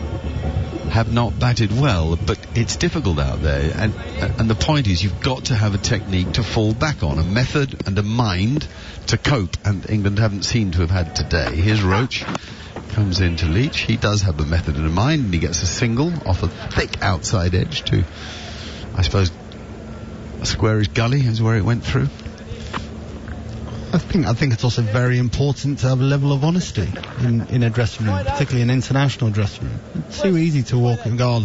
have not batted well, but it's difficult out there, and the point is you've got to have a technique to fall back on, a method and a mind to cope, and England haven't seemed to have had today. Here's Roach, comes into Leach. He does have a method and a mind, and he gets a single off a thick outside edge to, I suppose, a squarish gully is where it went through. I think it's also very important to have a level of honesty in a dressing room, particularly an international dressing room. It's too easy to walk and go,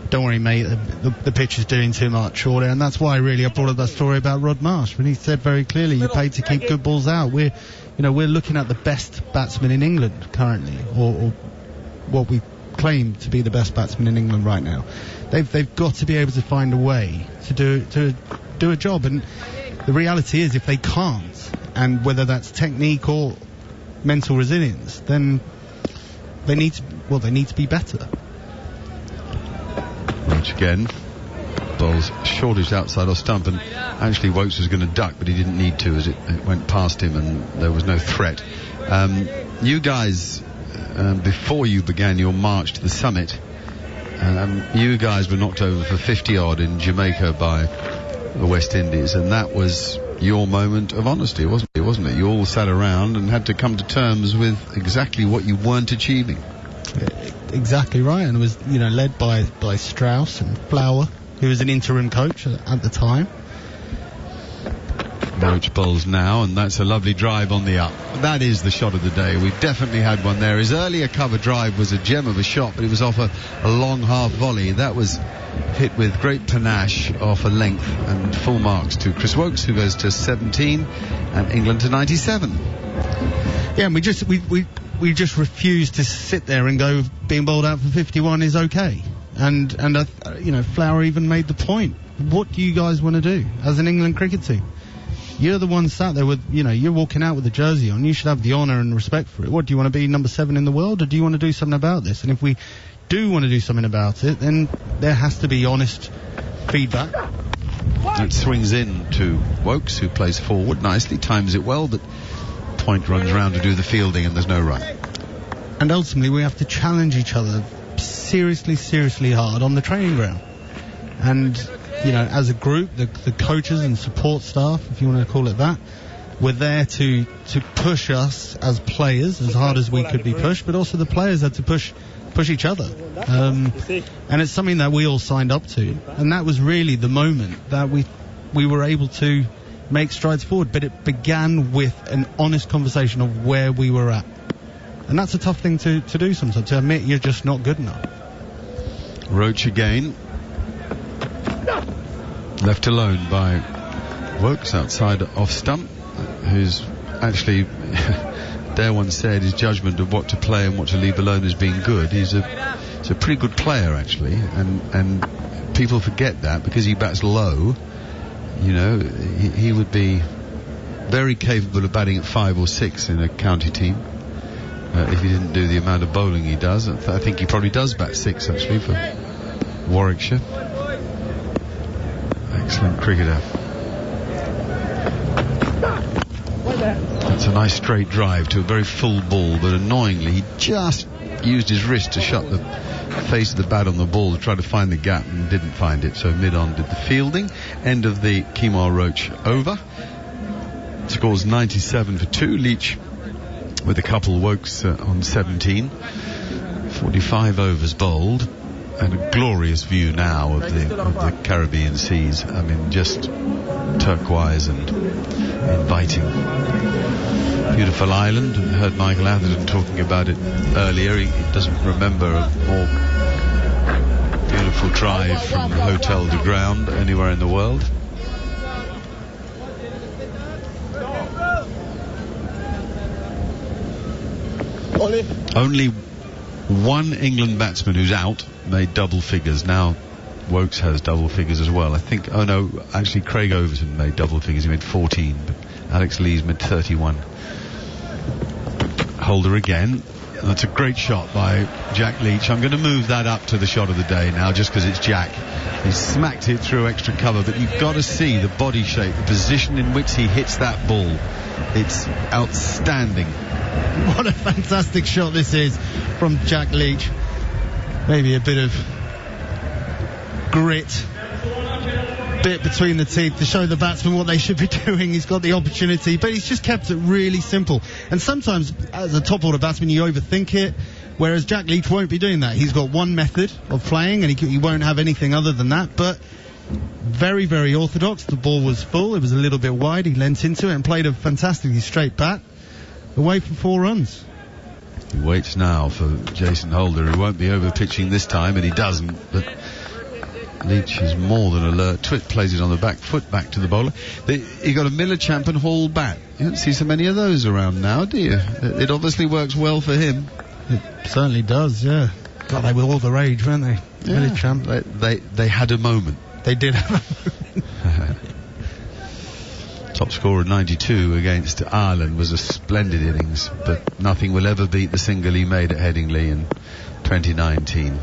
don't worry mate, the pitch is doing too much, and that's why really I brought up that story about Rod Marsh when he said very clearly you're paid to keep good balls out. We're looking at the best batsman in England currently, or what we claim to be the best batsman in England right now. They've got to be able to find a way to do a job, and the reality is if they can't, and whether that's technique or mental resilience, then they need to be better. Roach again bowls shortish outside off stump, and actually Wokes was going to duck, but he didn't need to as it went past him and there was no threat. You guys, before you began your march to the summit, you guys were knocked over for 50 odd in Jamaica by the West Indies, and that was your moment of honesty, wasn't it? You all sat around and had to come to terms with exactly what you weren't achieving. Exactly right, and it was led by Strauss and Flower, who was an interim coach at the time. Roach bowls now, and that's a lovely drive on the up. That is the shot of the day. We've definitely had one there. His earlier cover drive was a gem of a shot, but it was off a long half volley. That was hit with great panache off a length, and full marks to Chris Wokes, who goes to 17 and England to 97. Yeah, and we just refuse to sit there and go being bowled out for 51 is okay. And Flower even made the point. What do you guys want to do as an England cricket team? You're the one sat there with, you're walking out with the jersey on. You should have the honour and respect for it. What, do you want to be number 7 in the world, or do you want to do something about this? And if we do want to do something about it, then there has to be honest feedback. It swings in to Wokes, who plays forward nicely, times it well, but Point runs around to do the fielding and there's no run. And ultimately we have to challenge each other seriously hard on the training ground. And as a group, the coaches and support staff, if you want to call it that, were there to push us as players as hard as we could be pushed, but also the players had to push each other. And it's something that we all signed up to, and that was really the moment that we were able to make strides forward. But it began with an honest conversation of where we were at, and that's a tough thing to do sometimes, to admit you're just not good enough. Roach again, left alone by Wokes outside off stump, who's actually dare one said his judgment of what to play and what to leave alone as being good. He's a pretty good player actually, and people forget that because he bats low. He would be very capable of batting at 5 or 6 in a county team if he didn't do the amount of bowling he does. I think he probably does bat 6 actually for Warwickshire. Excellent cricketer. That's a nice straight drive to a very full ball, but annoyingly he just used his wrist to shut the face of the bat on the ball to try to find the gap and didn't find it, so mid-on did the fielding. End of the Kemar Roach over. Scores 97 for 2. Leach with a couple, Wokes on 17. 45 overs bowled. And a glorious view now of the Caribbean seas. I mean, just turquoise and inviting. Beautiful island. I heard Michael Atherton talking about it earlier. He doesn't remember a more beautiful drive from hotel to ground anywhere in the world. Only one England batsman who's out made double figures. Now Wokes has double figures as well. I think, oh no, actually Craig Overton made double figures. He made 14, but Alex Lees made 31. Holder again. That's a great shot by Jack Leach. I'm going to move that up to the shot of the day now, just because it's Jack. He smacked it through extra cover, but you've got to see the body shape, the position in which he hits that ball. It's outstanding. What a fantastic shot this is from Jack Leach. Maybe a bit of grit, bit between the teeth to show the batsman what they should be doing. He's got the opportunity, but he's just kept it really simple. And sometimes, as a top order batsman, you overthink it, whereas Jack Leach won't be doing that. He's got one method of playing, and he won't have anything other than that. But very, very orthodox. The ball was full. It was a little bit wide. He leant into it and played a fantastically straight bat. Away for 4 runs. He waits now for Jason Holder, who won't be over pitching this time, and he doesn't. But Leach is more than alert. Twitt plays it on the back foot back to the bowler. He got a Miller Champion Hall bat. You don't see so many of those around now, do you? It obviously works well for him. It certainly does, yeah. God, they were all the rage, weren't they? Yeah. Miller Champ. They had a moment. They did have a moment. Top scorer 92 against Ireland was a splendid innings, but nothing will ever beat the single he made at Headingley in 2019.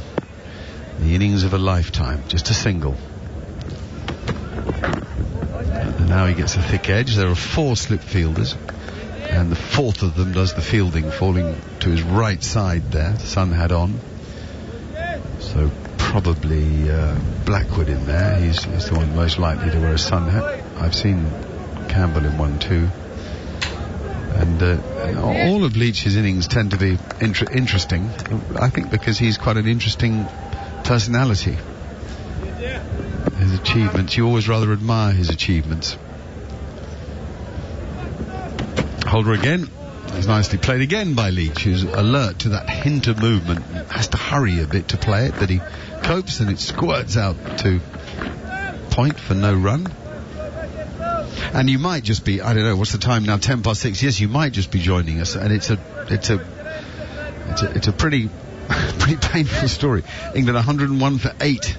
The innings of a lifetime, just a single. And now he gets a thick edge. There are 4 slip fielders, and the 4th of them does the fielding, falling to his right side there. Sun hat on, so probably Blackwood in there. He's the one most likely to wear a sun hat. I've seen Campbell in one too. And all of Leach's innings tend to be interesting, I think, because he's quite an interesting personality. His achievements, you always rather admire his achievements. Holder again. It's nicely played again by Leach, who's alert to that hint of movement, has to hurry a bit to play it, but he copes and it squirts out to point for no run. And you might just be, I don't know, what's the time now, 10 past 6? Yes, you might just be joining us, and it's a pretty painful story. England 101 for 8.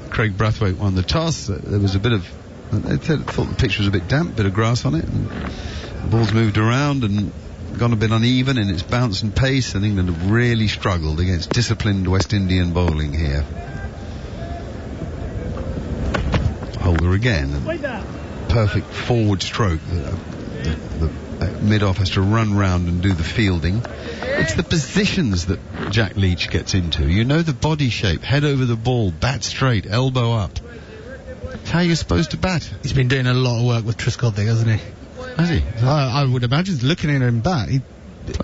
Craig Brathwaite won the toss. There was a bit of, they thought the pitch was a bit damp, bit of grass on it, and the ball's moved around and gone a bit uneven in its bounce and pace, and England have really struggled against disciplined West Indian bowling here. Holder again. Perfect forward stroke. The mid-off has to run round and do the fielding. It's the positions that Jack Leach gets into. You know the body shape, head over the ball, bat straight, elbow up. That's how you're supposed to bat. He's been doing a lot of work with Trescothick, hasn't he? Has he? I would imagine, looking at him bat.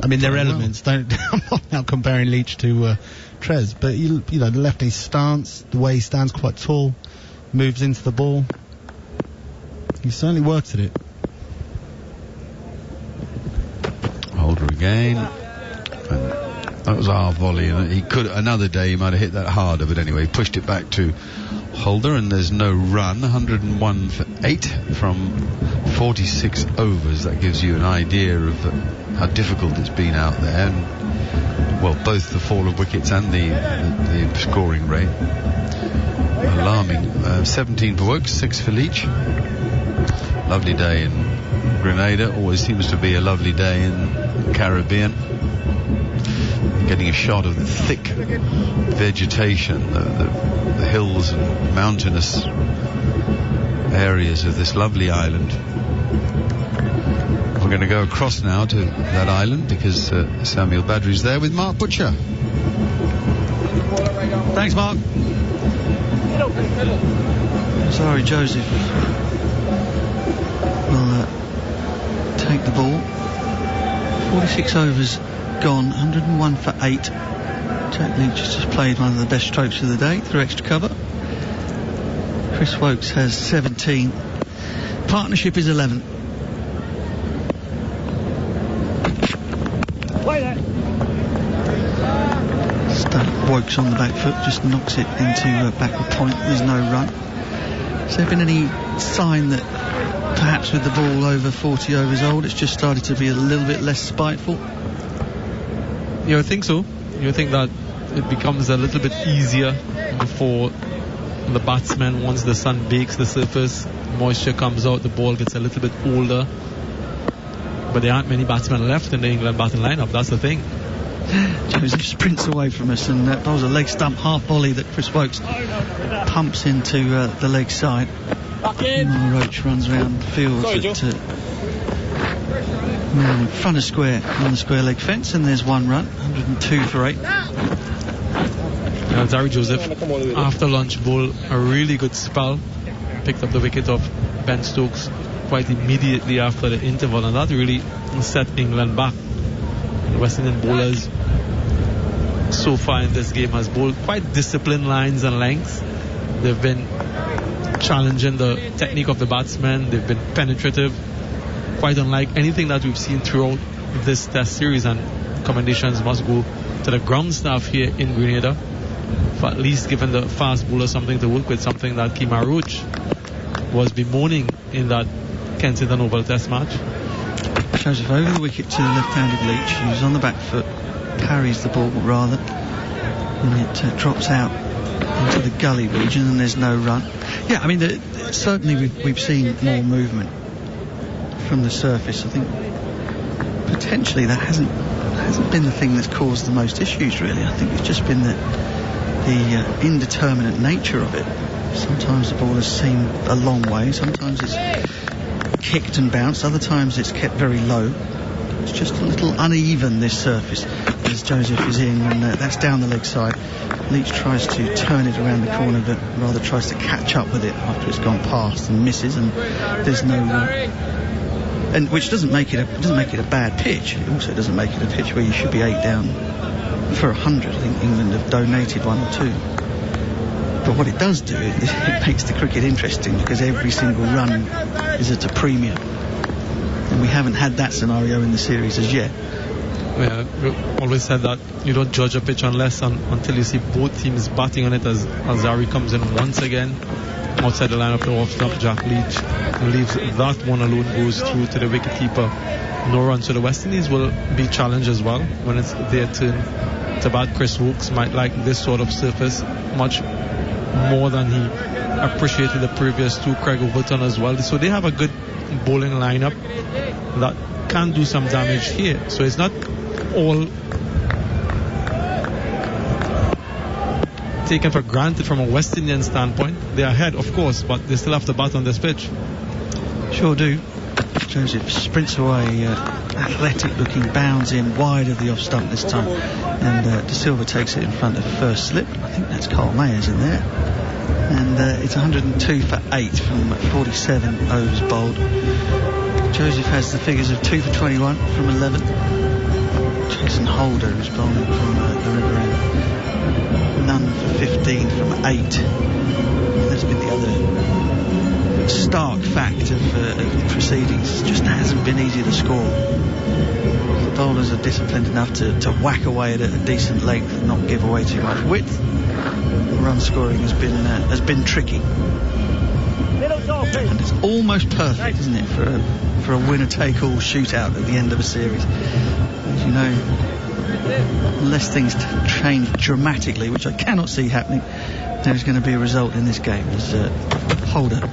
I mean, they're elements. Don't. I'm not now comparing Leach to Trez, but you know the lefty stance, the way he stands quite tall, moves into the ball. He certainly works at it. Holder again. And that was our volley. And he could, another day he might have hit that harder, but anyway, he pushed it back to Holder, and there's no run. 101 for 8 from 46 overs. That gives you an idea of how difficult it's been out there. And, well, both the fall of wickets and the scoring rate. Alarming. 17 for Wokes, 6 for Leach. Lovely day in Grenada. Always seems to be a lovely day in the Caribbean. Getting a shot of the thick vegetation, the hills and mountainous areas of this lovely island. We're going to go across now to that island because Samuel Badri's there with Mark Butcher. Thanks, Mark. Sorry, Joseph will take the ball. 46 overs gone, 101 for 8. Jack Leach has just played one of the best strokes of the day through extra cover. Chris Wokes has 17. Partnership is 11. Wokes on the back foot, just knocks it into backward point. There's no run. Has there been any sign that perhaps with the ball over 40 overs old, it's just started to be a little bit less spiteful? Yeah, I think so. You think that it becomes a little bit easier for the batsman once the sun bakes the surface, moisture comes out, the ball gets a little bit older. But there aren't many batsmen left in the England batting lineup, that's the thing. Joseph sprints away from us and bowls a leg stump half volley that Chris Wokes pumps into the leg side. Kemar Roach runs around the field in front of square on the square leg fence, and there's one run, 102 for 8. Zari Joseph, after lunch, bowled a really good spell, picked up the wicket of Ben Stokes quite immediately after the interval, and that really set England back. The West Indian bowlers so far in this game has bowled quite disciplined lines and lengths. They've been challenging the technique of the batsmen, they've been penetrative, quite unlike anything that we've seen throughout this test series, and commendations must go to the ground staff here in Grenada for at least giving the fast bowler something to work with, something that Kemar Roach was bemoaning in that Kensington Oval Test match. Joseph over the wicket to the left-handed Leach, who's on the back foot, parries the ball rather, and it drops out into the gully region, and there's no run. Yeah, I mean, certainly we've seen more movement from the surface. I think potentially that hasn't been the thing that's caused the most issues, really. I think it's just been the indeterminate nature of it. Sometimes the ball has seemed a long way, sometimes it's kicked and bounced, other times it's kept very low. It's just a little uneven, this surface, as Joseph is in, and that's down the leg side. Leach tries to turn it around the corner, but rather tries to catch up with it after it's gone past, and misses, and there's no and which doesn't make it a bad pitch. It also doesn't make it a pitch where you should be 8 down for 100. I think England have donated 1 or 2. But what it does do, it makes the cricket interesting, because every single run is at a premium. And we haven't had that scenario in the series as yet. Yeah, we always said that you don't judge a pitch until you see both teams batting on it, as Zari comes in once again outside the line of the off stump. Jack Leach leaves that one alone, goes through to the wicketkeeper. No run, so the West Indies will be challenged as well when it's their turn to bat. Chris Wokes might like this sort of surface much more than he appreciated the previous 2. Craig Overton as well, so they have a good bowling lineup that can do some damage here. So it's not all taken for granted from a West Indian standpoint. They're ahead, of course, but they still have to bat on this pitch. Sure do. Joseph sprints away, athletic looking, bounds in wide of the off stump this time, and De Silva takes it in front of first slip. I think that's Carl Mayers in there, and it's 102 for 8 from 47 overs bowled. Joseph has the figures of 2 for 21 from 11. Jason Holder is bowling from the river end, none for 15 from 8. That's been the other stark fact of proceedings. It just hasn't been easy to score. The bowlers are disciplined enough to whack away at a decent length and not give away too much width. The run scoring has been tricky, and it's almost perfect, isn't it, for a winner-take-all shootout at the end of a series. As you know, unless things change dramatically, which I cannot see happening, there's going to be a result in this game. As Holder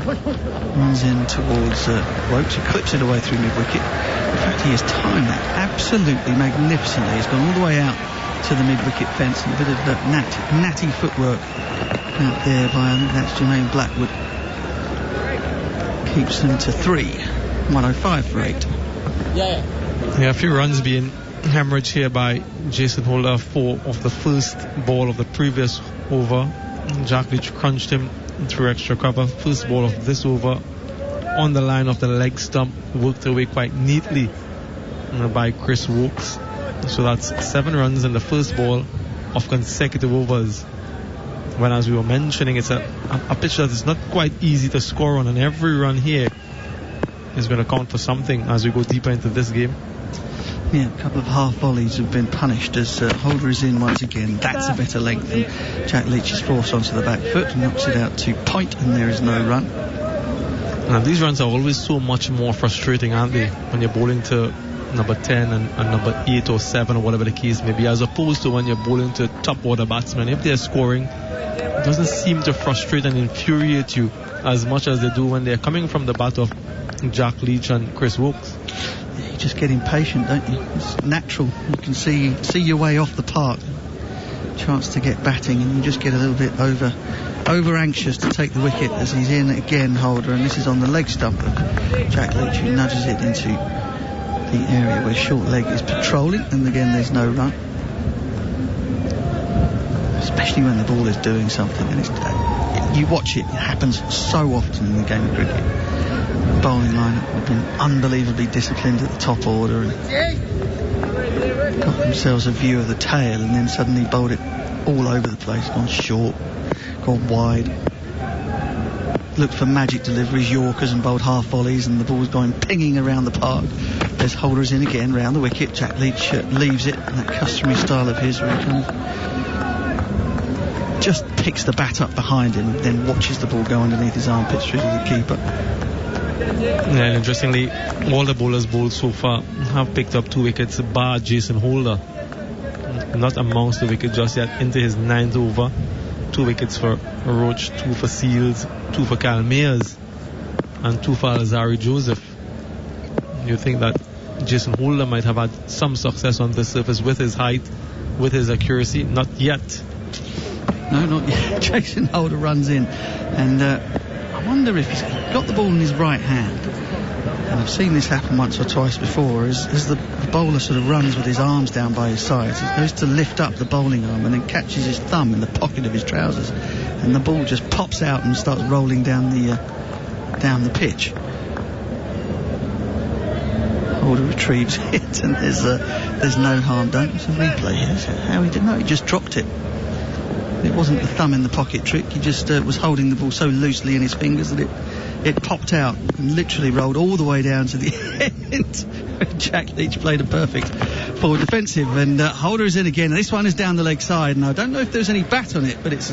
runs in towards Roach, who clips it away through mid-wicket. In fact, he has timed that absolutely magnificently. He's gone all the way out to the mid-wicket fence, and a bit of natty footwork out there by, I think that's Jermaine Blackwood. Keeps them to 3, 105 for 8. Yeah, a few runs being hemorrhaged here by Jason Holder, 4 of the first ball of the previous over. Jack Leach crunched him through extra cover. First ball of this over on the line of the leg stump, worked away quite neatly by Chris Wokes. So that's 7 runs in the first ball of consecutive overs. When, as we were mentioning, it's a pitch that is not quite easy to score on, and every run here is going to count for something as we go deeper into this game. Yeah, a couple of half volleys have been punished as Holder is in once again. That's a better length, and Jack Leach is forced onto the back foot and knocks it out to point, and there is no run. Now these runs are always so much more frustrating, aren't they, when you're bowling to number 10 and number 8 or 7 or whatever the case may be, as opposed to when you're bowling to top order batsmen. If they're scoring, it doesn't seem to frustrate and infuriate you as much as they do when they're coming from the bat of Jack Leach and Chris Wokes. You just get impatient, don't you? It's natural. You can see your way off the park, chance to get batting, and you just get a little bit over anxious to take the wicket as he's in again, Holder, and this is on the leg stump of Jack Leach, who nudges it into the area where short leg is patrolling, and again there's no run. Especially when the ball is doing something, and you watch it happens so often in the game of cricket. The bowling lineup have been unbelievably disciplined at the top order and got themselves a view of the tail, and then suddenly bowled it all over the place, gone short, gone wide, looked for magic deliveries, yorkers, and bowled half volleys, and the ball's going pinging around the park. There's Holders in again round the wicket. Jack Leach leaves it in that customary style of his where he kind of just picks the bat up behind him and then watches the ball go underneath his armpit through to the keeper. Yeah, and interestingly, all the bowlers bowled so far have picked up 2 wickets, bar Jason Holder, not amongst the wicket just yet, into his 9th over. 2 wickets for Roach, 2 for Seals, 2 for Cal Mayers, and 2 for Alzari Joseph. You think that Jason Holder might have had some success on this surface with his height, with his accuracy? Not yet. No, not yet. Jason Holder runs in, and I wonder if he's got the ball in his right hand. And I've seen this happen once or twice before, as the bowler sort of runs with his arms down by his sides. He goes to lift up the bowling arm and then catches his thumb in the pocket of his trousers, and the ball just pops out and starts rolling down the pitch. Holder retrieves it, and there's no harm done. It's a replay here. How he didn't know, he just dropped it. It wasn't the thumb in the pocket trick. He just was holding the ball so loosely in his fingers that it popped out and literally rolled all the way down to the end. Jack Leach played a perfect forward defensive, and Holder is in again. This one is down the leg side, and I don't know if there's any bat on it, but it's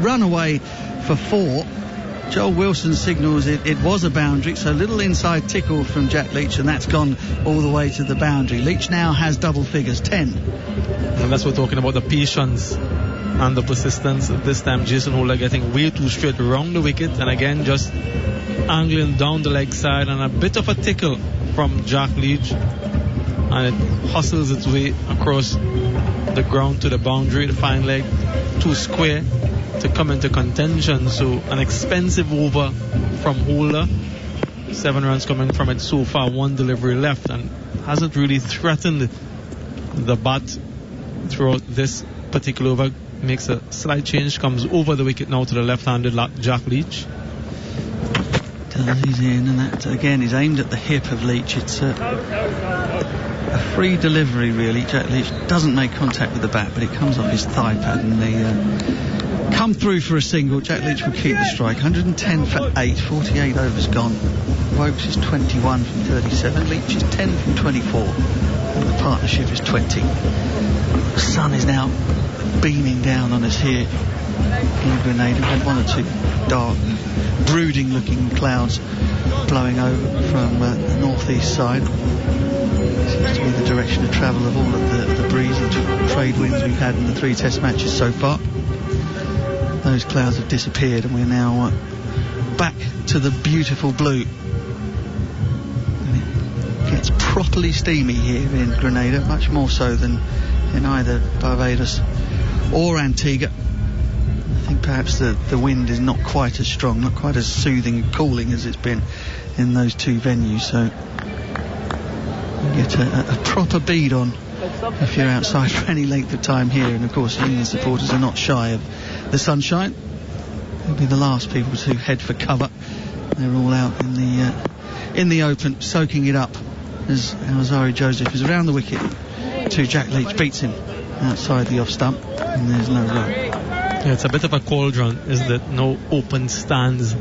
run away for 4. Joel Wilson signals it was a boundary, so a little inside tickle from Jack Leach, and that's gone all the way to the boundary. Leach now has double figures, 10. And that's what we're talking about, the patience and the persistence. This time Jason Holder getting way too straight around the wicket, and again just angling down the leg side, and a bit of a tickle from Jack Leach, and it hustles its way across the ground to the boundary. The fine leg too square to come into contention, so an expensive over from Holder. 7 runs coming from it so far, 1 delivery left, and hasn't really threatened the bat throughout this particular over. Makes a slight change, comes over the wicket now to the left-handed Jack Leach. He's in, and that again is aimed at the hip of Leach. It's a free delivery really. Jack Leach doesn't make contact with the bat, but it comes off his thigh pad, and they come through for a single. Jack Leach will keep the strike. 110 for 8, 48 overs gone. Wokes is 21 from 37, Leach is 10 from 24, and the partnership is 20. The sun is now beaming down on us here in Grenada. We've had 1 or 2 dark, brooding looking clouds blowing over from the northeast side. Seems to be the direction of travel of all of the breeze and trade winds we've had in the 3 test matches so far. Those clouds have disappeared, and we're now back to the beautiful blue. And it gets properly steamy here in Grenada, much more so than in either Barbados or Antigua. I think perhaps the wind is not quite as strong, not quite as soothing and cooling as it's been in those 2 venues, so you get a proper bead on if you're outside for any length of time here. And of course England supporters are not shy of the sunshine. They'll be the last people to head for cover. They're all out in the open, soaking it up as Alzari Joseph is around the wicket to Jack Leach, beats him outside the off stump, and there's no run. Yeah, it's a bit of a cauldron, isn't it? No open stands,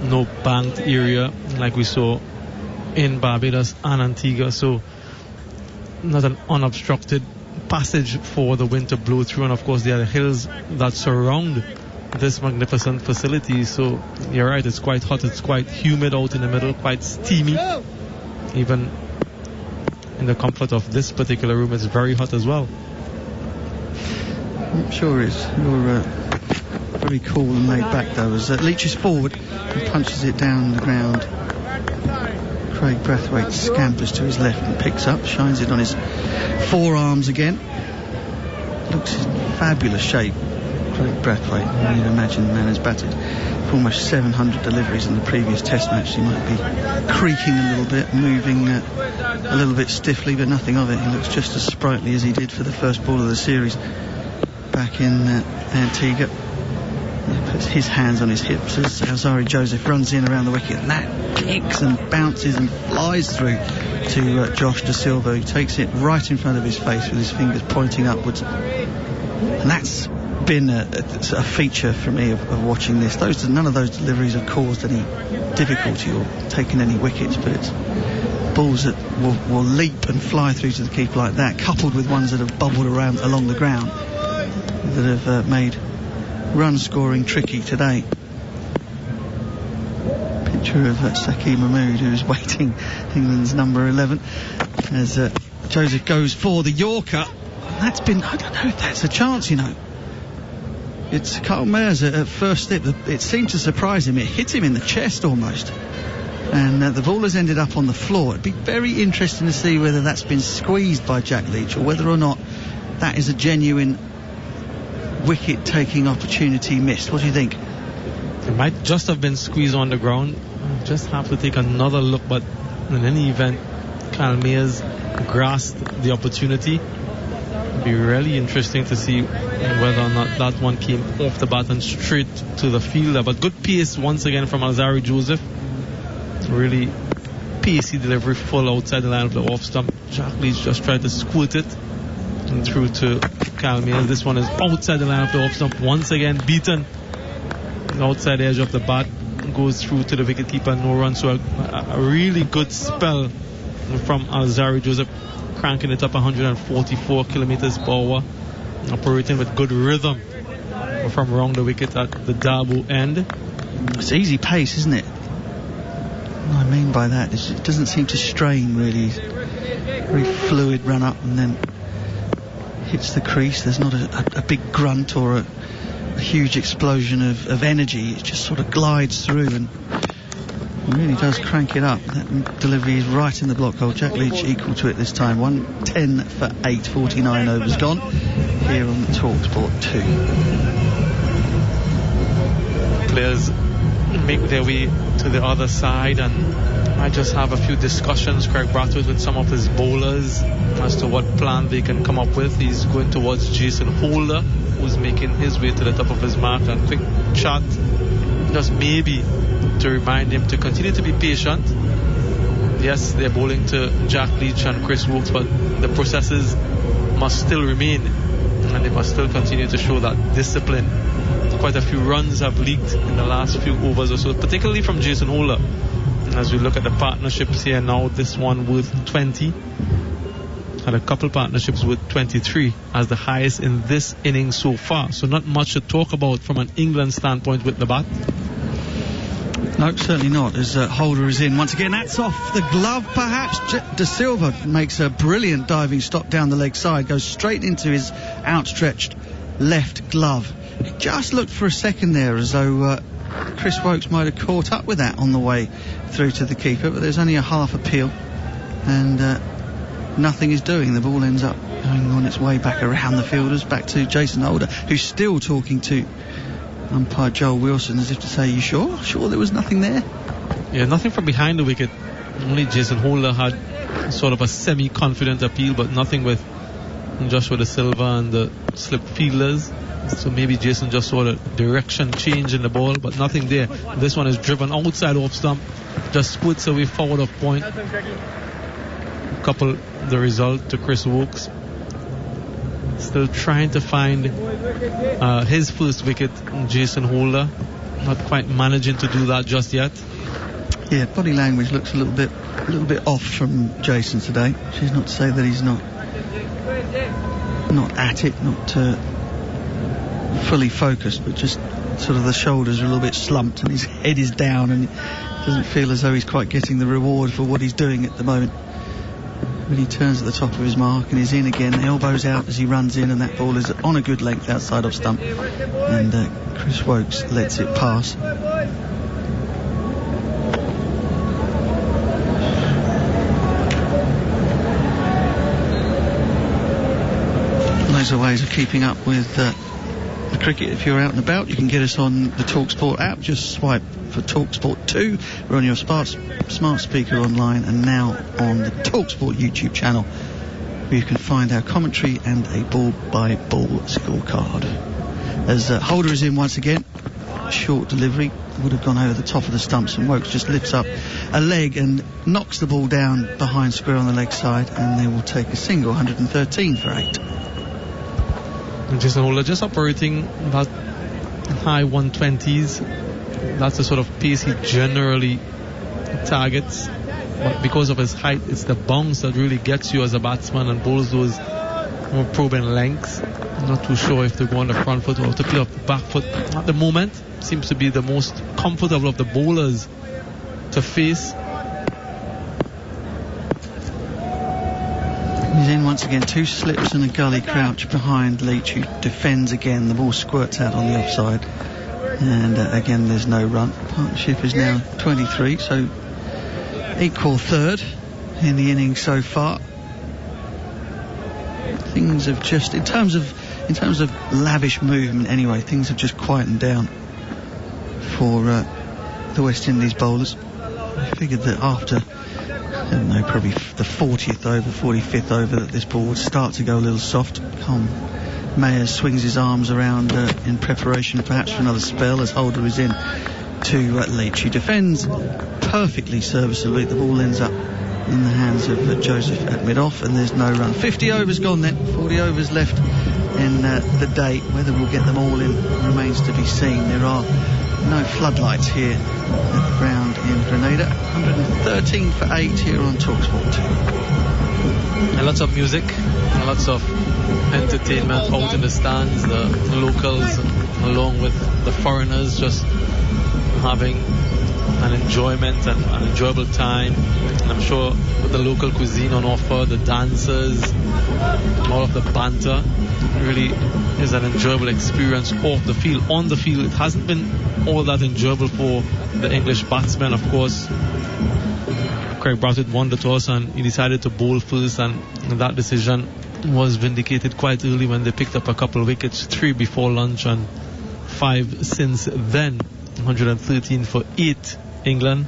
no banked area like we saw in Barbados and Antigua, so not an unobstructed passage for the wind to blow through. And of course there are the hills that surround this magnificent facility, so you're right, it's quite hot, it's quite humid out in the middle, quite steamy. Even in the comfort of this particular room, it's very hot as well. Sure is. You're very cool and laid back though, as Leach is forward and punches it down the ground. Craig Brathwaite scampers to his left and picks up, shines it on his forearms again. Looks in fabulous shape, Craig Brathwaite. You'd imagine the man has batted for almost 700 deliveries in the previous test match. He might be creaking a little bit, moving a little bit stiffly, but nothing of it. He looks just as sprightly as he did for the first ball of the series back in Antigua. He puts his hands on his hips as Alzarri Joseph runs in around the wicket, and that kicks and bounces and flies through to Josh Da Silva, who takes it right in front of his face with his fingers pointing upwards. And that's been a feature for me of watching this. None of those deliveries have caused any difficulty or taken any wickets, but it's balls that will leap and fly through to the keeper like that, coupled with ones that have bubbled around along the ground, that have made run scoring tricky today. Picture of Saqib Mahmood, who is waiting, England's number 11, as Joseph goes for the Yorker. That's been, I don't know if that's a chance, you know. It's Carl Mayers at first step. It seemed to surprise him. It hit him in the chest almost, and the ball has ended up on the floor. It'd be very interesting to see whether that's been squeezed by Jack Leach, or whether or not that is a genuine wicket-taking opportunity missed. What do you think? It might just have been squeezed on the ground. Just have to take another look, but in any event, Carl Mayers grasped the opportunity. It'd be really interesting to see whether or not that one came off the bat and straight to the fielder. But good pace once again from Alzarri Joseph. Really pacey delivery, full outside the line of the off stump. Jack Leach just tried to squirt it and through to Carl Mayers. This one is outside the line of the off stump, once again beaten. The outside edge of the bat goes through to the wicketkeeper, no run. So a really good spell from Alzarri Joseph, cranking it up 144 kilometers per hour, operating with good rhythm from around the wicket at the Darbo end. It's easy pace, isn't it? What I mean by that is it doesn't seem to strain really. Very fluid run up and then hits the crease. There's not a big grunt or a huge explosion of energy. It just sort of glides through and really does crank it up. That delivery is right in the block hole. Jack Leach equal to it this time. 110 for 8, 49 overs gone here on TalkSport 2. Players make their way to the other side, and I just have a few discussions, Craig Brathwaite, with some of his bowlers as to what plan they can come up with. He's going towards Jason Holder, who's making his way to the top of his mark, and quick chat just maybe to remind him to continue to be patient. Yes, they're bowling to Jack Leach and Chris Woakes, but the processes must still remain, and they must still continue to show that discipline. Quite a few runs have leaked in the last few overs or so, particularly from Jason Holder. And as we look at the partnerships here now, this one worth 20, had a couple partnerships with 23 as the highest in this inning so far. So not much to talk about from an England standpoint with the bat. No, certainly not, as Holder is in once again. That's off the glove perhaps. Da Silva makes a brilliant diving stop down the leg side, goes straight into his outstretched left glove. It just looked for a second there as though Chris Woakes might have caught up with that on the way through to the keeper, but there's only a half appeal and nothing is doing. The ball ends up going on its way back around the fielders, back to Jason Holder, who's still talking to umpire Joel Wilson as if to say, you sure there was nothing there? Yeah, nothing from behind the wicket. Only Jason Holder had sort of a semi-confident appeal, but nothing with Joshua Da Silva and the slip fielders. So maybe Jason just saw the direction change in the ball, but nothing there. This one is driven outside off stump, just squirts away forward of point. Couple the result to Chris Woakes. still trying to find his first wicket, Jason Holder. Not quite managing to do that just yet. Yeah, body language looks a little bit off from Jason today. Which is not to say that he's not at it, not fully focused, but just sort of the shoulders are a little bit slumped and his head is down, and it doesn't feel as though he's quite getting the reward for what he's doing at the moment. When he turns at the top of his mark and he's in again, elbows out as he runs in, and that ball is on a good length outside of stump, and Chris Wokes lets it pass. Those are ways of keeping up with the cricket. If you're out and about, you can get us on the TalkSport app. Just swipe for TalkSport 2. We're on your smart speaker online, and now on the TalkSport YouTube channel, where you can find our commentary and a ball-by-ball scorecard. As Holder is in once again, short delivery would have gone over the top of the stumps, and Wokes just lifts up a leg and knocks the ball down behind square on the leg side, and they will take a single, 113 for 8. Jason Holder just operating about high 120s. That's the sort of pace he generally targets. But because of his height, it's the bounce that really gets you as a batsman and bowls those more probing lengths. I'm not too sure if to go on the front foot or to play off the back foot. At the moment, seems to be the most comfortable of the bowlers to face. He's in once again, 2 slips and a gully crouch behind Leach, who defends again. The ball squirts out on the offside, and again there's no run. Partnership is now 23, so equal third in the innings so far. Things have just, in terms of lavish movement anyway, things have just quietened down for the West Indies bowlers. I figured that after, I don't know, probably the 40th over, 45th over, that this ball would start to go a little soft. Mayers swings his arms around in preparation perhaps for another spell, as Holder is in to Leach, who defends perfectly serviceably. The ball ends up in the hands of Joseph at mid-off, and there's no run. 50 overs gone then, 40 overs left in the day. Whether we'll get them all in remains to be seen. There are no floodlights here at the ground in Grenada. 113 for 8 here on TalkSport 2. And lots of music, and lots of entertainment out in the stands. The locals, along with the foreigners, just having an enjoyment and an enjoyable time. And I'm sure with the local cuisine on offer, the dancers, all of the banter, really is an enjoyable experience off the field. On the field, it hasn't been all that enjoyable for the English batsmen, of course. Craig Brathwaite won the toss and he decided to bowl first, and that decision was vindicated quite early when they picked up a couple of wickets, 3 before lunch and 5 since then. 113 for 8 England,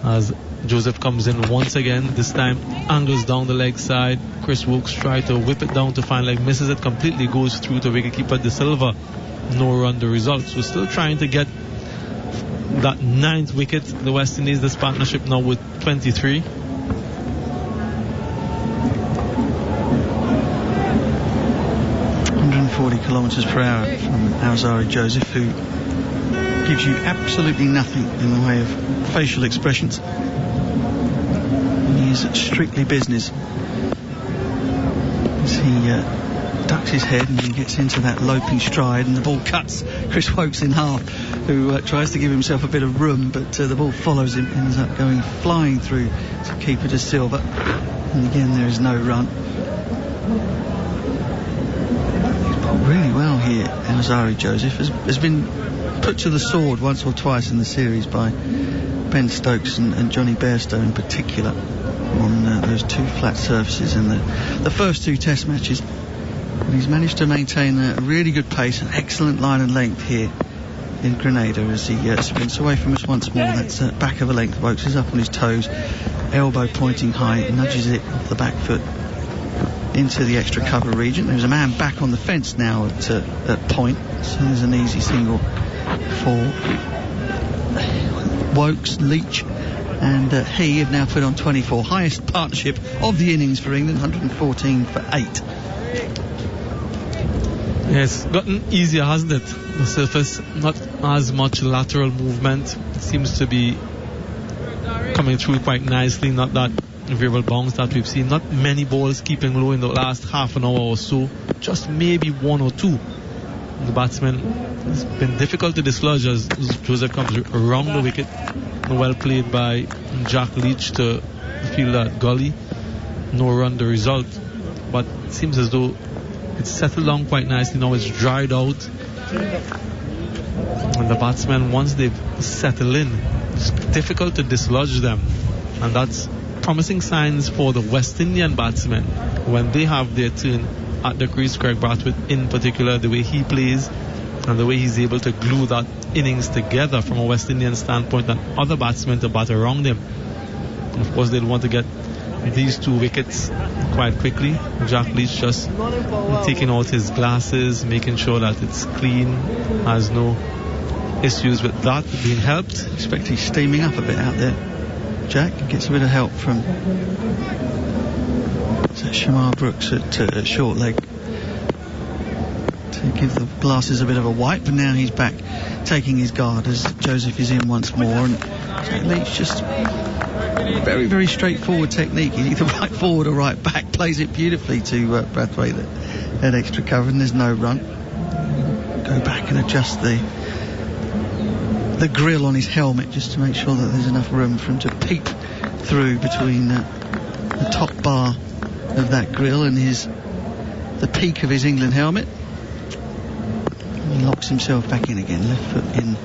as Joseph comes in once again. This time angles down the leg side. Chris Wokes tries to whip it down to fine leg, misses it completely, goes through to wicketkeeper De Silva. No run the result. So still trying to get that 9th wicket. The West Indies, this partnership now with 23. Kilometres per hour from Alzari Joseph, who gives you absolutely nothing in the way of facial expressions. He is strictly business. As he ducks his head and he gets into that loping stride, and the ball cuts Chris Wokes in half, who tries to give himself a bit of room, but the ball follows him, ends up going flying through to keeper De Silva, and again there is no run. Really well here, Alzari Joseph has been put to the sword once or twice in the series by Ben Stokes and Johnny Bairstow in particular on those 2 flat surfaces in the first 2 test matches. And he's managed to maintain a really good pace, an excellent line and length here in Grenada as he sprints away from us once more. That's back of a length. Wokes is up on his toes, elbow pointing high, nudges it off the back foot into the extra cover region. There's a man back on the fence now at point, so there's an easy single for Wokes, Leach, and he have now put on 24. Highest partnership of the innings for England, 114 for 8. Yeah, it's gotten easier, hasn't it? The surface, not as much lateral movement. It seems to be coming through quite nicely. Not that variable bounce that we've seen. Not many balls keeping low in the last half an hour or so. Just maybe one or two. The batsman, it's been difficult to dislodge as Joseph comes around the wicket. Well played by Jack Leach to field that gully. No run the result, but it seems as though it's settled down quite nicely now. It's dried out, and the batsmen, once they've settled in, it's difficult to dislodge them, and that's promising signs for the West Indian batsmen when they have their turn at the crease. Craig Brathwaite in particular, the way he plays and the way he's able to glue that innings together from a West Indian standpoint and other batsmen to bat around him. And of course they'll want to get these 2 wickets quite quickly. Jack Leach just taking out his glasses, making sure that it's clean, has no issues with that, being helped. I expect he's steaming up a bit out there. Jack gets a bit of help from Kemar Brooks at short leg to give the glasses a bit of a wipe, and now he's back taking his guard as Joseph is in once more, and Jack Leach just very, very straightforward technique. He's either right forward or right back, plays it beautifully to Brathwaite at extra cover, and there's no run. Go back and adjust the grill on his helmet just to make sure that there's enough room for him to peep through between the top bar of that grill and the peak of his England helmet. He locks himself back in again, left foot in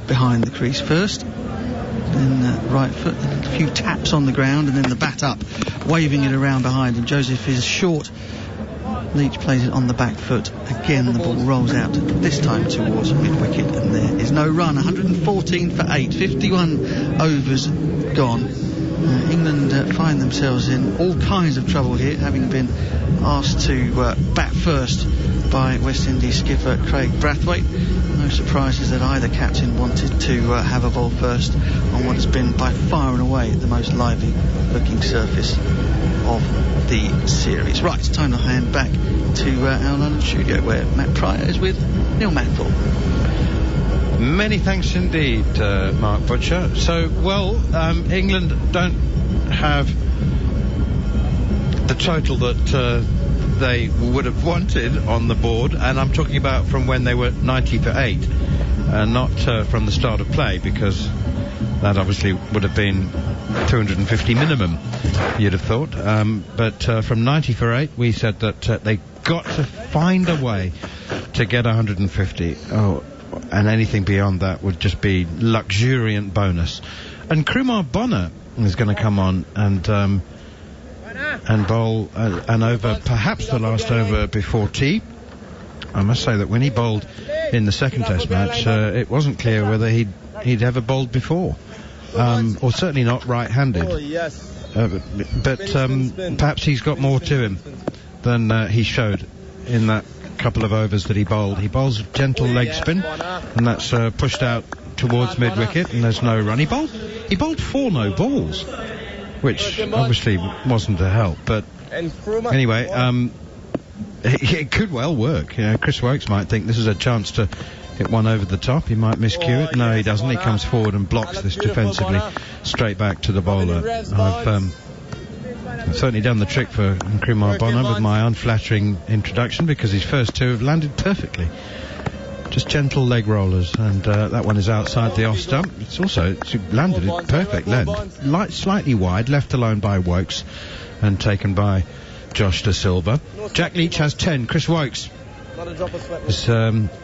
behind the crease first, then right foot, and a few taps on the ground, and then the bat up, waving it around behind, and Joseph is short. Leach plays it on the back foot. Again the ball rolls out, this time towards mid-wicket, and there is no run. 114 for 8, 51 overs gone. England find themselves in all kinds of trouble here, having been asked to bat first by West Indies skipper Craig Brathwaite. No surprises that either captain wanted to have a ball first on what has been by far and away the most lively looking surface of the series. Right, it's time to hand back to our London studio where Matt Pryor is with Neil Manthorpe. Many thanks indeed, Mark Butcher. So, England don't have the total that they would have wanted on the board, and I'm talking about from when they were 90 for 8, not from the start of play, because that obviously would have been 250 minimum, you'd have thought. But from 90 for 8, we said that they got to find a way to get 150. And anything beyond that would just be luxuriant bonus. And Kemar Roach is going to come on and bowl an over, perhaps the last over before tea. I must say that when he bowled in the second Test match, it wasn't clear whether he'd ever bowled before, or certainly not right-handed. But perhaps he's got more to him than he showed in that couple of overs that he bowled. He bowls a gentle leg spin, and that's pushed out towards mid-wicket, and there's no run. He bowled 4 no balls, which obviously wasn't a help, but anyway, it could well work. Chris Wokes might think this is a chance to hit one over the top. He might miscue it. No, he doesn't. He comes forward and blocks this defensively straight back to the bowler. I've certainly done the trick for Kemar Roach with my unflattering introduction, because his first 2 have landed perfectly. Just gentle leg rollers, and that one is outside the off stump. It's landed at perfect length, slightly wide, left alone by Wokes and taken by Josh De Silva. Jack Leach has 10. Chris Wokes is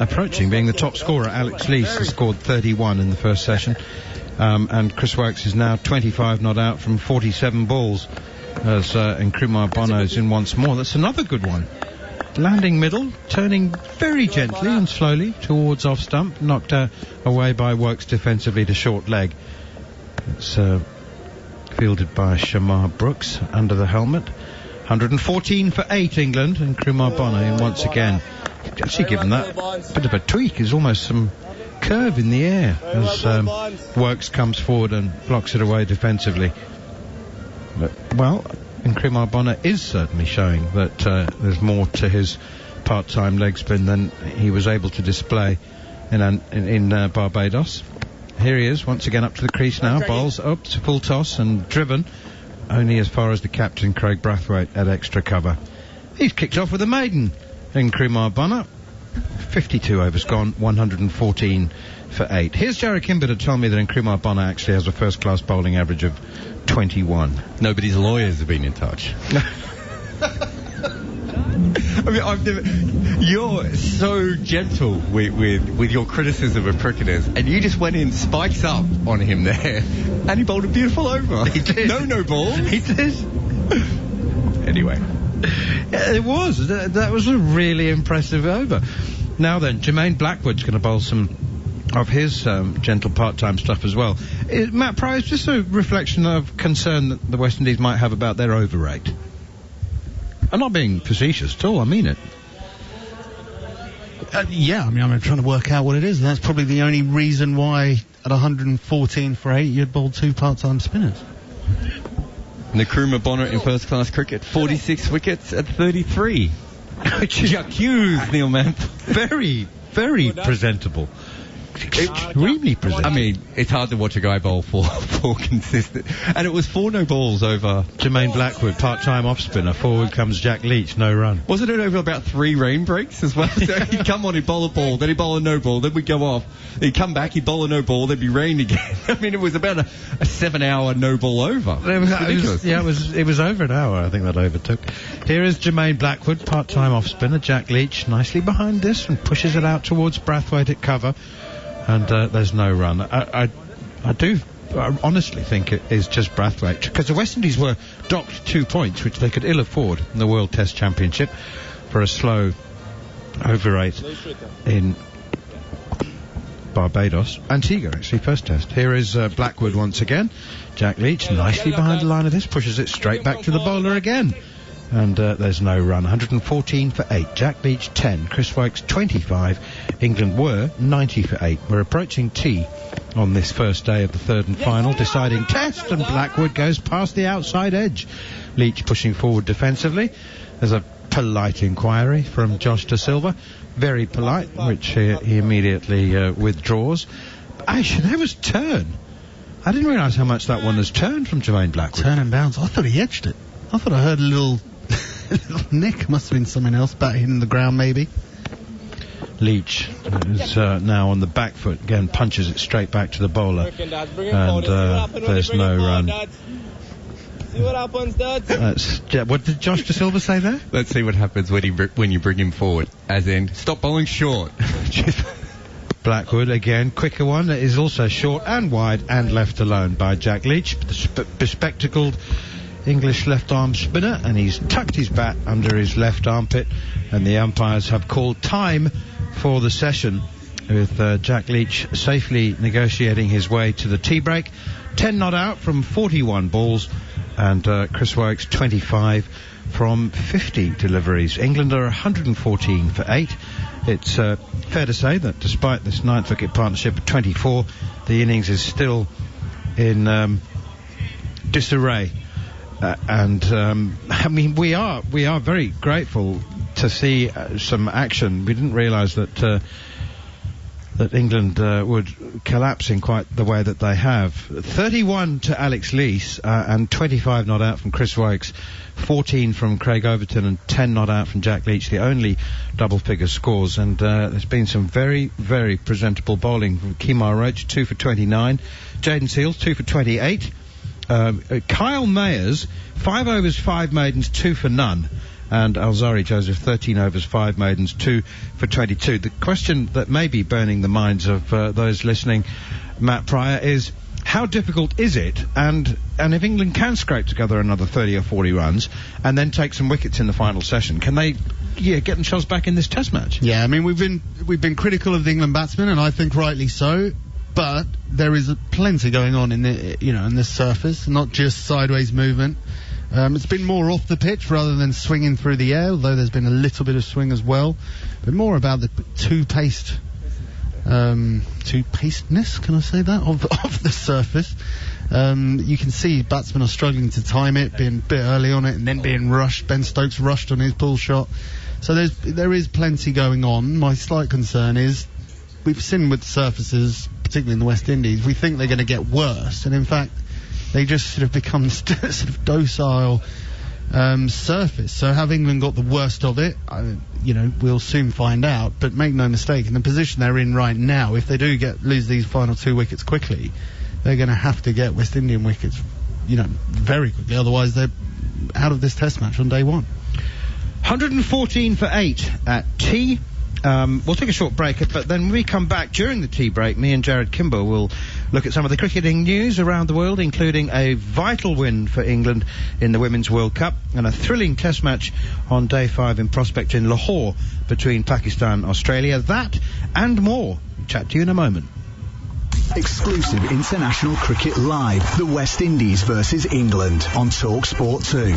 approaching being the top scorer. Alex Lees has scored 31 in the first session, and Chris Wokes is now 25 not out from 47 balls. As Kemar Roach is in once more. That's another good one. Landing middle, turning very gently and slowly towards off stump, knocked away by Wokes defensively to short leg. It's fielded by Kemar Brooks under the helmet. 114 for 8 England, and Kemar Roach in once again. Actually given that bit of a tweak, is almost some curve in the air as Wokes comes forward and blocks it away defensively. And Kemar Roach is certainly showing that there's more to his part-time leg spin than he was able to display in Barbados. Here he is, once again up to the crease now, bowls up to full toss and driven only as far as the captain, Craig Brathwaite, at extra cover. He's kicked off with a maiden in Kemar Bonner. 52 overs gone, 114 for 8. Here's Jarrod Kimber to tell me that Kemar Bonner actually has a first-class bowling average of 21. Nobody's lawyers have been in touch. I mean, you're so gentle with your criticism of cricketers, and you just went in spikes up on him there, and he bowled a beautiful over. He did. No ball. He did. Anyway. Yeah, it was. That was a really impressive over. Now then, Jermaine Blackwood's going to bowl some of his gentle part-time stuff as well. Matt Price, just a reflection of concern that the West Indies might have about their over rate. I'm not being facetious at all, I mean it. Yeah, I mean, I'm trying to work out what it is, and that's probably the only reason why at 114 for 8 you'd bowl 2 part-time spinners. Kemar Bonner in first-class cricket, 46 wickets at 33. Which is accused, Neil Mann. Very, very presentable. Extremely presentable. I mean, it's hard to watch a guy bowl for consistent. And it was 4 no balls over. Jermaine Blackwood, part-time off-spinner. Forward comes Jack Leach, no run. Wasn't it over about 3 rain breaks as well? So he'd come on, he'd bowl a ball, then he'd bowl a no ball, then we'd go off. He'd come back, he'd bowl a no ball, there'd be rain again. I mean, it was about a 7-hour no ball over. It was over an hour, I think that overtook. Here is Jermaine Blackwood, part-time off-spinner. Jack Leach nicely behind this and pushes it out towards Brathwaite at cover. And there's no run. I honestly think it is just Brathwaite, because the West Indies were docked 2 points, which they could ill afford in the World Test Championship for a slow over rate in Barbados. Antigua, actually, first test. Here is Blackwood once again. Jack Leach nicely behind the line of this, pushes it straight back to the bowler again. And there's no run. 114 for 8. Jack Leach 10. Chris Wokes 25. England were 90 for 8. We're approaching tea on this first day of the third and final deciding test, and Blackwood goes past the outside edge. Leach pushing forward defensively. There's a polite inquiry from Josh De Silva. Very polite, which he immediately withdraws. Actually, there was turn. I didn't realise how much that one has turned from Jermaine Blackwood. Turn and bounce. I thought he edged it. I thought I heard a little nick. Must have been something else, bat hitting the ground maybe. Leach is now on the back foot again, punches it straight back to the bowler, and there's no run. See what happens, Dad? What did Josh De Silva say there? Let's see what happens when you bring him forward, as in stop bowling short. Blackwood again, quicker one that is also short and wide and left alone by Jack Leach, the bespectacled English left-arm spinner, and he's tucked his bat under his left armpit, and the umpires have called time for the session, with Jack Leach safely negotiating his way to the tea break. 10 not out from 41 balls, and Chris Wokes 25 from 50 deliveries. England are 114 for 8. It's fair to say that despite this 9th wicket partnership of 24, the innings is still in disarray. I mean, we are very grateful to see some action. We didn't realise that England would collapse in quite the way that they have. 31 to Alex Lees and 25 not out from Chris Wokes, 14 from Craig Overton and 10 not out from Jack Leach, the only double-figure scores. And there's been some very, very presentable bowling from Kemar Roach, 2 for 29, Jayden Seales 2 for 28. Kyle Mayers, 5 overs, 5 maidens, 2 for none. And Alzari Joseph, 13 overs, 5 maidens, 2 for 22. The question that may be burning the minds of those listening, Matt Pryor, is how difficult is it? And if England can scrape together another 30 or 40 runs and then take some wickets in the final session, can they get themselves back in this Test match? Yeah, I mean, we've been critical of the England batsmen, and I think rightly so. But there is plenty going on in this surface, not just sideways movement. It's been more off the pitch rather than swinging through the air, although there's been a little bit of swing as well. But more about the two-pacedness, can I say that, of the surface. You can see batsmen are struggling to time it, being a bit early on it, and then being rushed. Ben Stokes rushed on his pull shot. So there is plenty going on. My slight concern is, we've seen with surfaces, particularly in the West Indies, we think they're going to get worse, and in fact, they just sort of become sort of docile surface. So have England got the worst of it? We'll soon find out. But make no mistake, in the position they're in right now, if they do lose these final 2 wickets quickly, they're going to have to get West Indian wickets, very quickly. Otherwise, they're out of this Test match on day one. 114 for 8 at tea. We'll take a short break, but then when we come back during the tea break, me and Jared Kimber will look at some of the cricketing news around the world, including a vital win for England in the Women's World Cup and a thrilling Test match on day 5 in Prospect in Lahore between Pakistan and Australia. That and more. Chat to you in a moment. Exclusive international cricket live. The West Indies versus England on TalkSport 2.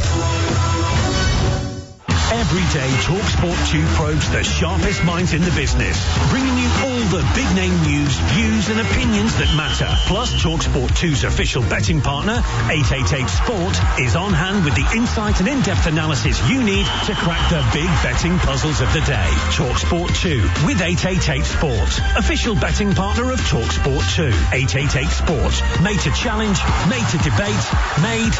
Every day, TalkSport 2 probes the sharpest minds in the business, bringing you all the big-name news, views and opinions that matter. Plus, TalkSport 2's official betting partner, 888 Sport, is on hand with the insight and in-depth analysis you need to crack the big betting puzzles of the day. TalkSport 2 with 888 Sport, official betting partner of TalkSport 2. 888 Sport, made to challenge, made to debate, made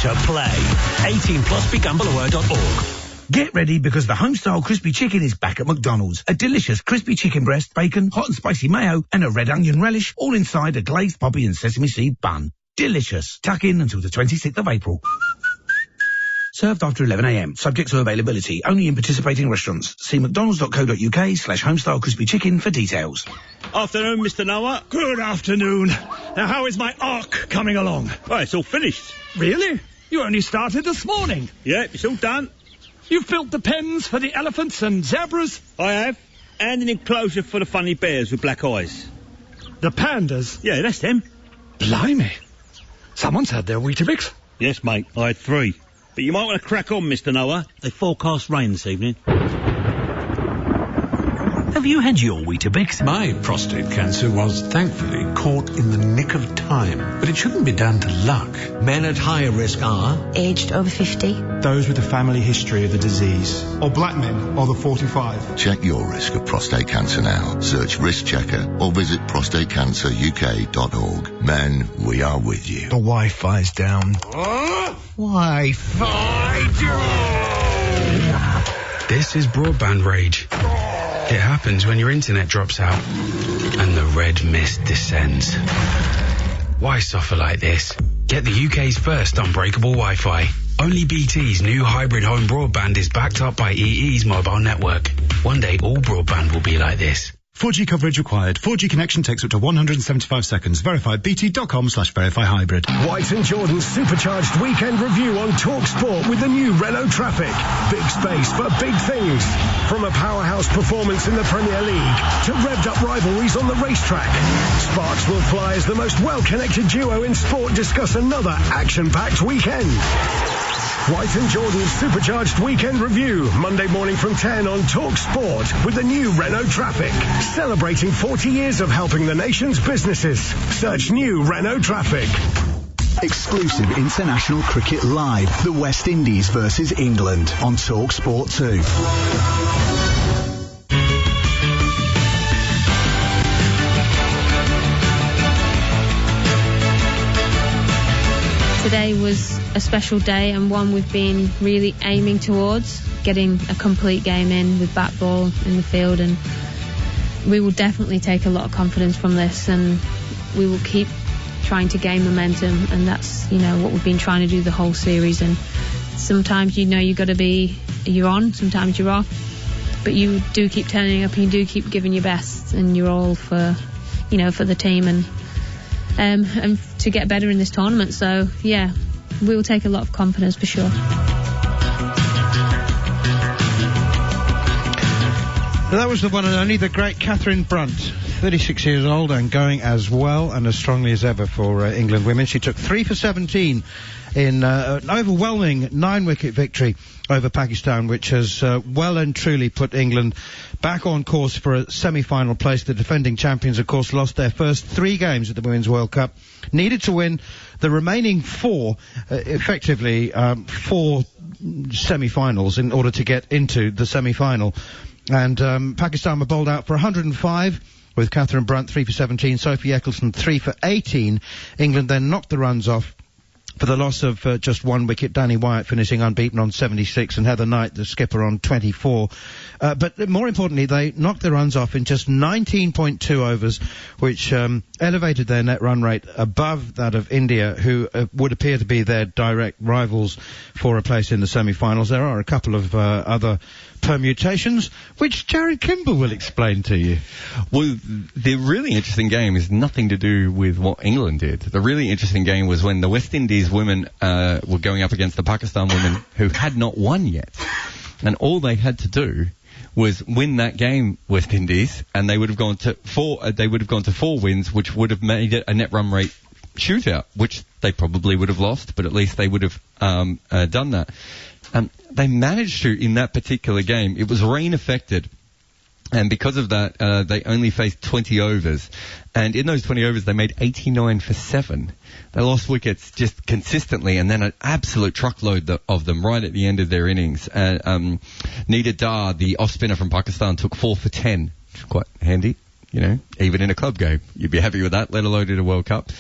to play. 18 plus, begambleaware.org. Get ready because the Homestyle Crispy Chicken is back at McDonald's. A delicious crispy chicken breast, bacon, hot and spicy mayo, and a red onion relish, all inside a glazed poppy and sesame seed bun. Delicious. Tuck in until the 26th of April. Served after 11 a.m. Subject to availability. Only in participating restaurants. See mcdonalds.co.uk/Homestyle Crispy Chicken for details. Afternoon, Mr. Noah. Good afternoon. Now, how is my arc coming along? Well, it's all finished. Really? You only started this morning. Yeah, it's all done. You've built the pens for the elephants and zebras? I have. And an enclosure for the funny bears with black eyes. The pandas? Yeah, that's them. Blimey. Someone's had their Weetabix. Yes, mate, I had 3. But you might want to crack on, Mr. Noah. They forecast rain this evening. Have you had your Weetabix? My prostate cancer was thankfully caught in the nick of time, but it shouldn't be down to luck. Men at higher risk are aged over 50, those with a family history of the disease, or black men, or the 45. Check your risk of prostate cancer now. Search Risk Checker or visit prostatecanceruk.org. Men, we are with you. The Wi-Fi's down. Wi-Fi down! This is broadband rage. It happens when your internet drops out and the red mist descends. Why suffer like this? Get the UK's first unbreakable Wi-Fi. Only BT's new hybrid home broadband is backed up by EE's mobile network. One day all broadband will be like this. 4G coverage required. 4G connection takes up to 175 seconds. Verify bt.com/verify hybrid. White & Jordan's supercharged weekend review on TalkSport with the new Renault Traffic. Big space for big things. From a powerhouse performance in the Premier League to revved-up rivalries on the racetrack. Sparks will fly as the most well-connected duo in sport discuss another action-packed weekend. White & Jordan's supercharged weekend review, Monday morning from 10 on TalkSport with the new Renault Traffic. Celebrating 40 years of helping the nation's businesses. Search new Renault Traffic. Exclusive international cricket live. The West Indies versus England on TalkSport 2. Today was a special day and one we've been really aiming towards, getting a complete game in with bat ball in the field, and we will definitely take a lot of confidence from this and we will keep trying to gain momentum, and that's, what we've been trying to do the whole series. And sometimes you've got to be, you're on, sometimes you're off, but you do keep turning up and you do keep giving your best, and you're all for the team and to get better in this tournament. So yeah, we will take a lot of confidence for sure. That was the one and only, the great Catherine Brunt, 36 years old and going as well and as strongly as ever for England women. She took 3 for 17 in an overwhelming 9-wicket victory over Pakistan, which has well and truly put England back on course for a semi-final place. The defending champions, of course, lost their first 3 games at the Women's World Cup. Needed to win the remaining four, effectively 4 semi-finals in order to get into the semi-final. And Pakistan were bowled out for 105, with Catherine Brunt 3 for 17, Sophie Eccleston 3 for 18. England then knocked the runs off for the loss of just 1 wicket, Danny Wyatt finishing unbeaten on 76 and Heather Knight, the skipper, on 24. But more importantly, they knocked the runs off in just 19.2 overs, which elevated their net run rate above that of India, who would appear to be their direct rivals for a place in the semi-finals. There are a couple of other permutations, which Jared Kimball will explain to you. Well, the really interesting game is nothing to do with what England did. The really interesting game was when the West Indies women were going up against the Pakistan women who had not won yet. And all they had to do was win that game, West Indies, and they would have gone to 4 wins, which would have made it a net run rate shootout, which they probably would have lost, but at least they would have done that. They managed to, in that particular game, it was rain affected, and because of that, they only faced 20 overs. And in those 20 overs, they made 89 for 7. They lost wickets just consistently, and then an absolute truckload of them right at the end of their innings. Nida Dar, the off-spinner from Pakistan, took 4 for 10, which is quite handy. You know, even in a club game, you'd be happy with that, let alone in a World Cup.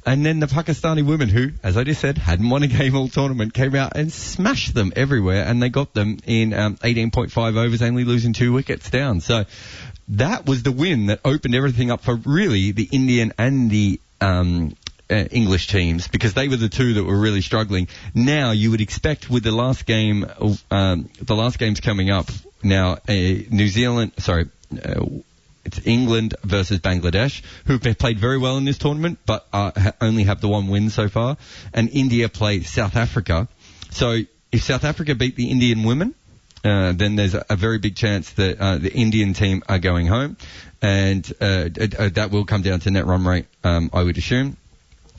And then the Pakistani women, who, as I just said, hadn't won a game all tournament, came out and smashed them everywhere, and they got them in 18.5 overs, only losing 2 wickets down. So that was the win that opened everything up for really the Indian and the English teams, because they were the two that were really struggling. Now you would expect with the last game, the last games coming up now, it's England versus Bangladesh, who've played very well in this tournament, but only have the 1 win so far. And India play South Africa. So if South Africa beat the Indian women, then there's a very big chance that the Indian team are going home. And that will come down to net run rate, I would assume.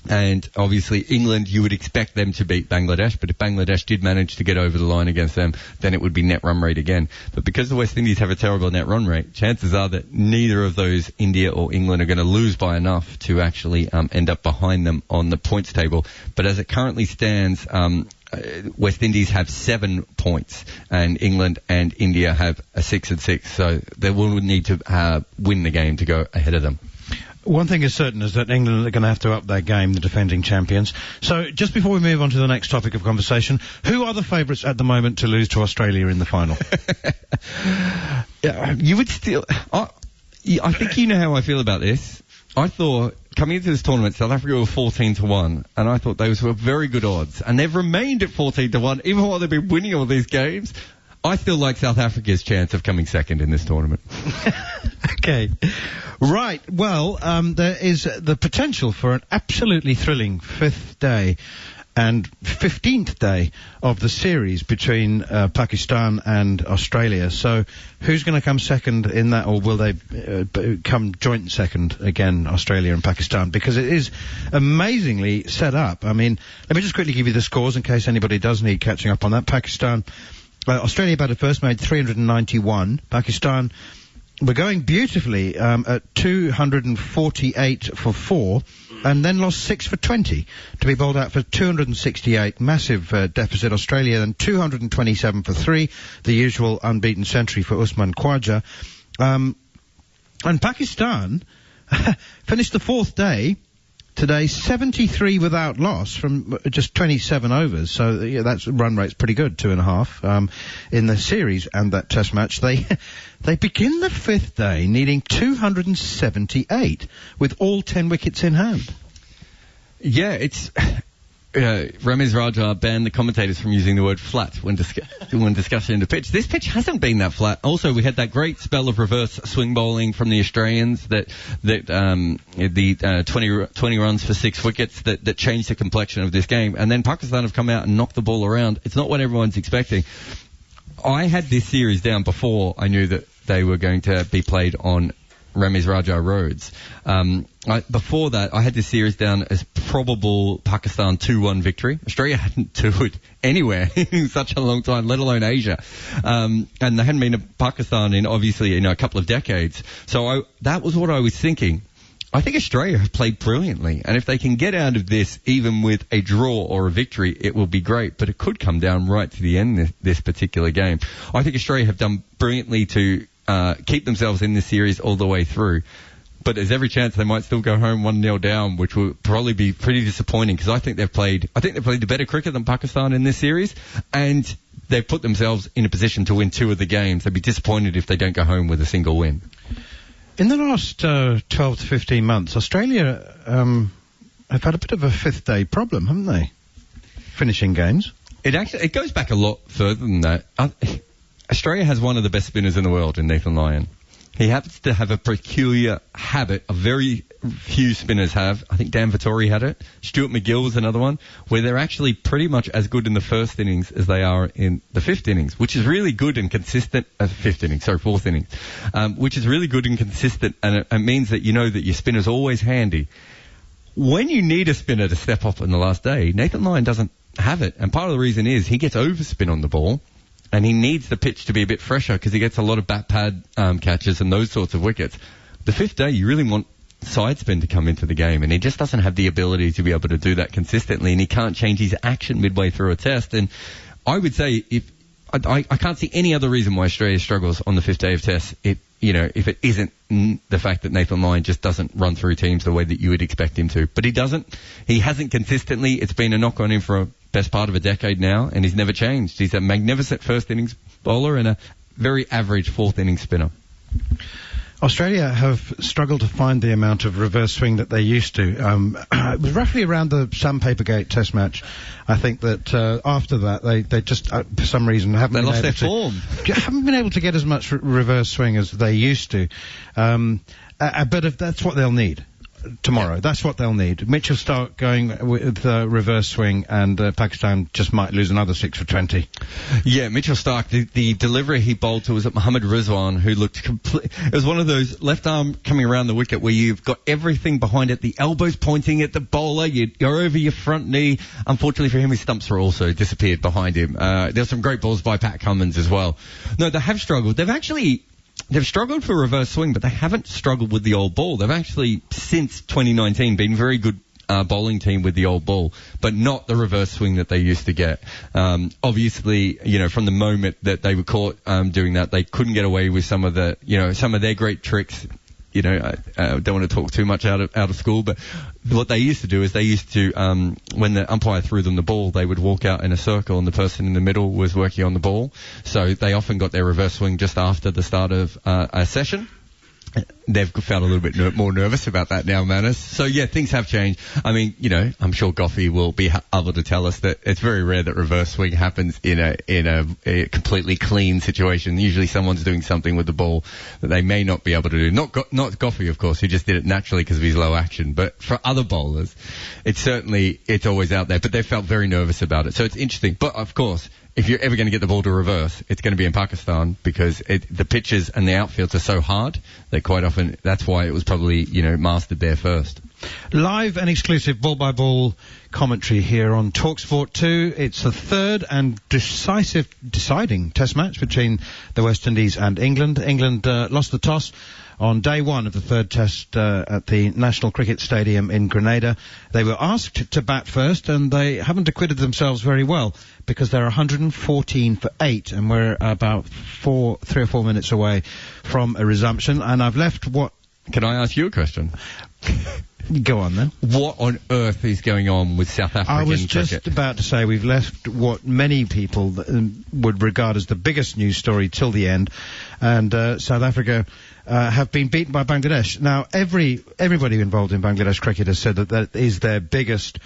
And obviously England, you would expect them to beat Bangladesh, but if Bangladesh did manage to get over the line against them, then it would be net run rate again. But because the West Indies have a terrible net run rate, chances are that neither of those, India or England, are going to lose by enough to actually end up behind them on the points table. But as it currently stands, West Indies have 7 points, and England and India have a 6 and 6, so they will need to win the game to go ahead of them. One thing is certain is that England are going to have to up their game, the defending champions. So, just before we move on to the next topic of conversation, who are the favourites at the moment to lose to Australia in the final? You would still... I think you know how I feel about this. I thought, coming into this tournament, South Africa were 14-1, and I thought those were very good odds. And they've remained at 14-1, even while they've been winning all these games. I still like South Africa's chance of coming second in this tournament. Okay. Right, well, there is the potential for an absolutely thrilling 5th day and 15th day of the series between Pakistan and Australia. So who's going to come second in that, or will they come joint second again, Australia and Pakistan? Because it is amazingly set up. I mean, let me just quickly give you the scores in case anybody does need catching up on that. Australia batted first, made 391. Pakistan were going beautifully at 248 for 4, and then lost 6 for 20 to be bowled out for 268. Massive deficit. Australia then 227 for 3, the usual unbeaten century for Usman Khwaja. And Pakistan finished the 4th day today, 73 without loss from just 27 overs. So yeah, that's run rate's pretty good, 2.5 in the series and that Test match. They begin the 5th day needing 278 with all 10 wickets in hand. Yeah, it's Ramiz Raja banned the commentators from using the word flat when discussing the pitch. This pitch hasn't been that flat. Also, we had that great spell of reverse swing bowling from the Australians the 20 runs for 6 wickets that changed the complexion of this game. And then Pakistan have come out and knocked the ball around. It's not what everyone's expecting. I had this series down before I knew that they were going to be played on Ramiz Raja roads. Before that, I had this series down as probable Pakistan 2-1 victory. Australia hadn't toured anywhere in such a long time, let alone Asia. And they hadn't been to Pakistan in a couple of decades. So that was what I was thinking. I think Australia have played brilliantly, and if they can get out of this even with a draw or a victory, it will be great, but it could come down right to the end this particular game. I think Australia have done brilliantly to keep themselves in this series all the way through, but there's every chance they might still go home 1-0 down, which will probably be pretty disappointing, because I think they've played the better cricket than Pakistan in this series, and they've put themselves in a position to win 2 of the games. They'd be disappointed if they don't go home with a single win. In the last 12 to 15 months, Australia have had a bit of a fifth-day problem, haven't they? Finishing games. It goes back a lot further than that. Australia has one of the best spinners in the world in Nathan Lyon. He happens to have a peculiar habit, a very few spinners have. I think Dan Vettori had it. Stuart McGill was another one, where they're actually pretty much as good in the first innings as they are in the fifth innings, which is really good and consistent. Fourth innings, which is really good and consistent, and it means that you know that your spinner's always handy. When you need a spinner to step up in the last day, Nathan Lyon doesn't have it, and part of the reason is he gets overspin on the ball, and he needs the pitch to be a bit fresher because he gets a lot of bat pad catches and those sorts of wickets. The fifth day, you really want side spin to come into the game, and he just doesn't have the ability to be able to do that consistently, and he can't change his action midway through a test. And I would say I can't see any other reason why Australia struggles on the fifth day of tests, if it isn't the fact that Nathan Lyon just doesn't run through teams the way that you would expect him to. But he doesn't. He hasn't consistently. It's been a knock on him for a best part of a decade now, and he's never changed. He's a magnificent first innings bowler and a very average fourth innings spinner. Australia have struggled to find the amount of reverse swing that they used to. It was roughly around the Sandpapergate Test match. I think that after that, they just, for some reason, haven't been able to get as much reverse swing as they used to. But if that's what they'll need tomorrow. That's what they'll need. Mitchell Stark going with reverse swing, and Pakistan just might lose another 6 for 20. Yeah, Mitchell Stark, the delivery he bowled to was at Mohammad Rizwan, who looked complete. It was one of those left arm coming around the wicket where you've got everything behind it, the elbows pointing at the bowler, you're over your front knee. Unfortunately for him, his stumps were also disappeared behind him. There's some great balls by Pat Cummins as well. No, they have struggled. They've struggled for reverse swing, but they haven't struggled with the old ball. They've actually, since 2019, been very good bowling team with the old ball, but not the reverse swing that they used to get. Obviously, from the moment that they were caught doing that, they couldn't get away with some of their great tricks. I don't want to talk too much out of school, but what they used to do is when the umpire threw them the ball, they would walk out in a circle and the person in the middle was working on the ball. So they often got their reverse swing just after the start of a session. They've felt a little bit more nervous about that now, Manners. So yeah, things have changed. I mean, I'm sure Goffey will be able to tell us that it's very rare that reverse swing happens in a completely clean situation. Usually someone's doing something with the ball that they may not be able to do. Not Goffey, of course, who just did it naturally because of his low action. But for other bowlers, it's always out there. But they felt very nervous about it. So it's interesting. But of course, if you're ever going to get the ball to reverse, it's going to be in Pakistan because the pitches and the outfields are so hard that quite often that's why it was probably, mastered there first. Live and exclusive ball-by-ball commentary here on TalkSport 2. It's the third and deciding test match between the West Indies and England. England lost the toss on day one of the third test at the National Cricket Stadium in Grenada. They were asked to bat first, and they haven't acquitted themselves very well because they're 114 for 8, and we're about 3 or 4 minutes away from a resumption. And I've left what... Can I ask you a question? Go on then. What on earth is going on with South African cricket? I was just about to say we've left what many people would regard as the biggest news story till the end, and South Africa have been beaten by Bangladesh. Now, everybody involved in Bangladesh cricket has said that is their biggest,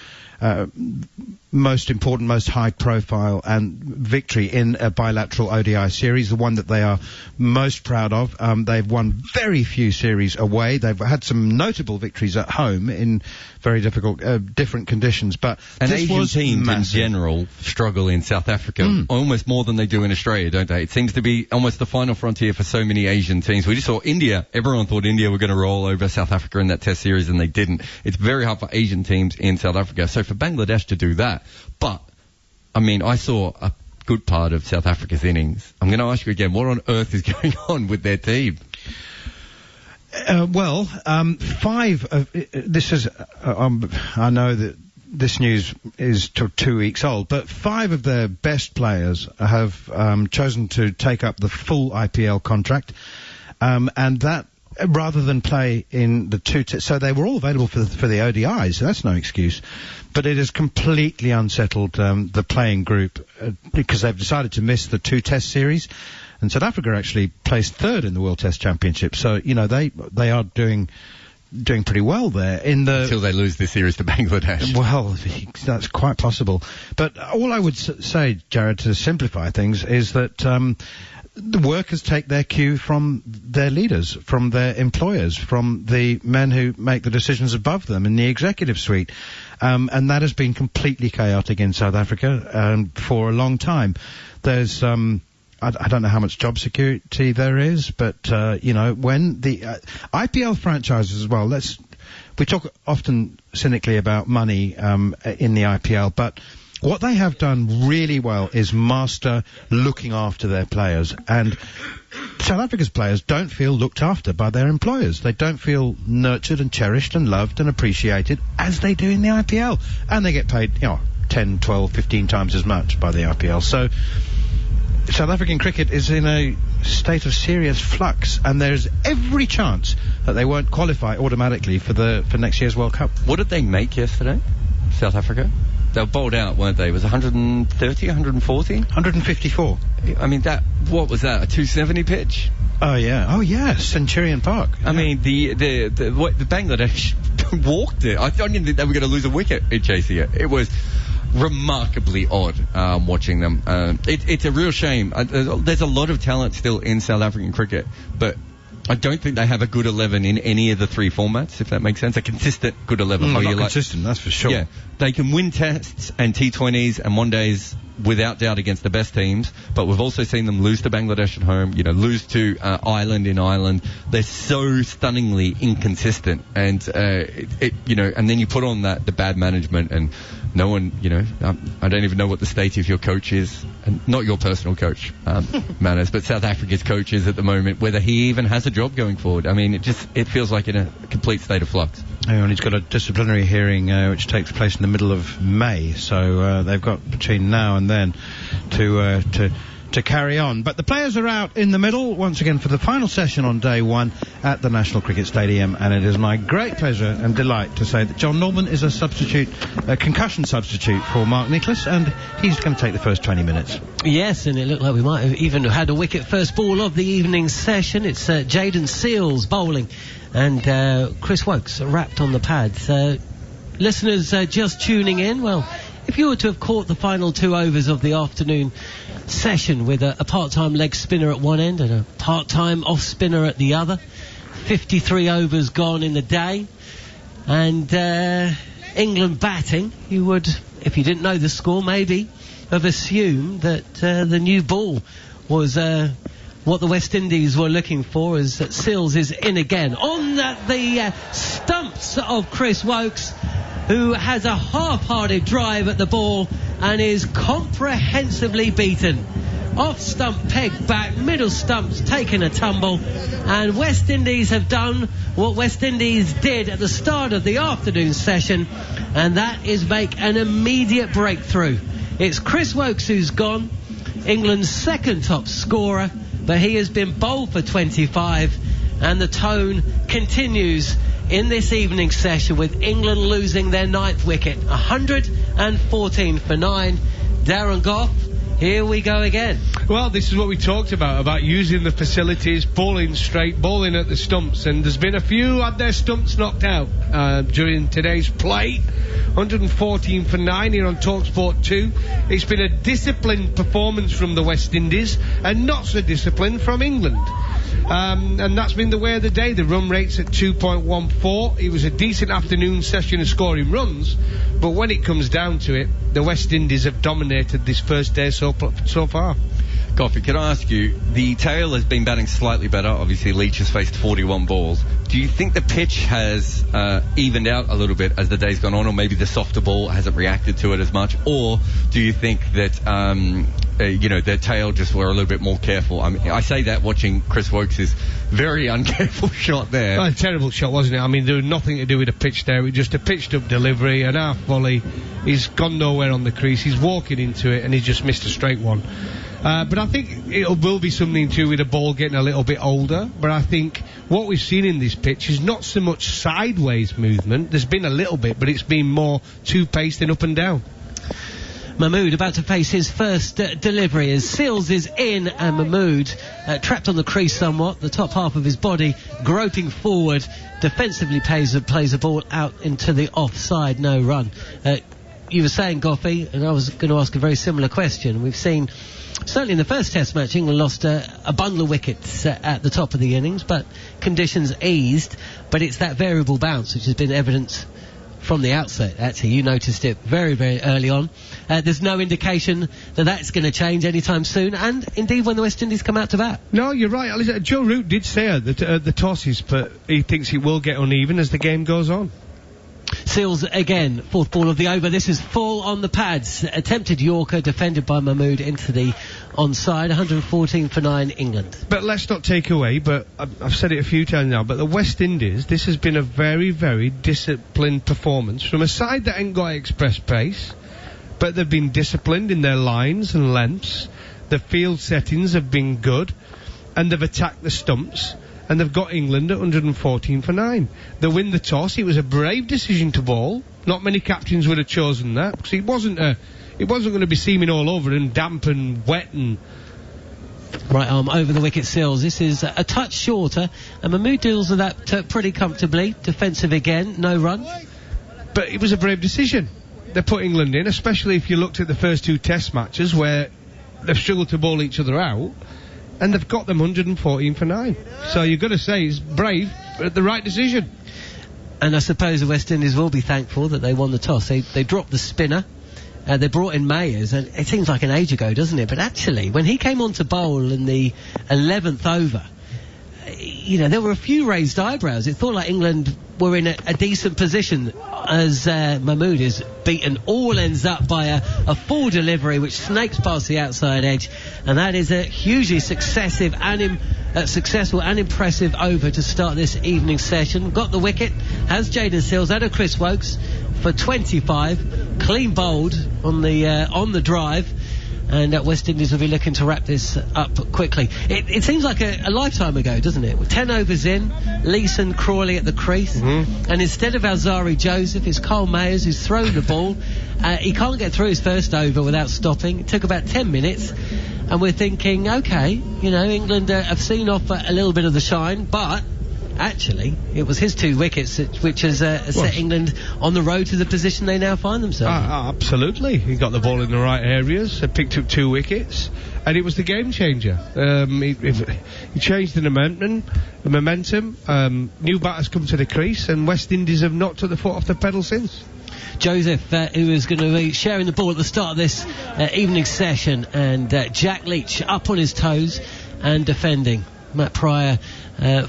most important, most high-profile and victory in a bilateral ODI series, the one that they are most proud of. They've won very few series away. They've had some notable victories at home in very difficult, different conditions. But Asian teams in general struggle in South Africa almost more than they do in Australia, don't they? It seems to be almost the final frontier for so many Asian teams. We just saw India. Everyone thought India were going to roll over South Africa in that test series, and they didn't. It's very hard for Asian teams in South Africa. So for Bangladesh to do that, but, I mean, I saw a good part of South Africa's innings. I'm going to ask you again, what on earth is going on with their team? 5 of this is. I know that this news is 2 weeks old, but 5 of their best players have chosen to take up the full IPL contract, and that rather than play in the so they were all available for the ODIs. So that's no excuse, but it has completely unsettled the playing group because they've decided to miss the 2 Test series. And South Africa actually placed 3rd in the World Test Championship, so they are doing pretty well there until they lose this series to Bangladesh. Well, that's quite possible. But all I would say, Jared, to simplify things, is that the workers take their cue from their leaders, from their employers, from the men who make the decisions above them in the executive suite. And that has been completely chaotic in South Africa for a long time. There's I don't know how much job security there is, but, when the IPL franchises as well, we talk often cynically about money in the IPL, but what they have done really well is master looking after their players. And South Africa's players don't feel looked after by their employers. They don't feel nurtured and cherished and loved and appreciated as they do in the IPL. And they get paid, 10, 12, 15 times as much by the IPL. So South African cricket is in a state of serious flux, and there's every chance that they won't qualify automatically for next year's World Cup. What did they make yesterday, South Africa? They were bowled out, weren't they? It was 130, 140? 154. I mean, what was that, a 270 pitch? Oh, yeah, Centurion Park. I mean, the Bangladesh walked it. I didn't think they were going to lose a wicket in chasing it. It was remarkably odd watching them. It's a real shame. There's a lot of talent still in South African cricket, but I don't think they have a good 11 in any of the 3 formats, if that makes sense. A consistent good 11. Not consistent, that's for sure. Yeah, they can win tests and T20s and one days without doubt against the best teams, but we've also seen them lose to Bangladesh at home, lose to Ireland in Ireland. They're so stunningly inconsistent, and and then you put on the bad management, and no one, I don't even know what the state of your coach is, and not your personal coach, Manners, but South Africa's coach is at the moment, whether he even has a job going forward. I mean, it feels like in a complete state of flux. And he's got a disciplinary hearing which takes place in the middle of May, so they've got between now and then to carry on. But the players are out in the middle once again for the final session on day 1 at the National Cricket Stadium, and it is my great pleasure and delight to say that John Norman is a concussion substitute for Mark Nicholas, and he's going to take the first 20 minutes. Yes, and it looked like we might have even had a wicket first ball of the evening session. It's Jaden Seals bowling, and Chris Wokes wrapped on the pads. Listeners just tuning in, well, if you were to have caught the final 2 overs of the afternoon session with a part-time leg spinner at one end and a part-time off-spinner at the other, 53 overs gone in the day, and England batting, you would, if you didn't know the score, maybe have assumed that the new ball was what the West Indies were looking for, as Seals is in again on the stumps of Chris Wokes, who has a half-hearted drive at the ball and is comprehensively beaten. Off stump pegged back, middle stump's taken a tumble, and West Indies have done what West Indies did at the start of the afternoon session, and that is make an immediate breakthrough. It's Chris Wokes who's gone, England's second top scorer, but he has been bowled for 25, and the tone continues in this evening session with England losing their 9th wicket. 114 for 9. Darren Goff, here we go again. Well, this is what we talked about using the facilities, bowling straight, bowling at the stumps, and there's been a few had their stumps knocked out during today's play. 114 for 9 here on TalkSport 2. It's been a disciplined performance from the West Indies and not so disciplined from England. And that's been the way of the day. The run rate's at 2.14. It was a decent afternoon session of scoring runs, but when it comes down to it, the West Indies have dominated this first day so far. Goffy, can I ask you, the tail has been batting slightly better. Obviously, Leach has faced 41 balls. Do you think the pitch has evened out a little bit as the day's gone on, or maybe the softer ball hasn't reacted to it as much? Or do you think that their tail just were a little bit more careful. I mean, I say that watching Chris Wokes' very uncareful shot there. A terrible shot, wasn't it? I mean, there was nothing to do with the pitch there. It was just a pitched up delivery, an half volley. He's gone nowhere on the crease. He's walking into it and he just missed a straight one. But I think it will be something to do with the ball getting a little bit older. But I think what we've seen in this pitch is not so much sideways movement. There's been a little bit, but it's been more two-paced than up and down. Mahmood about to face his first delivery as Seals is in, and Mahmood trapped on the crease somewhat, the top half of his body groping forward, defensively plays the ball out into the offside, no run. You were saying, Goffy, and I was going to ask a very similar question. We've seen, certainly in the first Test match, England lost a bundle of wickets at the top of the innings, but conditions eased. But it's that variable bounce which has been evident from the outset. Actually, you noticed it very, very early on. There's no indication that that's going to change anytime soon, and indeed when the West Indies come out to bat. No, you're right. Joe Root did say that the tosses, but he thinks it will get uneven as the game goes on. Seals again, fourth ball of the over. This is full on the pads. Attempted Yorker, defended by Mahmood into the onside. 114 for 9, England. But let's not take away, but I've said it a few times now, but the West Indies, this has been a very, very disciplined performance from a side that ain't got express pace, but they've been disciplined in their lines and lengths. The field settings have been good, and they've attacked the stumps. And they've got England at 114 for 9. They win the toss. It was a brave decision to bowl. Not many captains would have chosen that, because it wasn't going to be seaming all over and damp and wet and... Right arm over the wicket, Seals. This is a touch shorter, and Mahmood deals with that pretty comfortably. Defensive again, no run. But it was a brave decision. They put England in, especially if you looked at the first 2 Test matches where they've struggled to bowl each other out. And they've got them 114 for 9. So you've got to say it's brave, but the right decision. And I suppose the West Indies will be thankful that they won the toss. They dropped the spinner. They brought in Mayers, and it seems like an age ago, doesn't it? But actually, when he came on to bowl in the 11th over, there were a few raised eyebrows. It thought like England were in a decent position as Mahmood is beaten all ends up by a full delivery which snakes past the outside edge, and that is a hugely successful and impressive over to start this evening session. Got the wicket, has Jaden Seals, out of Chris Wokes for 25, clean bowled on the drive. And West Indies will be looking to wrap this up quickly. It seems like a lifetime ago, doesn't it? With 10 overs in, Leeson, Crawley at the crease, and instead of Alzari Joseph, it's Kyle Mayers who's thrown the ball. He can't get through his first over without stopping. It took about 10 minutes, and we're thinking, okay, England have seen off a little bit of the shine, but actually, it was his 2 wickets which has set England on the road to the position they now find themselves. Absolutely. He got the ball in the right areas, picked up 2 wickets, and it was the game changer. He changed the momentum. New batters come to the crease, and West Indies have not took the foot off the pedal since. Joseph, who is going to be sharing the ball at the start of this evening session, and Jack Leach up on his toes and defending. Matt Pryor,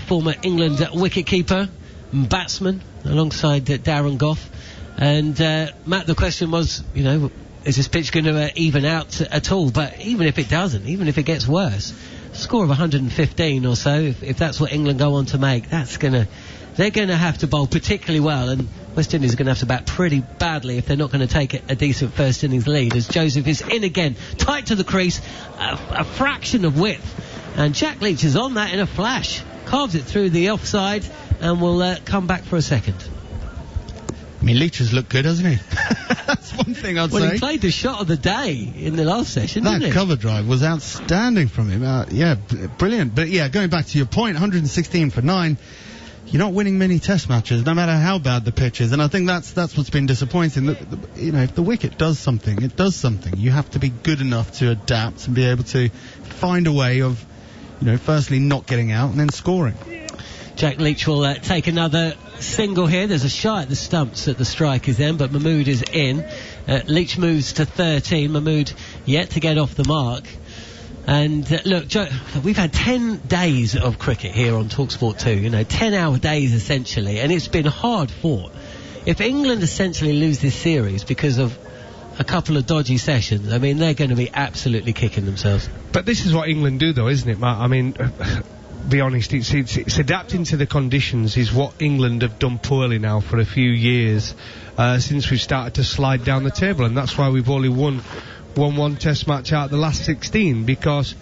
former England wicketkeeper and batsman, alongside Darren Goff. And Matt, the question was, is this pitch going to even out at all? But even if it doesn't, even if it gets worse, score of 115 or so, if that's what England go on to make, they're going to have to bowl particularly well, and West Indies are going to have to bat pretty badly if they're not going to take a decent first innings lead, as Joseph is in again, tight to the crease, a fraction of width. And Jack Leach is on that in a flash. Carves it through the offside and will come back for a second. I mean, Leach has looked good, hasn't he? That's one thing I'd say. Well, he played the shot of the day in the last session, didn't he? That cover drive was outstanding from him. Brilliant. But going back to your point, 116 for 9. You're not winning many Test matches, no matter how bad the pitch is. And I think that's what's been disappointing. If the wicket does something, it does something. You have to be good enough to adapt and be able to find a way of, firstly not getting out and then scoring. Jack Leach will take another single here. There's a shot at the stumps at the strikers then, but Mahmood is in. Leach moves to 13. Mahmood yet to get off the mark. And look, Joe, we've had 10 days of cricket here on TalkSport 2, 10-hour days essentially, and it's been hard fought. If England essentially lose this series because of a couple of dodgy sessions, I mean, they're going to be absolutely kicking themselves. But this is what England do, though, isn't it, Matt? I mean, be honest, it's adapting to the conditions is what England have done poorly now for a few years, since we've started to slide down the table, and that's why we've only won one test match out of the last 16, because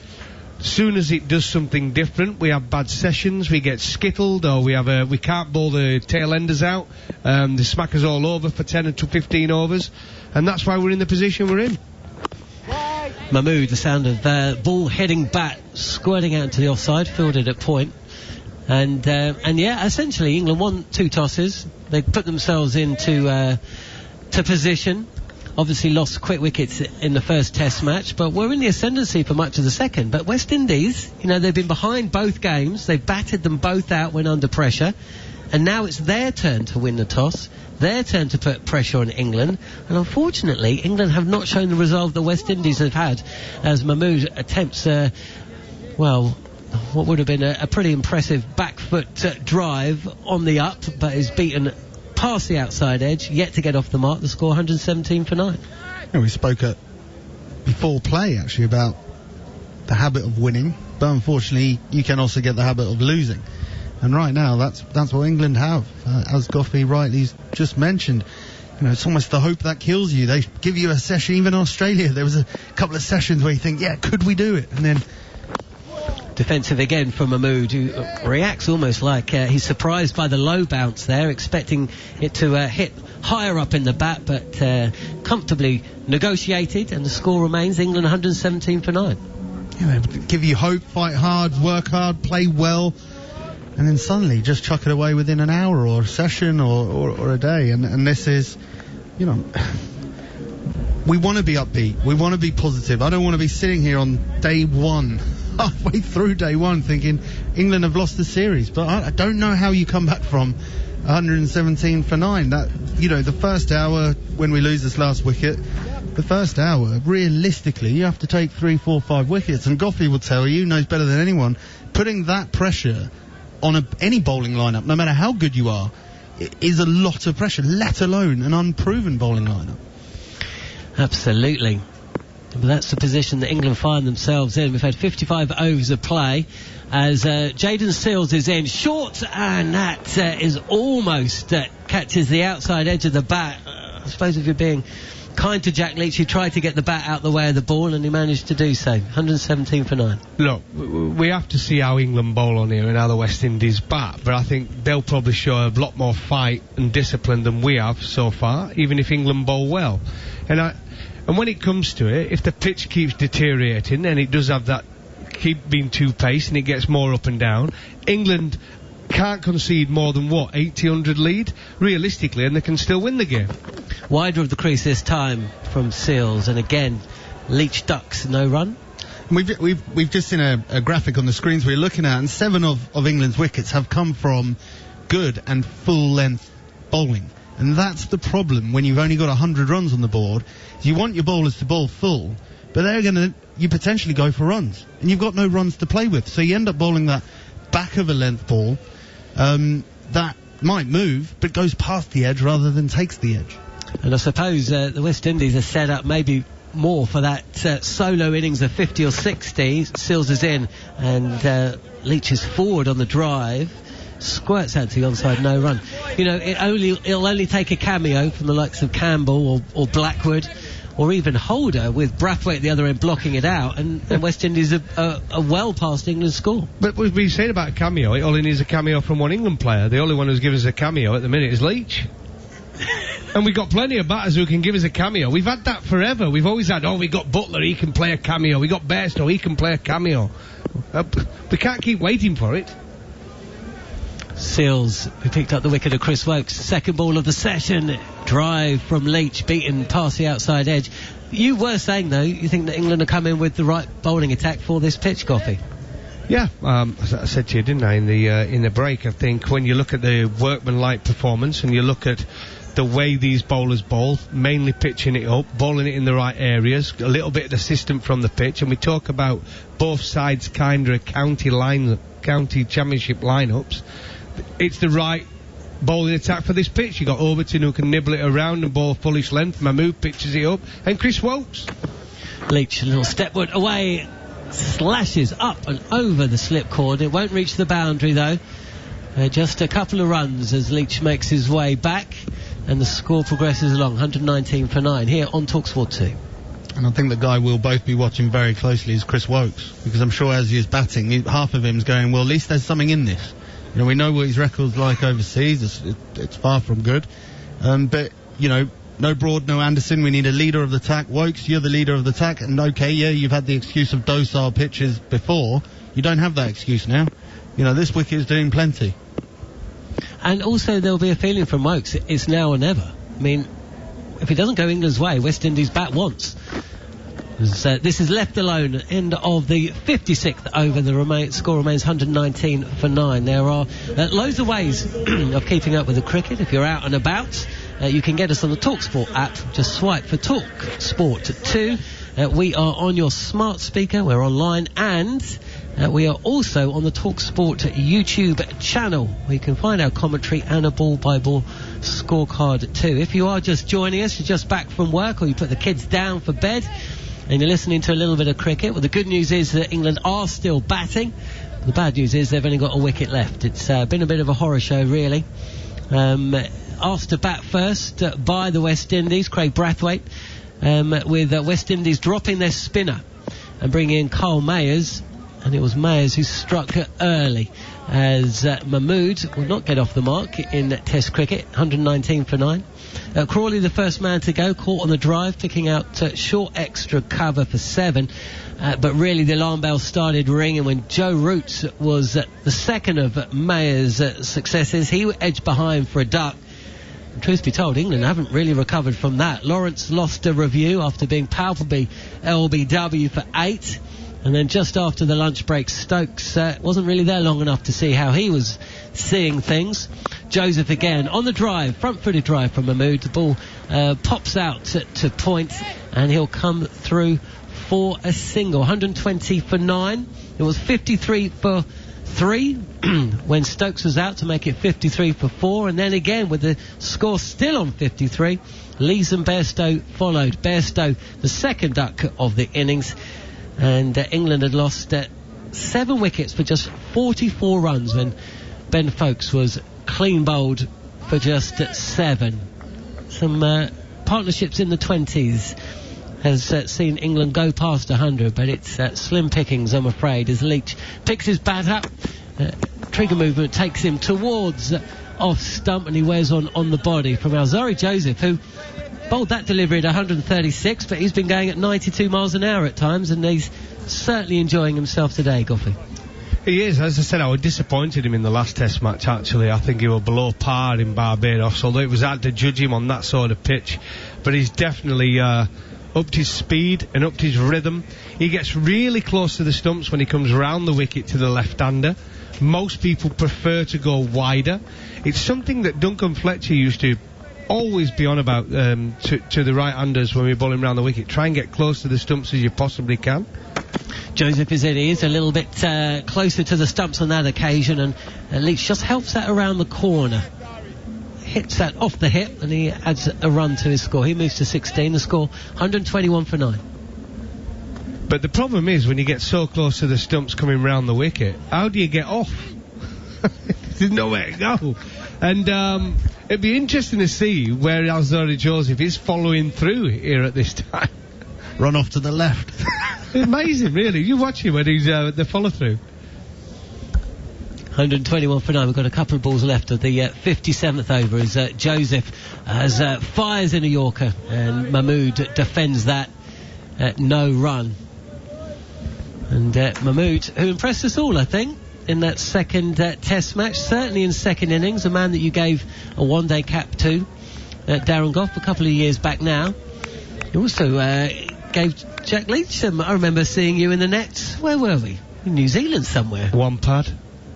soon as it does something different, we have bad sessions, we get skittled, or we can't bowl the tail enders out, they smack us all over for 10 to 15 overs, and that's why we're in the position we're in. Mahmood, the sound of ball heading bat, squirting out to the offside, fielded at point. And yeah, essentially England won 2 tosses. They put themselves into to position. Obviously lost quick wickets in the first test match, but were in the ascendancy for much of the second. But West Indies, you know, they've been behind both games. They've batted them both out when under pressure. And now it's their turn to win the toss, their turn to put pressure on England. And unfortunately, England have not shown the resolve the West Indies have had, as Mahmood attempts, what would have been a pretty impressive back foot drive on the up, but is beaten past the outside edge, yet to get off the mark. The score 117 for 9. Yeah, we spoke before play actually about the habit of winning, but unfortunately you can also get the habit of losing. And right now that's what England have, as Goffey rightly just mentioned. You know, it's almost the hope that kills you. They give you a session. Even in Australia, there was a couple of sessions where you think, yeah, could we do it? And then defensive again from Mahmood, who reacts almost like he's surprised by the low bounce there, expecting it to hit higher up in the bat, but comfortably negotiated, and the score remains England 117 for 9. Yeah, they give you hope, fight hard, work hard, play well, and then suddenly just chuck it away within an hour or a session or a day. And this is, you know, we want to be upbeat, we want to be positive. I don't want to be sitting here on day one, halfway through day one, thinking England have lost the series. But I don't know how you come back from 117 for 9. That, you know, the first hour when we lose this last wicket, the first hour, realistically, you have to take 3, 4, 5 wickets. And Goffey will tell you, knows better than anyone, putting that pressure on any bowling lineup, no matter how good you are, is a lot of pressure, let alone an unproven bowling lineup. Absolutely. But that's the position that England find themselves in. We've had 55 overs of play as Jaden Seales is in short, and that is almost catches the outside edge of the bat. I suppose if you're being kind to Jack Leach, he tried to get the bat out the way of the ball, and he managed to do so. 117 for 9. Look, we have to see how England bowl on here and how the West Indies bat, but I think they'll probably show a lot more fight and discipline than we have so far, even if England bowl well. And when it comes to it, if the pitch keeps deteriorating and it does have that keep being too paced and it gets more up and down, England can't concede more than 80-100 lead realistically, and they can still win the game. Wider of the crease this time from Seales, and again Leach ducks, no run. We've just seen a graphic on the screens we're looking at, and 7 of England's wickets have come from good and full length bowling. And that's the problem when you've only got 100 runs on the board. You want your bowlers to bowl full, but you potentially go for runs, and you've got no runs to play with, so you end up bowling that back of a length ball that might move but goes past the edge rather than takes the edge. And I suppose the West Indies are set up maybe more for that solo innings of 50 or 60. Seales is in, and Leach is forward on the drive, squirts out to the onside, no run. You know, it'll only take a cameo from the likes of Campbell or Blackwood, or even Holder, with Brathwaite at the other end blocking it out, and West Indies are well past England's score. But we've been saying about a cameo, it only needs a cameo from one England player. The only one who's given us a cameo at the minute is Leach. And we've got plenty of batters who can give us a cameo. We've had that forever. We've always had, we got Butler, he can play a cameo. We got Bairstow, he can play a cameo. We can't keep waiting for it. Seales, who picked up the wicket of Chris Wokes, second ball of the session, drive from Leach, beaten past the outside edge. You were saying, though, you think that England are coming with the right bowling attack for this pitch, Goffey? Yeah, as I said to you, didn't I, in the break, I think when you look at the workmanlike performance and you look at the way these bowlers bowl, mainly pitching it up, bowling it in the right areas, a little bit of assistance from the pitch, and we talk about both sides kind of county championship lineups, it's the right bowling attack for this pitch. You got Overton who can nibble it around and bowl fullish length. Mahmood pitches it up, and Chris Wokes. Leach, a little stepward away, slashes up and over the slip cord. It won't reach the boundary though. Just a couple of runs as Leach makes his way back, and the score progresses along. 119 for 9 here on TalkSport 2. And I think the guy we'll both be watching very closely is Chris Wokes, because I'm sure as he is batting, half of him's going, well, at least there's something in this. You know, we know what his record's like overseas. It's far from good. But, you know, no Broad, no Anderson. We need a leader of the attack. Wokes, you're the leader of the attack. And okay, yeah, you've had the excuse of docile pitches before. You don't have that excuse now. You know, this wicket is doing plenty. And also there'll be a feeling from Wokes, it's now or never. I mean, if it doesn't go England's way, West Indies bat once. This is left alone, end of the 56th over. The score remains 119 for 9. There are loads of ways of keeping up with the cricket. If you're out and about, you can get us on the TalkSport app. Just swipe for TalkSport 2. We are on your smart speaker. We're online, and we are also on the TalkSport YouTube channel, where you can find our commentary and a ball-by-ball scorecard too. If you are just joining us, you're just back from work, or you put the kids down for bed, and you're listening to a little bit of cricket, well, the good news is that England are still batting. The bad news is they've only got a wicket left. It's been a bit of a horror show, really. Asked to bat first by the West Indies, Craig Brathwaite, with West Indies dropping their spinner and bringing in Carl Mayers, and it was Mayers who struck early, as Mahmood will not get off the mark in Test cricket. 119 for 9. Crawley, the first man to go, caught on the drive, picking out short extra cover for 7. But really the alarm bell started ringing when Joe Root was the second of Mayer's successes. He edged behind for a duck. And truth be told, England haven't really recovered from that. Lawrence lost a review after being palpably LBW for 8. And then just after the lunch break, Stokes wasn't really there long enough to see how he was seeing things. Joseph again on the drive, front-footed drive from Mahmood. The ball pops out to point, and he'll come through for a single. 120 for 9. It was 53 for 3 when Stokes was out to make it 53 for 4. And then again with the score still on 53, Lees and Bairstow followed. Bairstow, the second duck of the innings. And England had lost 7 wickets for just 44 runs when Ben Foakes was clean bowled for just 7. Some partnerships in the 20s has seen England go past 100, but it's slim pickings, I'm afraid, as Leach picks his bat up. Trigger movement takes him towards off stump, and he wears on the body from Alzari Joseph, who bowled that delivery at 136, but he's been going at 92 miles an hour at times, and he's certainly enjoying himself today, Goffy. He is. As I said, I was disappointed him in the last Test match, actually. I think he was below par in Barbados, although it was hard to judge him on that sort of pitch. But he's definitely upped his speed and upped his rhythm. He gets really close to the stumps when he comes round the wicket to the left-hander. Most people prefer to go wider. It's something that Duncan Fletcher used to always be on about to the right-handers when we're bowling around the wicket. Try and get close to the stumps as you possibly can. Joseph is a little bit closer to the stumps on that occasion, and Leach just helps that around the corner. Hits that off the hip, and he adds a run to his score. He moves to 16, the score 121 for 9. But the problem is, when you get so close to the stumps coming round the wicket, how do you get off? There's nowhere to go. And it'd be interesting to see where Alzari Joseph is following through here at this time. Run off to the left. Amazing, really. You watch him when he's the follow-through. 121 for 9. We've got a couple of balls left of the 57th over as Joseph fires in a Yorker, and Mahmood defends that. No run. And Mahmood, who impressed us all, I think, in that second Test match, certainly in second innings, a man that you gave a one-day cap to, Darren Goff, a couple of years back now. You also gave Jack Leach I remember seeing you in the nets. Where were we? In New Zealand somewhere. One pad,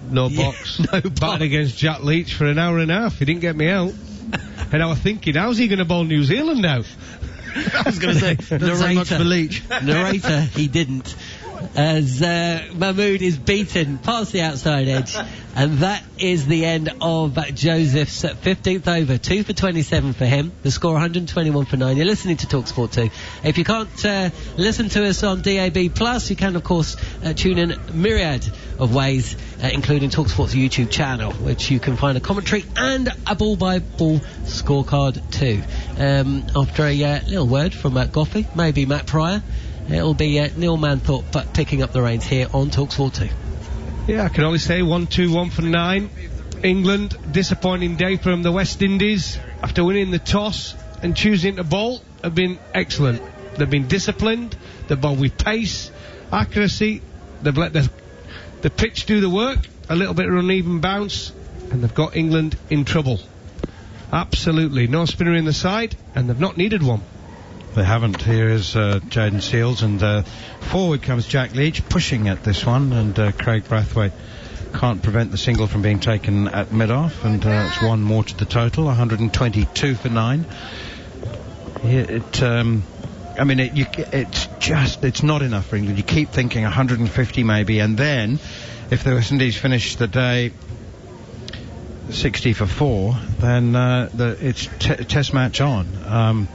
no box. No box. Batting against Jack Leach for an hour and a half. He didn't get me out. And I was thinking, how's he going to bowl New Zealand out? I was going to say, Not so much for Leach. narrator, he didn't. as Mahmood is beaten past the outside edge. And that is the end of Joseph's 15th over. 2 for 27 for him. The score 121 for 9. You're listening to TalkSport 2. If you can't listen to us on DAB+, you can, of course, tune in myriad of ways, including TalkSport's YouTube channel, which you can find a commentary and a ball-by-ball scorecard too. After a little word from Goffy, maybe Matt Pryor, it'll be Neil Manthorpe picking up the reins here on TalkSport 2. Yeah, I can only say 1-2-1 for 9. England, disappointing day from the West Indies. After winning the toss and choosing to bowl, have been excellent. They've been disciplined, they've bowled with pace, accuracy, they've let the pitch do the work, a little bit of uneven bounce, and they've got England in trouble. Absolutely, no spinner in the side, and they've not needed one. They haven't. Here is Jaden Seals, and forward comes Jack Leach, pushing at this one, and Craig Brathwaite can't prevent the single from being taken at mid-off, and it's one more to the total, 122 for 9. It's not enough for England. You keep thinking 150 maybe, and then if the West Indies finish the day 60 for 4, then it's test match on.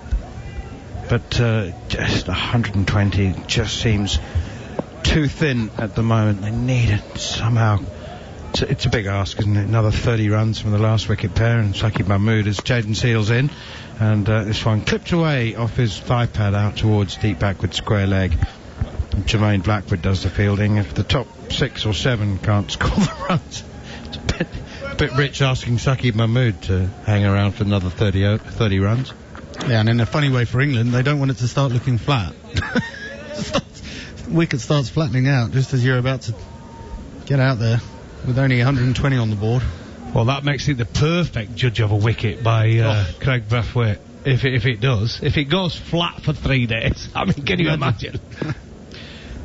But just 120 just seems too thin at the moment. They need it somehow. It's a big ask, isn't it? Another 30 runs from the last wicket pair, and Saqib Mahmood as Jaden Seals in, and this one clipped away off his thigh pad out towards deep backward square leg. And Jermaine Blackwood does the fielding. If the top 6 or 7 can't score the runs, it's a bit rich asking Saqib Mahmood to hang around for another 30 runs. Yeah, and in a funny way for England, they don't want it to start looking flat. Wicket starts flattening out just as you're about to get out there with only 120 on the board. Well, that makes it the perfect judge of a wicket by Craig Brathwaite. If it does. If it goes flat for 3 days, I mean, can you imagine?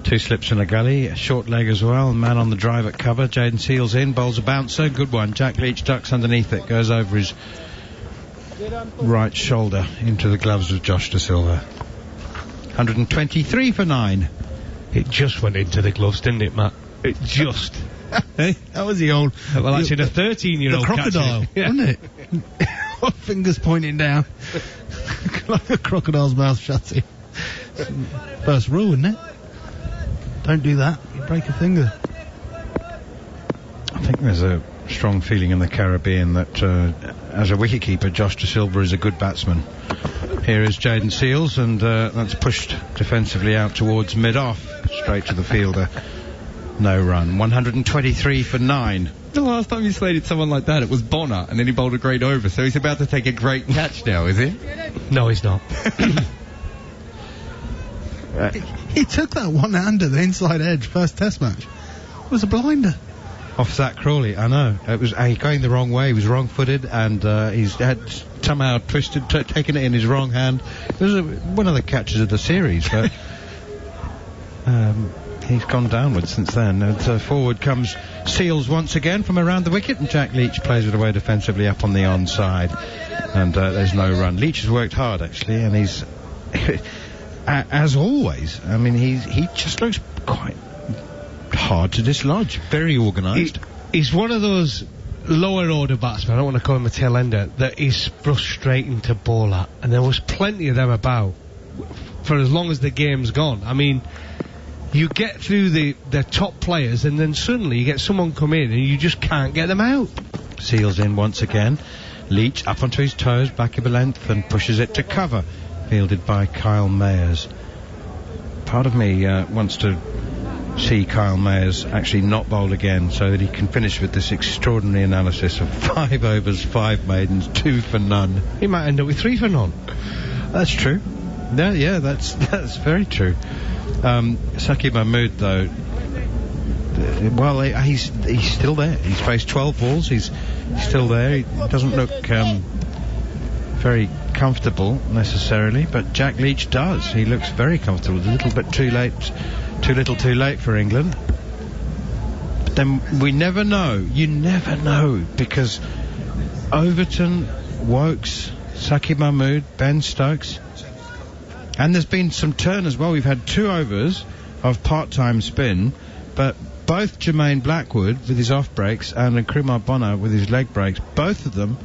2 slips in a gully, a short leg as well, man on the drive at cover. Jaden Seals in, bowls a bouncer, good one. Jack Leach ducks underneath it, goes over his right shoulder into the gloves of Josh De Silva. 123 for 9. It just went into the gloves, didn't it, Matt? It just. Hey, that was the old. Well, actually, the 13-year-old. The crocodile, wasn't it? Fingers pointing down. Like a crocodile's mouth shuts it. First rule, isn't it? Don't do that. You break a finger. I think there's a strong feeling in the Caribbean that as a wicketkeeper, Josh De Silva is a good batsman. Here is Jaden Seals, and that's pushed defensively out towards mid-off, straight to the fielder. No run. 123 for 9. The last time you slated someone like that, it was Bonner, and then he bowled a great over, so he's about to take a great catch now, is he? No, he's not. He took that one-hander, the inside edge, first test match. It was a blinder. Off Zach Crawley, I know. It was going the wrong way. He was wrong-footed, and he's had somehow twisted, taken it in his wrong hand. It was one of the catches of the series, but he's gone downwards since then. And forward comes Seals once again from around the wicket, and Jack Leach plays it away defensively up on the onside. And there's no run. Leach has worked hard, actually, and he's, as always, I mean, he just looks quite hard to dislodge. Very organised. He's one of those lower order batsmen, I don't want to call him a tail ender, that is frustrating to bowl at, and there was plenty of them about for as long as the game's gone. I mean, you get through the top players, and then suddenly you get someone come in and you just can't get them out. Seals in once again. Leach up onto his toes, back of a length, and pushes it to cover, fielded by Kyle Mayers. Part of me wants to see Kyle Mayers actually not bowl again, so that he can finish with this extraordinary analysis of 5 overs, 5 maidens, 2 for none. He might end up with 3 for none. That's true. Yeah, that's very true. Saqib Mahmood, though, well, he's still there. He's faced 12 balls. He's still there. He doesn't look very comfortable necessarily, but Jack Leach does. He looks very comfortable. A little bit too late. Too little too late for England. But then we never know. You never know, because Overton, Wokes, Saqib Mahmood, Ben Stokes, and there's been some turn as well. We've had 2 overs of part-time spin, but both Jermaine Blackwood with his off breaks and Nkrumah Bonner with his leg breaks, both of them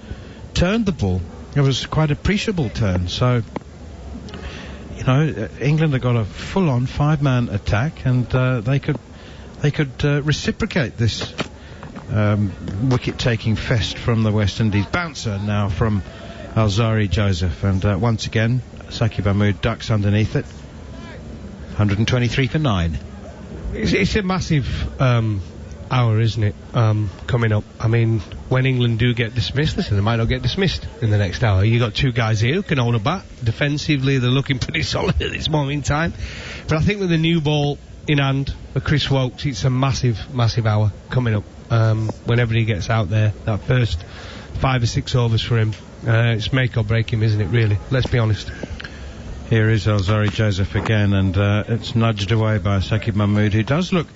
turned the ball. It was quite appreciable turn. So, you know, England have got a full-on 5-man attack, and they could reciprocate this wicket-taking fest from the West Indies. Bouncer now from Alzari Joseph, and once again Saqib Mahmood ducks underneath it. 123 for 9. It's a massive hour, isn't it, coming up. I mean, when England do get dismissed, listen, they might not get dismissed in the next hour. You got two guys here who can hold a bat. Defensively, they're looking pretty solid at this moment in time. But I think with the new ball in hand for Chris Wokes, it's a massive, massive hour coming up. Whenever he gets out there, that first 5 or 6 overs for him, it's make or break him, isn't it, really? Let's be honest. Here is Alzari Joseph again, and it's nudged away by Saqib Mahmood, who does look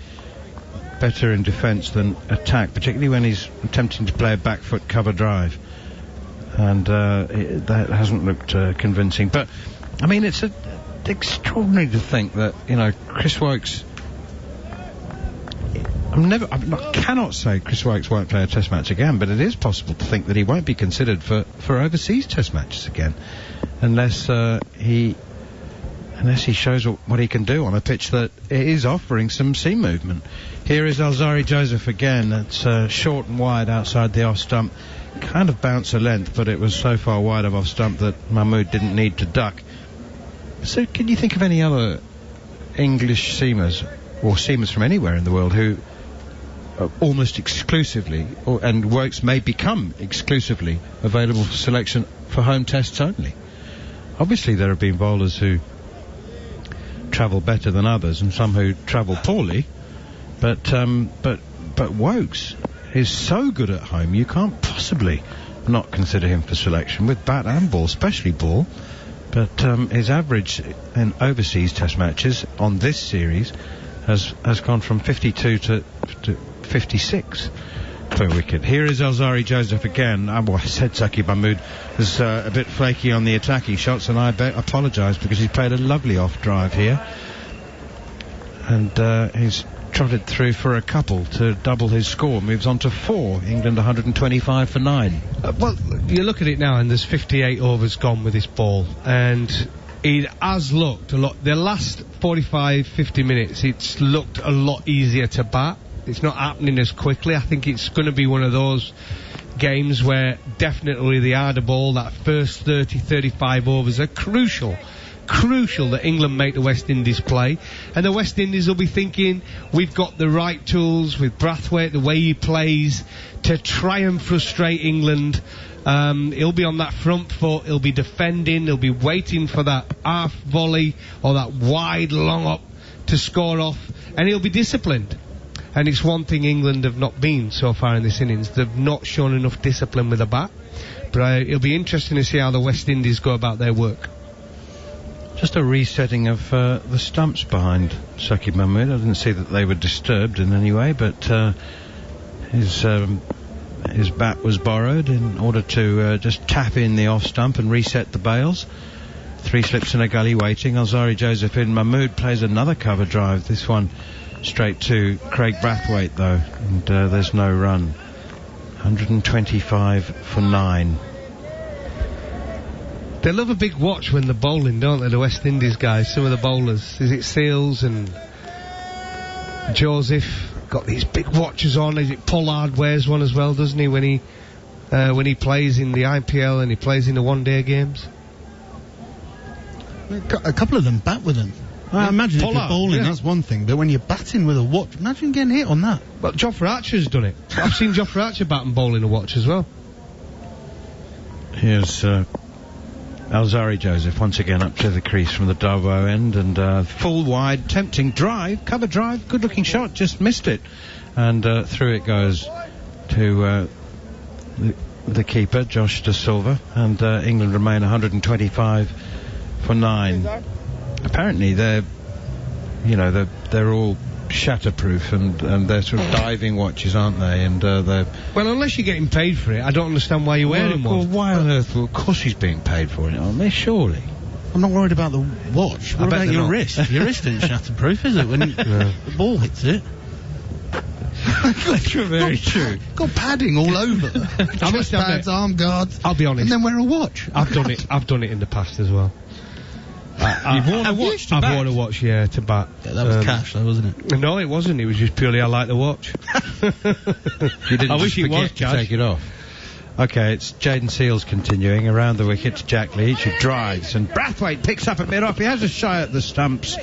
better in defence than attack, particularly when he's attempting to play a back foot cover drive, and that hasn't looked convincing. But I mean, it's extraordinary to think that, you know, Chris Wokes. I cannot say Chris Wokes won't play a Test match again, but it is possible to think that he won't be considered for overseas Test matches again, unless he shows what he can do on a pitch that is offering some seam movement. Here is Alzari Joseph again. It's short and wide outside the off stump, kind of bouncer length, but it was so far wide of off stump that Mahmood didn't need to duck. So, can you think of any other English seamers or seamers from anywhere in the world who almost exclusively, and Wokes may become exclusively available for selection for home tests only? Obviously there have been bowlers who travel better than others and some who travel poorly, but Wokes is so good at home you can't possibly not consider him for selection with bat and ball, especially ball. But his average in overseas Test matches on this series has gone from 52 to 56 per wicket. Here is Alzari Joseph again. I said Saqib Mahmood was a bit flaky on the attacking shots, and I apologise because he's played a lovely off drive here, and he's trotted through for a couple to double his score. Moves on to 4. England 125 for 9. Well, you look at it now, and there's 58 overs gone with this ball, and it has looked a lot. The last 45, 50 minutes, it's looked a lot easier to bat. It's not happening as quickly. I think it's going to be one of those games where definitely the harder ball, that first 30, 35 overs are crucial that England make the West Indies play. And the West Indies will be thinking, we've got the right tools with Brathwaite, the way he plays, to try and frustrate England. He'll be on that front foot, he'll be defending, he'll be waiting for that half volley or that wide long up to score off, and he'll be disciplined. And it's one thing England have not been so far in this innings. They've not shown enough discipline with the bat. But it'll be interesting to see how the West Indies go about their work. Just a resetting of the stumps behind Saqib Mahmood. I didn't see that they were disturbed in any way, but his bat was borrowed in order to just tap in the off stump and reset the bails. 3 slips in a gully waiting. Alzari Joseph in. Mahmood plays another cover drive. This one straight to Craig Brathwaite though, and there's no run. 125 for 9. They love a big watch when they're bowling, don't they, the West Indies guys? Some of the bowlers. Is it Seals and Joseph? Got these big watches on. Is it Pollard wears one as well, doesn't he, when he plays in the IPL and he plays in the one-day games? A couple of them bat with them. I imagine Pollard, if you're bowling, that's one thing, but when you're batting with a watch, imagine getting hit on that. Well, Jofra Archer's done it. I've seen Jofra Archer bat and bowl in a watch as well. Here's Alzari Joseph once again up to the crease from the Darbo end, and full wide, tempting drive, cover drive, good looking shot, just missed it, and through it goes to the keeper, Josh De Silva, and England remain 125 for 9. Apparently they're all shatterproof, and they're sort of diving watches, aren't they? And they're... Well, unless you're getting paid for it, I don't understand why you're wearing one. Well, why on earth? Well, of course he's being paid for it, aren't they? Surely. I'm not worried about the watch. What about your wrist? Your wrist isn't shatterproof, is it? When the ball hits it. Very true. Got padding all over. Chest pads, arm guards. I'll be honest. And then wear a watch. I've done it in the past as well. You've worn a watch? I've worn a watch, yeah, to bat. Yeah, that was cash, though, wasn't it? No, it wasn't. It was just purely I like the watch. You didn't I just wish it was forget to cash. take it off. Okay, it's Jayden Seales continuing around the wicket to Jack Leach, who drives, and Brathwaite picks up at mid-off. He has a shy at the stumps.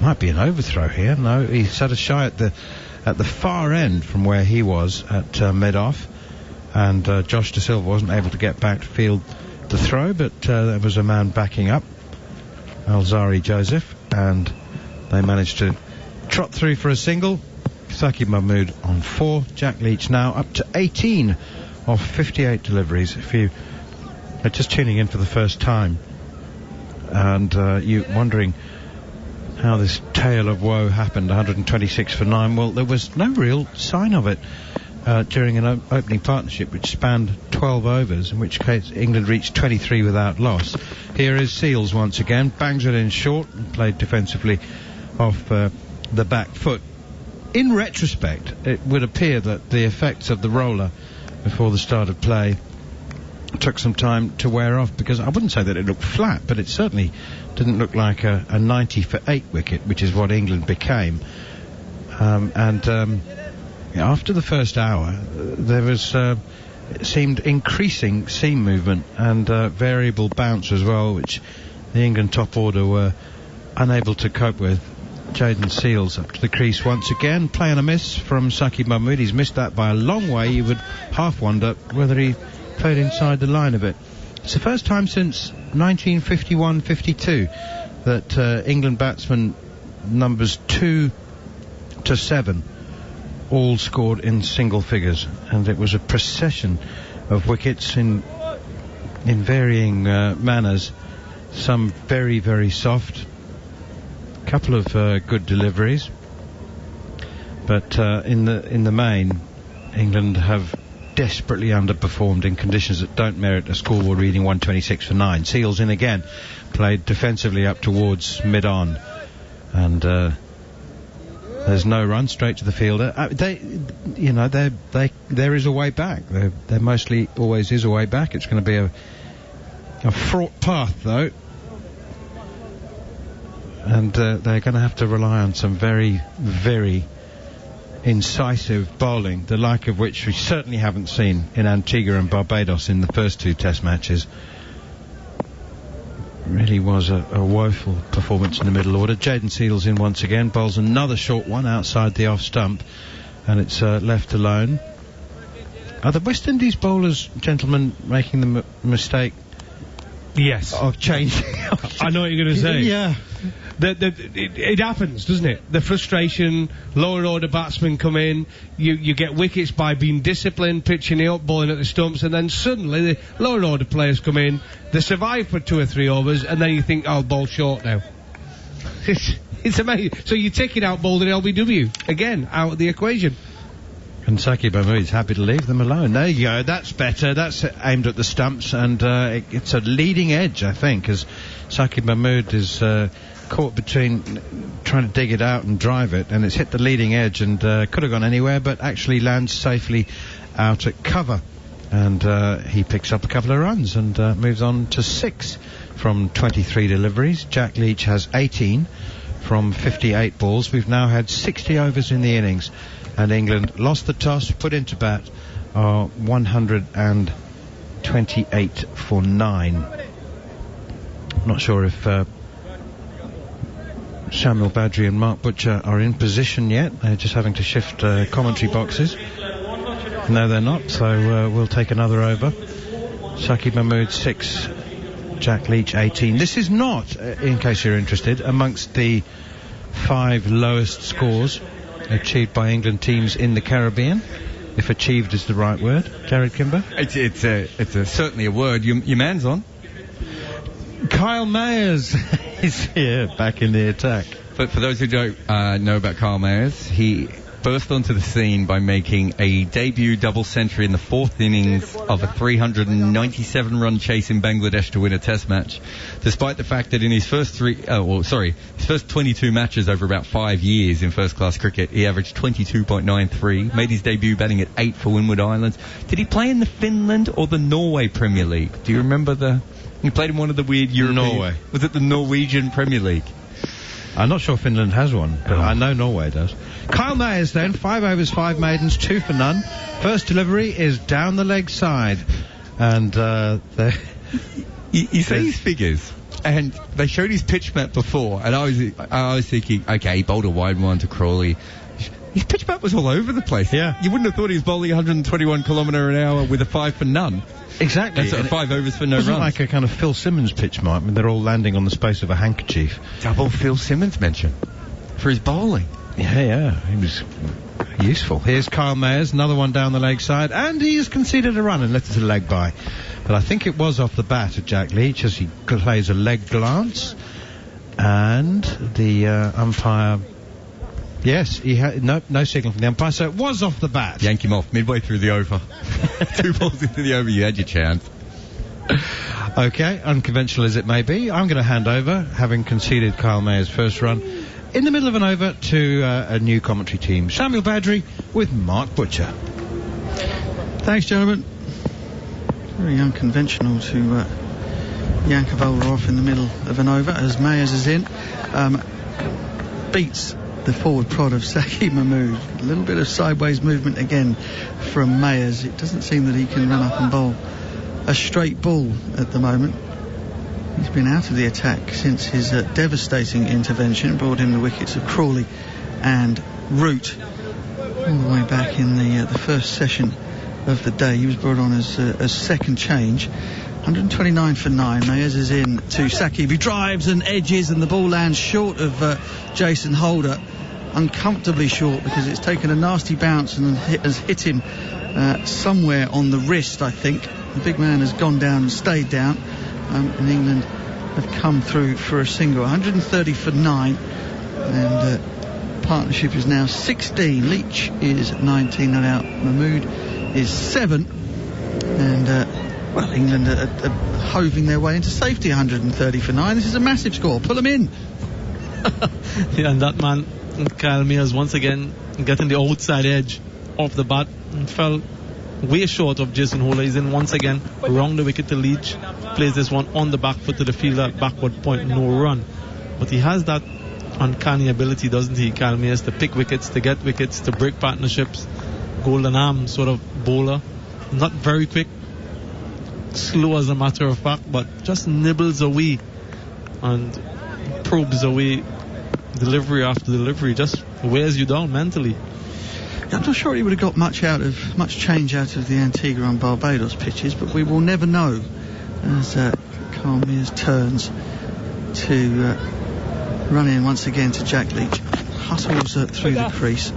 Might be an overthrow here. No, he's had a shy at the far end from where he was at mid-off, and Josh De Silva wasn't able to get back to field the throw, but there was a man backing up, Alzari Joseph, and they managed to trot through for a single. Saqib Mahmood on 4. Jack Leach now up to 18 of 58 deliveries. If you are just tuning in for the first time and you're wondering how this tale of woe happened, 126 for 9, well, there was no real sign of it during an opening partnership which spanned 12 overs, in which case England reached 23 without loss. Here is Seales once again, bangs it in short and played defensively off the back foot. In retrospect, it would appear that the effects of the roller before the start of play took some time to wear off, because I wouldn't say that it looked flat, but it certainly didn't look like a 90 for 8 wicket, which is what England became. After the first hour, there was it seemed increasing seam movement and variable bounce as well, which the England top order were unable to cope with. Jayden Seales up to the crease once again, play and a miss from Saqib Mahmood. He's missed that by a long way. You would half wonder whether he played inside the line of it. It's the first time since 1951-52 that England batsmen numbers 2 to 7 all scored in single figures, and it was a procession of wickets in varying manners. Some very, very soft, couple of good deliveries, but in the main, England have desperately underperformed in conditions that don't merit a scoreboard reading 126 for 9. Seales in again, played defensively up towards mid-on, and there's no run, straight to the fielder. There is a way back. There mostly always is a way back. It's going to be a fraught path, though. And they're going to have to rely on some very, very incisive bowling, the like of which we certainly haven't seen in Antigua and Barbados in the first 2 test matches. Really was a woeful performance in the middle order. Jayden Seales in once again, bowls another short one outside the off stump, and it's left alone. Are the West Indies bowlers, gentlemen, making the mistake? Yes. Of changing? I know what you're going to say. Yeah. It happens, doesn't it? The frustration, lower order batsmen come in, you get wickets by being disciplined, pitching it up, bowling at the stumps, and then suddenly the lower order players come in, they survive for 2 or 3 overs, and then you think, I'll bowl short now. It's amazing. So you're taking out bowling LBW, again, out of the equation. And Saqib Mahmood's happy to leave them alone. There you go, that's better, that's aimed at the stumps, and it's a leading edge, I think, as Saqib Mahmood is caught between trying to dig it out and drive it, and it's hit the leading edge and could have gone anywhere, but actually lands safely out at cover, and he picks up a couple of runs and moves on to 6 from 23 deliveries. Jack Leach has 18 from 58 balls. We've now had 60 overs in the innings, and England lost the toss, put into bat, 128 for 9. I'm not sure if Samuel Badri and Mark Butcher are in position yet. They're just having to shift commentary boxes. No, they're not, so we'll take another over. Saqib Mahmood 6, Jack Leach 18. This is not, in case you're interested, amongst the 5 lowest scores achieved by England teams in the Caribbean, if achieved is the right word. Jared Kimber? It's certainly a word. Your man's on. Kyle Mayers is here, back in the attack. But for those who don't know about Kyle Mayers, he burst onto the scene by making a debut double century in the fourth innings of a 397-run chase in Bangladesh to win a test match, despite the fact that in his first 22 matches over about 5 years in first-class cricket, he averaged 22.93, made his debut batting at 8 for Windward Islands. Did he play in the Finland or the Norway Premier League? Do you remember he played in one of the weird European... Norway. Was it the Norwegian Premier League? I'm not sure Finland has one, but I know Norway does. Kyle Mayers then, 5 overs, 5 maidens, 2 for none. First delivery is down the leg side. And you see his figures, and they showed his pitch map before, and I was thinking, okay, he bowled a wide one to Crawley. His pitch map was all over the place. Yeah. You wouldn't have thought he was bowling 121 kilometre an hour with a 5 for none. Exactly. That's 5 overs for no runs. It wasn't like a kind of Phil Simmons pitch mark. I mean, they're all landing on the space of a handkerchief. Double Phil Simmons mention for his bowling. Yeah, he was useful. Here's Kyle Mayers, another one down the leg side, and he has conceded a run and let it a leg by. But I think it was off the bat of Jack Leach as he plays a leg glance, and the umpire... Yes, he had no signal from the umpire, so it was off the bat. Yank him off midway through the over. 2 balls into the over, you had your chance. Okay, unconventional as it may be, I'm going to hand over, having conceded Kyle Mayer's first run, in the middle of an over to a new commentary team. Samuel Badry with Mark Butcher. Thanks, gentlemen. Very unconventional to yank a bowler off in the middle of an over as Mayers is in. Beats the forward prod of Saki Mahmood. A little bit of sideways movement again from Mayers. It doesn't seem that he can run up and bowl a straight ball at the moment. He's been out of the attack since his devastating intervention brought him the wickets of Crawley and Root all the way back in the first session of the day. He was brought on as second change. 129 for 9. Mayers is in to Saqib. He drives and edges, and the ball lands short of Jason Holder. Uncomfortably short because it's taken a nasty bounce and has hit him somewhere on the wrist, I think. The big man has gone down and stayed down. And England have come through for a single. 130 for 9. And partnership is now 16. Leach is 19 not out. Mahmood is 7. And... England are hoving their way into safety. 130 for 9. This is a massive score. Pull them in. Yeah, and that man, Kyle Mayers, once again getting the outside edge off the bat and fell way short of Jason Holder. He's in once again, wrong the wicket to Leach. Plays this one on the back foot to the fielder, backward point, no run. But he has that uncanny ability, doesn't he, Kyle Mayers, to pick wickets, to get wickets, to break partnerships. Golden arm sort of bowler. Not very quick. Slow as a matter of fact, but just nibbles away and probes away delivery after delivery, just wears you down mentally. I'm not sure he would have got much change out of the Antigua and Barbados pitches, but we will never know as Kyle Mayers turns to run in once again to Jack Leach. Hustles through the crease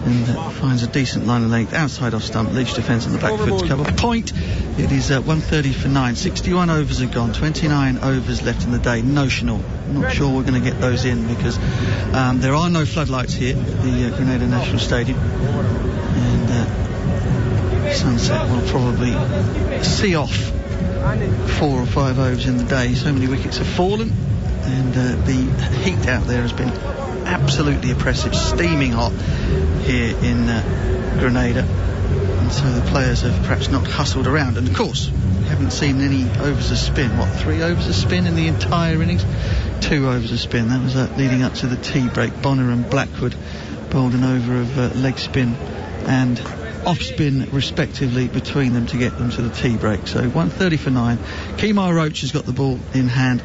and finds a decent line of length outside off stump. Leach defends on the back foot to cover point. It is 130 for 9. 61 overs are gone. 29 overs left in the day. Notional. Not sure we're going to get those in because there are no floodlights here at the Grenada National Stadium. And sunset will probably see off 4 or 5 overs in the day. So many wickets have fallen. And the heat out there has been absolutely oppressive, steaming hot here in Grenada, and so the players have perhaps not hustled around. And of course we haven't seen any overs of spin. 3 overs of spin in the entire innings? 2 overs of spin. That was leading up to the tea break. Bonner and Blackwood bowled an over of leg spin and off spin respectively between them to get them to the tea break. So 130 for 9. Kemar Roach has got the ball in hand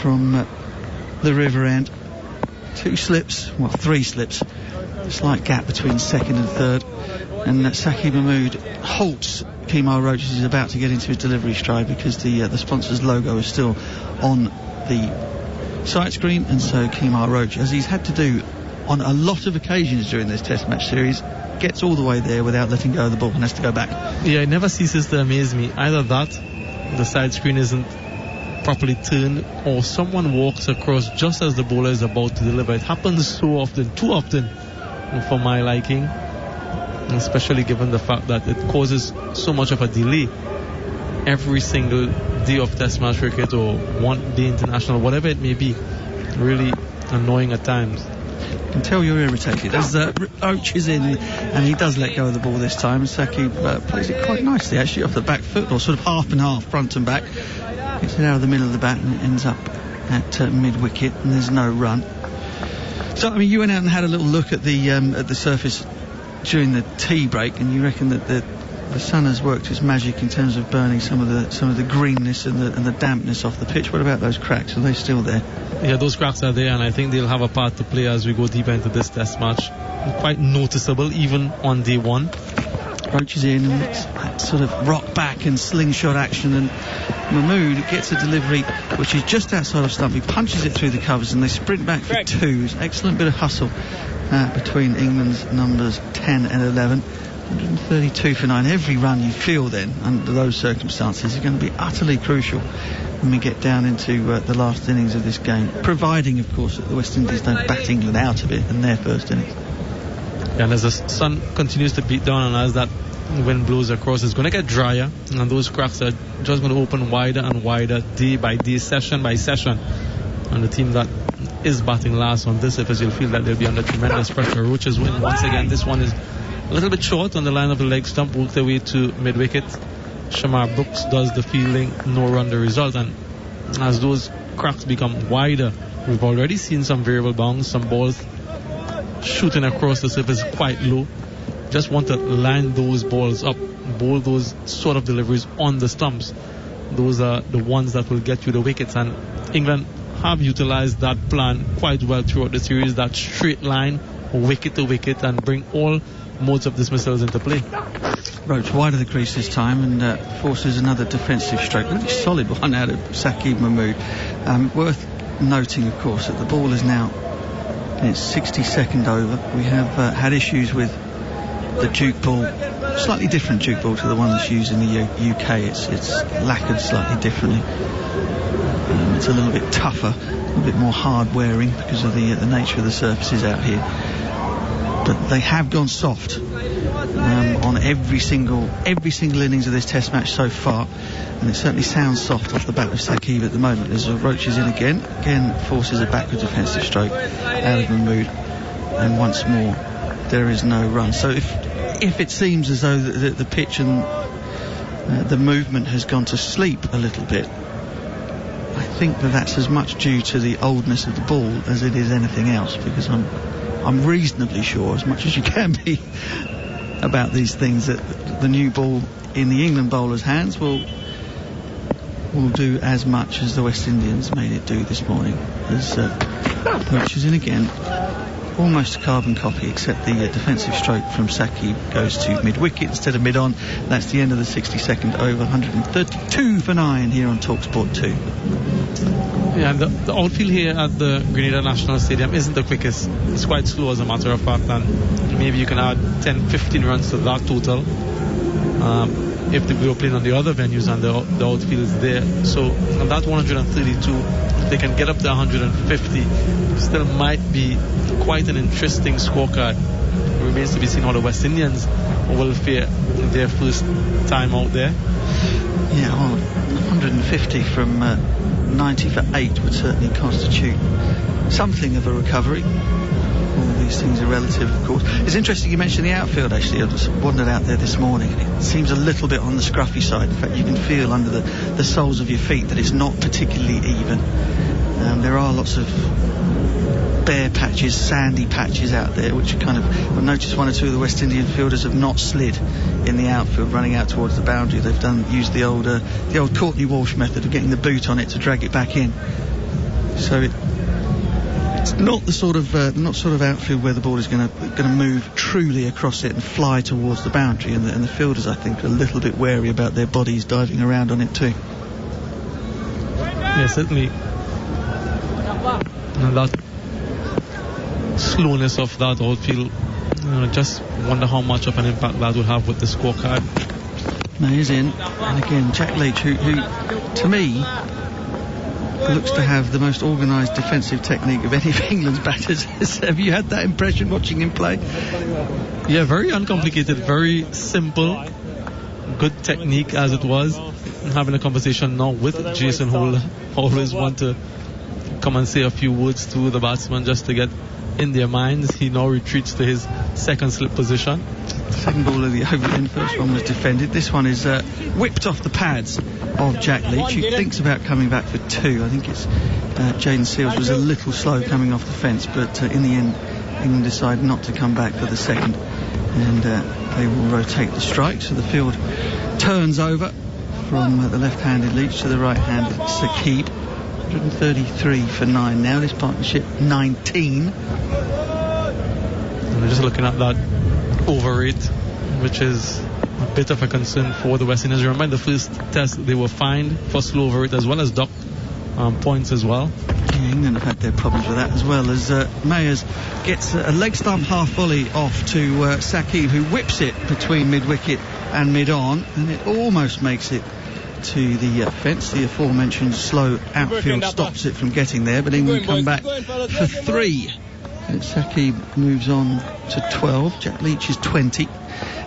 from the river end. 3 slips, slight gap between second and third, and Saki Mahmood halts Kemar Roach as he's about to get into his delivery stride because the sponsor's logo is still on the sight screen, and so Kemar Roach, as he's had to do on a lot of occasions during this test match series, gets all the way there without letting go of the ball and has to go back. Yeah, it never ceases to amaze me. Either that, the side screen isn't properly turned, or someone walks across just as the bowler is about to deliver. It happens so often, too often, for my liking, especially given the fact that it causes so much of a delay every single day of Test match cricket or one day international, whatever it may be. Really annoying at times. I can tell you're irritated as Roach is in, and he does let go of the ball this time. Sakib plays it quite nicely actually off the back foot, or sort of half and half, front and back. Gets it out of the middle of the bat and it ends up at mid-wicket, and there's no run. So I mean, you went out and had a little look at the surface during the tea break, and you reckon that the sun has worked its magic in terms of burning some of the greenness and the dampness off the pitch. What about those cracks? Are they still there? Yeah, those cracks are there, and I think they'll have a part to play as we go deeper into this Test match. Quite noticeable, even on day one. Roach is in, and it's that sort of rock back and slingshot action, and Mahmood gets a delivery which is just outside of stump. He punches it through the covers, and they sprint back for twos. Excellent bit of hustle between England's numbers 10 and 11. 132 for 9. Every run you feel then under those circumstances is going to be utterly crucial when we get down into the last innings of this game, providing of course that the West Indies don't bat England out of it in their first innings. Yeah, and as the sun continues to beat down, and as that wind blows across, it's going to get drier, and those cracks are just going to open wider and wider day by day, session by session. And the team that is batting last on this surface, you'll feel that they'll be under tremendous pressure. Roach's win once again. This one is a little bit short on the line of the leg stump, worked their way to mid-wicket. Shamar Brooks does the fielding, no run the result, and as those cracks become wider, we've already seen some variable bounce, some balls shooting across the surface quite low. Just want to line those balls up, bowl those sort of deliveries on the stumps. Those are the ones that will get you the wickets, and England have utilized that plan quite well throughout the series, that straight line, wicket to wicket, and bring all modes of dismissals into play. Roach wide of the crease this time and forces another defensive stroke. Really solid one out of Sakib Mahmood. Worth noting, of course, that the ball is now in its 62nd over. We have had issues with the Duke ball, slightly different Duke ball to the one that's used in the UK. It's lacquered slightly differently. It's a little bit tougher, a little bit more hard wearing because of the nature of the surfaces out here. But they have gone soft on every single innings of this Test match so far, and it certainly sounds soft off the bat of Sakib at the moment. As Roach is in again forces a backward defensive stroke out of Mahmood, and once more there is no run. So if it seems as though the pitch and the movement has gone to sleep a little bit, I think that's as much due to the oldness of the ball as it is anything else, because I'm reasonably sure, as much as you can be, about these things, that the new ball in the England bowlers' hands will do as much as the West Indians made it do this morning. As Roach is in again, almost a carbon copy, except the defensive stroke from Sakib goes to mid-wicket instead of mid-on. That's the end of the 62nd over. 132 for 9 here on TalkSport 2. Yeah, the outfield here at the Grenada National Stadium isn't the quickest. It's quite slow, as a matter of fact, and maybe you can add 10-15 runs to that total if we were playing on the other venues and the outfield is there. So on that 132, if they can get up to 150, still might be quite an interesting scorecard. It remains to be seen how the West Indians will fare their first time out there. Yeah, well, 150 from 90 for 8 would certainly constitute something of a recovery. All these things are relative, of course. It's interesting you mentioned the outfield, actually. I just wandered out there this morning, and it seems a little bit on the scruffy side. In fact, you can feel under the soles of your feet that it's not particularly even. There are lots of bare patches, sandy patches out there, which are kind of... I've noticed one or two of the West Indian fielders have not slid in the outfield, running out towards the boundary. They've used the old Courtney Walsh method of getting the boot on it to drag it back in. So it's not the sort of outfield where the ball is going to move truly across it and fly towards the boundary, and the fielders, I think, are a little bit wary about their bodies diving around on it too. Yeah, certainly. And that slowness of that outfield, just wonder how much of an impact that will have with the scorecard. Now he's in, and again Jack Leach, who to me looks to have the most organised defensive technique of any of England's batters. Have you had that impression watching him play? Yeah, very uncomplicated, very simple, good technique as it was. I'm having a conversation now with Jason, who always want to come and say a few words to the batsman just to get in their minds. He now retreats to his second slip position. Second ball of the over, then first one was defended. This one is whipped off the pads of Jack Leach, who thinks about coming back for two. I think it's Jaden Seals was a little slow coming off the fence, but in the end England decided not to come back for the second, and they will rotate the strike, so the field turns over from the left-handed Leach to the right-handed Saqib. 133 for 9 now, this partnership 19. And we're just looking at that over rate, which is a bit of a concern for the West Indies. Remember, in the first test they were fined for slow over rate as well as docked points as well. Yeah, England have had their problems with that, as well as Mayers gets a leg stump half volley off to Saqib, who whips it between mid-wicket and mid-on, and it almost makes it to the fence. The aforementioned slow outfield stops it from getting there, but England come back for 3. And Saqib moves on to 12. Jack Leach is 20.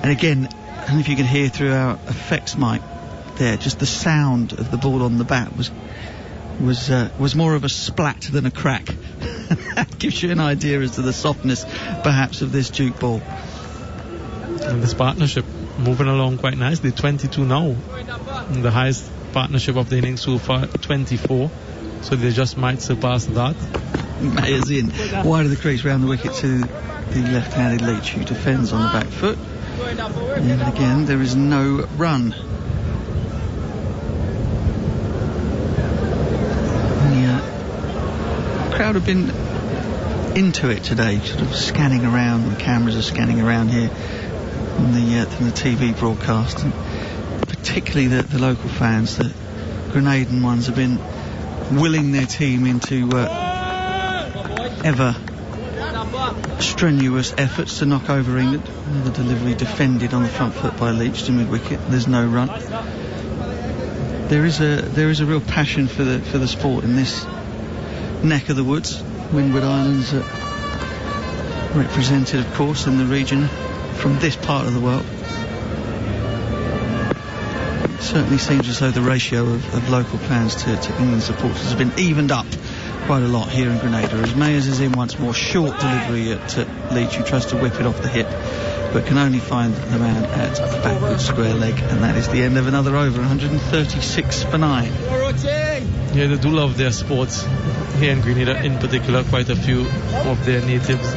And again, I don't know if you can hear through our effects mic there, just the sound of the ball on the bat was more of a splat than a crack. That gives you an idea as to the softness perhaps of this Duke ball. And this partnership moving along quite nicely. 22 now, the highest partnership of the innings so far, 24, so they just might surpass that. Mayers in wide of the crease round the wicket to the left-handed Leach, who defends on the back foot, and again there is no run. The crowd have been into it today, sort of scanning around. The cameras are scanning around here from the TV broadcast, and particularly the local fans. The Grenadan ones have been willing their team into ever strenuous efforts to knock over England. Another delivery defended on the front foot by Leach to mid-wicket. There's no run. There is a real passion for the sport in this neck of the woods. Windward Islands represented, of course, in the region from this part of the world. It certainly seems as though the ratio of local fans to England supporters has been evened up quite a lot here in Grenada, as Mayers is in once more. Short delivery at Leach, who tries to whip it off the hip but can only find the man at the backward square leg, and that is the end of another over. 136 for 9. Yeah, they do love their sports here in Grenada, in particular. Quite a few of their natives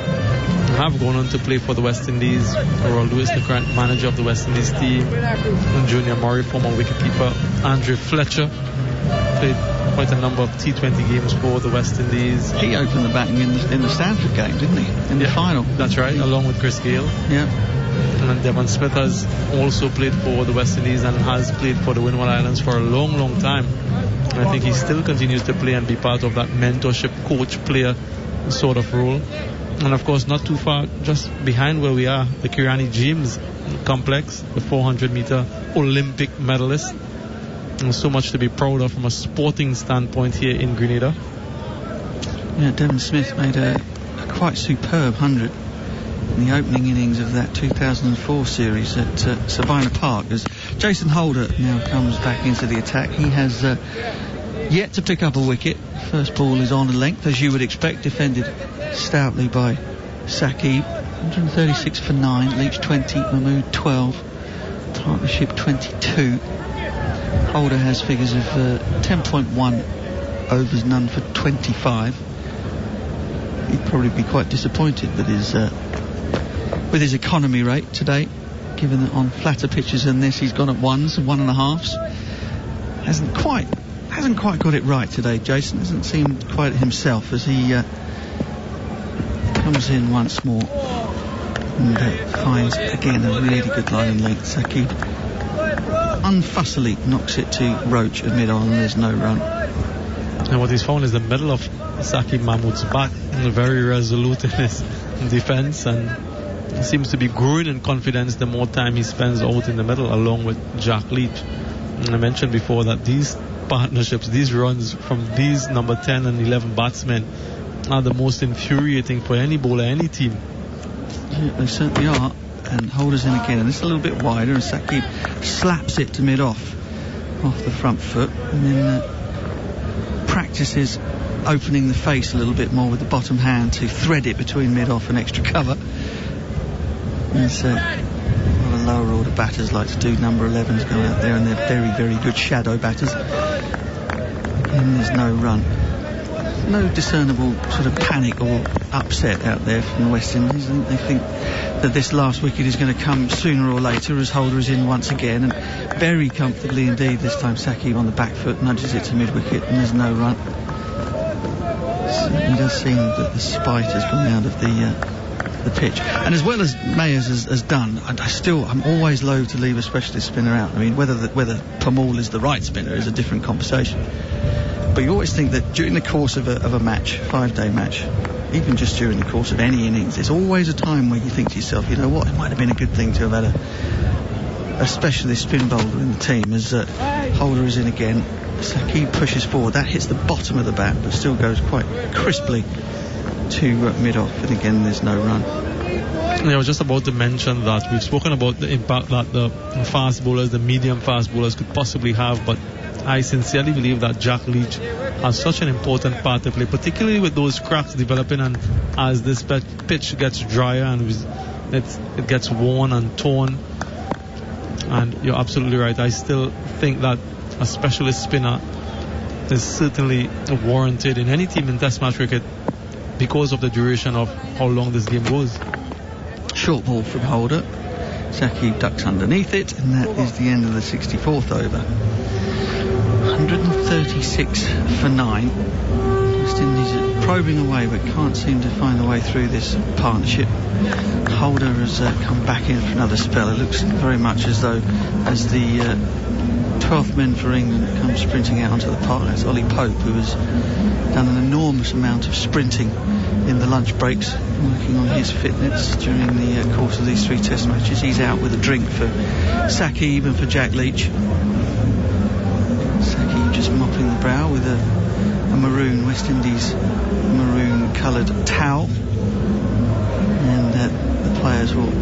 have gone on to play for the West Indies. Roald Lewis, the current manager of the West Indies team, and Junior Murray, former wicketkeeper. Andrew Fletcher played quite a number of T20 games for the West Indies. He opened the batting in the Stanford game, didn't he? In the final. That's right, along with Chris Gale. Yeah. And then Devon Smith has also played for the West Indies and has played for the Windward Islands for a long, long time. And I think he still continues to play and be part of that mentorship, coach-player sort of role. And of course, not too far, just behind where we are, the Kirani James complex, the 400-meter Olympic medalist. And so much to be proud of from a sporting standpoint here in Grenada. Yeah, Devon Smith made a quite superb 100 in the opening innings of that 2004 series at Sabina Park, as Jason Holder now comes back into the attack. He has yet to pick up a wicket. First ball is on a length, as you would expect, defended stoutly by Saqib. 136 for 9, Leach 20, Mahmood 12, partnership 22. Holder has figures of 10.1 overs, none for 25. He'd probably be quite disappointed that with his economy rate today, given that on flatter pitches than this he's gone at ones and 1.5s. Hasn't quite got it right today, Jason. Hasn't seemed quite himself as he comes in once more and finds again a really good line in length. Saqib unfussily knocks it to Roach at mid-on, and there's no run. And what he's found is the middle of Saqib Mahmood's back, and very resolute in his defence, and he seems to be growing in confidence the more time he spends out in the middle along with Jack Leach. And I mentioned before that these partnerships, these runs from these number 10 and 11 batsmen are the most infuriating for any bowler, any team. Yeah, they certainly are. And Holder's in again, and it's a little bit wider, and Saqib slaps it to mid-off the front foot, and then practices opening the face a little bit more with the bottom hand to thread it between mid-off and extra cover. There's a lot of lower order batters like to do number 11s go out there, and they're very, very good shadow batters. And there's no run. No discernible sort of panic or upset out there from the West Indies. I think they think that this last wicket is going to come sooner or later as Holder is in once again, and very comfortably indeed this time. Saqib on the back foot nudges it to mid-wicket, and there's no run. It does seem that the spite has gone out of the pitch, and as well as Mayers has done, I'm always loath to leave a specialist spinner out. I mean, whether Pamal is the right spinner is a different conversation. But you always think that during the course of a match, 5-day match, even just during the course of any innings, there's always a time where you think to yourself, you know what, it might have been a good thing to have had a specialist spin bowler in the team. As Holder is in again, Saqib pushes forward. That hits the bottom of the bat, but still goes quite crisply to mid-off. And again, there's no run. I was just about to mention that we've spoken about the impact that the fast bowlers, the medium fast bowlers could possibly have, but I sincerely believe that Jack Leach has such an important part to play, particularly with those cracks developing, and as this pitch gets drier and it gets worn and torn. And you're absolutely right. I still think that a specialist spinner is certainly warranted in any team in Test match cricket because of the duration of how long this game goes. Short ball from Holder. Saqib ducks underneath it, and that is the end of the 64th over. 136 for 9. West Indies are probing away but can't seem to find a way through this partnership. Holder has come back in for another spell. It looks very much as though as the 12th men for England come sprinting out onto the park. It's Ollie Pope, who has done an enormous amount of sprinting in the lunch breaks, working on his fitness during the course of these 3 Test matches. He's out with a drink for Saqib and for Jack Leach. Saqib just mopping the brow with a maroon, West Indies maroon coloured towel, and the players will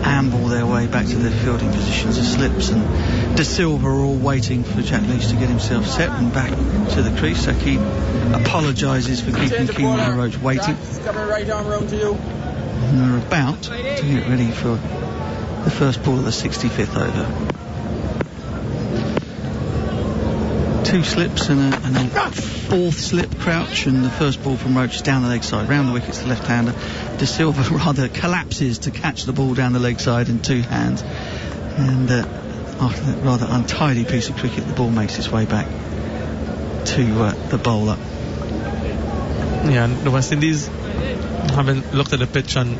amble their way back to their fielding positions. The Slips and De Silva are all waiting for Jack Leach to get himself set and back to the crease. Saqib apologises for keeping Kemar Roach waiting. And they're about to get ready for the first ball of the 65th over. 2 slips and a 4th slip crouch, and the first ball from Roach is down the leg side, round the wickets, the left-hander. De Silva rather collapses to catch the ball down the leg side in 2 hands, and after that rather untidy piece of cricket, the ball makes its way back to the bowler. Yeah, and the West Indies having looked at the pitch, and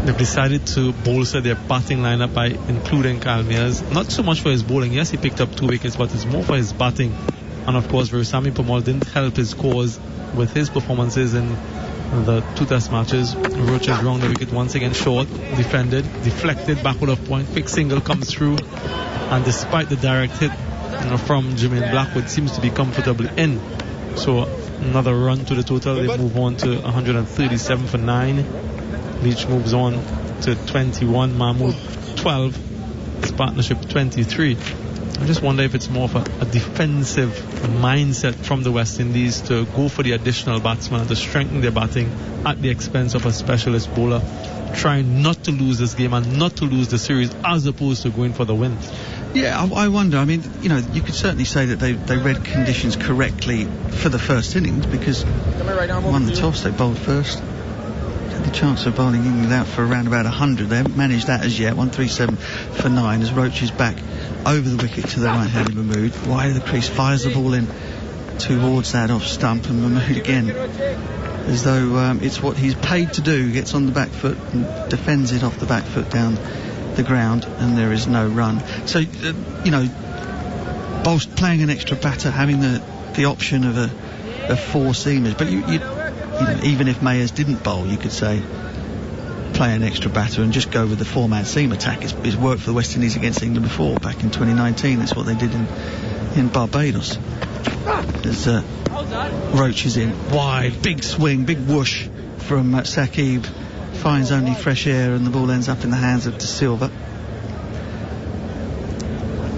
they've decided to bolster their batting lineup by including Kyle Mayers. Not so much for his bowling. Yes, he picked up 2 wickets, but it's more for his batting. And of course, Veerasammy Pamal didn't help his cause with his performances in the 2 Test matches. Roach has round the wicket once again short, defended, deflected, backward of point, quick single comes through, and despite the direct hit from Jermaine Blackwood, seems to be comfortably in. So another run to the total. They move on to 137 for 9. Leach moves on to 21, Mahmood 12, his partnership 23. I just wonder if it's more of a defensive mindset from the West Indies to go for the additional batsman and to strengthen their batting at the expense of a specialist bowler, trying not to lose this game and not to lose the series, as opposed to going for the win. Yeah, I wonder. I mean, you know, you could certainly say that they read conditions correctly for the first innings, because won the toss, they bowled first. The chance of bowling England out for around about 100. They haven't managed that as yet. 137 for 9 as Roach is back over the wicket to the right-handed Mahmood. Wide of the crease, fires the ball in towards that off stump, and Mahmood again, as though it's what he's paid to do, gets on the back foot and defends it off the back foot down the ground, and there is no run. So, you know, Bowles playing an extra batter, having the option of 4 seamers, but you know, even if Mayers didn't bowl, you could say play an extra batter and just go with the 4-man seam attack. It's worked for the West Indies against England before, back in 2019. That's what they did in in Barbados. As Roach is in wide, big swing, big whoosh from Saqib, finds only fresh air, and the ball ends up in the hands of De Silva.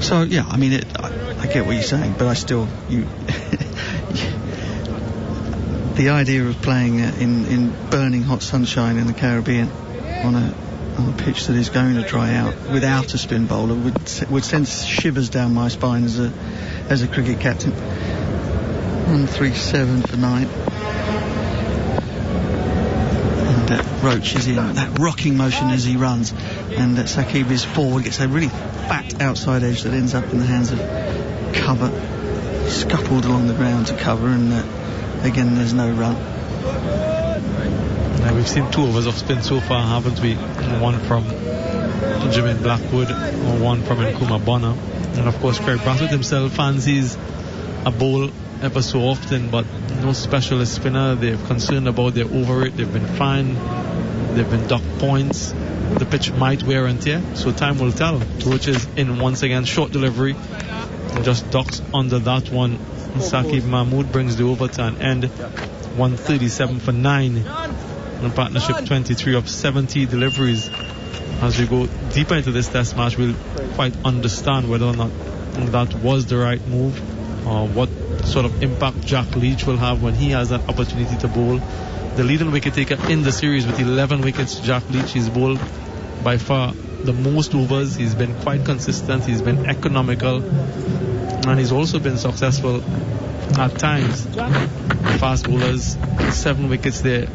So yeah, I mean, I get what you're saying, but I still the idea of playing in burning hot sunshine in the Caribbean on a pitch that is going to dry out without a spin bowler would send shivers down my spine as a cricket captain. 137 for 9. And Roach is in that rocking motion as he runs, and Saqib is forward, gets a really fat outside edge that ends up in the hands of cover, scuffled along the ground to cover, and again there's no run. Now we've seen 2 overs of spin so far, haven't we? One from Jimin Blackwood, or one from Nkrumah Bonner, and of course Craig Brathwaite himself fancies a bowl ever so often, but no specialist spinner. They're concerned about their over it. They've been fined, they've been docked points. The pitch might wear and tear, so time will tell. Roach is in once again, short delivery, and just docks under that one. Saqib Mahmood brings the over to an end, 137 for 9. In partnership, 23 of 70 deliveries. As we go deeper into this test match, we'll quite understand whether or not that was the right move, or what sort of impact Jack Leach will have when he has an opportunity to bowl. The leading wicket taker in the series with 11 wickets, Jack Leach. He's bowled by far the most overs. He's been quite consistent, he's been economical, and he's also been successful at times. Fast bowlers, 7 wickets there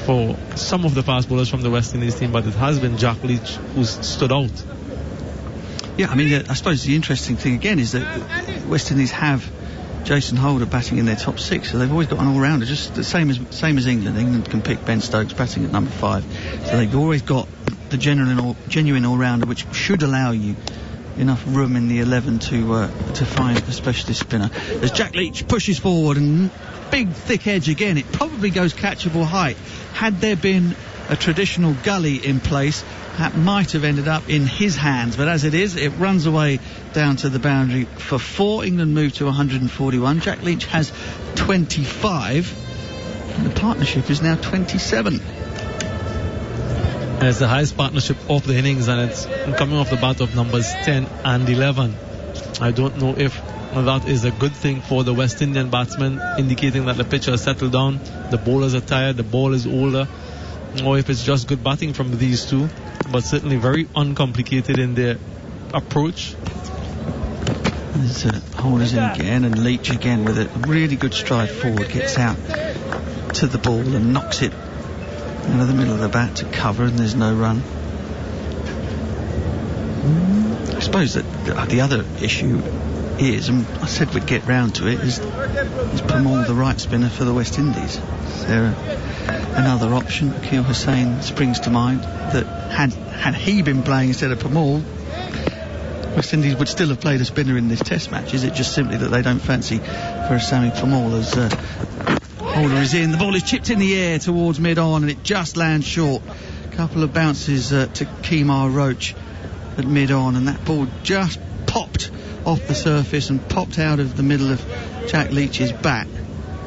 for some of the fast bowlers from the West Indies team, but it has been Jack Leach who's stood out. Yeah, I mean, I suppose the interesting thing again is that West Indies have Jason Holder batting in their top 6, so they've always got an all-rounder, just the same as England. England can pick Ben Stokes batting at number 5, so they've always got the genuine all-rounder, which should allow you enough room in the 11 to find a specialist spinner. As Jack Leach pushes forward, and big thick edge again, it probably goes catchable height. Had there been a traditional gully in place, that might have ended up in his hands, but as it is, it runs away down to the boundary for 4. England move to 141. Jack Leach has 25, and the partnership is now 27. It's the highest partnership of the innings, and it's coming off the bat of numbers 10 and 11. I don't know if that is a good thing for the West Indian batsmen, indicating that the pitch has settled down, the bowlers are tired, the ball is older, or if it's just good batting from these two, but certainly very uncomplicated in their approach. There's Holders in again, and Leach again with a really good stride forward, gets out to the ball and knocks it out of the middle of the bat to cover, and there's no run. I suppose that the other issue is, and I said we'd get round to it, is Permaul the right spinner for the West Indies? Is there another option? Akeal Hussain springs to mind, that had he been playing instead of Permaul, West Indies would still have played a spinner in this test match. Is it just simply that they don't fancy for Sammy Permaul? As Holder is in, the ball is chipped in the air towards mid-on, and it just lands short. A couple of bounces to Kemar Roach at mid-on, and that ball just popped off the surface and popped out of the middle of Jack Leach's bat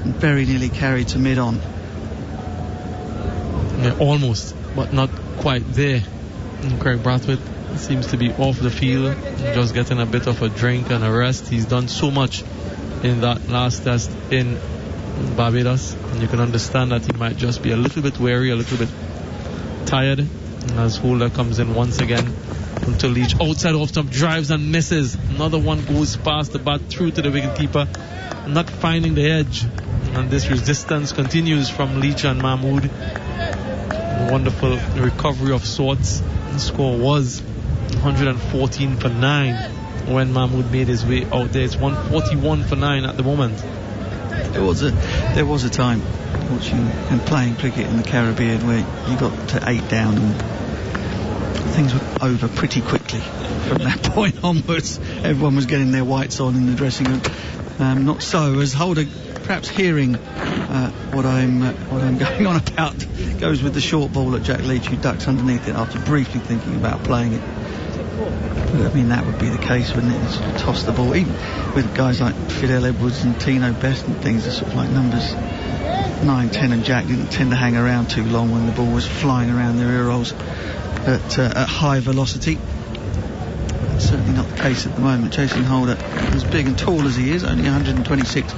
and very nearly carried to mid-on. Yeah, almost, but not quite there. And Craig Brathwaite seems to be off the field, just getting a bit of a drink and a rest. He's done so much in that last test in Barbados, and you can understand that he might just be a little bit weary, a little bit tired. And as Holder comes in once again until Leach outside off stump, drives and misses. Another one goes past the bat through to the wicketkeeper, not finding the edge, and this resistance continues from Leach and Mahmood. A wonderful recovery of sorts. The score was 114 for 9 when Mahmood made his way out there. It's 141 for 9 at the moment. There was a time watching and playing cricket in the Caribbean where you got to 8 down and things were over pretty quickly. From that point onwards, everyone was getting their whites on in the dressing room. Not so, as Holder, perhaps hearing what I'm going on about, goes with the short ball at Jack Leach, who ducks underneath it after briefly thinking about playing it. But, I mean, that would be the case, wouldn't it? Sort of toss the ball, even with guys like Fidel Edwards and Tino Best and things. Are sort of like numbers 9, 10 and Jack didn't tend to hang around too long when the ball was flying around their ear rolls at high velocity. That's certainly not the case at the moment. Jason Holder, as big and tall as he is, only 126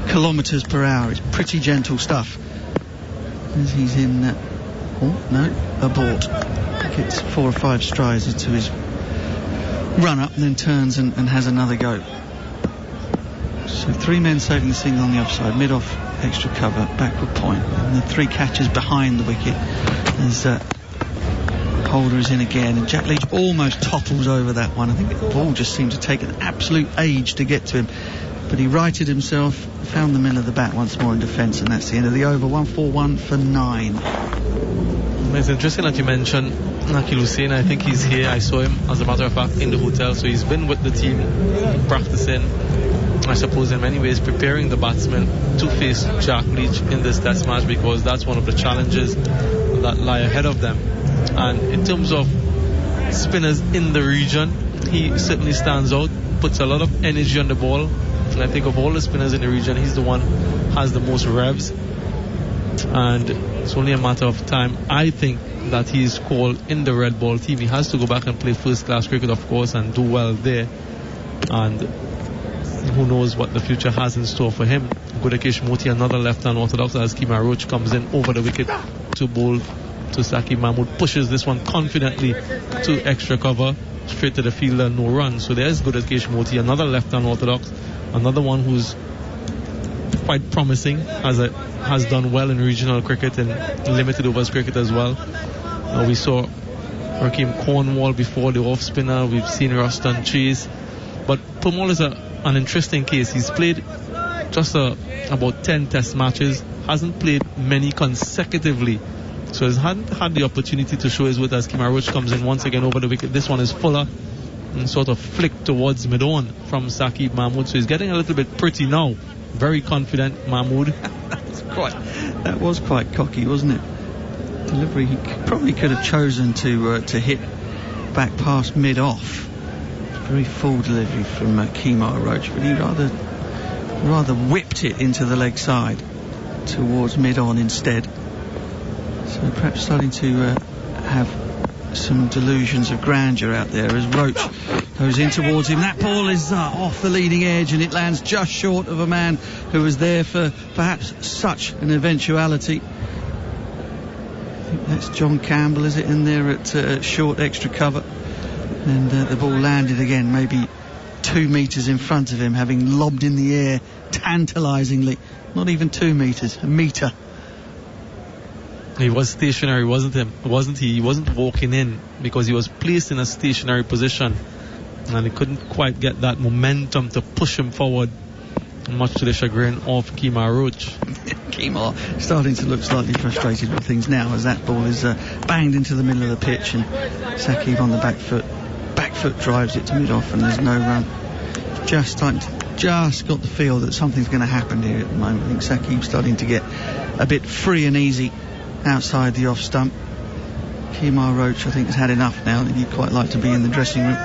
kilometres per hour. It's pretty gentle stuff. As he's in abort. Gets 4 or 5 strides into his run up and then turns and has another go. So 3 men saving the single on the offside, mid-off extra cover, backward point, and the 3 catches behind the wicket as Holder is in again, and Jack Leach almost topples over that one. I think the ball just seemed to take an absolute age to get to him, but he righted himself, found the middle of the bat once more in defence, and that's the end of the over. 141 for 9. It's interesting that you mentioned Nakil Hussain. I think he's here. I saw him, as a matter of fact, in the hotel, so he's been with the team practicing, I suppose in many ways preparing the batsmen to face Jack Leach in this test match, because that's one of the challenges that lie ahead of them. And in terms of spinners in the region, he certainly stands out, puts a lot of energy on the ball, and I think of all the spinners in the region, he's the one has the most revs, and it's only a matter of time, I think, that he's called in the red ball team. He has to go back and play first class cricket, of course, and do well there, and who knows what the future has in store for him. Gudakesh Moti, another left-hand orthodox, as Kemar Roach comes in over the wicket to bowl to Saqib Mahmood, pushes this one confidently to extra cover, straight to the fielder, no run. So there's Gudakesh Moti, another left-hand orthodox, another one who's quite promising, has done well in regional cricket and limited overs cricket as well. We saw Rakeem Cornwall before, the off spinner. We've seen Ruston Chase, but Permaul is an interesting case. He's played just about 10 test matches, hasn't played many consecutively, so he hasn't had the opportunity to show his worth as Kemar Roach comes in once again over the wicket. This one is fuller and sort of flicked towards mid-on from Saqib Mahmood, so he's getting a little bit pretty now. Very confident, Mahmood. That was quite cocky, wasn't it? Delivery, he probably could have chosen to hit back past mid-off. Very full delivery from Kemar Roach, but he rather whipped it into the leg side towards mid-on instead. So perhaps starting to have some delusions of grandeur out there as Roach goes in towards him. That ball is off the leading edge, and it lands just short of a man who was there for perhaps such an eventuality. I think that's John Campbell, is it, in there at short extra cover, and the ball landed again maybe 2 metres in front of him, having lobbed in the air tantalisingly. Not even 2 metres, a metre. He was stationary, wasn't he? He wasn't walking in, because he was placed in a stationary position, and he couldn't quite get that momentum to push him forward, much to the chagrin of Kemar Roach. Kemar starting to look slightly frustrated with things now, as that ball is banged into the middle of the pitch, and Saqib on the back foot drives it to mid-off, and there's no run. Just got the feel that something's going to happen here at the moment. I think Saqib's starting to get a bit free and easy outside the off stump. Kemar Roach, I think, has had enough now. I think he'd quite like to be in the dressing room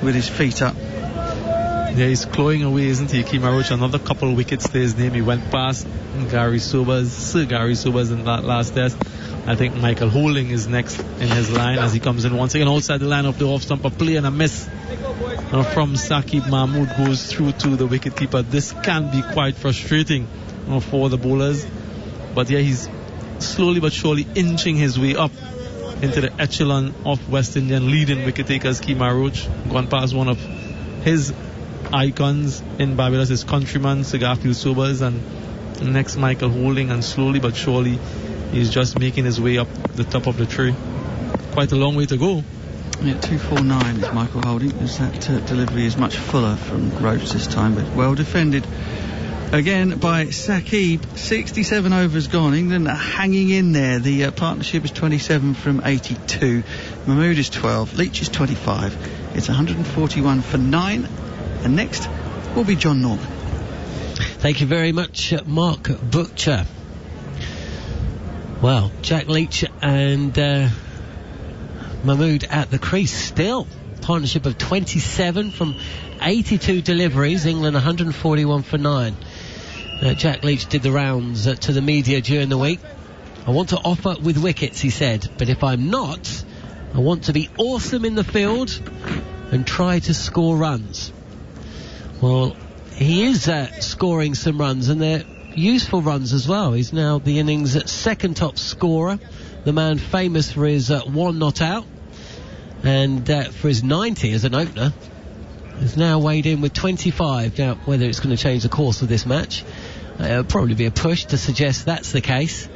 with his feet up. Yeah, he's clawing away, isn't he? Kemar Roach, another couple of wickets to his name. He went past Sir Gary Sobers in that last test. I think Michael Holding is next in his line as he comes in once again outside the line of the off stump. A play and a miss from Saqib Mahmood goes through to the wicketkeeper. This can be quite frustrating for the bowlers, but yeah, he's slowly but surely inching his way up into the echelon of West Indian leading wicket takers. Kemar Roach gone past one of his icons in Barbados, his countryman Sir Garfield Sobers, and next Michael Holding, and slowly but surely he's just making his way up the top of the tree. Quite a long way to go. Yeah, 249 is Michael Holding, as that delivery is much fuller from Roach this time, but well defended again by Saqib. 67 overs gone. England are hanging in there. The partnership is 27 from 82. Mahmood is 12. Leach is 25. It's 141 for 9. And next will be John Norman. Thank you very much, Mark Butcher. Well, Jack Leach and Mahmood at the crease still. partnership of 27 from 82 deliveries. England 141 for 9. Jack Leach did the rounds to the media during the week. I want to offer with wickets, he said, but if I'm not, I want to be awesome in the field and try to score runs. Well, he is scoring some runs, and they're useful runs as well. He's now the innings' second top scorer, the man famous for his one not out, and for his 90 as an opener. Has now weighed in with 25. Now, whether it's going to change the course of this match, it'll probably be a push to suggest that's the case.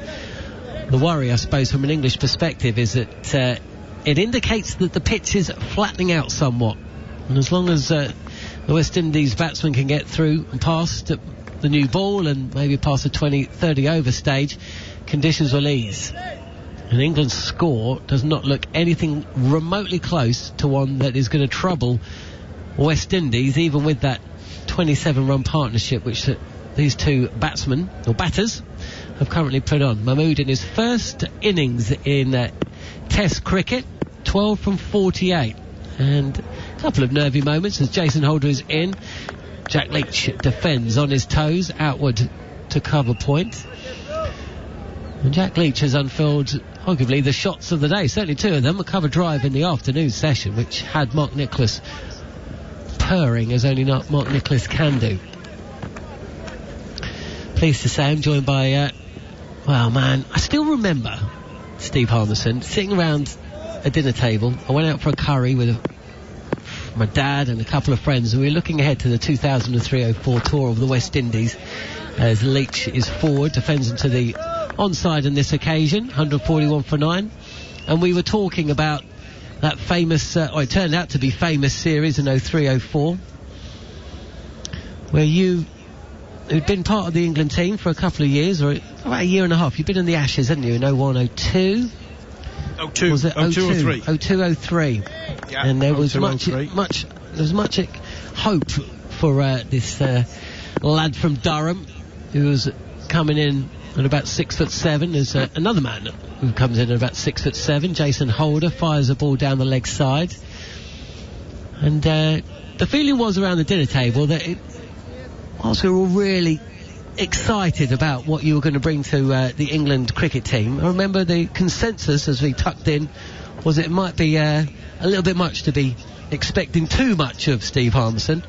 The worry, I suppose, from an English perspective is that it indicates that the pitch is flattening out somewhat. And as long as the West Indies batsmen can get through and past the new ball and maybe past the 20-30 over stage, conditions will ease. And England's score does not look anything remotely close to one that is going to trouble West Indies, even with that 27-run partnership which these two batsmen, or batters, have currently put on. Mahmood in his first innings in Test cricket, 12 from 48. And a couple of nervy moments as Jason Holder is in. Jack Leach defends on his toes, outward to cover point. And Jack Leach has unfurled arguably the shots of the day, certainly two of them. A cover drive in the afternoon session, which had Mark Nicholas purring as only Mark Nicholas can do. Pleased to say I'm joined by, well, man, I still remember Steve Harmison sitting around a dinner table. I went out for a curry with my dad and a couple of friends, and we were looking ahead to the 2003-04 tour of the West Indies as Leach is forward, defends into the onside on this occasion, 141 for 9, and we were talking about that famous, or it turned out to be famous series in 03-04, where you who'd been part of the England team for a couple of years, or about a year and a half. You've been in the Ashes, hadn't you, in 01-02? 02. Was it 02-03? 02-03. Yeah, and there was 02-03. much hope for this lad from Durham who was coming in at about 6'7". There's another man who comes in at about 6'7". Jason Holder fires the ball down the leg side, and the feeling was around the dinner table that whilst we were all really excited about what you were going to bring to the England cricket team, I remember the consensus as we tucked in was it might be a little bit much to be expecting too much of Steve Harmison.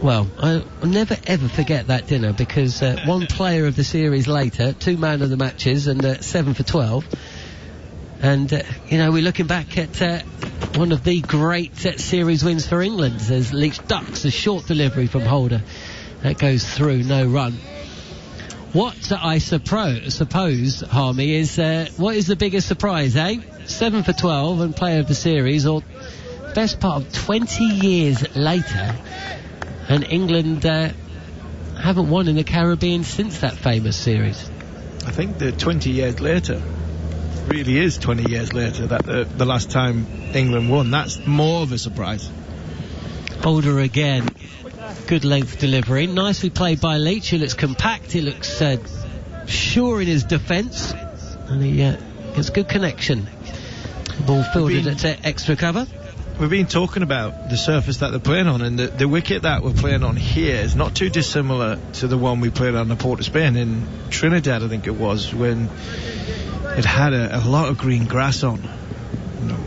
Well, I'll never ever forget that dinner, because one player of the series later, 2 man of the matches, and 7 for 12. And, we're looking back at one of the great series wins for England as Leach ducks a short delivery from Holder. That goes through, no run. What I suppose, Harmy, is what is the biggest surprise, 7 for 12 and player of the series, or best part of 20 years later, and England haven't won in the Caribbean since that famous series. I think the 20 years later really is 20 years later that the last time England won. That's more of a surprise. Holder again. Good length delivery. Nicely played by Leach. He looks compact. He looks sure in his defence. And he gets good connection. The ball fielded at extra cover. We've been talking about the surface that they're playing on, and the wicket that we're playing on here is not too dissimilar to the one we played on the Port of Spain in Trinidad, I think it was, when it had a lot of green grass on.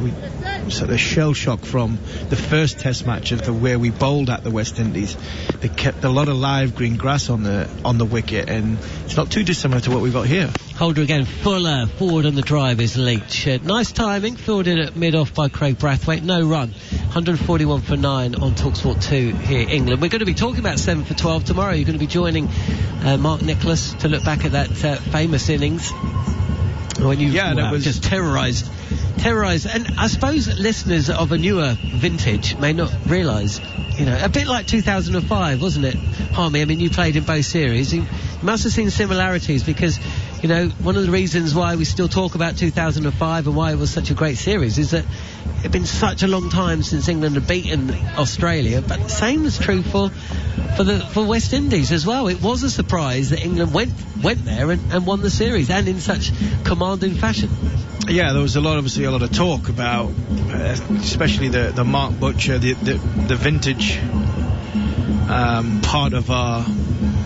We sort of shell shock from the first Test match of the way we bowled at the West Indies. They kept a lot of live green grass on the wicket, and it's not too dissimilar to what we've got here. Holder again, Fuller forward on the drive is Leach. Nice timing, fielded at mid-off by Craig Brathwaite, no run. 141 for 9 on TalkSport 2 here, England. We're going to be talking about 7 for 12 tomorrow. You're going to be joining Mark Nicholas to look back at that famous innings when you that was just terrorised. And I suppose listeners of a newer vintage may not realise, a bit like 2005, wasn't it, Harmy? I mean, you played in both series. You must have seen similarities, because one of the reasons why we still talk about 2005 and why it was such a great series is that it had been such a long time since England had beaten Australia. But the same is true for West Indies as well. It was a surprise that England went there and won the series, and in such commanding fashion. Yeah, there was obviously a lot of talk about, especially the Mark Butcher, the vintage part of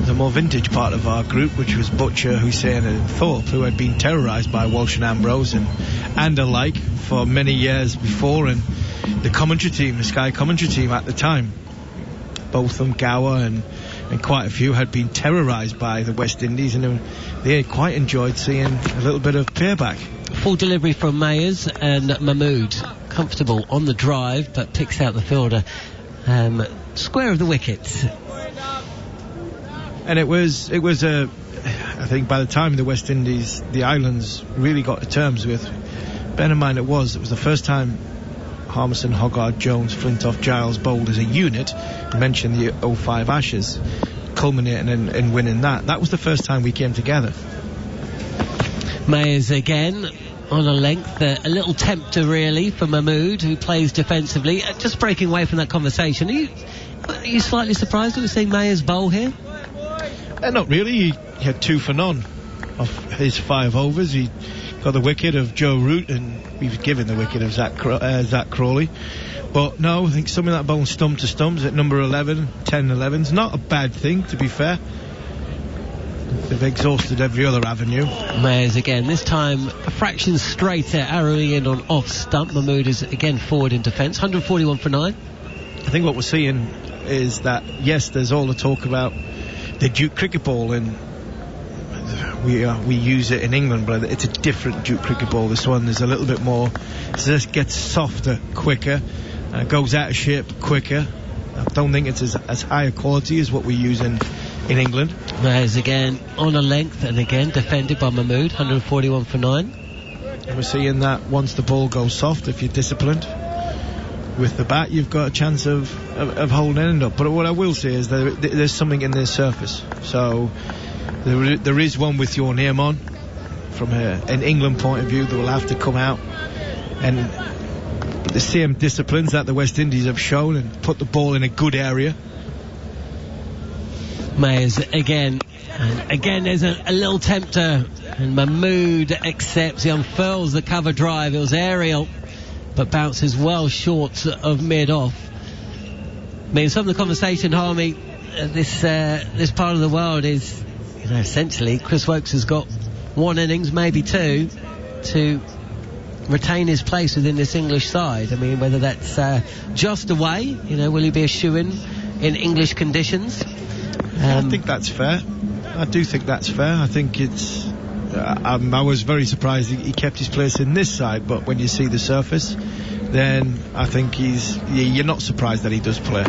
the more vintage part of our group, which was Butcher, Hussein and Thorpe, who had been terrorised by Walsh and Ambrose and alike for many years before, and the commentary team, the Sky commentary team at the time, both of them, Gower and quite a few, had been terrorised by the West Indies, and they quite enjoyed seeing a little bit of payback. Full delivery from Mayers, and Mahmood comfortable on the drive, but picks out the fielder square of the wicket. And it was I think by the time the West Indies, the islands, really got to terms with, bear in mind it was the first time Harmison, Hoggard, Jones, Flintoff, Giles bowled as a unit. I mentioned the 05 Ashes, culminating in winning that. That was the first time we came together. Mayers again on a length, a little tempter really for Mahmood, who plays defensively. Just breaking away from that conversation, are you slightly surprised at seeing Mayers bowl here? Not really. He had 2 for none of his 5 overs. He got the wicket of Joe Root, and he was given the wicket of Zach Crawley. But no, I think some of that bowling stump to stumps at number 11, 10-11's not a bad thing, to be fair. They've exhausted every other avenue. Mayers again, this time a fraction straighter, arrowing in on off stump. Mahmood is again forward in defence, 141 for 9. I think what we're seeing is that, yes, there's all the talk about the Duke cricket ball, and we use it in England, but it's a different Duke cricket ball. This one is a little bit more, it just gets softer quicker, goes out of shape quicker. I don't think it's as high a quality as what we use in England. Mayers again on a length, and again defended by Mahmood, 141 for 9. And we're seeing that once the ball goes soft, if you're disciplined with the bat, you've got a chance of holding it up. But what I will say is that there's something in their surface. So there is one with your name on. From an England point of view, that will have to come out and the same disciplines that the West Indies have shown and put the ball in a good area. Mayers again, and again there's a little tempter, and Mahmood accepts. He unfurls the cover drive. It was aerial, but bounces well short of mid-off. I mean, some of the conversation, Harmy, this part of the world is, essentially Chris Woakes has got 1 innings, maybe 2, to retain his place within this English side. I mean, whether that's just away, will he be a shoo-in in English conditions? I think that's fair. I do think that's fair. I think it's... I was very surprised he kept his place in this side, but when you see the surface, then I think you're not surprised that he does play.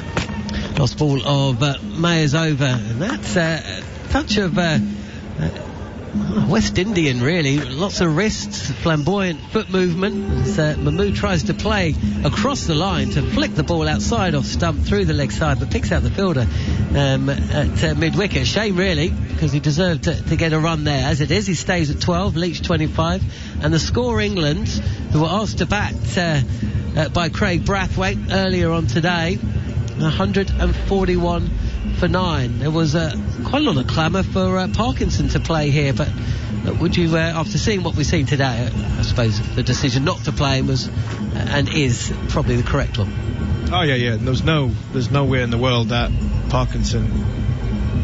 Lost ball of Mayers over, and that's a touch of West Indian, really. Lots of wrists, flamboyant foot movement as Mahmood tries to play across the line to flick the ball outside off stump through the leg side, but picks out the fielder at mid-wicket. Shame, really, because he deserved to get a run there. As it is, he stays at 12, Leach 25, and the score England, who were asked to bat by Craig Brathwaite earlier on today, 141 for 9. There was quite a lot of clamour for Parkinson to play here, but would you, after seeing what we've seen today, I suppose the decision not to play him was and is probably the correct one. Oh yeah. There's no way in the world that Parkinson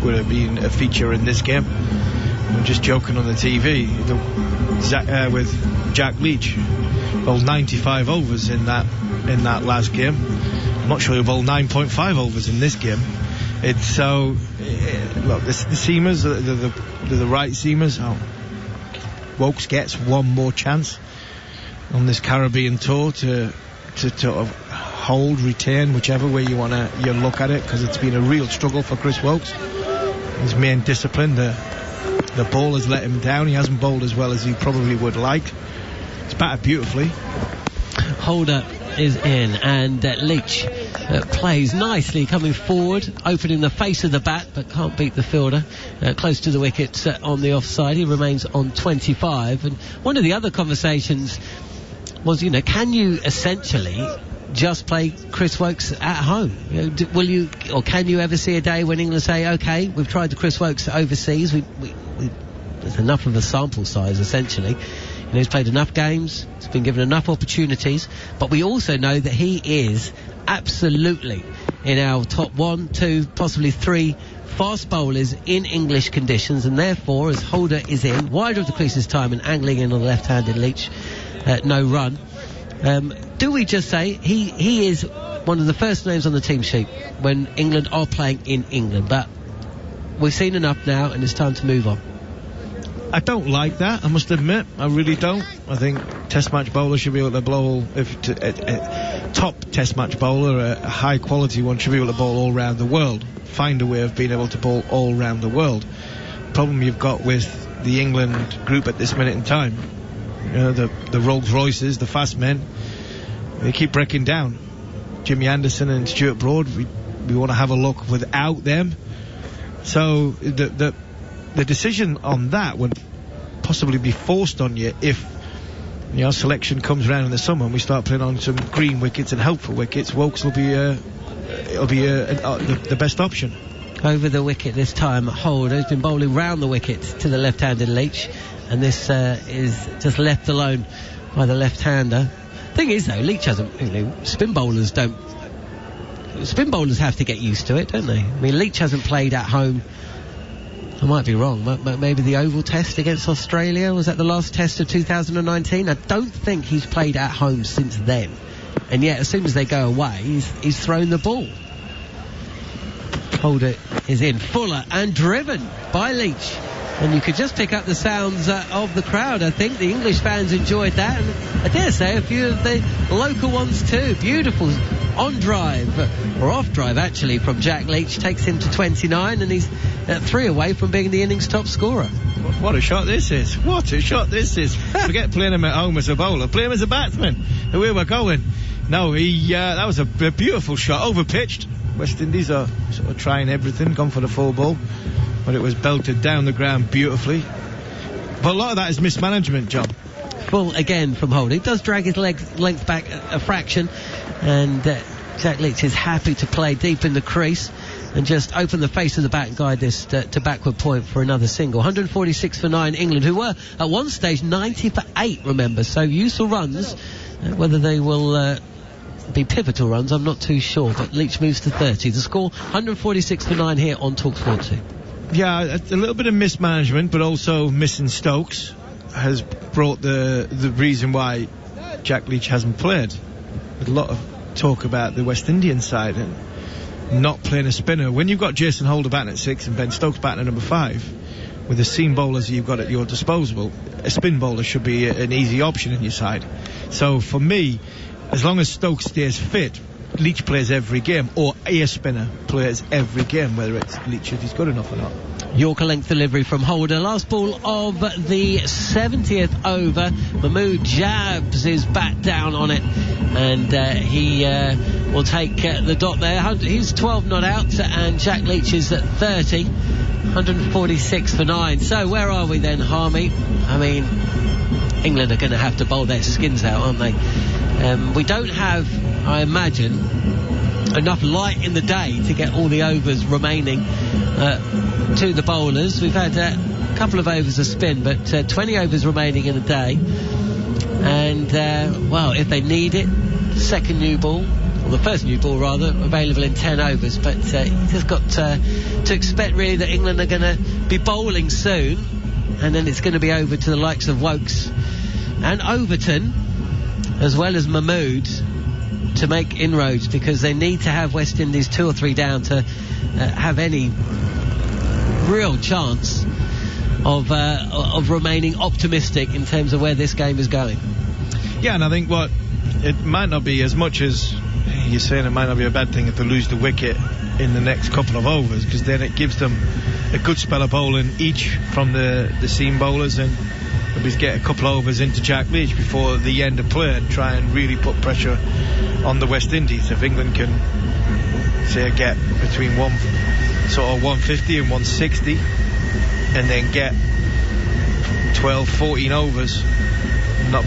would have been a feature in this game. I'm just joking on the TV with Jack Leach. Bowled 95 overs in that last game. I'm not sure he bowled 9.5 overs in this game. It's so look, the seamers, the right seamers. Woakes gets one more chance on this Caribbean tour to hold, retain, whichever way you look at it, because it's been a real struggle for Chris Woakes. His main discipline, the ball has let him down. He hasn't bowled as well as he probably would like. It's batted beautifully. Holder is in, and Leach plays nicely, coming forward, opening the face of the bat, but can't beat the fielder close to the wicket on the offside. He remains on 25. And one of the other conversations was, can you essentially just play Chris Woakes at home? Will you, or can you ever see a day when England say, OK, we've tried the Chris Woakes overseas, there's enough of a sample size essentially. And he's played enough games, he's been given enough opportunities, but we also know that he is absolutely in our top 1, 2, possibly 3 fast bowlers in English conditions, and therefore, as Holder is in, wide of the crease this time and angling in on the left-handed Leach, no run. Do we just say he is one of the first names on the team sheet when England are playing in England? But we've seen enough now, and it's time to move on. I don't like that, I must admit. I really don't. I think test match bowler should be able to bowl, a top test match bowler, a high quality one, should be able to bowl all round the world. Find a way of being able to bowl all round the world. Problem you've got with the England group at this minute in time, you know, the Rolls Royces, the fast men, they keep breaking down. Jimmy Anderson and Stuart Broad, we want to have a look without them. So the decision on that would possibly be forced on you if, you know, selection comes around in the summer and we start playing on some green wickets and helpful wickets. Wokes will be the best option. Over the wicket this time, Holder has been bowling round the wicket to the left-handed Leach, and this is just left alone by the left-hander. Thing is, though, Leach hasn't, you know, spin bowlers have to get used to it, don't they? I mean, Leach hasn't played at home. I might be wrong, but maybe the Oval Test against Australia, was that the last test of 2019? I don't think he's played at home since then. And yet, as soon as they go away, he's thrown the ball. Holder is in. Fuller and driven by Leach. And you could just pick up the sounds of the crowd. I think the English fans enjoyed that. And I dare say a few of the local ones too. Beautiful on drive, or off drive actually, from Jack Leach. Takes him to 29, and he's 3 away from being the innings top scorer. What a shot this is. What a shot this is. Forget playing him at home as a bowler. Play him as a batsman. And where we're going. No, that was a beautiful shot. Over-pitched. West Indies are sort of trying everything, gone for the full ball. But it was belted down the ground beautifully. But a lot of that is mismanagement, John. Full again from Holder. He does drag his length back a fraction, and Jack Leach is happy to play deep in the crease and just open the face of the bat and guide this to backward point for another single. 146 for 9 England, who were at one stage 90 for 8, remember, so useful runs. Whether they will be pivotal runs, I'm not too sure, but Leach moves to 30. The score 146 for 9 here on TalkSport 2. Yeah, a little bit of mismanagement, but also missing Stokes has brought the reason why Jack Leach hasn't played. A lot of talk about the West Indian side and not playing a spinner. When you've got Jason Holder batting at 6 and Ben Stokes batting at number 5, with the seam bowlers you've got at your disposal, a spin bowler should be an easy option in your side. So for me, as long as Stokes stays fit, Leach plays every game, or a spinner plays every game, whether it's Leach if he's good enough or not. Yorker length delivery from Holder. Last ball of the 70th over. Mahmood jabs his bat down on it, and he will take the dot there. He's 12 not out, and Jack Leach is at 30. 146 for 9. So where are we then, Harmy? I mean, England are going to have to bowl their skins out, aren't they? We don't have, I imagine, enough light in the day to get all the overs remaining to the bowlers. We've had a couple of overs of spin, but 20 overs remaining in a day. And, well, if they need it, second new ball, or the first new ball rather, available in 10 overs. But you've just got to expect really that England are going to be bowling soon, and then it's going to be over to the likes of Wokes and Overton, as well as Mahmood, to make inroads, because they need to have West Indies 2 or 3 down to have any real chance of remaining optimistic in terms of where this game is going. Yeah, and I think it might not be as much as you're saying, it might not be a bad thing if they lose the wicket in the next couple of overs, because then it gives them a good spell of bowling each from the seam bowlers, and maybe get a couple of overs into Jack Leach before the end of play and try and really put pressure on the West Indies. If England can, say, get between 150 and 160, and then get 12, 14 overs,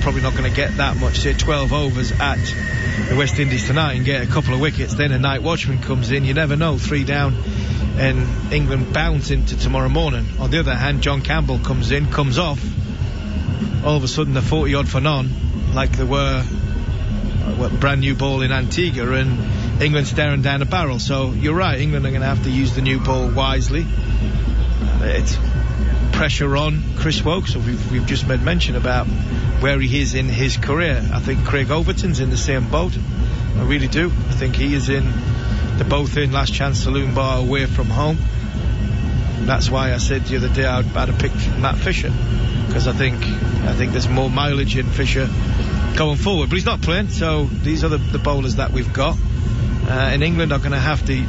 probably not going to get that much, say 12 overs at the West Indies tonight and get a couple of wickets, then a night watchman comes in, you never know, 3 down, and England bounce into tomorrow morning. On the other hand, John Campbell comes in, comes off, all of a sudden they're 40 odd for none, like they were brand new ball in Antigua, and England staring down a barrel. So you're right, England are going to have to use the new ball wisely. It's pressure on Chris Woakes, so we've just made mention about where he is in his career. I think Craig Overton's in the same boat. I really do. I think he is they're both in Last Chance Saloon Bar away from home. That's why I said the other day I'd have picked Matt Fisher, because I think there's more mileage in Fisher going forward. But he's not playing, so these are the bowlers that we've got. And England are going to have to.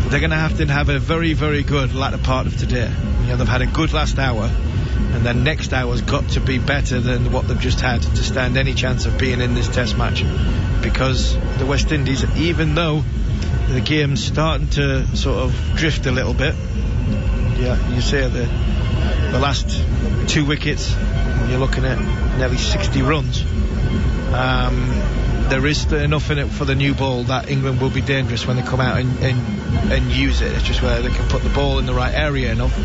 They're going to have a very, very good latter part of today. They've had a good last hour, and then next hour's got to be better than what they've just had to stand any chance of being in this Test match. Because the West Indies, even though the game's starting to sort of drift a little bit, you say the last 2 wickets, you're looking at nearly 60 runs. There is enough in it for the new ball that England will be dangerous when they come out and use it. It's just where they can put the ball in the right area enough,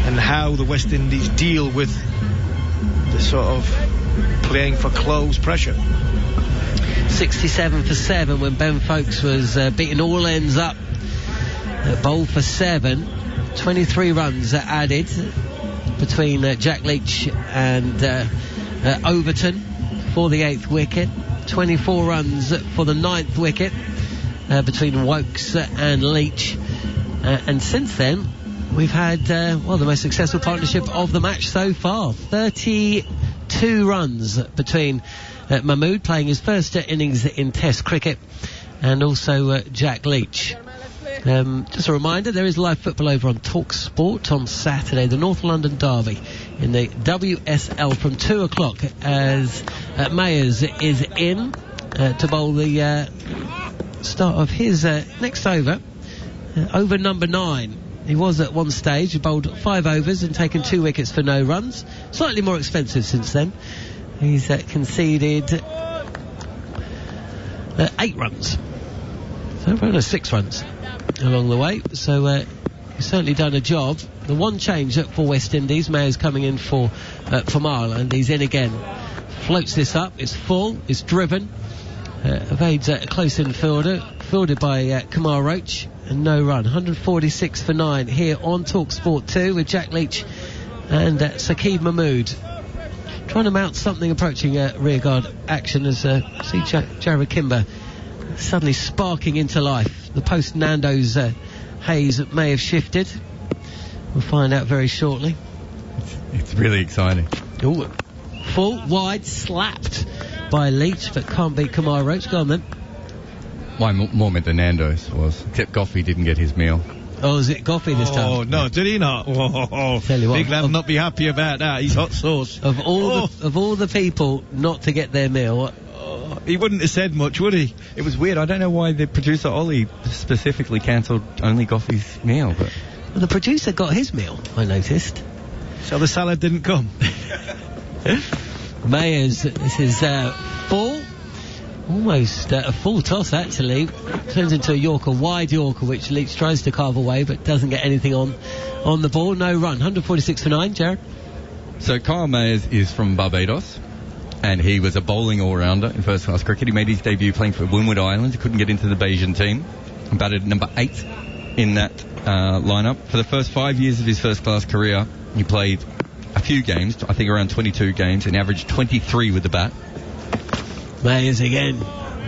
and how the West Indies deal with the sort of playing for close pressure. 67 for 7 when Ben Foakes was beating all ends up. Bowled for 7. 23 runs added between Jack Leach and Overton for the 8th wicket. 24 runs for the 9th wicket between Woakes and Leach. And since then, we've had, the most successful partnership of the match so far. 32 runs between Mahmood, playing his first innings in Test cricket, and also Jack Leach. Just a reminder, there is live football over on Talk Sport on Saturday, the North London Derby in the WSL from 2 o'clock, as Mayers is in to bowl the start of his next over, over number 9. He was at one stage, he bowled 5 overs and taken 2 wickets for no runs. Slightly more expensive since then. He's conceded 8 runs. So 6 runs along the way. So he's certainly done a job. The one change for West Indies, Mayer's coming in from Ireland. He's in again. Floats this up. It's full. It's driven. Evades a close infielder. Fielded by Kemar Roach. And no run. 146 for 9 here on Talk Sport 2 with Jack Leach and Saqib Mahmood. Trying to mount something approaching rearguard action as see Jared Kimber suddenly sparking into life. The post Nando's haze may have shifted. We'll find out very shortly. It's really exciting. Ooh. Full, wide, slapped by Leach, but can't beat Kemar Roach. Go on then. My more meant the Nando's was, except Goffy didn't get his meal. Oh, is it Goffy this time? Oh, no, did he not? Oh, tell you what, Big Lam will not be happy about that. He's hot sauce. Of all the people not to get their meal, he wouldn't have said much, would he? It was weird. I don't know why the producer Ollie specifically cancelled only Goffy's meal, but well, the producer got his meal, I noticed. So the salad didn't come. Mayers, this is full. Almost a full toss, actually. Turns into a Yorker, wide Yorker, which Leach tries to carve away, but doesn't get anything on the ball. No run. 146 for 9, Jared. So Kyle Mayers is from Barbados, and he was a bowling all-rounder in first-class cricket. He made his debut playing for Windward Islands. He couldn't get into the Bayesian team. He batted number 8 in that lineup. For the first 5 years of his first-class career, he played a few games, I think around 22 games, and averaged 23 with the bat. Mayers again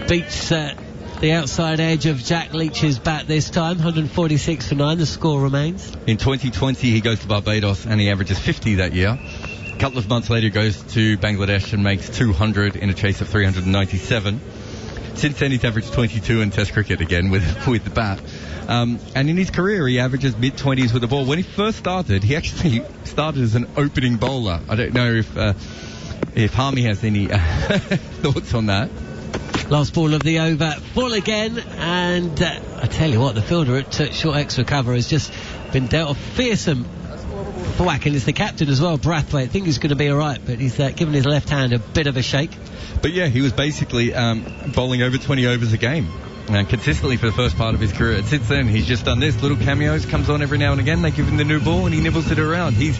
beats the outside edge of Jack Leach's bat this time. 146 for 9, the score remains. In 2020 he goes to Barbados and he averages 50 that year. A couple of months later he goes to Bangladesh and makes 200 in a chase of 397. Since then he's averaged 22 in Test cricket again with the bat. And in his career he averages mid-20s with the ball. When he first started, he actually started as an opening bowler. I don't know if Harmy has any thoughts on that. Last ball of the over, full again, and I tell you what, the fielder at short extra cover has just been dealt a fearsome thwack, and it's the captain as well, Brathwaite. I think he's going to be alright, but he's given his left hand a bit of a shake. But yeah, he was basically bowling over 20 overs a game, consistently for the first part of his career. And since then, he's just done this, little cameos, comes on every now and again, they give him the new ball and he nibbles it around. He's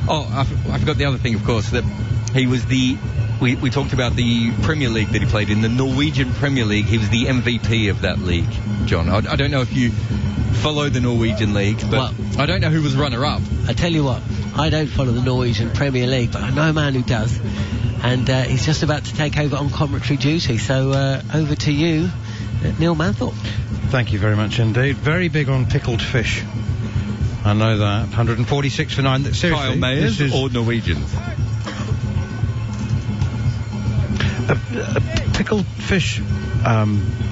I forgot the other thing, of course, that he was we talked about the Premier League that he played in, the Norwegian Premier League. He was the MVP of that league, John. I don't know if you follow the Norwegian league, but I don't know who was runner-up. I tell you what, I don't follow the Norwegian Premier League, but I know a man who does, and he's just about to take over on commentary duty. So over to you, Neil Manthorpe. Thank you very much indeed. Very big on pickled fish. I know that. 146 for 9. Seriously, Kyle Mayers or Norwegians? A pickled fish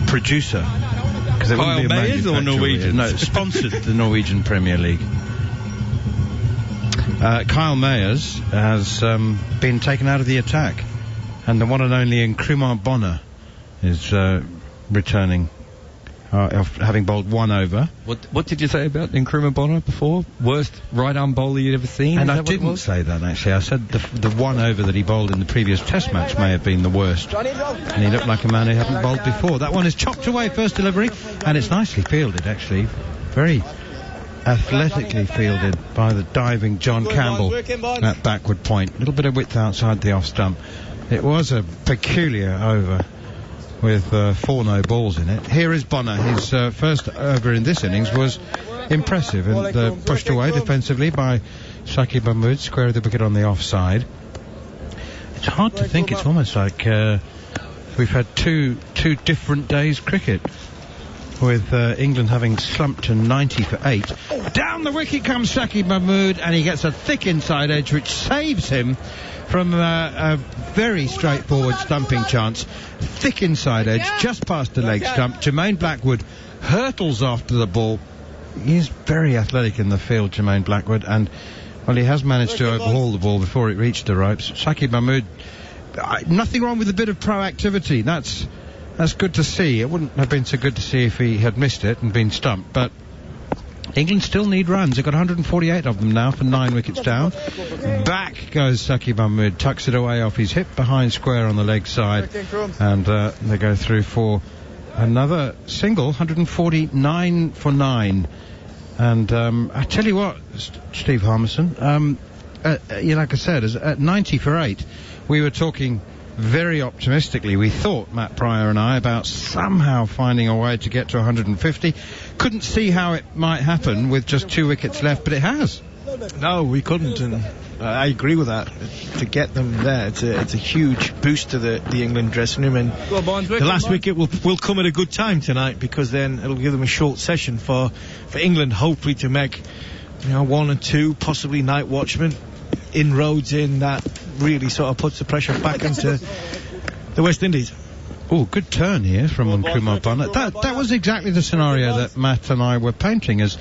producer. Kyle Mayers or Norwegians? No, sponsored the Norwegian Premier League. Kyle Mayers has been taken out of the attack, and the one and only Kemar Bonner is returning. Having bowled 1 over. What did you say about Nkrumah Bonner before? Worst right-arm bowler you'd ever seen? And I didn't say that, actually. I said the 1 over that he bowled in the previous Test match may have been the worst. And he looked like a man who hadn't bowled before. That one is chopped away, first delivery, and it's nicely fielded, actually. Very athletically fielded by the diving John Campbell at backward point. A little bit of width outside the off stump. It was a peculiar over with 4 no balls in it. Here is Bonner. His first over in this innings was impressive and pushed away defensively by Shakib Mahmood, square of the wicket on the offside. It's hard to think. It's almost like we've had two different days cricket, with England having slumped to 90 for 8. Down the wicket comes Shakib Mahmood, and he gets a thick inside edge which saves him from a very straightforward stumping chance. Thick inside edge, just past the leg stump. Jermaine Blackwood hurtles after the ball. He's very athletic in the field, Jermaine Blackwood, and well, he has managed to overhaul the ball before it reached the ropes. Shakib Mahmood, nothing wrong with a bit of proactivity. That's good to see. It wouldn't have been so good to see if he had missed it and been stumped, but England still need runs. They've got 148 of them now for 9 wickets down. Back goes Shakib Mahmood, tucks it away off his hip behind square on the leg side, and they go through for another single, 149 for 9. And I tell you what, Steve Harmison, like I said, at 90 for 8, we were talking very optimistically, we thought, Matt Pryor and I, about somehow finding a way to get to 150. Couldn't see how it might happen with just 2 wickets left, but it has. No, we couldn't, and I agree with that. To get them there, it's a huge boost to the England dressing room, and the last wicket will come at a good time tonight, because then it'll give them a short session for England, hopefully to make 1 and 2, possibly night watchmen inroads in that really sort of puts the pressure back into the West Indies. Oh, good turn here from Nkrumah Bonner. That was exactly the scenario that Matt and I were painting, as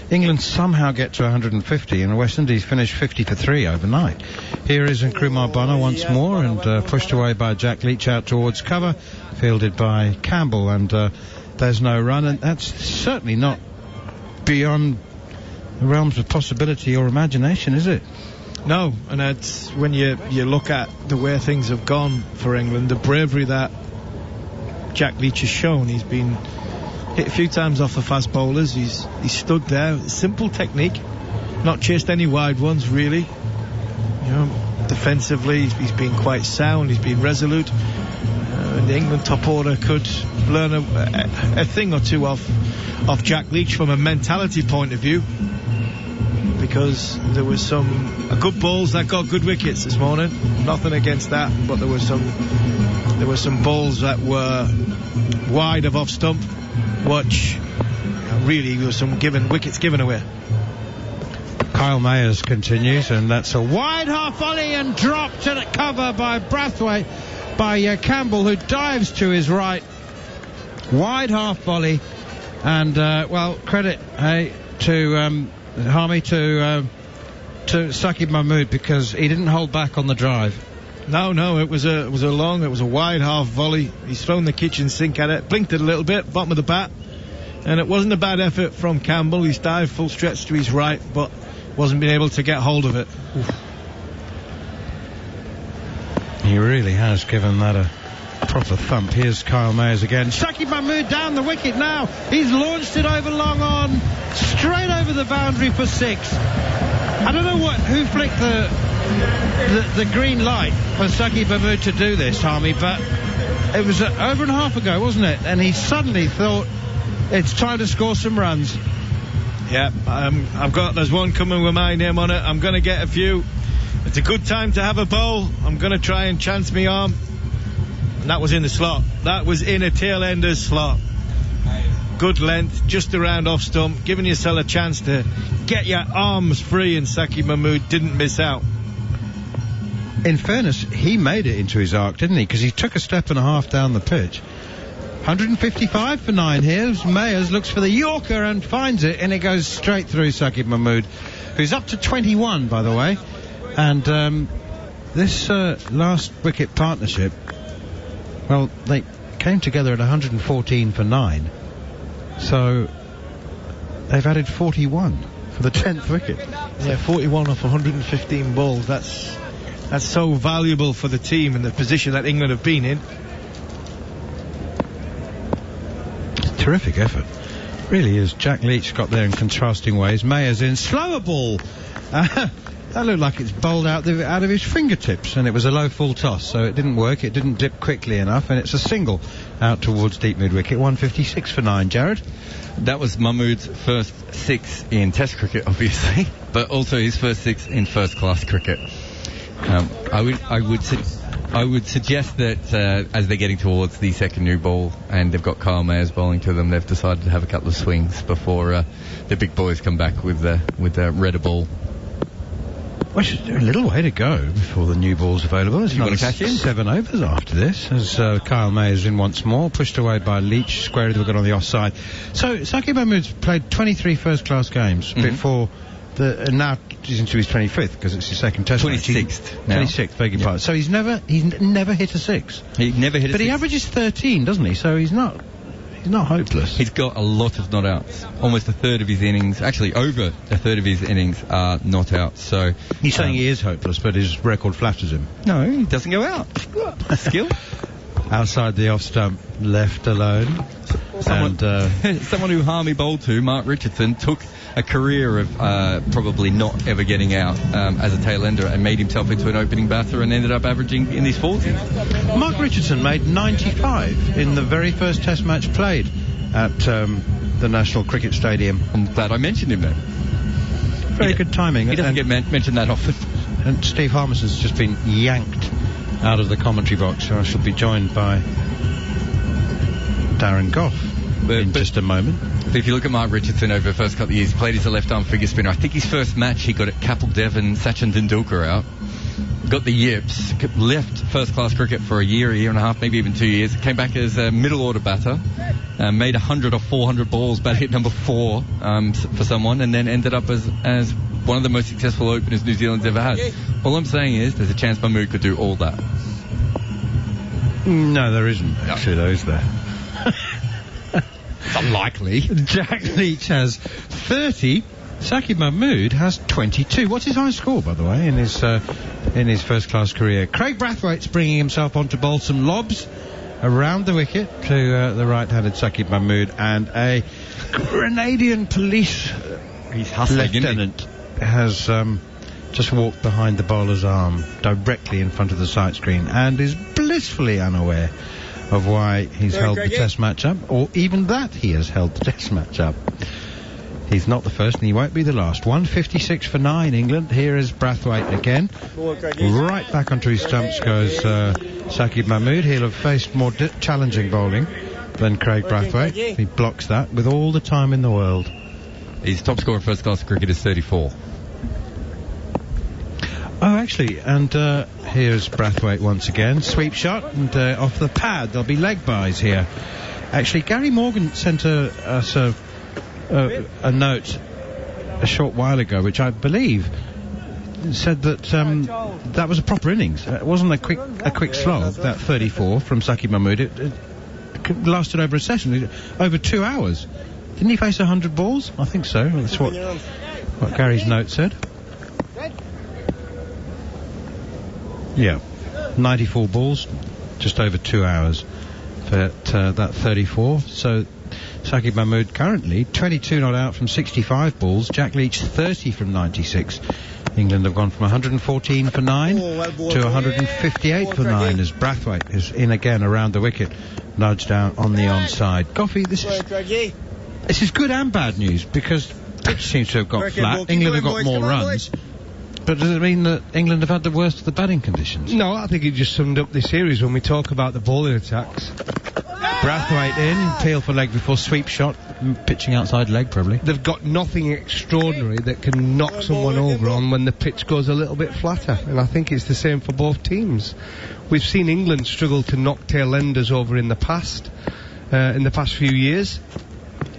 England somehow get to 150 and the West Indies finish 50 for 3 overnight. Here is Nkrumah Bonner once more, and pushed away by Jack Leach out towards cover, fielded by Campbell, and there's no run, and that's certainly not beyond the realms of possibility or imagination, is it? No, and it's when you look at the way things have gone for England, the bravery that Jack Leach has shown. He's been hit a few times off the fast bowlers. He's stood there, simple technique, not chased any wide ones really. Defensively he's been quite sound. He's been resolute. And the England top order could learn a thing or two off Jack Leach from a mentality point of view, because there was some good balls that got good wickets this morning. Nothing against that, but there were some balls that were wide of off stump, which really was some wickets given away. Kyle Mayers continues, and that's a wide half volley and dropped at cover by Brathwaite, by Campbell, who dives to his right. Wide half volley, and credit to Harmy, to Shakib Mahmood, because he didn't hold back on the drive. No, it was a wide half volley. He's thrown the kitchen sink at it, blinked it a little bit, bottom of the bat, and it wasn't a bad effort from Campbell. He's dived full stretch to his right, but wasn't being able to get hold of it. Oof. He really has given that a proper thump. Here's Kyle Mayers again. Shakib Mahmood down the wicket now. He's launched it over long on, straight over the boundary for 6. I don't know who flicked the green light for Saqib Mahmood to do this, Harmy, but it was over and a half ago, wasn't it? And he suddenly thought it's time to score some runs. Yeah, there's one coming with my name on it. I'm going to get a few. It's a good time to have a bowl. I'm going to try and chance me arm. And that was in the slot. That was in a tail ender's slot. Good length, just around off stump, giving yourself a chance to get your arms free, and Saqib Mahmood didn't miss out. In fairness, he made it into his arc, didn't he? Because he took a step and a half down the pitch. 155 for 9 here. Mayers looks for the Yorker and finds it, and it goes straight through Saqib Mahmood, who's up to 21, by the way. And this last wicket partnership, well, they came together at 114 for 9. So they've added 41 for the 10th wicket. Yeah, 41 off 115 balls. That's so valuable for the team and the position that England have been in. Terrific effort. Really is. Jack Leach got there in contrasting ways. Mayer's in. Slower ball. That looked like it's bowled out of his fingertips, and it was a low full toss, so it didn't work. It didn't dip quickly enough, and it's a single out towards deep mid-wicket. 156 for 9. Jared? That was Mahmood's first 6 in Test cricket, obviously, but also his first 6 in first-class cricket. I would suggest that as they're getting towards the second new ball and they've got Kyle Mayers bowling to them, they've decided to have a couple of swings before the big boys come back with the redder ball. Well, a little way to go before the new ball's available. There's another 7 overs after this, as Kyle Mayer's in once more, pushed away by Leach, square of the wicket on the offside. So Saqib Mahmood's played 23 first-class games before now he's into his 25th because it's his second test. 26th. 26th, beg your pardon. So he's never hit a 6. He never hit a 6. But he averages 13, doesn't he? So he's not hopeless. He's got a lot of not outs. Almost a third of his innings, actually over a third of his innings are not outs. So he's saying he is hopeless, but his record flatters him. No, he doesn't go out. Skill. Outside the off stump, left alone. Someone who Harmy bowled to, Mark Richardson, took a career of probably not ever getting out as a tail ender and made himself into an opening batter and ended up averaging in his 40s. Mark Richardson made 95 in the very first test match played at the National Cricket Stadium. I'm glad I mentioned him there. Very good timing. He doesn't get mentioned that often. And Steve Harmison's just been yanked out of the commentary box, so I shall be joined by Darren Goff in just a moment. If you look at Mark Richardson over the first couple of years, he played as a left-arm figure spinner. I think his first match he got at Kapil Dev and Sachin Tendulkar out. Got the yips, left first-class cricket for a year and a half, maybe even 2 years. Came back as a middle-order batter, made 100 or 400 balls, bat hit number 4 for someone, and then ended up as one of the most successful openers New Zealand's ever had. All I'm saying is there's a chance Mahmood could do all that. No, there isn't, actually, though, is there? It's unlikely. Jack Leach has 30. Saqib Mahmood has 22. What's his high score, by the way, in his first-class career? Craig Brathwaite's bringing himself on to bowl some lobs around the wicket to the right-handed Saqib Mahmood, and a Grenadian police lieutenant has just walked behind the bowler's arm directly in front of the sight screen and is blissfully unaware of why he's held the test match up, or even that he has held the test match up. He's not the first and he won't be the last. 156 for 9 England. Here is Brathwaite again. Right back onto his stumps goes Saqib Mahmood. He'll have faced more challenging bowling than Craig Brathwaite. He blocks that with all the time in the world. His top score in first class cricket is 34. Oh, actually, and here's Brathwaite once again. Sweep shot, and off the pad. There'll be leg byes here. Actually, Gary Morgan sent us a note a short while ago, which I believe said that that was a proper innings. It wasn't a quick slog, that 34 from Saqib Mahmood. It lasted over a session, over 2 hours. Didn't he face 100 balls? I think so. That's what Gary's note said. Yeah, 94 balls, just over 2 hours for that 34. So Saqib Mahmood currently 22 not out from 65 balls. Jack Leach 30 from 96. England have gone from 114 for 9 to 158 for 9 as Brathwaite is in again around the wicket, nudged down on the onside. Goffey, this is good and bad news because it seems to have got flat. England have got more runs. But does it mean that England have had the worst of the batting conditions? No, I think it just summed up this series when we talk about the bowling attacks. Brathwaite in, peel for leg before sweep shot, pitching outside leg probably. They've got nothing extraordinary that can knock someone over on when the pitch goes a little bit flatter, and I think it's the same for both teams. We've seen England struggle to knock tail-enders over in the past few years.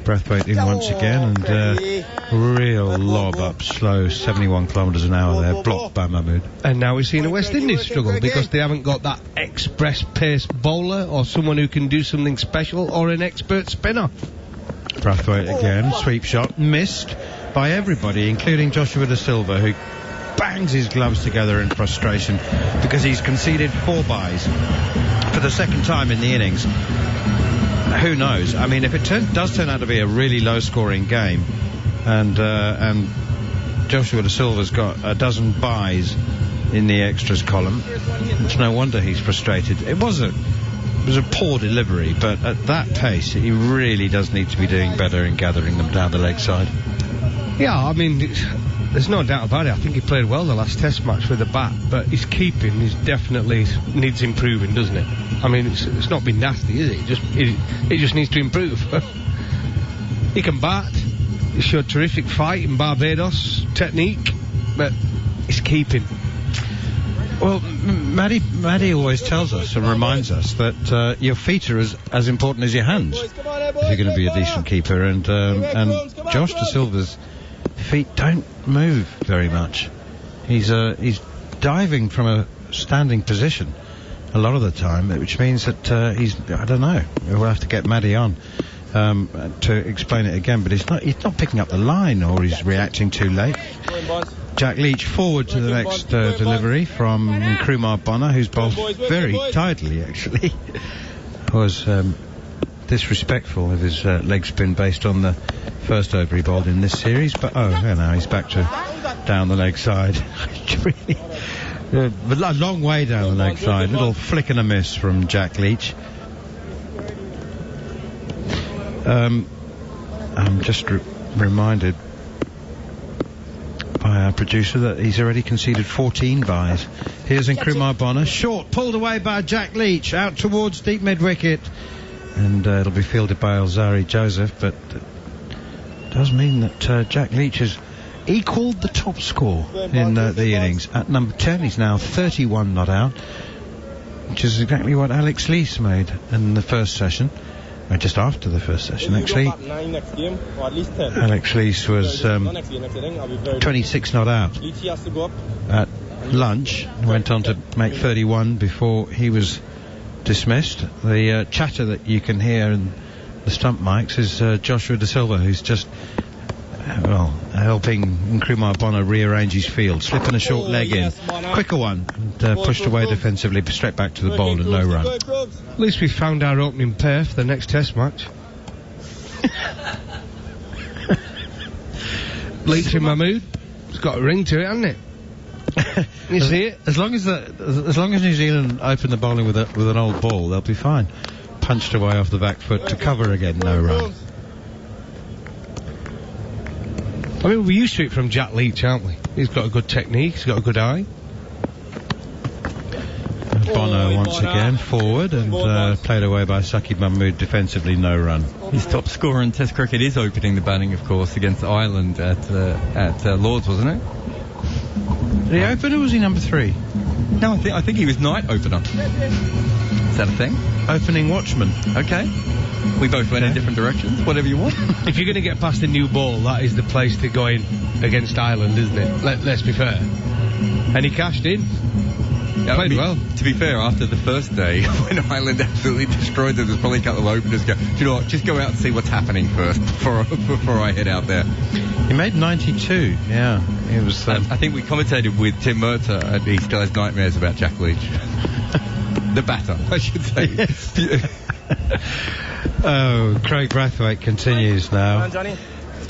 Brathwaite in once again, and real lob up slow, 71 kilometres an hour there, blocked by Mahmood. And now we've seen a West Indies struggle because they haven't got that express pace bowler or someone who can do something special or an expert spinner. Brathwaite again, sweep shot, missed by everybody, including Joshua Da Silva, who bangs his gloves together in frustration because he's conceded 4 byes for the second time in the innings. Who knows? I mean, if it does turn out to be a really low-scoring game, and Joshua Da Silva's got a dozen byes in the extras column, it's no wonder he's frustrated. It was a poor delivery, but at that pace, he really does need to be doing better in gathering them down the leg side. Yeah, I mean, there's no doubt about it. I think he played well the last Test match with the bat, but his keeping is definitely needs improving, doesn't it? I mean, it's not been nasty, is it? It just needs to improve. He can bat. He showed terrific fight in Barbados, technique, but his keeping. Well, Maddie always tells us and reminds us that your feet are as important as your hands if you're going to be a decent keeper, and Josh Da Silva's feet don't move very much. He's diving from a standing position a lot of the time, which means that I don't know. We'll have to get Maddie on to explain it again, but he's not picking up the line, or he's reacting too late. Jack Leach forward to the next delivery from Nkrumah Bonner, who's bowled very tidily actually. Was disrespectful of his leg spin based on the first over he bowled in this series, but now he's back to down the leg side. Really, a long way down the leg side. Little flick and a miss from Jack Leach. I'm just reminded by our producer that he's already conceded 14 byes. Here's Nkrumah Bonner, short, pulled away by Jack Leach, out towards deep mid-wicket, and it'll be fielded by Alzari Joseph, but it does mean that Jack Leach has equalled the top score in the innings. At number 10, he's now 31 not out, which is exactly what Alex Lees made in the first session. Just after the first session, actually. Alex Lees was 26 not out at lunch. Went on to make 31 before he was dismissed. The chatter that you can hear in the stump mics is Joshua Da Silva, who's just helping Nkrumah Bonner rearrange his field, slipping a short leg in, quicker one, and pushed away defensively, straight back to the bowl and no run. At least we found our opening pair for the next Test match. Leach and Mahmood. It's got a ring to it, hasn't it? You see it? As long as New Zealand open the bowling with an old ball, they'll be fine. Punched away off the back foot to cover again, no run. I mean, we're used to it from Jack Leach, aren't we? He's got a good technique, he's got a good eye. Bono once again forward and played away by Saqib Mahmood defensively, no run. His top scorer in Test cricket is opening the batting, of course, against Ireland at Lords, wasn't it? Did he open or was he number 3? No, I think he was night opener. Is that a thing? Opening watchman. Okay. We both went in different directions. Whatever you want. If you're going to get past a new ball, that is the place to go in against Ireland, isn't it? Let's be fair. And he cashed in. Played well. To be fair, after the first day, when Ireland absolutely destroyed them, there's probably a couple of openers go, do you know what, just go out and see what's happening first before I head out there. He made 92, yeah. It was. I think we commentated with Tim Merter, and he still has nightmares about Jack Leach. The batter, I should say. Yes. Oh, Craig Brathwaite continues now.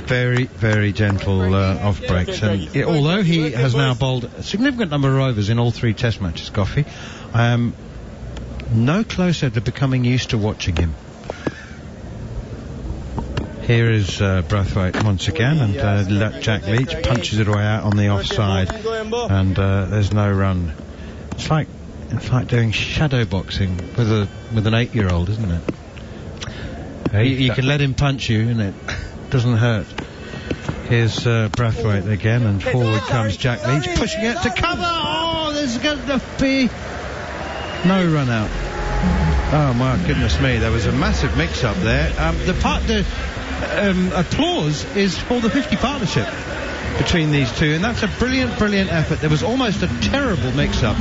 very, very gentle off breaks. And although he has now bowled a significant number of overs in all 3 Test matches, Goffy, I am no closer to becoming used to watching him. Here is Brathwaite once again, and Jack Leach punches it away out on the offside, and there's no run. It's like doing shadow boxing with an 8-year-old, isn't it? You can let him punch you, and it doesn't hurt. Here's Brathwaite again, and forward comes Jack Leach, pushing it to cover. Oh, there's going to be no run out. Oh my goodness me, there was a massive mix-up there. The applause is for the 50 partnership between these two, and that's a brilliant, brilliant effort. There was almost a terrible mix-up.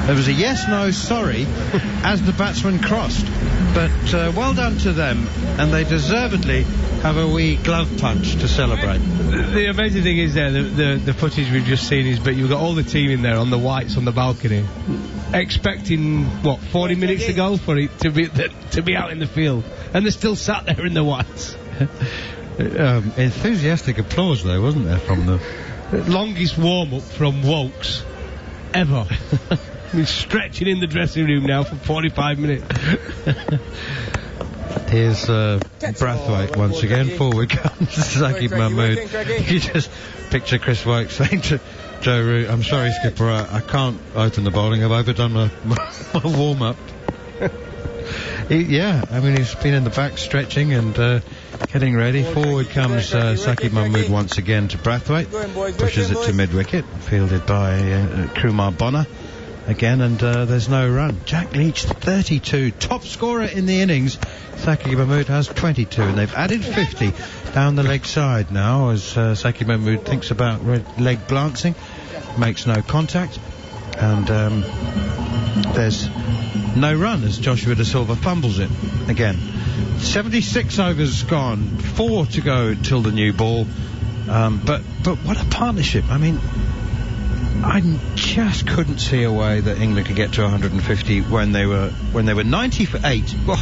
There was a yes, no, sorry as the batsman crossed, but well done to them, and they deservedly have a wee glove punch to celebrate. The amazing thing is there, the footage we've just seen is, but you've got all the team in there on the whites on the balcony, expecting 40 minutes to go for it to be out in the field, and they're still sat there in the whites. Enthusiastic applause though, wasn't there, from the longest warm-up from Wokes ever. He's stretching in the dressing room now for 45 minutes. Here's Brathwaite once again. Forward comes Zakib Mahmood. You just picture Chris Wokes saying to Joe Root, "I'm sorry, skipper, I can't open the bowling. I've overdone my warm-up." Yeah, I mean, he's been in the back stretching and getting ready. Forward comes Zakib Mahmood once again to Brathwaite. Pushes it to mid-wicket, fielded by Kemar Roach again, and there's no run. Jack Leach, 32, top scorer in the innings. Zakib Mahmood has 22, and they've added 50 down the leg side now as Zakib Mahmood thinks about leg glancing, makes no contact, and there's no run as Joshua De Silva fumbles it again. 76 overs gone, 4 to go till the new ball, but what a partnership. I mean, I just couldn't see a way that England could get to 150 when they were 90 for 8. Well,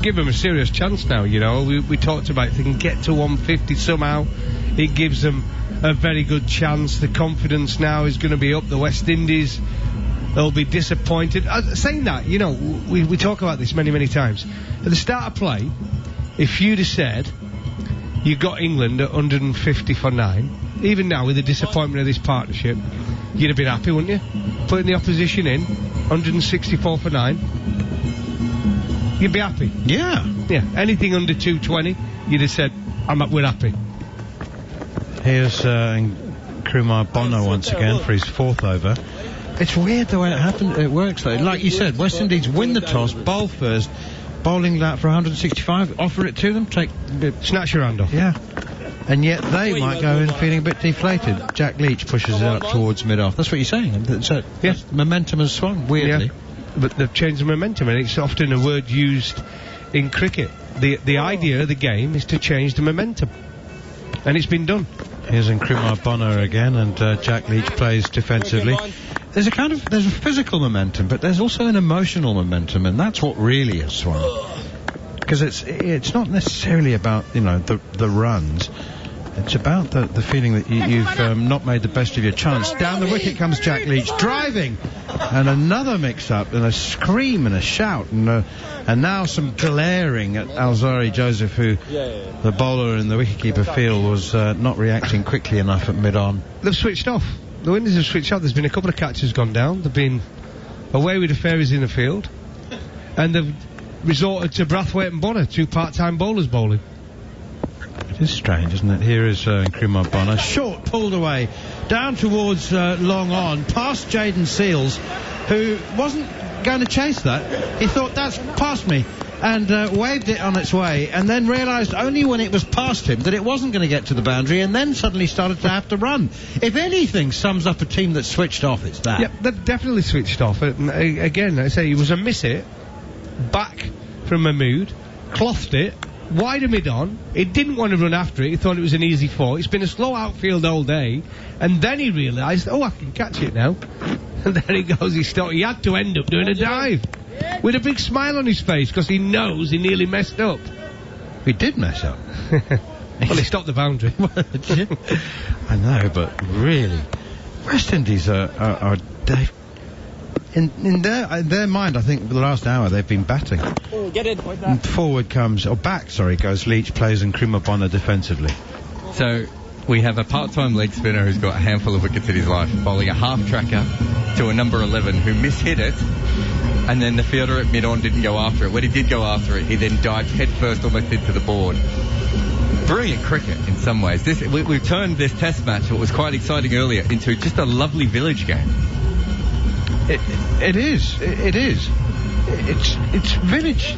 give them a serious chance now, you know. We talked about if they can get to 150 somehow, it gives them a very good chance. The confidence now is going to be up. The West Indies, they'll be disappointed. Saying that, you know, we talk about this many times. At the start of play, if you'd have said you got England at 150 for 9, even now with the disappointment of this partnership, you'd have been happy, wouldn't you? Putting the opposition in 164 for 9, you'd be happy. Yeah. Anything under 220, you'd have said, we're happy. Here's Kemar Roach once again for his 4th over. It's weird the way it works though. Like you said, West Indies win the toss, bowl first, bowling that for 165, offer it to them, snatch your hand off. Yeah. And yet they might go in feeling a bit deflated. Jack Leach pushes it up towards mid-off. That's what you're saying. So, yes, momentum has swung, weirdly. Yeah. But they've changed the momentum, and it's often a word used in cricket. The idea of the game is to change the momentum. And it's been done. Here's Kemar Roach again, and Jack Leach plays defensively. There's a physical momentum, but there's also an emotional momentum, and that's what really has swung. Because it's not necessarily about, you know, the runs. It's about the feeling that you've not made the best of your chance. Down the wicket comes Jack Leach, driving, and another mix-up, and a scream and a shout, and now some glaring at Alzari Joseph, who the bowler and the wicketkeeper feel was not reacting quickly enough at mid-on. They've switched off. The Windies have switched off. There's been a couple of catches gone down. They've been away with the fairies in the field, and they've resorted to Brathwaite and Bonner, 2 part-time bowlers bowling. It is strange, isn't it? Here is Kemar Roach. Short pulled away, down towards long on, past Jaden Seals, who wasn't going to chase that. He thought, that's past me, and waved it on its way, and then realised only when it was past him that it wasn't going to get to the boundary, and then suddenly started to have to run. If anything sums up a team that's switched off, it's that. Yeah, they've definitely switched off. Again, I say, it was a miss it, back from Mahmood, clothed it, wider mid-on. He didn't want to run after it. He thought it was an easy 4. It's been a slow outfield all day, and then he realised, I can catch it now. And there he goes. He had to end up doing a dive with a big smile on his face because he knows he nearly messed up. He did mess up. Well, he stopped the boundary. I know, but really, West Indies are in their mind, I think, for the last hour they've been batting. Oh, get it. And forward goes Leach, plays, and Krimabona defensively. So we have a part-time leg spinner who's got a handful of wickets in his life, bowling a half-tracker to a number 11 who mishit it, and then the fielder at mid-on didn't go after it. When he did go after it, he then dived headfirst almost into the board. Brilliant cricket in some ways. We've turned this test match, what was quite exciting earlier, into just a lovely village game. It is. It's village.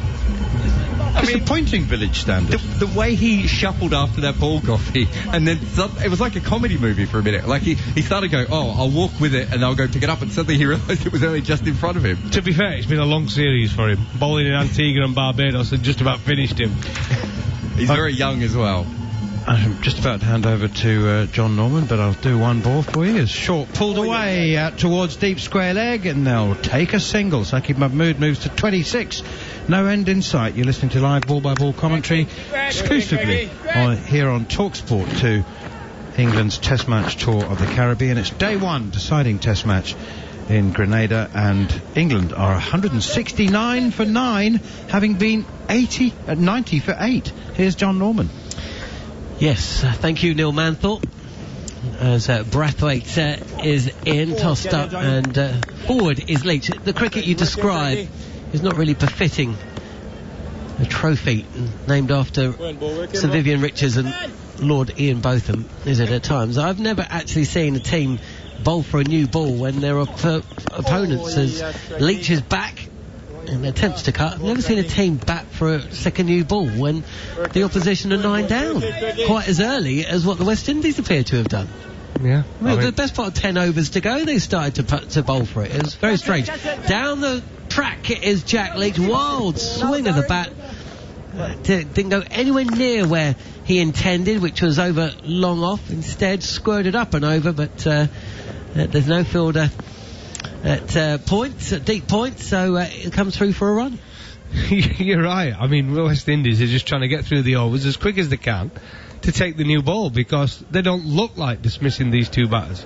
Disappointing village standards. The way he shuffled after that ball, Goffy, and then it was like a comedy movie for a minute. Like he started going, oh, I'll walk with it and I'll go pick it up, and suddenly he realised it was only just in front of him. To be fair, it's been a long series for him. Bowling in Antigua and Barbados had just about finished him. He's very young as well. I'm just about to hand over to John Norman, but I'll do one ball for you. It's short, pulled away out towards deep square leg, and they'll take a single. Saqib Mahmood moves to 26. No end in sight. You're listening to live ball-by-ball commentary exclusively here on TalkSport 2, England's Test match tour of the Caribbean. It's day one, deciding Test match in Grenada, and England are 169 for 9, having been 90 for 8. Here's John Norman. Yes, thank you, Neil Manthorpe. As Brathwaite is in, tossed up, and forward is Leach. The cricket you describe is not really befitting a trophy named after Sir Vivian Richards and Lord Ian Botham, is it at times? I've never actually seen a team bowl for a new ball when their opponents, as Leach is back and attempts to cut. I've never seen a team bat for a second new ball when the opposition are 9 down, quite as early as what the West Indies appear to have done. Yeah. Well, the best part of 10 overs to go, they started to bowl for it. It was very strange. Down the track is Jack Leach. Wild swing of the bat. Didn't go anywhere near where he intended, which was over long off. Instead, squirted up and over, but there's no fielder at deep points, so it comes through for a run. You're right. I mean, West Indies are just trying to get through the overs as quick as they can to take the new ball, because they don't look like dismissing these two batters.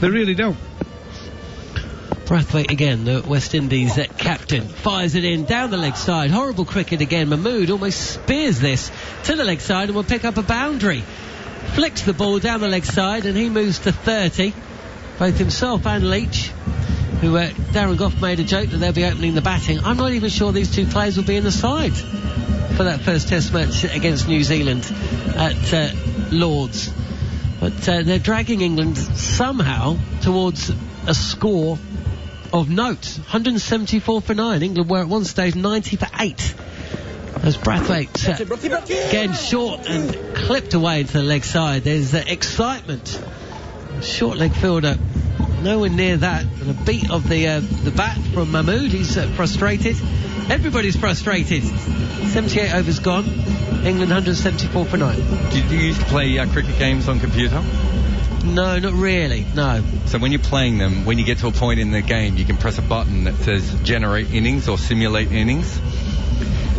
They really don't. Brathwaite again, the West Indies captain, fires it in down the leg side. Horrible cricket again. Mahmood almost spears this to the leg side and will pick up a boundary. Flicks the ball down the leg side and he moves to 30. Both himself and Leach, who Darren Goff made a joke that they'll be opening the batting. I'm not even sure these two players will be in the side for that first Test match against New Zealand at Lord's. But they're dragging England somehow towards a score of note. 174 for 9. England were at one stage 90 for 8. As Brathwaite getting short and clipped away into the leg side. There's excitement. Short leg fielder nowhere near that, and a beat of the bat from Mahmood. He's frustrated. Everybody's frustrated. 78 overs gone. England 174 for 9. Did you used to play cricket games on computer? No, not really, no. So when you're playing them, when you get to a point in the game, you can press a button that says generate innings or simulate innings.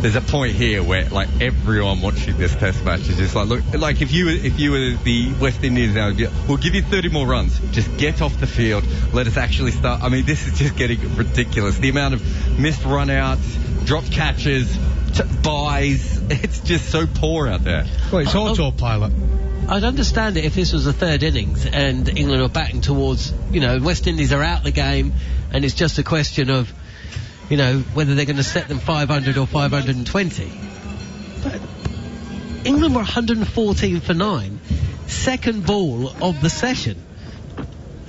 There's a point here where, like, everyone watching this Test match is just like, look, like if you were the West Indies now, we'll give you 30 more runs. Just get off the field. Let us actually start. I mean, this is just getting ridiculous. The amount of missed run-outs, dropped catches, buys. It's just so poor out there. Well, it's autopilot. I'd understand it if this was the third innings and England are batting towards, West Indies are out the game and it's just a question of, whether they're going to set them 500 or 520. But England were 114 for 9, second ball of the session.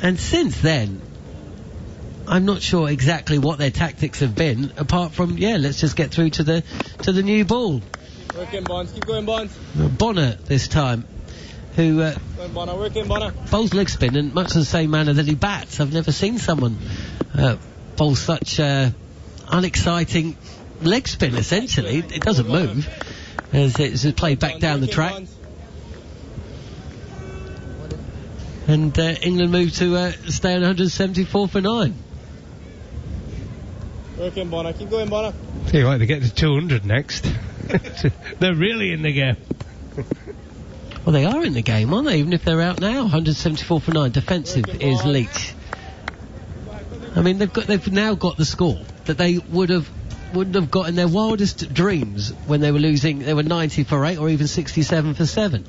And since then, I'm not sure exactly what their tactics have been, apart from, let's just get through to the new ball. Work in, Bonds. Keep going, Bonds. Bonner this time, who bowls leg spin in much the same manner that he bats. I've never seen someone bowl such unexciting leg spin, essentially. It doesn't move as it's played back down the track. And England move to stay on 174 for 9. Work in, Bonner. Keep going, Bonner. See, right, they get to 200 next. They're really in the game. Well, they are in the game, aren't they? Even if they're out now. 174 for 9. Defensive is Leach. I mean, they've now got the score that they wouldn't have got in their wildest dreams when they were losing. They were 90 for 8 or even 67 for 7.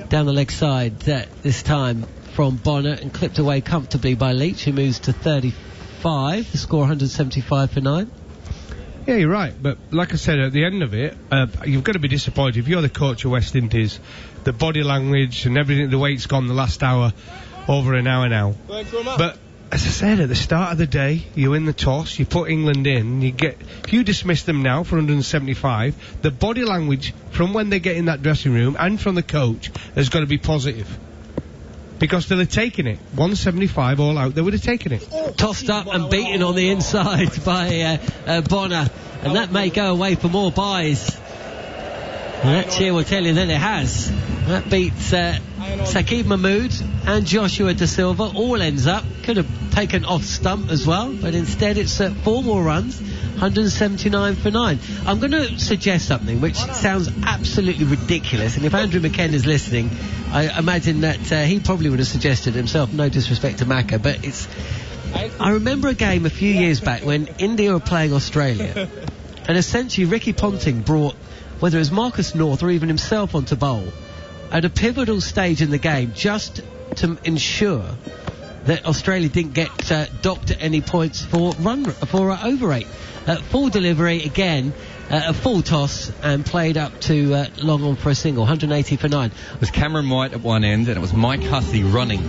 Down the leg side this time from Bonner and clipped away comfortably by Leach, who moves to 35. The score 175 for 9. Yeah, you're right, but like I said, at the end of it, you've got to be disappointed. If you're the coach of West Indies, the body language and everything, the way it's gone the last hour, over an hour now. But as I said, at the start of the day, you win the toss, you put England in, if you dismiss them now for 175, the body language from when they get in that dressing room and from the coach has got to be positive. Because they'll have taken it. 175 all out, they would have taken it. Tossed up and beaten on the inside by Bonner. And that may go away for more buys. And that cheer will tell you that it has. That beats Saqib Mahmood and Joshua Da Silva. All ends up. Could have taken off stump as well. But instead it's 4 more runs. 179 for 9. I'm going to suggest something which sounds absolutely ridiculous, and if Andrew McKenna's listening, I imagine that he probably would have suggested himself, no disrespect to Macca, but I remember a game a few years back when India were playing Australia, and essentially Ricky Ponting brought, whether it was Marcus North or even himself, onto bowl at a pivotal stage in the game just to ensure that Australia didn't get docked at any points for over 8. Full delivery again, a full toss, and played up to long on for a single. 180 for 9. It was Cameron White at one end, and it was Mike Hussey running.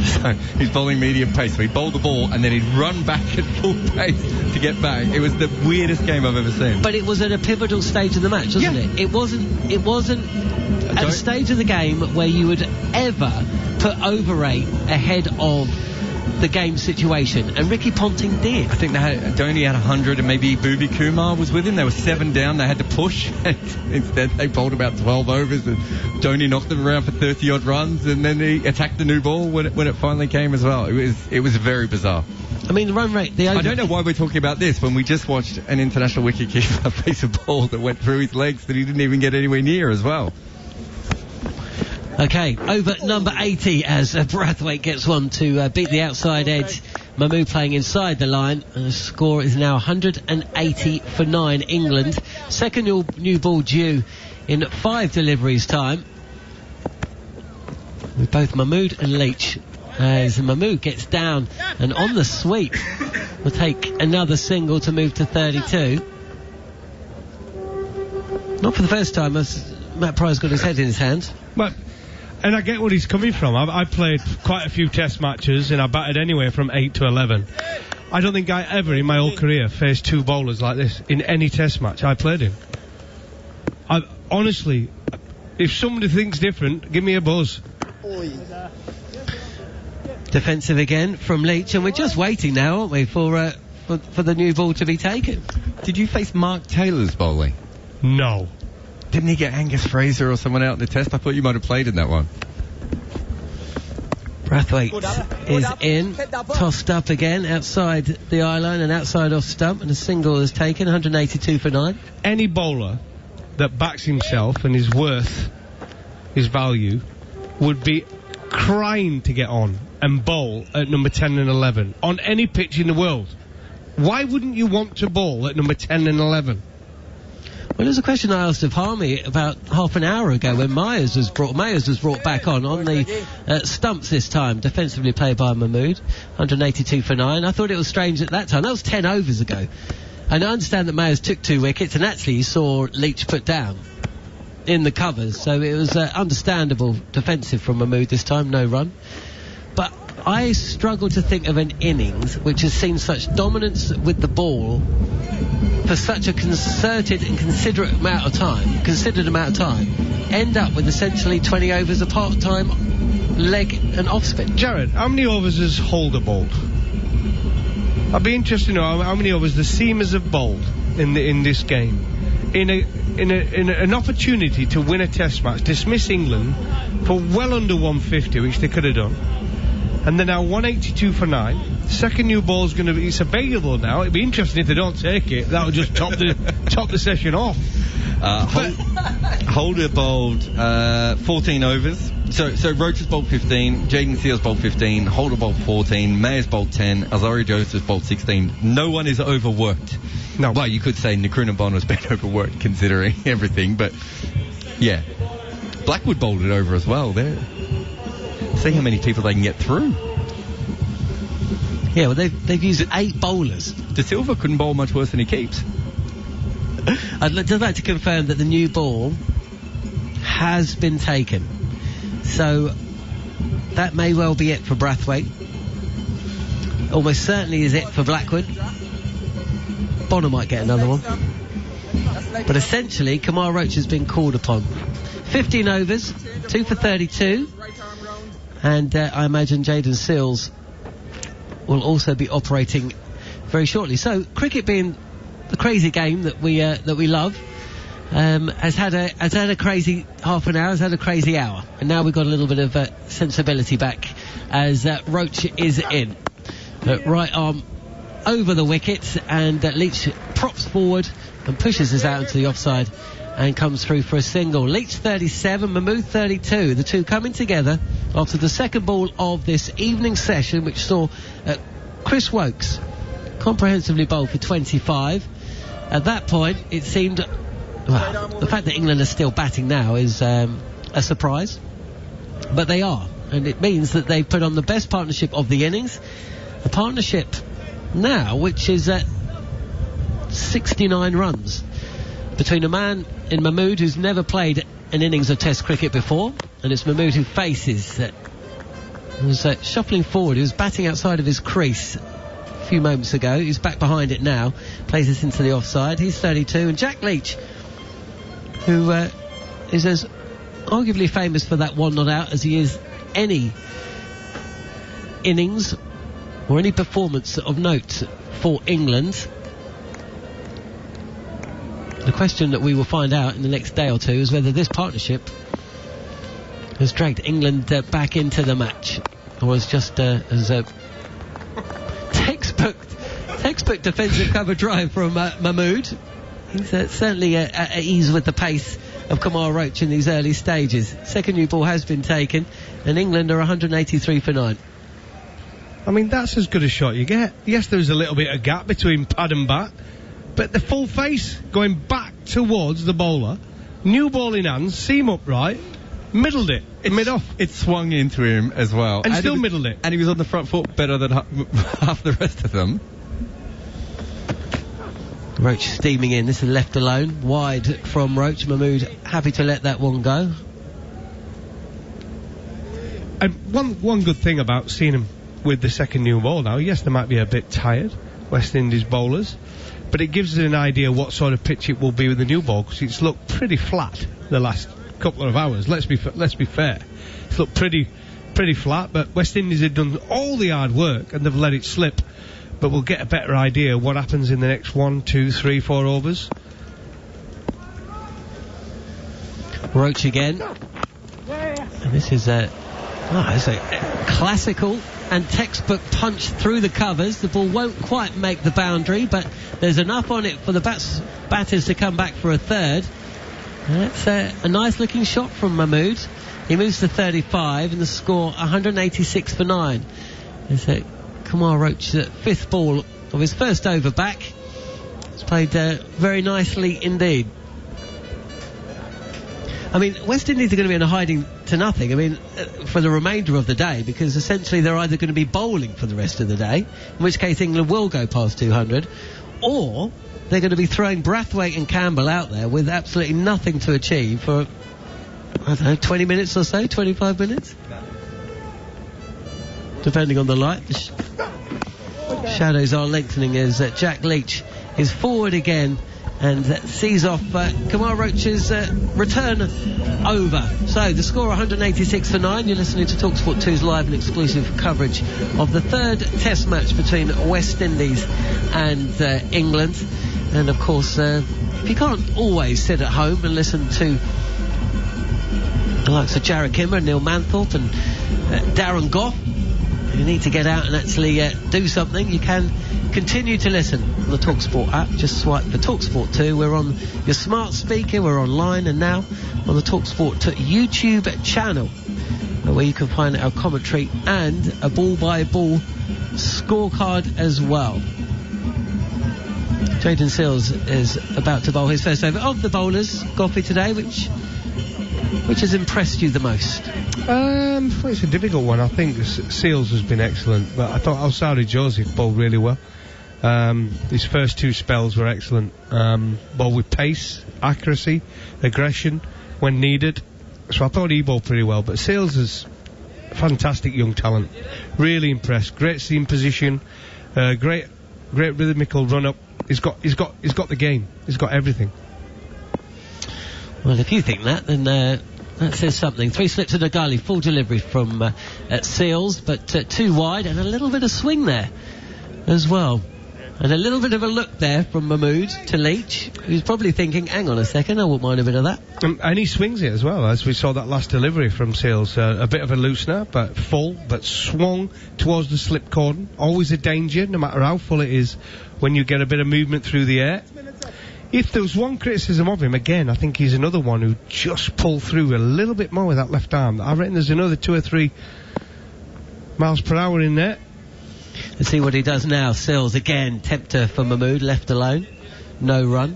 So he's bowling medium pace. So he'd bowl the ball, and then he'd run back at full pace to get back. It was the weirdest game I've ever seen. But it was at a pivotal stage of the match, wasn't it? It wasn't at a stage of the game where you would ever put over 8 ahead of the game situation, and Ricky Ponting did. I think Dhoni had 100, and maybe Bhuvi Kumar was with him. They were 7 down, they had to push, and instead they bowled about 12 overs, and Dhoni knocked them around for 30 odd runs, and then he attacked the new ball when it finally came as well. It was very bizarre. I mean, the run rate, I don't know why we're talking about this when we just watched an international wicketkeeper face a ball that went through his legs that he didn't even get anywhere near as well. Okay, over number 80 as Brathwaite gets one to beat the outside edge. Mahmood playing inside the line, and the score is now 180 for 9 England. Second new ball due in 5 deliveries time, with both Mahmood and Leach. As Mahmood gets down and on the sweep will take another single to move to 32. Not for the first time as Matt Pryce got his head in his hands. And I get what he's coming from. I played quite a few test matches, and I batted anywhere from 8 to 11. I don't think I ever in my whole career faced 2 bowlers like this in any test match I played in. Honestly, if somebody thinks different, give me a buzz. Defensive again from Leach, and we're just waiting now, aren't we, for the new ball to be taken. Did you face Mark Taylor's bowling? No. Didn't he get Angus Fraser or someone out in the test? I thought you might have played in that one. Brathwaite is in, tossed up again outside the eye line and outside off stump, and a single is taken. 182 for 9. Any bowler that backs himself and is worth his value would be crying to get on and bowl at number 10 and 11 on any pitch in the world. Why wouldn't you want to bowl at number 10 and 11? Well, there's a question I asked of Harmy about half an hour ago when Myers was brought back on the stumps this time, defensively played by Mahmood. 182 for 9. I thought it was strange at that time. That was 10 overs ago. And I understand that Myers took 2 wickets, and actually you saw Leach put down in the covers, so it was understandable defensive from Mahmood this time, no run. But I struggle to think of an innings which has seen such dominance with the ball for such a concerted and considered amount of time, end up with essentially 20 overs of part-time leg and off-spin. Jared, how many overs has Holder bowled? I'd be interested to know how many overs the Seamers have bowled in this game. In an opportunity to win a test match, dismiss England for well under 150, which they could have done. And they're now 182 for 9. Second new ball's going to be, it's available now. It'd be interesting if they don't take it. That would just top the session off. Holder bowled 14 overs. So Roach has bowled 15, Jaden Seals bowled 15, Holder bowled 14, Mayers bowled 10, Azari Joseph bowled 16. No one is overworked. No. Well, you could say Nkrumah has been overworked considering everything, but yeah. Blackwood bowled it over as well there. See how many people they can get through. Yeah, well, they've used 8 bowlers. De Silva couldn't bowl much worse than he keeps. I'd just like to confirm that the new ball has been taken. So that may well be it for Brathwaite. Almost certainly is it for Blackwood. Bonner might get another one. But essentially, Kemar Roach has been called upon. 15 overs, 2 for 32. And I imagine Jaden Seals will also be operating very shortly. So cricket, being the crazy game that we love, has had a crazy half an hour, has had a crazy hour, and now we've got a little bit of sensibility back as Roach is in. Right arm over the wicket, and Leach props forward and pushes us out into the offside and comes through for a single. Leach 37, Mahmood 32. The two coming together after the second ball of this evening session, which saw Chris Wokes comprehensively bowl for 25. At that point, it seemed, well, the fact that England are still batting now is a surprise, but they are, and it means that they put on the best partnership of the innings. A partnership now which is at 69 runs between a man in Mahmood who's never played an innings of Test cricket before, and it's Mahmood who faces was shuffling forward. He was batting outside of his crease a few moments ago. He's back behind it now, plays this into the offside. He's 32, and Jack Leach, who is as arguably famous for that one not out as he is any innings or any performance of note for England. The question that we will find out in the next day or two is whether this partnership has dragged England back into the match, or was just as a textbook defensive cover drive from Mahmood. He's certainly at ease with the pace of Kemar Roach in these early stages. Second new ball has been taken, and England are 183 for 9. I mean, that's as good a shot you get. Yes, there's a little bit of gap between pad and bat, but the full face going back towards the bowler, new ball in hand, seam upright, middled it, mid-off. It swung into him as well. And still middled it. And he was on the front foot better than half the rest of them. Roach steaming in. This is left alone, wide from Roach. Mahmood happy to let that one go. And one good thing about seeing him with the second new ball now, yes, they might be a bit tired, West Indies bowlers, but it gives us an idea what sort of pitch it will be with the new ball, because it's looked pretty flat the last couple of hours. Let's be fair. It's looked pretty flat, but West Indies have done all the hard work and they've let it slip. But we'll get a better idea what happens in the next 1, 2, 3, 4 overs. Roach again. And this is a classical and textbook punch through the covers. The ball won't quite make the boundary, but there's enough on it for the batters to come back for a third. That's a nice looking shot from Mahmood. He moves to 35 and the score 186 for 9. There's Kemar Roach, fifth ball of his first over back. It's played very nicely indeed. I mean, West Indies are going to be in a hiding to nothing, I mean, for the remainder of the day, because essentially they're either going to be bowling for the rest of the day, in which case England will go past 200, or they're going to be throwing Brathwaite and Campbell out there with absolutely nothing to achieve for, I don't know, 20 minutes or so, 25 minutes? Depending on the light. The shadows are lengthening as Jack Leach is forward again and sees off Kemar Roach's return over. So the score 186 for 9. You're listening to TalkSport 2's live and exclusive coverage of the third test match between West Indies and England. And of course, if you can't always sit at home and listen to the likes of Jarrod Kimmer and Neil Manthorpe and Darren Goff, you need to get out and actually do something. You can continue to listen the TalkSport app. Just swipe for TalkSport 2. We're on your smart speaker, we're online, and now on the TalkSport 2 YouTube channel, where you can find our commentary and a ball-by-ball scorecard as well. Jaden Seals is about to bowl his first over of the bowlers, Goffy, today. Which has impressed you the most? Well, it's a difficult one. I think Seals has been excellent, but I thought Alsari Joseph bowled really well. His first 2 spells were excellent. Bowled with pace, accuracy, aggression when needed. So I thought he bowled pretty well. But Seals is fantastic young talent. Really impressed. Great seam position. Great rhythmical run up. He's got the game. He's got everything. Well, if you think that, then that says something. 3 slips and a gully, full delivery from Seals, but 2 wide and a little bit of swing there as well. And a little bit of a look there from Mahmood to Leach, who's probably thinking, hang on a second, I wouldn't mind a bit of that. And he swings it as well, as we saw that last delivery from Seals. A bit of a loosener, but full, but swung towards the slip cordon. Always a danger, no matter how full it is, when you get a bit of movement through the air. If there was one criticism of him, again, I think he's another one who just pulled through a little bit more with that left arm. I reckon there's another 2 or 3 miles per hour in there. Let's see what he does now. Seals again, tempter for Mahmood, left alone. No run.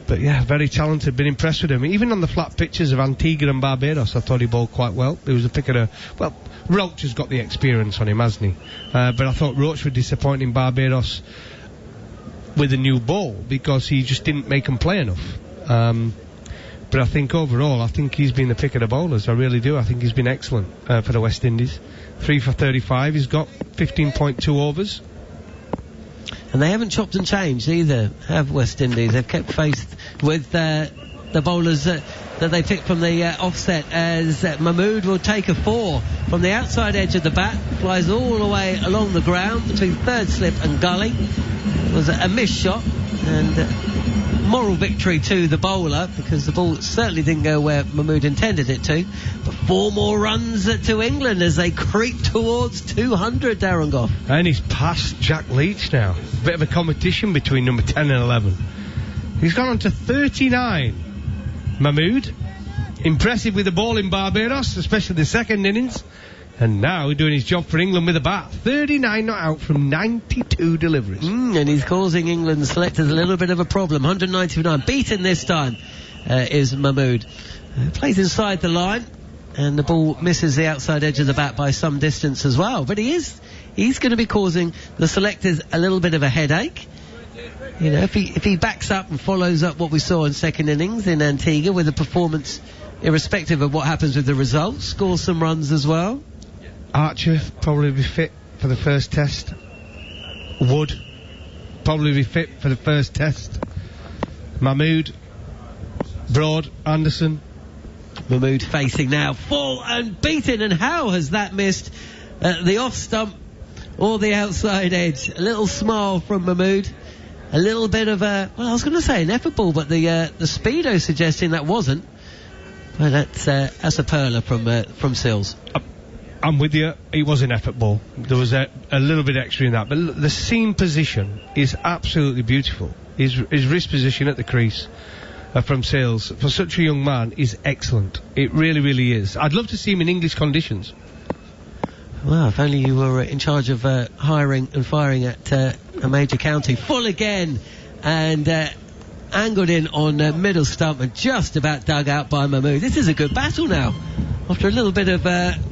But yeah, very talented, been impressed with him. Even on the flat pitches of Antigua and Barbados, I thought he bowled quite well. There was a pick of a... Well, Roach has got the experience on him, hasn't he? But I thought Roach was disappointing Barbados with a new ball because he just didn't make them play enough. But I think overall, I think he's been the pick of the bowlers. I really do. I think he's been excellent for the West Indies. 3 for 35. He's got 15.2 overs. And they haven't chopped and changed either, have West Indies. They've kept faith with the bowlers that they picked from the offset, as Mahmood will take a 4 from the outside edge of the bat, flies all the way along the ground between third slip and gully. It was a missed shot, and moral victory to the bowler, because the ball certainly didn't go where Mahmood intended it to. But 4 more runs to England as they creep towards 200, Darren Goff. And he's past Jack Leach now. Bit of a competition between number 10 and 11. He's gone on to 39. Mahmood, impressive with the ball in Barbados, especially the second innings. And now doing his job for England with a bat. 39 not out from 92 deliveries. And he's causing England selectors a little bit of a problem. 199. Beaten this time is Mahmood. Plays inside the line, and the ball misses the outside edge of the bat by some distance as well. But he's going to be causing the selectors a little bit of a headache. You know, if he backs up and follows up what we saw in second innings in Antigua with a performance irrespective of what happens with the results, scores some runs as well. Archer probably be fit for the first test. Wood probably be fit for the first test. Mahmood, Broad, Anderson. Mahmood facing now, full and beaten, and how has that missed the off stump or the outside edge? A little smile from Mahmood. A little bit of a, well, I was going to say an effort ball, but the speedo suggesting that wasn't. Well, that's a perler from Seals. I'm with you. It was an effort ball. There was a little bit extra in that, but the seam position is absolutely beautiful. His wrist position at the crease from Seals for such a young man is excellent. It really, really is. I'd love to see him in English conditions. Well, if only you were in charge of hiring and firing at a major county. Full again, and angled in on middle stump and just about dug out by Mahmood. This is a good battle now. After a little bit of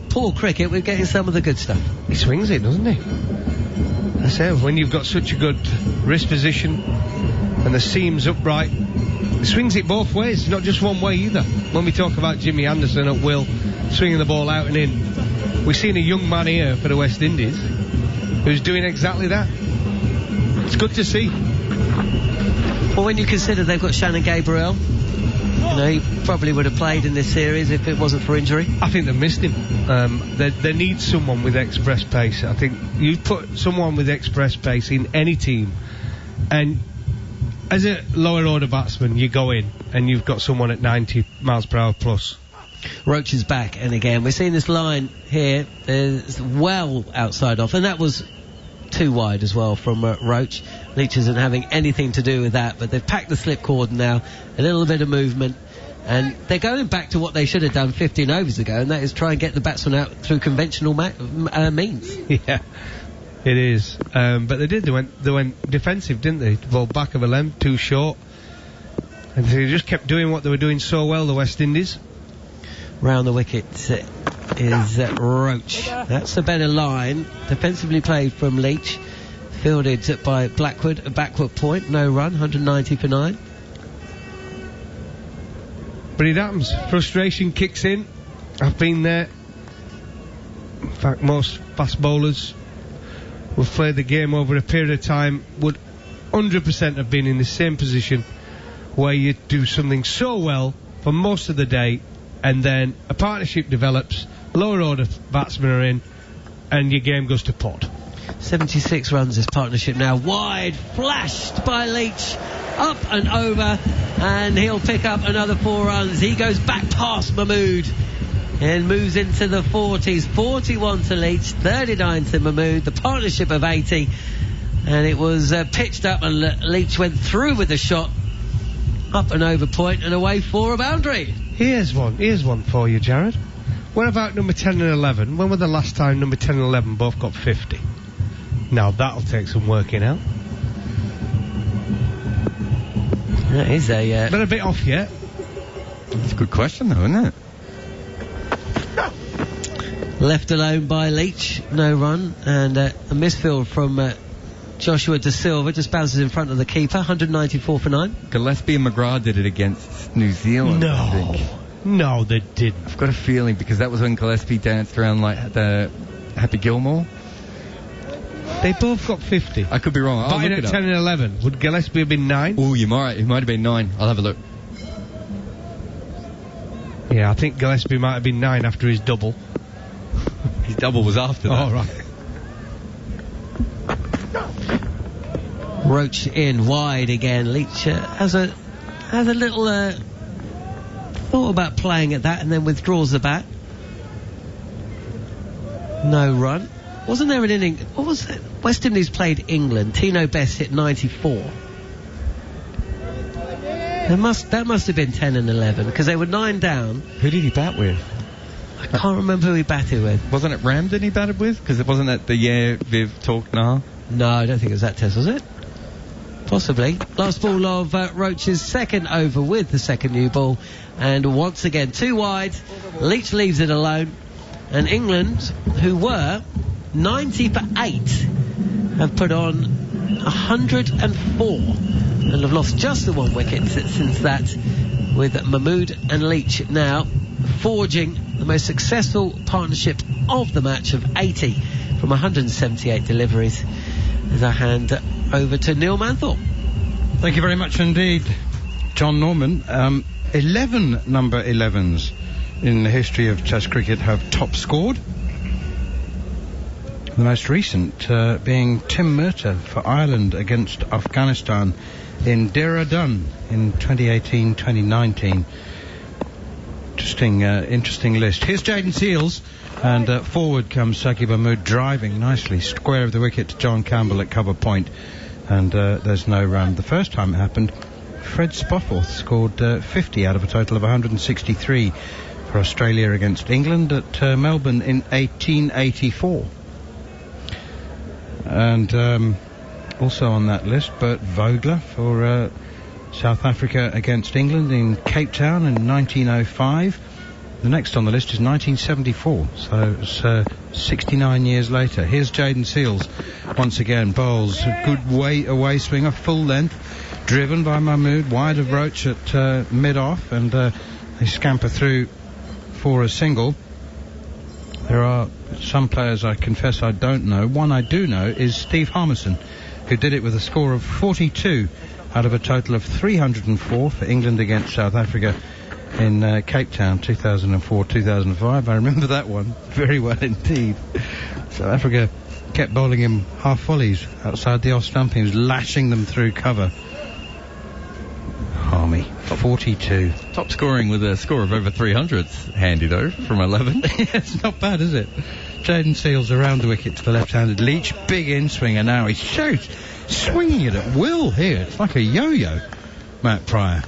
poor cricket, we're getting some of the good stuff. He swings it, doesn't he? I say, when you've got such a good wrist position and the seam's upright, he swings it both ways, not just one way either. When we talk about Jimmy Anderson at will, swinging the ball out and in, we've seen a young man here for the West Indies who's doing exactly that. It's good to see. Well, when you consider they've got Shannon Gabriel, you know, he probably would have played in this series if it wasn't for injury. I think they've missed him. They need someone with express pace. I think you put someone with express pace in any team, and as a lower order batsman, you go in and you've got someone at 90 miles per hour plus. Roach is back, and again we're seeing this line here is well outside off, and that was too wide as well from Roach. Leach isn't having anything to do with that, but they've packed the slipcord now, a little bit of movement, and they're going back to what they should have done 15 overs ago, and that is try and get the batsman out through conventional means. Yeah, it is. But they did. They went defensive, didn't they? Ball back of a length, too short, and they just kept doing what they were doing so well, the West Indies. Round the wicket is Roach. That's a better line. Defensively played from Leach. Fielded by Blackwood, a backward point, no run, 190 for 9. But it happens. Frustration kicks in. I've been there. In fact, most fast bowlers who've played the game over a period of time would 100% have been in the same position where you do something so well for most of the day, and then a partnership develops, lower order batsmen are in, and your game goes to pot. 76 runs this partnership now, wide, flashed by Leach, up and over, and he'll pick up another 4 runs. He goes back past Mahmood and moves into the 40s. 41 to Leach, 39 to Mahmood, the partnership of 80, and it was pitched up, and Leach went through with the shot, up and over point and away for a boundary. Here's one for you, Jared. What about number 10 and 11? When were the last time number 10 and 11 both got 50? Now that'll take some working out. That is a... Been a bit off yet. It's a good question though, isn't it? Left alone by Leach, no run, and a misfield from Joshua De Silva, just bounces in front of the keeper, 194 for 9. Gillespie and McGrath did it against New Zealand, I think. No, they didn't. I've got a feeling, because that was when Gillespie danced around like the Happy Gilmore. They both got 50. I could be wrong. I'll Batting look at it 10 and 11. Would Gillespie have been 9? Oh, it might have been 9. I'll have a look. Yeah, I think Gillespie might have been 9 after his double. His double was after that. Oh, right. Roach in wide again. Leach has a little thought about playing at that, and then withdraws the bat. No run. Wasn't there an inning? What was it? West Indies played England. Tino Best hit 94. That must have been 10 and 11, because they were 9 down. Who did he bat with? I can't remember who he batted with. Wasn't it Ramden he batted with? Because it wasn't that the year Viv talked now. No, I don't think it was that test, was it? Possibly. Last ball of Roach's second over with the second new ball, and once again 2 wide. Leach leaves it alone, and England, who were 90 for 8, have put on 104 and have lost just the 1 wicket since that, with Mahmood and Leach now forging the most successful partnership of the match of 80 from 178 deliveries. As I hand over to Neil Manthorpe. Thank you very much indeed, John Norman. 11 number 11s in the history of Test cricket have top scored. The most recent being Tim Murtagh for Ireland against Afghanistan in Dehradun in 2018-2019. Interesting list. Here's Jaden Seals, and forward comes Saqib Mahmood driving nicely, square of the wicket to John Campbell at cover point, and there's no run. The first time it happened, Fred Spofforth scored 50 out of a total of 163 for Australia against England at Melbourne in 1884. And also on that list, Bert Vogler for South Africa against England in Cape Town in 1905. The next on the list is 1974, so it's 69 years later. Here's Jaden Seals once again, bowls a good away swing, a full length, driven by Mahmood, wide of Roach at mid-off, and they scamper through for a single. There are some players I confess I don't know. One I do know is Steve Harmison, who did it with a score of 42 out of a total of 304 for England against South Africa in Cape Town 2004-2005. I remember that one very well indeed. South Africa kept bowling him half volleys outside the off stump. He was lashing them through cover. Harmy, 42. Top scoring with a score of over 300's handy though, from 11. It's not bad, is it? Jaden Seals around the wicket to the left-handed Leach. Big in-swinger now. He shoots. swinging it at will here. It's like a yo-yo, Matt Pryor.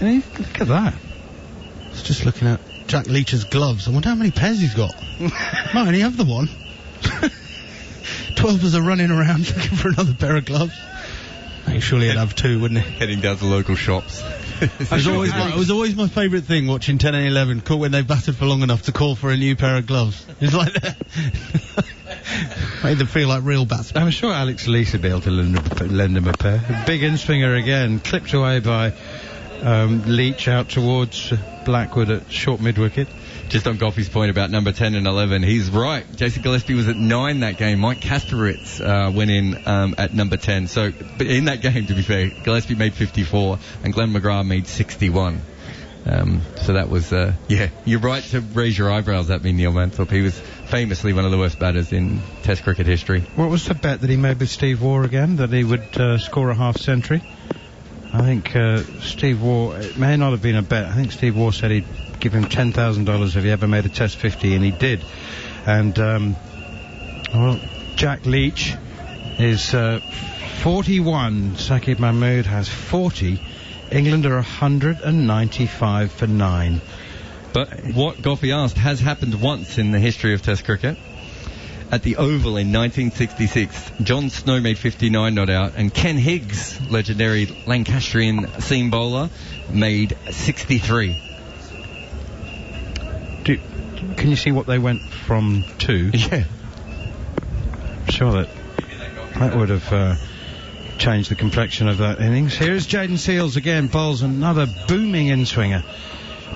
And look at that. I was just looking at Jack Leach's gloves. I wonder how many pairs he's got. Might only have the one. 12 are running around looking for another pair of gloves. Surely he'd have two, wouldn't he? Heading down to local shops. It was always my favourite thing watching 10 and 11, when they batted for long enough to call for a new pair of gloves. It's like that. Made them feel like real batsmen. I'm sure Alex Lees would be able to lend him a pair. Big in-swinger again, clipped away by Leach out towards Blackwood at short mid-wicket. Just on Goffy's point about number 10 and 11, he's right. Jason Gillespie was at 9 that game. Mike Kasparitz went in at number 10. So, but in that game, to be fair, Gillespie made 54 and Glenn McGrath made 61. So that was, you're right to raise your eyebrows at me, Neil Manthorpe. He was famously one of the worst batters in Test cricket history. What was the bet that he made with Steve Waugh again, that he would score a half-century? I think Steve Waugh, it may not have been a bet. I think Steve Waugh said he'd give him $10,000 if he ever made a Test 50, and he did. And, Jack Leach is 41. Saqib Mahmood has 40. England are 195 for 9. But what Goffy asked has happened once in the history of Test cricket. At the Oval in 1966, John Snow made 59 not out, and Ken Higgs, legendary Lancastrian seam bowler, made 63. Can you see what they went from to? Yeah. I'm sure that would have changed the complexion of that innings. Here's Jayden Seales again, bowls another booming in-swinger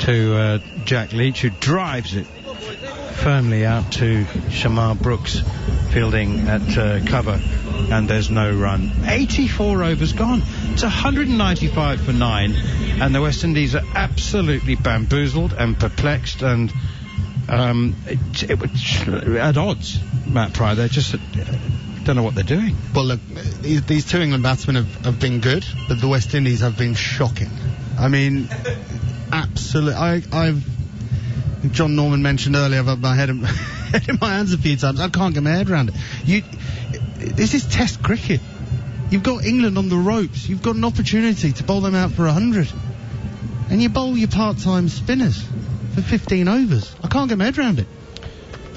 to Jack Leach, who drives it firmly out to Shamar Brooks, fielding at cover, and there's no run. 84 overs gone. It's 195 for 9, and the West Indies are absolutely bamboozled and perplexed and at odds, Matt Pryor. They're just don't know what they're doing. Well, look, these two England batsmen have been good, but the West Indies have been shocking. I mean, absolutely. John Norman mentioned earlier, I've had my head in my hands a few times. I can't get my head around it. This is Test cricket. You've got England on the ropes. You've got an opportunity to bowl them out for 100. And you bowl your part-time spinners for 15 overs. I can't get my head around it.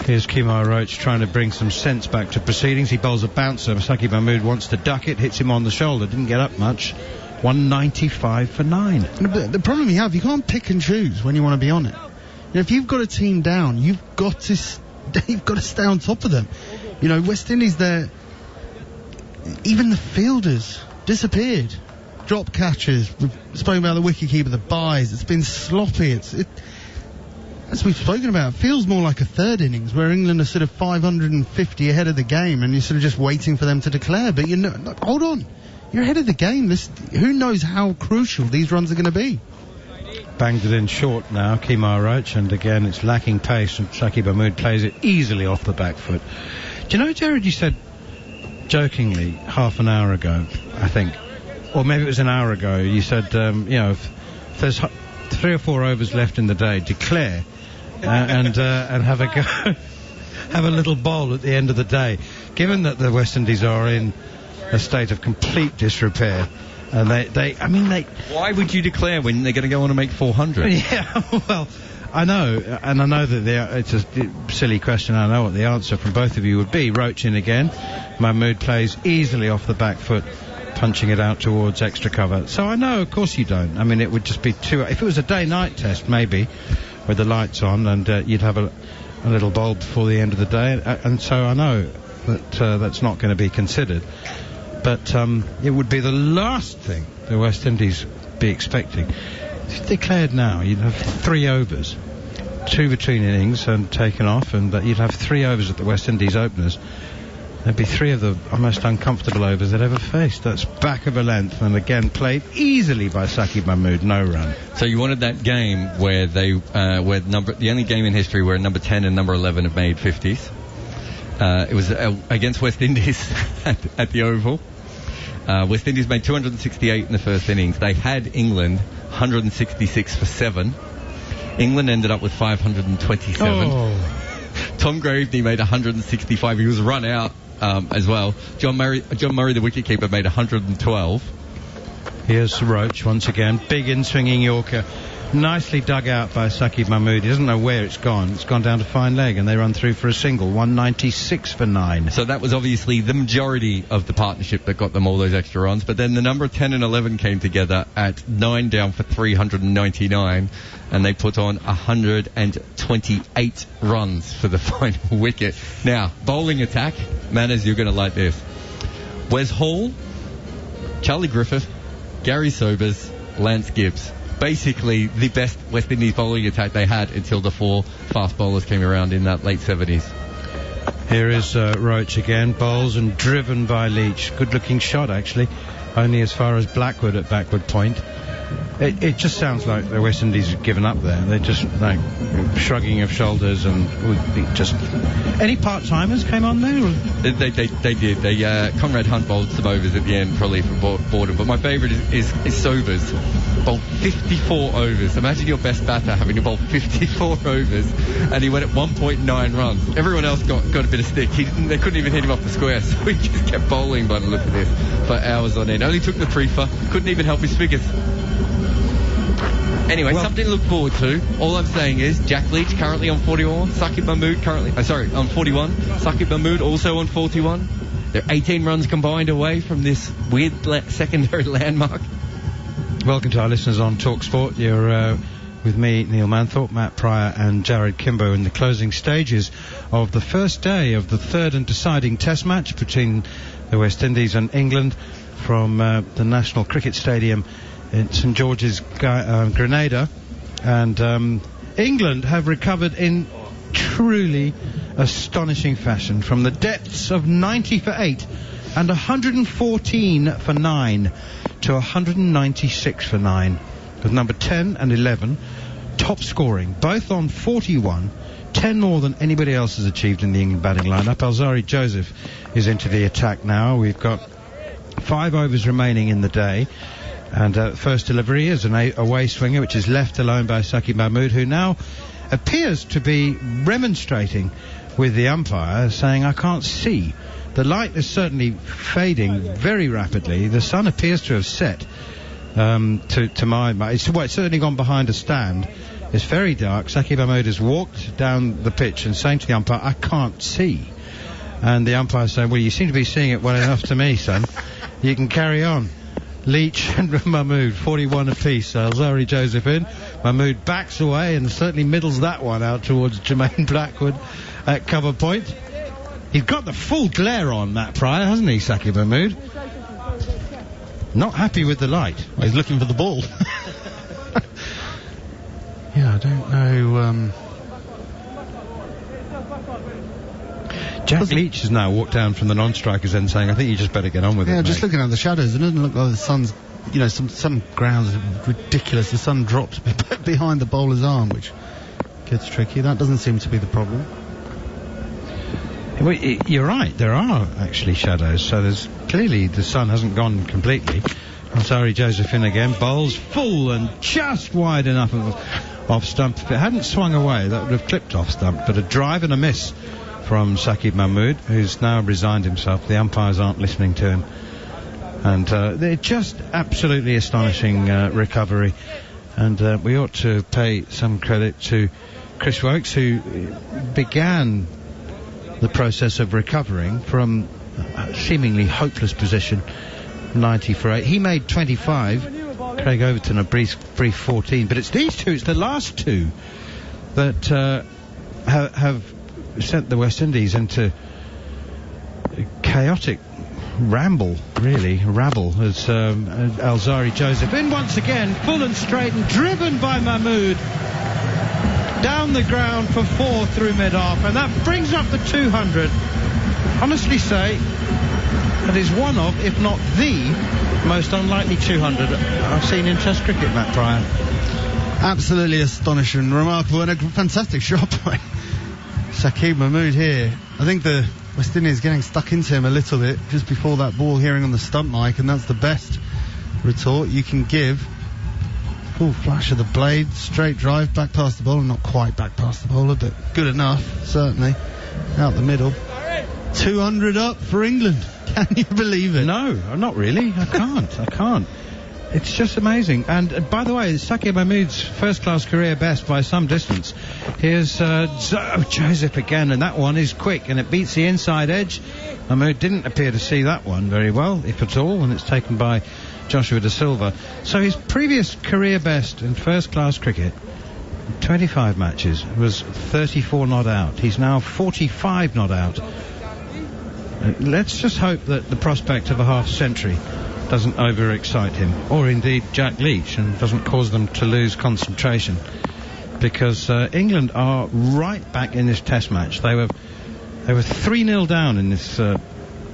Here's Kemar Roach trying to bring some sense back to proceedings. He bowls a bouncer. Saqib Mahmood wants to duck it, hits him on the shoulder, didn't get up much. 195 for 9. The problem you have, you can't pick and choose when you want to be on it. If you've got a team down, you've got to stay on top of them. You know, West Indies, even the fielders disappeared. Drop catches. We've spoken about the wicketkeeper, the byes. It's been sloppy. As we've spoken about, it feels more like a third innings where England are sort of 550 ahead of the game, and you're sort of just waiting for them to declare. But hold on, you're ahead of the game. Who knows how crucial these runs are going to be? Banged it in short now, Kemar Roach, and again it's lacking pace, and Saqib Mahmood plays it easily off the back foot. Do you know, Jared, you said jokingly half an hour ago, I think, or maybe it was an hour ago, you said, if there's 3 or 4 overs left in the day, declare and have a go, have a little bowl at the end of the day. Given that the West Indies are in a state of complete disrepair, and why would you declare when they're going to go on and make 400? Yeah, well, I know, and I know that it's a silly question. I know what the answer from both of you would be. Roach in again. Mahmood plays easily off the back foot, punching it out towards extra cover. So I know, of course you don't. I mean, it would just be too... If it was a day-night test, maybe, with the lights on, and you'd have a little bowl before the end of the day, and so I know that that's not going to be considered. But it would be the last thing the West Indies be expecting. If it's declared now, you'd have 3 overs, 2 between innings and taken off, and you'd have 3 overs at the West Indies openers. There'd be 3 of the most uncomfortable overs they'd ever faced. That's back of a length, and again played easily by Saqib Mahmood, no run. So you wanted that game where the only game in history where number 10 and number 11 have made 50s. It was against West Indies at the Oval. West Indies made 268 in the first innings. They had England 166 for 7. England ended up with 527. Oh. Tom Gravney made 165. He was run out as well. John Murray, the wicketkeeper, made 112. Here's Roach once again. Big in-swinging Yorker. Nicely dug out by Saqib Mahmood. He doesn't know where it's gone. It's gone down to fine leg, and they run through for a single. 196 for 9. So that was obviously the majority of the partnership that got them all those extra runs. But then the number 10 and 11 came together at 9 down for 399, and they put on 128 runs for the final wicket. Now, bowling attack. Manners, you're going to like this. Wes Hall, Charlie Griffith, Gary Sobers, Lance Gibbs. Basically the best West Indies bowling attack they had until the 4 fast bowlers came around in that late 70s. Here is Roach again, bowls and driven by Leach. Good looking shot actually, only as far as Blackwood at backward point. It just sounds like the West Indies have given up there. They're just like shrugging of shoulders and just... Any part-timers came on there? They did. Conrad Hunt bowled some overs at the end, probably for boredom. But my favourite is Sobers. Bowled 54 overs. Imagine your best batter having to bowl 54 overs, and he went at 1.9 runs. Everyone else got a bit of stick. They couldn't even hit him off the square, so he just kept bowling by the look of this for hours on end. Only took the 3 for, couldn't even help his figures. Anyway, something to look forward to. All I'm saying is Jack Leach currently on 41, Saqib Mahmood on 41, Saqib Mahmood also on 41. They're 18 runs combined away from this weird secondary landmark. Welcome to our listeners on TalkSport. You're with me, Neil Manthorpe, Matt Pryor and Jared Kimbo in the closing stages of the first day of the third and deciding test match between the West Indies and England from the National Cricket Stadium in St George's, Grenada. And England have recovered in truly astonishing fashion from the depths of 90 for 8 and 114 for 9 to 196 for 9, with number 10 and 11 top scoring, both on 41, 10 more than anybody else has achieved in the England batting lineup. Alzari Joseph is into the attack now. We've got 5 overs remaining in the day. And first delivery is an away swinger, which is left alone by Saqib Mahmood, who now appears to be remonstrating with the umpire, saying, I can't see. The light is certainly fading very rapidly. The sun appears to have set, to my mind. It's certainly gone behind a stand. It's very dark. Saqib Mahmood has walked down the pitch and saying to the umpire, I can't see. And the umpire saying, well, you seem to be seeing it well enough to me, son. You can carry on. Leach and Mahmood, 41 apiece. Alzari Joseph in. Mahmood backs away and certainly middles that one out towards Jermaine Blackwood at cover point. He's got the full glare on, Matt Pryor, hasn't he, Saqib Mahmood? Not happy with the light. Well, he's looking for the ball. Yeah, I don't know... Jack Leach has now walked down from the non-strikers end saying, I think you just better get on with it, Yeah, mate. just looking at the shadows, it doesn't look like the sun's, some grounds are ridiculous. The sun drops behind the bowler's arm, which gets tricky. That doesn't seem to be the problem. Well, you're right, there are actually shadows, so there's clearly the sun hasn't gone completely. Alzari Joseph in again, bowls full and just wide enough off stump. If it hadn't swung away, that would have clipped off stump, but a drive and a miss from Saqib Mahmood, who's now resigned himself. The umpires aren't listening to him. And they're just absolutely astonishing recovery. And we ought to pay some credit to Chris Wokes, who began the process of recovering from a seemingly hopeless position, 90 for 8. He made 25. Craig Overton a brief 14. But it's these two, it's the last two that have sent the West Indies into chaotic rabble, as Alzari Joseph in once again, full and straight and driven by Mahmood down the ground for 4 through mid-off, and that brings up the 200. Honestly say, that is one of, if not the most unlikely 200 I've seen in Test cricket, Matt Pryor. Absolutely astonishing, remarkable, and a fantastic shot by Saqib Mahmood here. I think the West Indies getting stuck into him a little bit just before that ball hearing on the stump mic, and that's the best retort you can give. Full flash of the blade, straight drive back past the bowler, not quite back past the bowler, but good enough, certainly, out the middle. 200 up for England. Can you believe it? No, not really. I can't. It's just amazing. And by the way, Saki Mahmood's first-class career best by some distance. Here's Joseph again, and that one is quick, and it beats the inside edge. Mahmood didn't appear to see that one very well, if at all, and it's taken by Joshua Da Silva. So his previous career best in first-class cricket, 25 matches, was 34 not out. He's now 45 not out. Let's just hope that the prospect of a half-century doesn't overexcite him, or indeed Jack Leach, and doesn't cause them to lose concentration, because England are right back in this test match. They were 3-0 down in this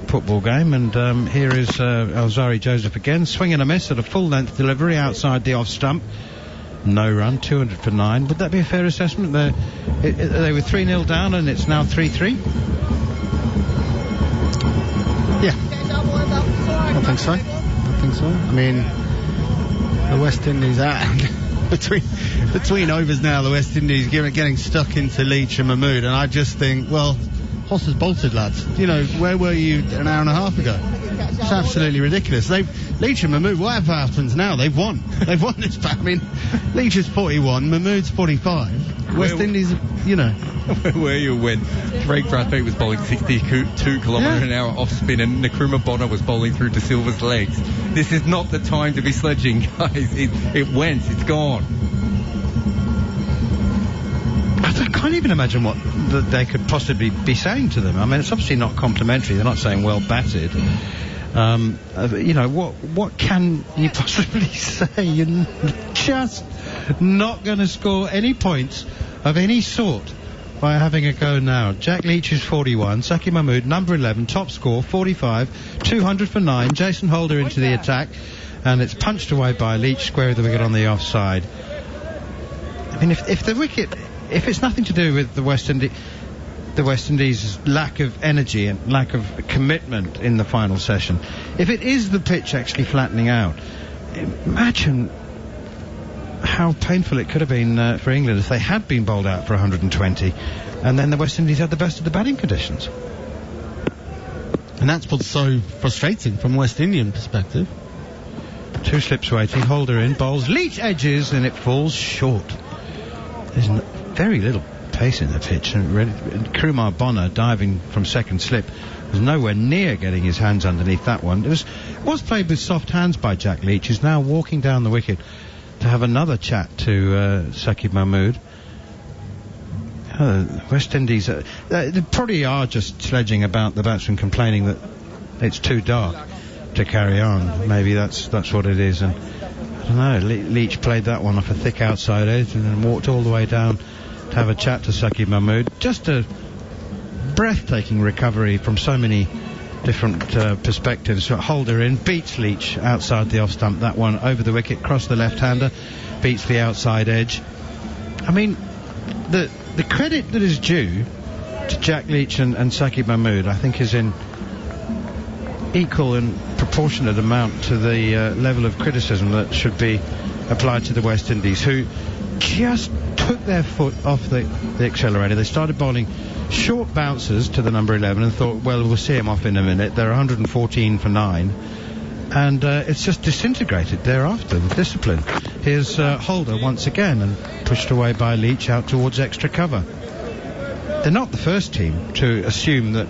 football game, and here is Alzari Joseph again, swing and a miss at a full-length delivery outside the off stump. No run, 200 for 9. Would that be a fair assessment? They were 3-0 down, and it's now 3-3. Yeah, I think so. I mean, the West Indies are between overs now. The West Indies getting stuck into Leach and Mahmood, and I just think, well, Hoss has bolted, lads. You know, where were you an hour and a half ago? It's absolutely ridiculous. Leach and Mahmood, whatever happens now, they've won. They've won this back. I mean, Leach is 41, Mahmood's 45. West Indies, you know. Where were you when Craig Brathwaite was bowling 62 kilometres an hour off spin and Nkrumah Bonner was bowling through De Silva's legs? This is not the time to be sledging, guys. It's gone. I can't even imagine what they could possibly be saying to them. I mean, it's obviously not complimentary. They're not saying well batted. You know, what can you possibly say? You're just not going to score any points of any sort by having a go now. Jack Leach is 41, Saki Mahmood, number 11, top score, 45, 200 for 9, Jason Holder into the attack, and it's punched away by Leach, square of the wicket on the offside. I mean, if the wicket, if it's nothing to do with the West Indies' lack of energy and lack of commitment in the final session, if it is the pitch actually flattening out, imagine how painful it could have been for England if they had been bowled out for 120 and then the West Indies had the best of the batting conditions. And that's what's so frustrating from a West Indian perspective. 2 slips waiting, Holder in, bowls, Leach edges, and it falls short. There's very little pace in the pitch, and Nkrumah Bonner diving from second slip was nowhere near getting his hands underneath that one. It was played with soft hands by Jack Leach, who's now walking down the wicket to have another chat to Saki Mahmood. West Indies, they probably are just sledging about the batsman complaining that it's too dark to carry on. Maybe that's what it is. And I don't know, Leach played that one off a thick outside edge and then walked all the way down to have a chat to Saki Mahmood. Just a breathtaking recovery from so many different perspectives. Holder in, beats Leach outside the off stump. That one over the wicket, cross the left-hander, beats the outside edge. I mean, the credit that is due to Jack Leach and Saki Mahmood, I think, is in equal and proportionate amount to the level of criticism that should be applied to the West Indies, who just took their foot off the accelerator. They started bowling short bounces to the number 11 and thought, well, we'll see him off in a minute. They're 114 for 9, and it's just disintegrated thereafter with discipline. Here's Holder once again, and pushed away by Leach out towards extra cover. They're not the first team to assume that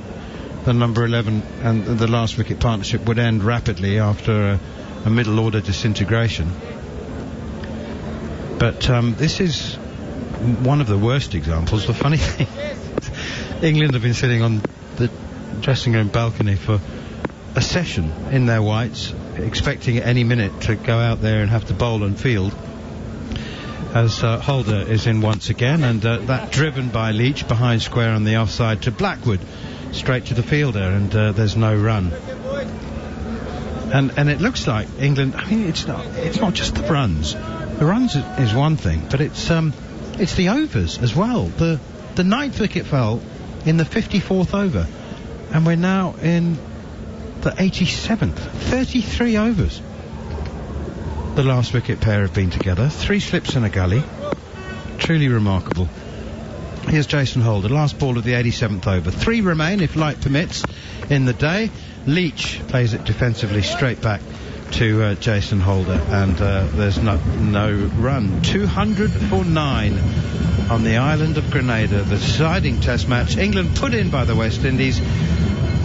the number 11 and the last wicket partnership would end rapidly after a middle order disintegration. But this is one of the worst examples. The funny thing, England have been sitting on the dressing room balcony for a session in their whites, expecting at any minute to go out there and have to bowl and field, as Holder is in once again, and that driven by Leach behind square on the offside to Blackwood, straight to the fielder, and there's no run. And it looks like England, I mean, it's not just the runs. The runs is one thing, but it's the overs as well. The 9th wicket fell in the 54th over, and we're now in the 87th. 33 overs. The last wicket pair have been together. 3 slips and a gully. Truly remarkable. Here's Jason Holder, last ball of the 87th over. 3 remain, if light permits, in the day. Leach plays it defensively straight back to Jason Holder, and there's no run. 200 for 9 on the island of Grenada, the deciding test match. England put in by the West Indies.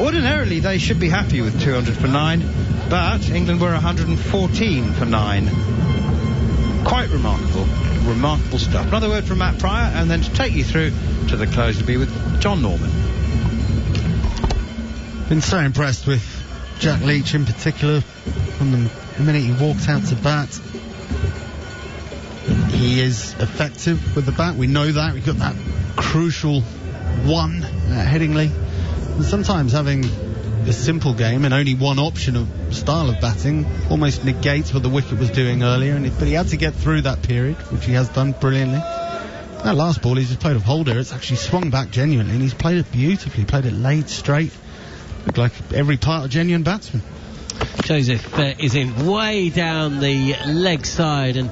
Ordinarily, they should be happy with 200 for 9, but England were 114 for 9. Quite remarkable stuff. Another word from Matt Pryor, and then to take you through to the close to be with John Norman. Been so impressed with Jack Leach in particular from the minute he walked out to bat. He is effective with the bat, we know that. We've got that crucial one at Headingley. And sometimes having a simple game and only one option of style of batting almost negates what the wicket was doing earlier, but he had to get through that period, which he has done brilliantly. That last ball he's just played off Holder, it's actually swung back genuinely, and he's played it beautifully, played it laid straight. Looked like every part of genuine batsman. Joseph is in way down the leg side, and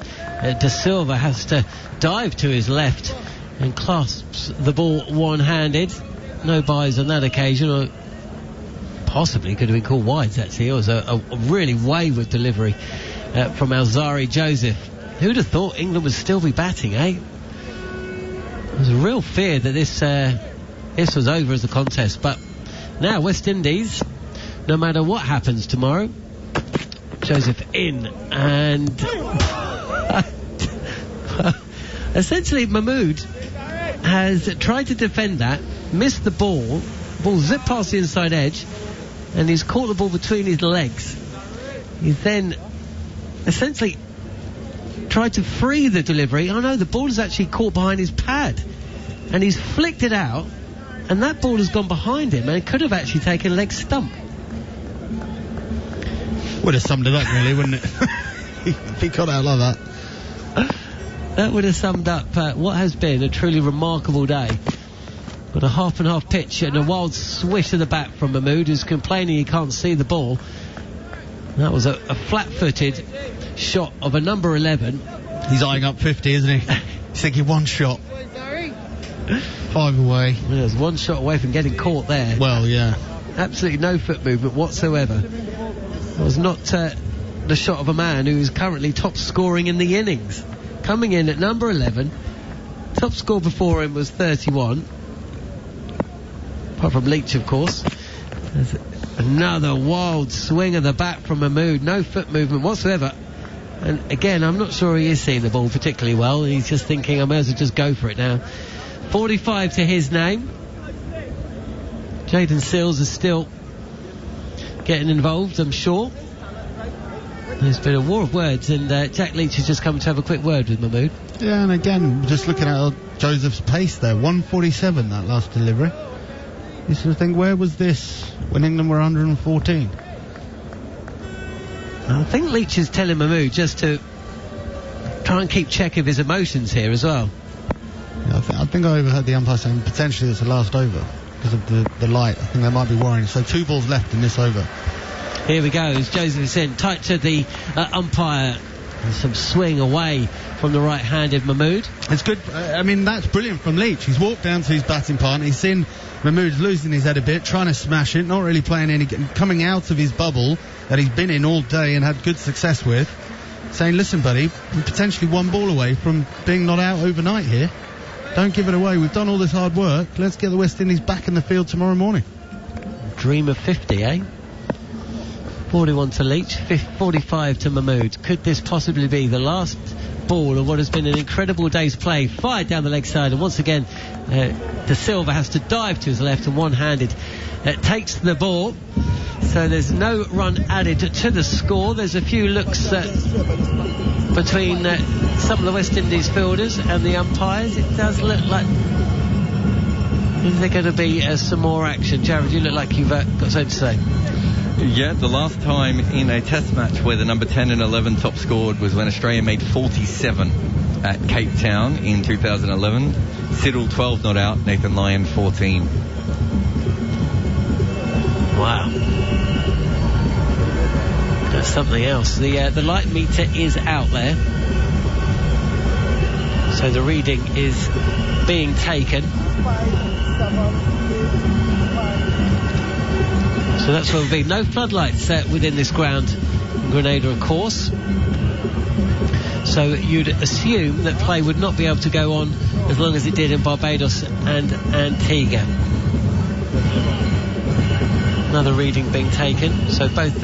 De Silva has to dive to his left and clasps the ball one-handed. No byes on that occasion, or possibly could have been called wides actually. It was a really wayward delivery from Alzari Joseph. Who'd have thought England would still be batting, eh? There was a real fear that this was over as a contest, but now West Indies, no matter what happens tomorrow, Joseph in, and essentially Mahmood has tried to defend that, missed the ball zipped past the inside edge, and he's caught the ball between his legs. He's then essentially tried to free the delivery. Oh no, the ball is actually caught behind his pad, and he's flicked it out, and that ball has gone behind him, and it could have actually taken a leg stump. Would have summed it up really, wouldn't it? If he got out like that. That would have summed up what has been a truly remarkable day. Got a half and half pitch and a wild swish of the bat from Mahmood, who's complaining he can't see the ball. That was a flat-footed shot of a number 11. He's eyeing up 50, isn't he? He's thinking one shot. 5 away. Well, there's one shot away from getting caught there. Well, yeah. Absolutely no foot movement whatsoever. It was not the shot of a man who is currently top scoring in the innings. Coming in at number 11. Top score before him was 31. Apart from Leach, of course. There's another wild swing of the bat from Mahmood. No foot movement whatsoever. And again, I'm not sure he is seeing the ball particularly well. He's just thinking, I may as well just go for it now. 45 to his name. Jaden Seals is still getting involved, I'm sure. There's been a war of words, and Jack Leach has just come to have a quick word with Mahmood. Yeah, and again, just looking at Joseph's pace there, 147 that last delivery. You sort of think, where was this when England were 114? I think Leach is telling Mahmood just to try and keep check of his emotions here as well. Yeah, I think I overheard the umpire saying potentially it's the last over because of the light. I think they might be worrying. So 2 balls left in this over. Here we go, as Joseph is in tight to the umpire. Some swing away from the right-handed Mahmood. It's good. I mean, that's brilliant from Leach. He's walked down to his batting partner. He's seen Mahmood losing his head a bit, trying to smash it, not really playing any, coming out of his bubble that he's been in all day and had good success with, saying, listen, buddy, we're potentially 1 ball away from being not out overnight here. Don't give it away. We've done all this hard work. Let's get the West Indies back in the field tomorrow morning. Dream of 50, eh? 41 to Leach, 45 to Mahmood. Could this possibly be the last ball of what has been an incredible day's play? Fired down the leg side, and once again De Silva has to dive to his left and one-handed takes the ball. So there's no run added to the score. There's a few looks between some of the West Indies fielders and the umpires. It does look like there's going to be some more action. Jared, you look like you've got something to say. Yeah, the last time in a test match where the number 10 and 11 top scored was when Australia made 47 at Cape Town in 2011. Siddle 12 not out, Nathan Lyon 14. Wow. That's something else. The light meter is out there. So So the reading is being taken. So that's where there'll be no floodlights within this ground in Grenada, of course. So you'd assume that play would not be able to go on as long as it did in Barbados and Antigua. Another reading being taken. So both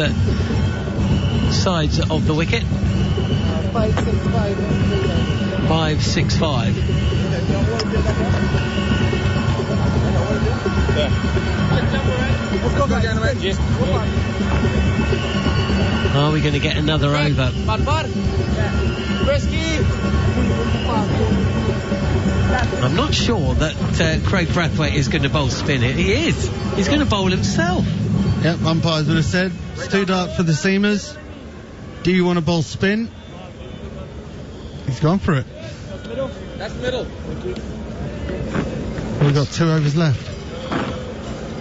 sides of the wicket. 565. Are we going to get another over? I'm not sure that Craig Brathwaite is going to bowl spin it. He is. He's going to bowl himself. Yep, umpires would have said it's too dark for the seamers. Do you want to bowl spin? He's gone for it. That's middle. We've got 2 overs left.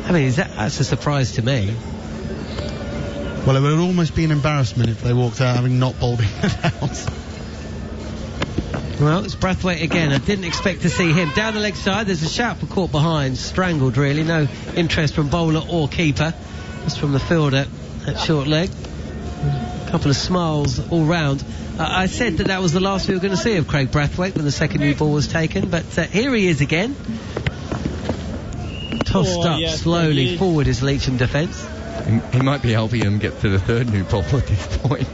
I mean, that's a surprise to me. Well, it would almost be an embarrassment if they walked out having not bowled it out. Well, it's Brathwaite again. I didn't expect to see him. Down the leg side, there's a shout for caught behind. Strangled, really. No interest from bowler or keeper. Just from the fielder at short leg. A couple of smiles all round. I said that was the last we were going to see of Craig Brathwaite when the second new ball was taken. But here he is again. Tossed up slowly forward is Leach in defence. He might be helping him get to the third new ball at this point.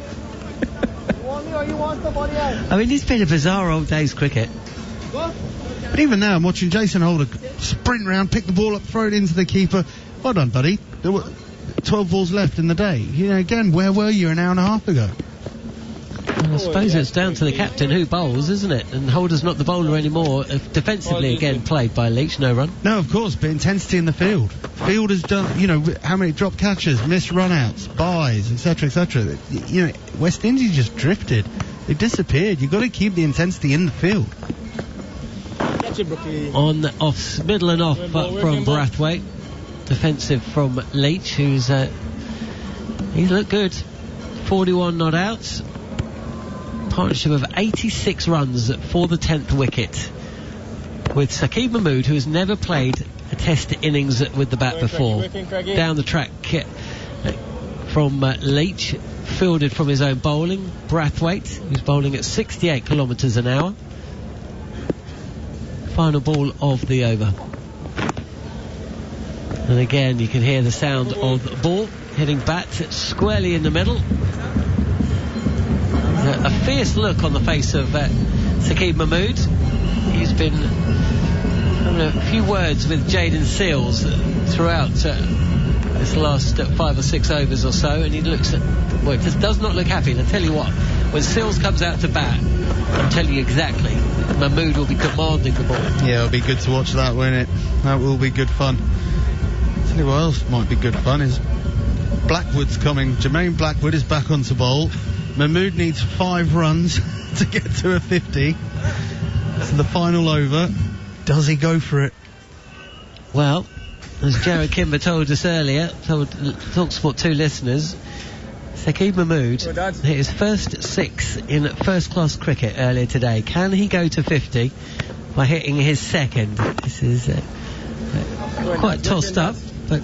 I mean, it's been a bizarre old day's cricket. But even now, I'm watching Jason Holder sprint round, pick the ball up, throw it into the keeper. Well done, buddy. There were 12 balls left in the day. You know, again, where were you an hour and a half ago? Well, I suppose it's down to the captain who bowls, isn't it? And Holder's not the bowler anymore. Defensively, again, played by Leach, no run. No, of course, but intensity in the field. Field has done, you know, how many drop catches, missed run-outs, byes, etc., etc. You know, West Indies just drifted. They disappeared. You've got to keep the intensity in the field. On off, middle and off from Brathwaite. Defensive from Leach, who's he's looked good. 41 not outs. Partnership of 86 runs for the 10th wicket. With Saqib Mahmood, who has never played a test innings with the bat before. Down the track from Leach, fielded from his own bowling. Brathwaite, who's bowling at 68 kilometres an hour. Final ball of the over. And again, you can hear the sound of the ball hitting bat squarely in the middle. A fierce look on the face of Saqib Mahmood. He's been having a few words with Jaden Seals throughout this last 5 or 6 overs or so, and he looks at, well, it just does not look happy. And I tell you what, when Seals comes out to bat, I'm telling you exactly, Mahmood will be commanding the ball. Yeah, it'll be good to watch that, won't it? That will be good fun. Tell you what else might be good fun is Blackwood's coming. Jermaine Blackwood is back onto bowl. Mahmood needs 5 runs to get to a 50. So the final over. Does he go for it? Well, as Jared Kimber told us earlier, told TalkSport 2 listeners, Saqib Mahmood hit his first 6 in first-class cricket earlier today. Can he go to 50 by hitting his second? This is quite tossed up, but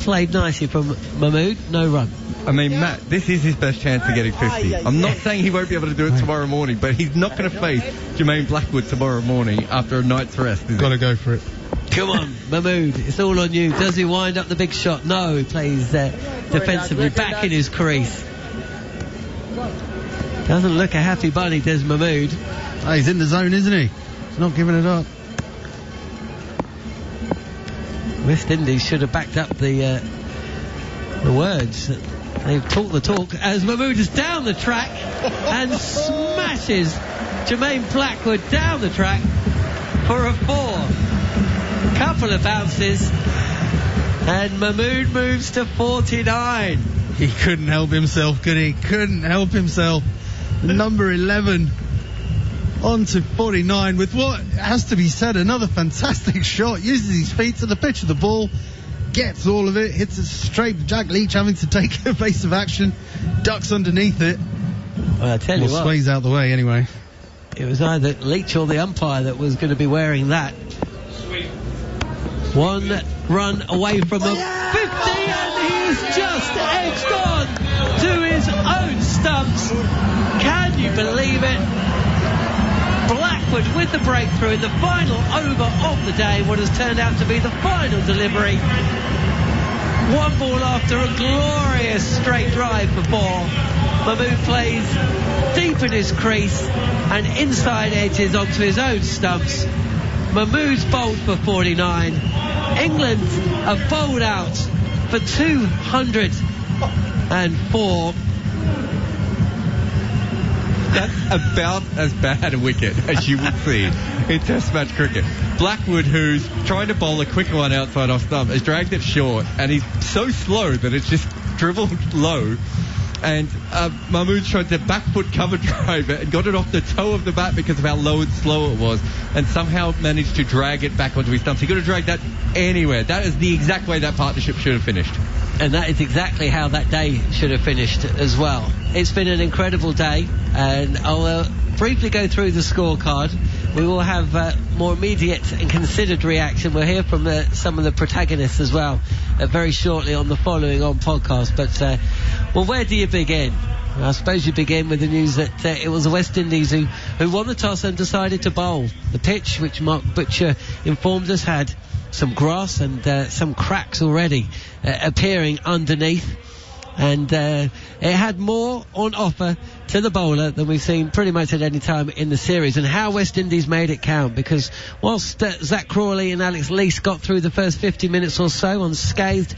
played nicely from Mahmood. No run. I mean, Matt, this is his best chance of getting 50. I'm not saying he won't be able to do it tomorrow morning, but he's not going to face Jermaine Blackwood tomorrow morning after a night's rest. Got to go for it. Come on, Mahmood, it's all on you. Does he wind up the big shot? No, he plays defensively back in his crease. Doesn't look a happy bunny, does Mahmood. Oh, he's in the zone, isn't he? He's not giving it up. West Indies should have backed up the words. They've talked the talk as Mahmood is down the track and smashes Jermaine Blackwood down the track for a 4. Couple of bounces and Mahmood moves to 49. He couldn't help himself, could he? Couldn't help himself. Number 11 on to 49 with what has to be said, another fantastic shot. Uses his feet to the pitch of the ball, gets all of it, hits it straight. Jack Leach having to take evasive action, ducks underneath it. Well, I tell you what, sways out the way anyway. It was either Leach or the umpire that was going to be wearing that. One run away from a 50, and he's just edged on to his own stumps. Can you believe it? Blackwood with the breakthrough in the final over of the day, what has turned out to be the final delivery. One ball after a glorious straight drive for four. Mahmood plays deep in his crease and inside edges onto his own stumps. Mahmood's bowled for 49. England are bowled out for 204. That's about as bad a wicket as you would see in Test match cricket. Blackwood, who's trying to bowl a quicker one outside off stump, has dragged it short, and he's so slow that it's just dribbled low. And Mahmood tried to back foot cover drive it and got it off the toe of the bat because of how low and slow it was, and somehow managed to drag it back onto his stumps. He could have dragged that anywhere. That is the exact way that partnership should have finished. And that is exactly how that day should have finished as well. It's been an incredible day, and I'll briefly go through the scorecard. We will have more immediate and considered reaction. We'll hear from some of the protagonists as well very shortly on the following on podcast. But, well, where do you begin? I suppose you begin with the news that it was the West Indies who won the toss and decided to bowl. The pitch, which Mark Butcher informed us had some grass and some cracks already appearing underneath, and it had more on offer to the bowler than we've seen pretty much at any time in the series. And how West Indies made it count, because whilst Zach Crawley and Alex Lees got through the first 50 minutes or so unscathed,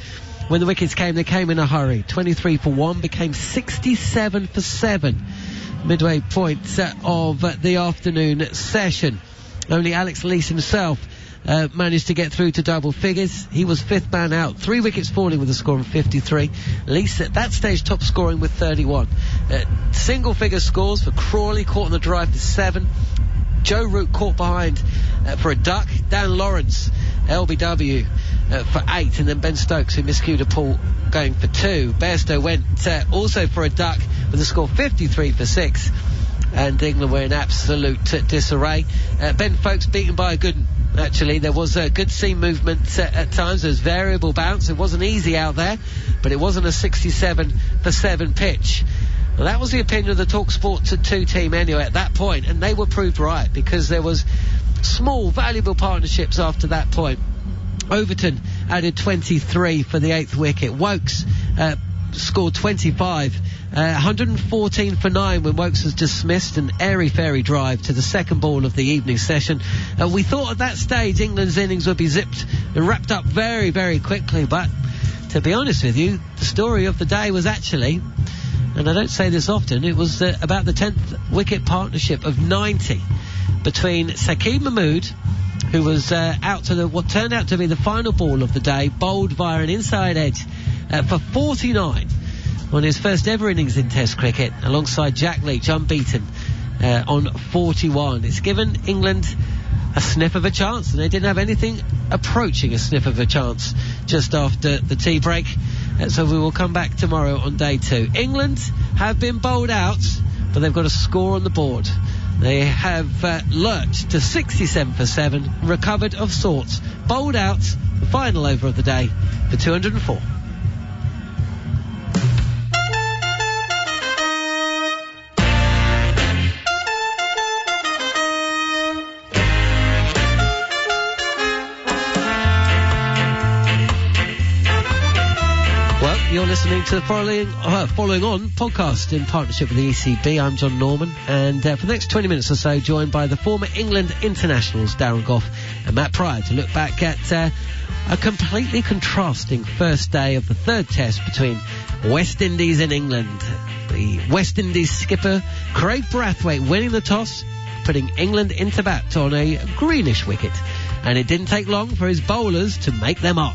when the wickets came, they came in a hurry. 23 for 1 became 67 for 7 midway point of the afternoon session. Only Alex Lees himself managed to get through to double figures. He was fifth man out, 3 wickets falling with a score of 53. Lees at that stage top scoring with 31. Single figure scores for Crawley, caught on the drive for 7. Joe Root caught behind for a duck. Dan Lawrence, LBW, for 8, and then Ben Stokes, who miscued a pull, going for 2. Bairstow went also for a duck with a score 53 for 6. And England were in absolute disarray. Ben Folkes beaten by a good one. Actually, there was a good seam movement at times. There was variable bounce. It wasn't easy out there, but it wasn't a 67 for 7 pitch. Well, that was the opinion of the TalkSport 2 team anyway at that point, and they were proved right, because there was small, valuable partnerships after that point. Overton added 23 for the 8th wicket. Wokes scored 25. 114 for 9 when Wokes was dismissed, an airy-fairy drive to the second ball of the evening session. We thought at that stage England's innings would be zipped and wrapped up very, very quickly, but to be honest with you, the story of the day was actually, and I don't say this often, it was about the 10th wicket partnership of 90 between Saqib Mahmood, who was out to what turned out to be the final ball of the day, bowled via an inside edge for 49 on his first ever innings in Test cricket, alongside Jack Leach, unbeaten, on 41. It's given England a sniff of a chance, and they didn't have anything approaching a sniff of a chance just after the tea break. So we will come back tomorrow on day 2. England have been bowled out, but they've got a score on the board. They have lurched to 67 for 7, recovered of sorts, bowled out the final over of the day for 204. You're listening to the following on podcast in partnership with the ECB. I'm John Norman, and for the next 20 minutes or so, joined by the former England internationals Darren Goff and Matt Pryor to look back at a completely contrasting first day of the 3rd Test between West Indies and England. The West Indies skipper Craig Brathwaite winning the toss, putting England into bat on a greenish wicket, and it didn't take long for his bowlers to make their mark.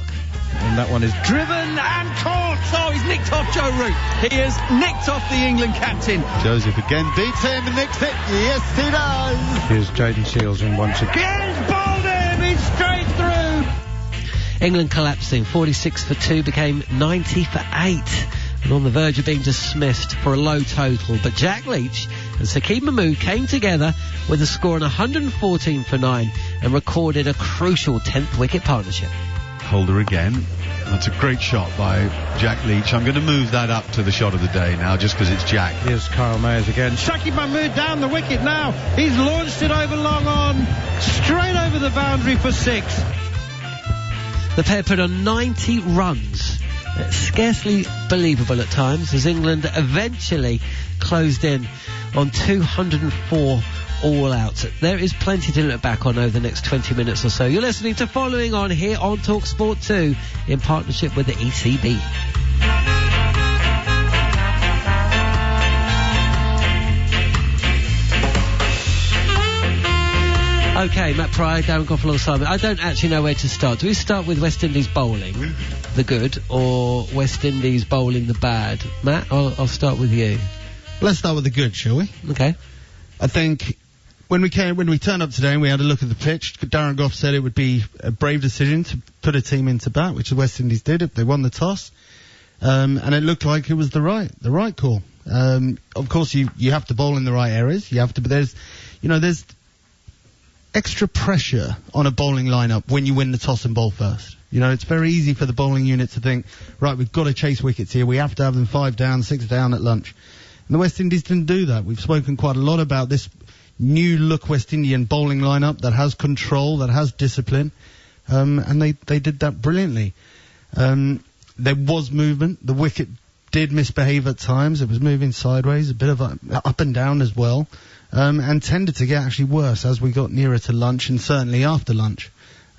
And that one is driven and caught. Oh, he's nicked off Joe Root. He has nicked off the England captain. Joseph again beats him and nicks it. Yes, he does. Here's Jaden Seals in once again. Bowled him. He's straight through. England collapsing. 46 for 2 became 90 for 8. And on the verge of being dismissed for a low total. But Jack Leach And Sakeem Mahmood came together with a score on 114 for 9 and recorded a crucial 10th wicket partnership. Holder again. That's a great shot by Jack Leach. I'm going to move that up to the shot of the day now, just because it's Jack. Here's Kyle Mayers again. Sakeem Mahmood down the wicket now. He's launched it over long on, straight over the boundary for 6. The pair put on 90 runs. Scarcely believable at times, as England eventually closed in on 204 all-outs. There is plenty to look back on over the next 20 minutes or so. You're listening to Following On here on TalkSport 2 in partnership with the ECB. Okay, Matt Pryor, Darren Goff alongside me. I don't actually know where to start. Do we start with West Indies bowling, the good, or West Indies bowling, the bad? Matt, I'll start with you. Let's start with the good, shall we? Okay. I think when we turned up today and we had a look at the pitch, Darren Goff said it would be a brave decision to put a team into bat, which the West Indies did. They won the toss, and it looked like it was the right call. Of course, you have to bowl in the right areas. You have to, but there's extra pressure on a bowling lineup when you win the toss and bowl first. It's very easy for the bowling unit to think, right, we've got to chase wickets here. We have to have them 5 down, 6 down at lunch. And the West Indies didn't do that. We've spoken quite a lot about this new look West Indian bowling lineup that has control, that has discipline, and they did that brilliantly. There was movement. The wicket did misbehave at times. It was moving sideways, a bit of up and down as well, and tended to get actually worse as we got nearer to lunch and certainly after lunch.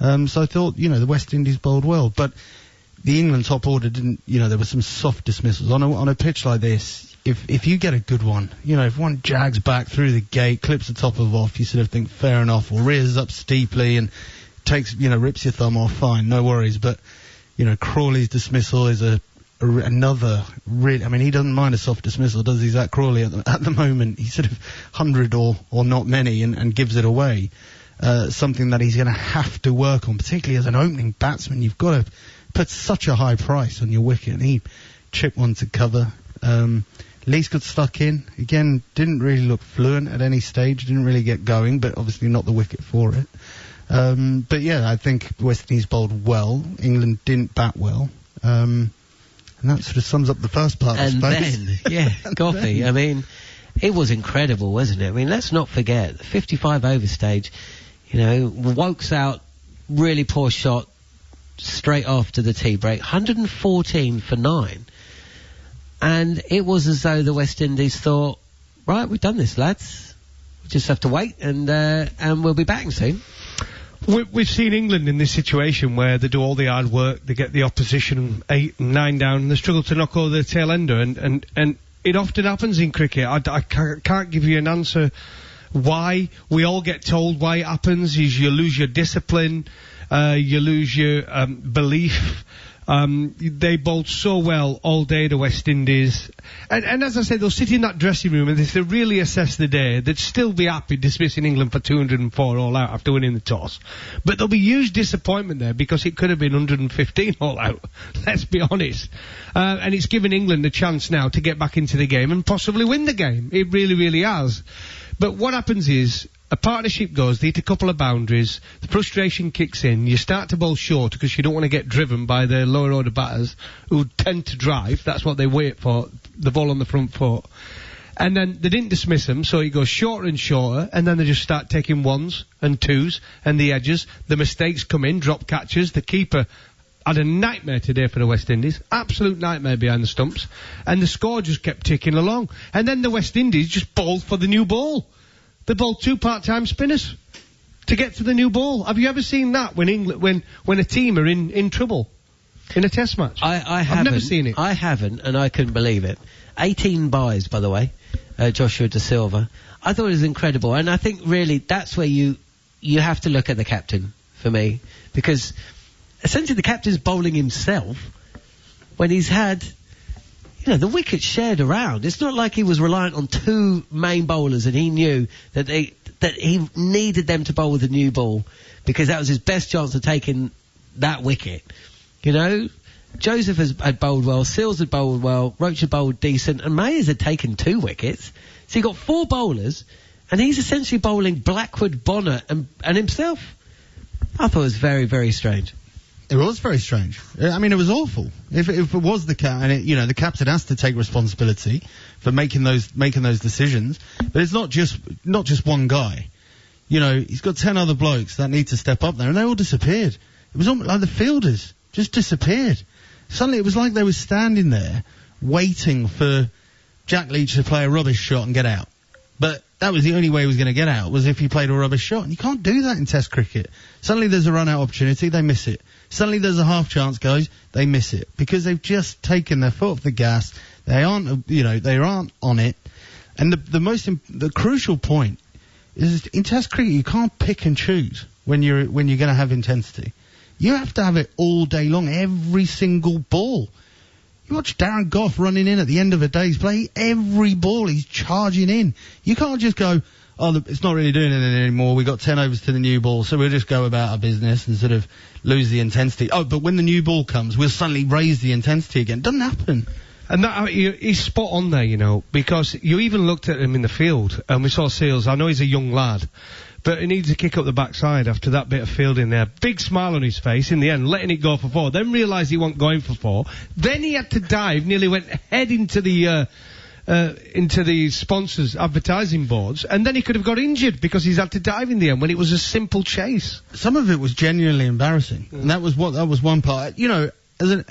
So I thought, the West Indies bowled well, but the England top order didn't, there were some soft dismissals. On a pitch like this, if you get a good one, if one jags back through the gate, clips the top of off, you sort of think fair enough, or rears up steeply and takes, rips your thumb off, fine, no worries. But, Crawley's dismissal is another really, he doesn't mind a soft dismissal, does he, Zach Crawley at the moment? He's sort of 100 or not many and gives it away. Something that he's going to have to work on, particularly as an opening batsman. You've got to put such a high price on your wicket, and he chipped one to cover. Lees got stuck in. Again, didn't really look fluent at any stage, didn't really get going, but obviously not the wicket for it. But yeah, I think West Indies bowled well. England didn't bat well. And that sort of sums up the first part, I suppose. Then, Goffy, it was incredible, wasn't it? Let's not forget, the 55 over stage, Wokes out, really poor shot, straight after the tea break, 114 for 9. And it was as though the West Indies thought, right, we've done this, lads. We just have to wait, and we'll be back soon. We've seen England in this situation where they do all the hard work, they get the opposition 8 and 9 down, and they struggle to knock over the tail ender, and it often happens in cricket. I can't give you an answer why. We all get told why it happens, is you lose your discipline, you lose your belief. They bowled so well all day, the West Indies. And as I said, they'll sit in that dressing room, and if they really assess the day, they'd still be happy dismissing England for 204 all out after winning the toss. But there'll be huge disappointment there, because it could have been 115 all out. Let's be honest. And it's given England a chance now to get back into the game and possibly win the game. It really, really has. But what happens is, a partnership goes, they hit a couple of boundaries, the frustration kicks in, you start to bowl short because you don't want to get driven by the lower order batters who tend to drive. That's what they wait for, the ball on the front foot. And then they didn't dismiss them, so it goes shorter and shorter, and then they just start taking 1s and 2s and the edges. The mistakes come in, drop catches. The keeper had a nightmare today for the West Indies, absolute nightmare behind the stumps, and the score just kept ticking along. And then the West Indies just bowled for the new ball. They bowled 2 part-time spinners to get to the new ball. Have you ever seen that when England, when a team are in trouble in a test match? I've never seen it. I haven't, and I couldn't believe it. 18 buys, by the way, Joshua De Silva. I thought it was incredible, and I think really that's where you have to look at the captain for me, because essentially the captain's bowling himself when he's had, the wickets shared around. It's not like he was reliant on 2 main bowlers and he knew that he needed them to bowl with a new ball because that was his best chance of taking that wicket. Joseph had bowled well, Seals had bowled well, Roach had bowled decent, and Mayers had taken 2 wickets. So you got 4 bowlers, and he's essentially bowling Blackwood, Bonner, and himself. I thought it was very, very strange. It was very strange. I mean, it was awful. If it was the the captain has to take responsibility for making those decisions. But it's not just one guy. He's got 10 other blokes that need to step up there, and they all disappeared. It was almost like the fielders just disappeared. Suddenly, it was like they were standing there waiting for Jack Leach to play a rubbish shot and get out. But that was the only way he was going to get out, was if he played a rubbish shot. And you can't do that in Test cricket. Suddenly there's a run-out opportunity, they miss it. Suddenly there's a half chance, guys, they miss it. Because they've just taken their foot off the gas. They aren't, they aren't on it. And the crucial point is, in Test cricket, you can't pick and choose when you're going to have intensity. You have to have it all day long, every single ball. You watch Darren Goff running in at the end of a day's play. Every ball he's charging in. You can't just go, it's not really doing it anymore. We got 10 overs to the new ball, so we'll just go about our business and sort of lose the intensity. But when the new ball comes, we'll suddenly raise the intensity again. Doesn't happen. And he's spot on there, because you even looked at him in the field, and we saw Seals. I know he's a young lad, but he needs to kick up the backside after that bit of fielding there. Big smile on his face in the end, letting it go for 4. Then realised he wasn't going for 4. Then he had to dive, nearly went head into the sponsors' advertising boards, and then he could have got injured because he's had to dive in the end when it was a simple chase. Some of it was genuinely embarrassing, and that was one part. As a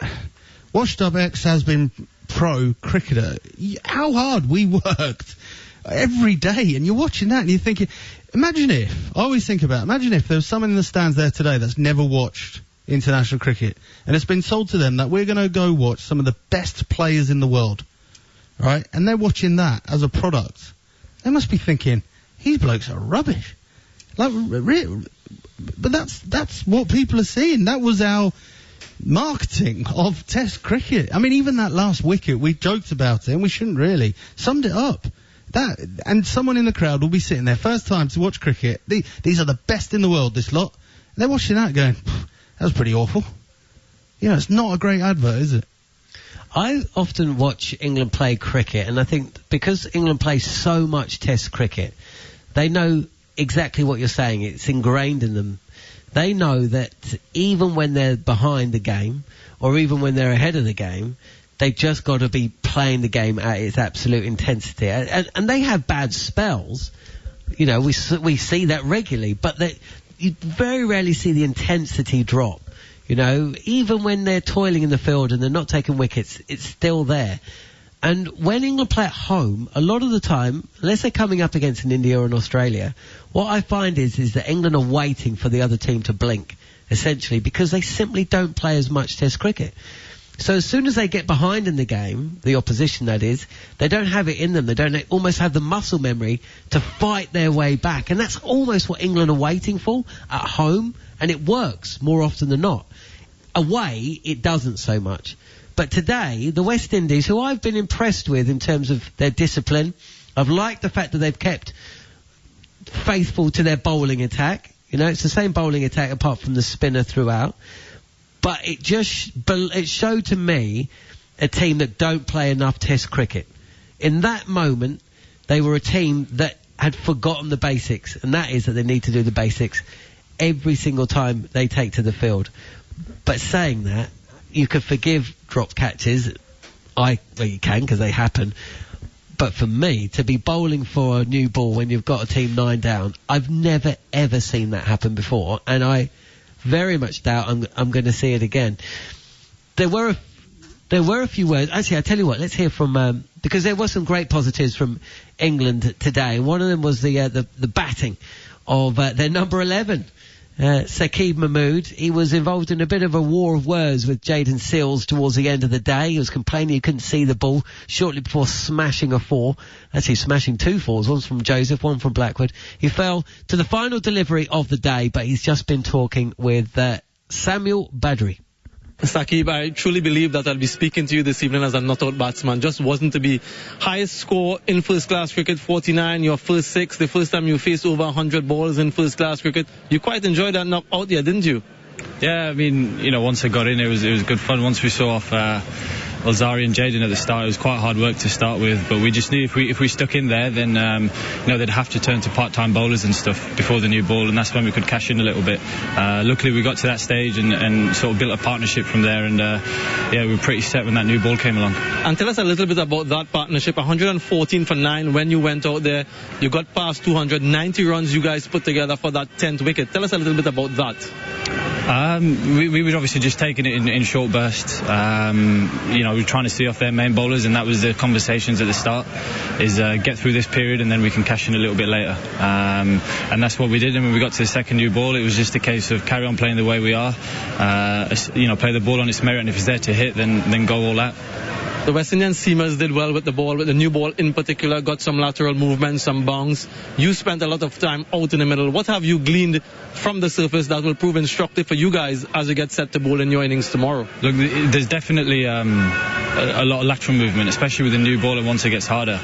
washed-up ex-has-been pro cricketer, how hard we worked every day, and you're watching that and you're thinking, imagine if there was someone in the stands there today that's never watched international cricket, and it's been told to them that we're going to go watch some of the best players in the world, right? And they're watching that as a product. They must be thinking, these blokes are rubbish. But that's what people are seeing. That was our marketing of Test cricket. I mean, even that last wicket, we joked about it, and we shouldn't really. Summed it up. And someone in the crowd will be sitting there, first time to watch cricket. These are the best in the world, this lot. And they're watching that going, that was pretty awful. It's not a great advert, is it? I often watch England play cricket, and I think because England play so much Test cricket, they know exactly what you're saying. It's ingrained in them. They know that even when they're behind the game, or even when they're ahead of the game, they've just got to be playing the game at its absolute intensity. And they have bad spells. We see that regularly, but you very rarely see the intensity drop. Even when they're toiling in the field and they're not taking wickets, it's still there. And when England play at home, a lot of the time, unless they're coming up against an India or an Australia, what I find is that England are waiting for the other team to blink, essentially, because they simply don't play as much Test cricket. So as soon as they get behind in the game, the opposition that is, they don't have it in them. They don't almost have the muscle memory to fight their way back. And that's almost what England are waiting for at home, and it works more often than not. Away, it doesn't so much. But today, the West Indies, who I've been impressed with in terms of their discipline, I've liked the fact that they've kept faithful to their bowling attack. It's the same bowling attack apart from the spinner throughout. But it showed to me a team that don't play enough Test cricket. In that moment, they were a team that had forgotten the basics, and that is that they need to do the basics every single time they take to the field. But saying that, you could forgive drop catches. Well, you can, because they happen. But for me, to be bowling for a new ball when you've got a team 9 down, I've never ever seen that happen before, and I very much doubt I'm going to see it again. There were a few words. Actually, I tell you what, let's hear from because there were some great positives from England today. One of them was the batting of their number 11. Saqib Mahmood. He was involved in a bit of a war of words with Jayden Seals towards the end of the day. He was complaining he couldn't see the ball shortly before smashing a 4. Actually, smashing 2 4s. One from Joseph, one from Blackwood. He fell to the final delivery of the day, but he's just been talking with Samuel Badri. Saqib, I truly believe that I'll be speaking to you this evening as a not-out batsman. Just wasn't to be highest score in first-class cricket, 49, your first 6, the first time you faced over 100 balls in first-class cricket. You quite enjoyed that knock out there, didn't you? Yeah, I mean, once I got in, it was good fun. Once we saw off Alzari and Jaden at the start, it was quite hard work to start with, but we just knew if we stuck in there, then they'd have to turn to part-time bowlers and stuff before the new ball, and that's when we could cash in a little bit. Luckily, we got to that stage and sort of built a partnership from there, and we were pretty set when that new ball came along. And tell us a little bit about that partnership. 114 for 9 when you went out there. You got past 290 runs you guys put together for that 10th wicket. Tell us a little bit about that. We would obviously just taking it in short bursts. We were trying to see off their main bowlers, and that was the conversations at the start, is get through this period and then we can cash in a little bit later. And that's what we did. And when we got to the second new ball, it was just a case of carry on playing the way we are, play the ball on its merit, and if it's there to hit, then go all out. The West Indian seamers did well with the ball, with the new ball in particular, got some lateral movement, some bounce. You spent a lot of time out in the middle. What have you gleaned from the surface that will prove instructive for you guys as you get set to bowl in your innings tomorrow? Look, there's definitely a lot of lateral movement, especially with the new ball, and once it gets harder.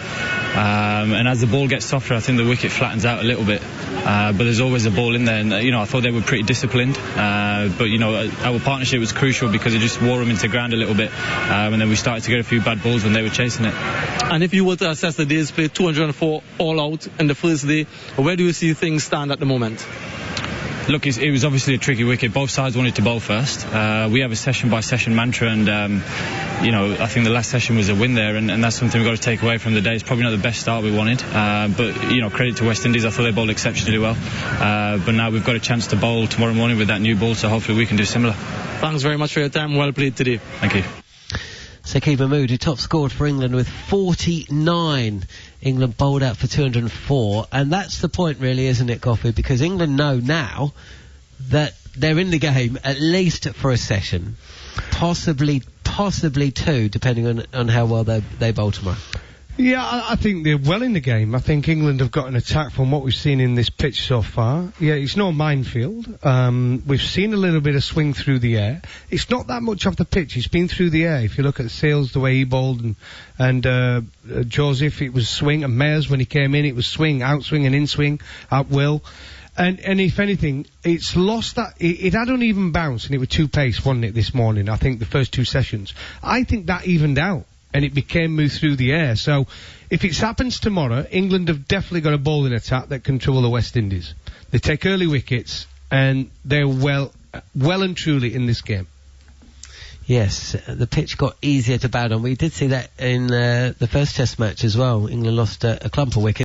And as the ball gets softer, I think the wicket flattens out a little bit. But there's always a ball in there, and I thought they were pretty disciplined. But our partnership was crucial because it just wore them into ground a little bit, and then we started to get a few bad balls when they were chasing it. And if you were to assess the day's play, 204 all out in the first day, where do you see things stand at the moment? Look, it was obviously a tricky wicket. Both sides wanted to bowl first. We have a session-by-session mantra, and I think the last session was a win there, and that's something we've got to take away from the day. It's probably not the best start we wanted, but credit to West Indies. I thought they bowled exceptionally well, but now we've got a chance to bowl tomorrow morning with that new ball, so hopefully we can do similar. Thanks very much for your time. Well played today. Thank you. Saqib Mahmood, who top scored for England with 49. England bowled out for 204, and that's the point really, isn't it, Goffy? Because England know now that they're in the game at least for a session, possibly two, depending on how well they bowl tomorrow. Yeah, I think they're well in the game. I think England have got an attack from what we've seen in this pitch so far. Yeah, it's no minefield. We've seen a little bit of swing through the air. It's not that much off the pitch. It's been through the air. If you look at Sales, the way he bowled, and Joseph, it was swing, and Mayers, when he came in, it was swing, outswing and in-swing, at will. And if anything, it's lost that. It had uneven bounce, and it was two pace, wasn't it, this morning? I think the first two sessions. I think that evened out, and it became moved through the air. So if it happens tomorrow, England have definitely got a bowling attack that can trouble the West Indies. They take early wickets, and they're well and truly in this game. Yes, the pitch got easier to bat on. We did see that in the first Test match as well. England lost a clump of wickets.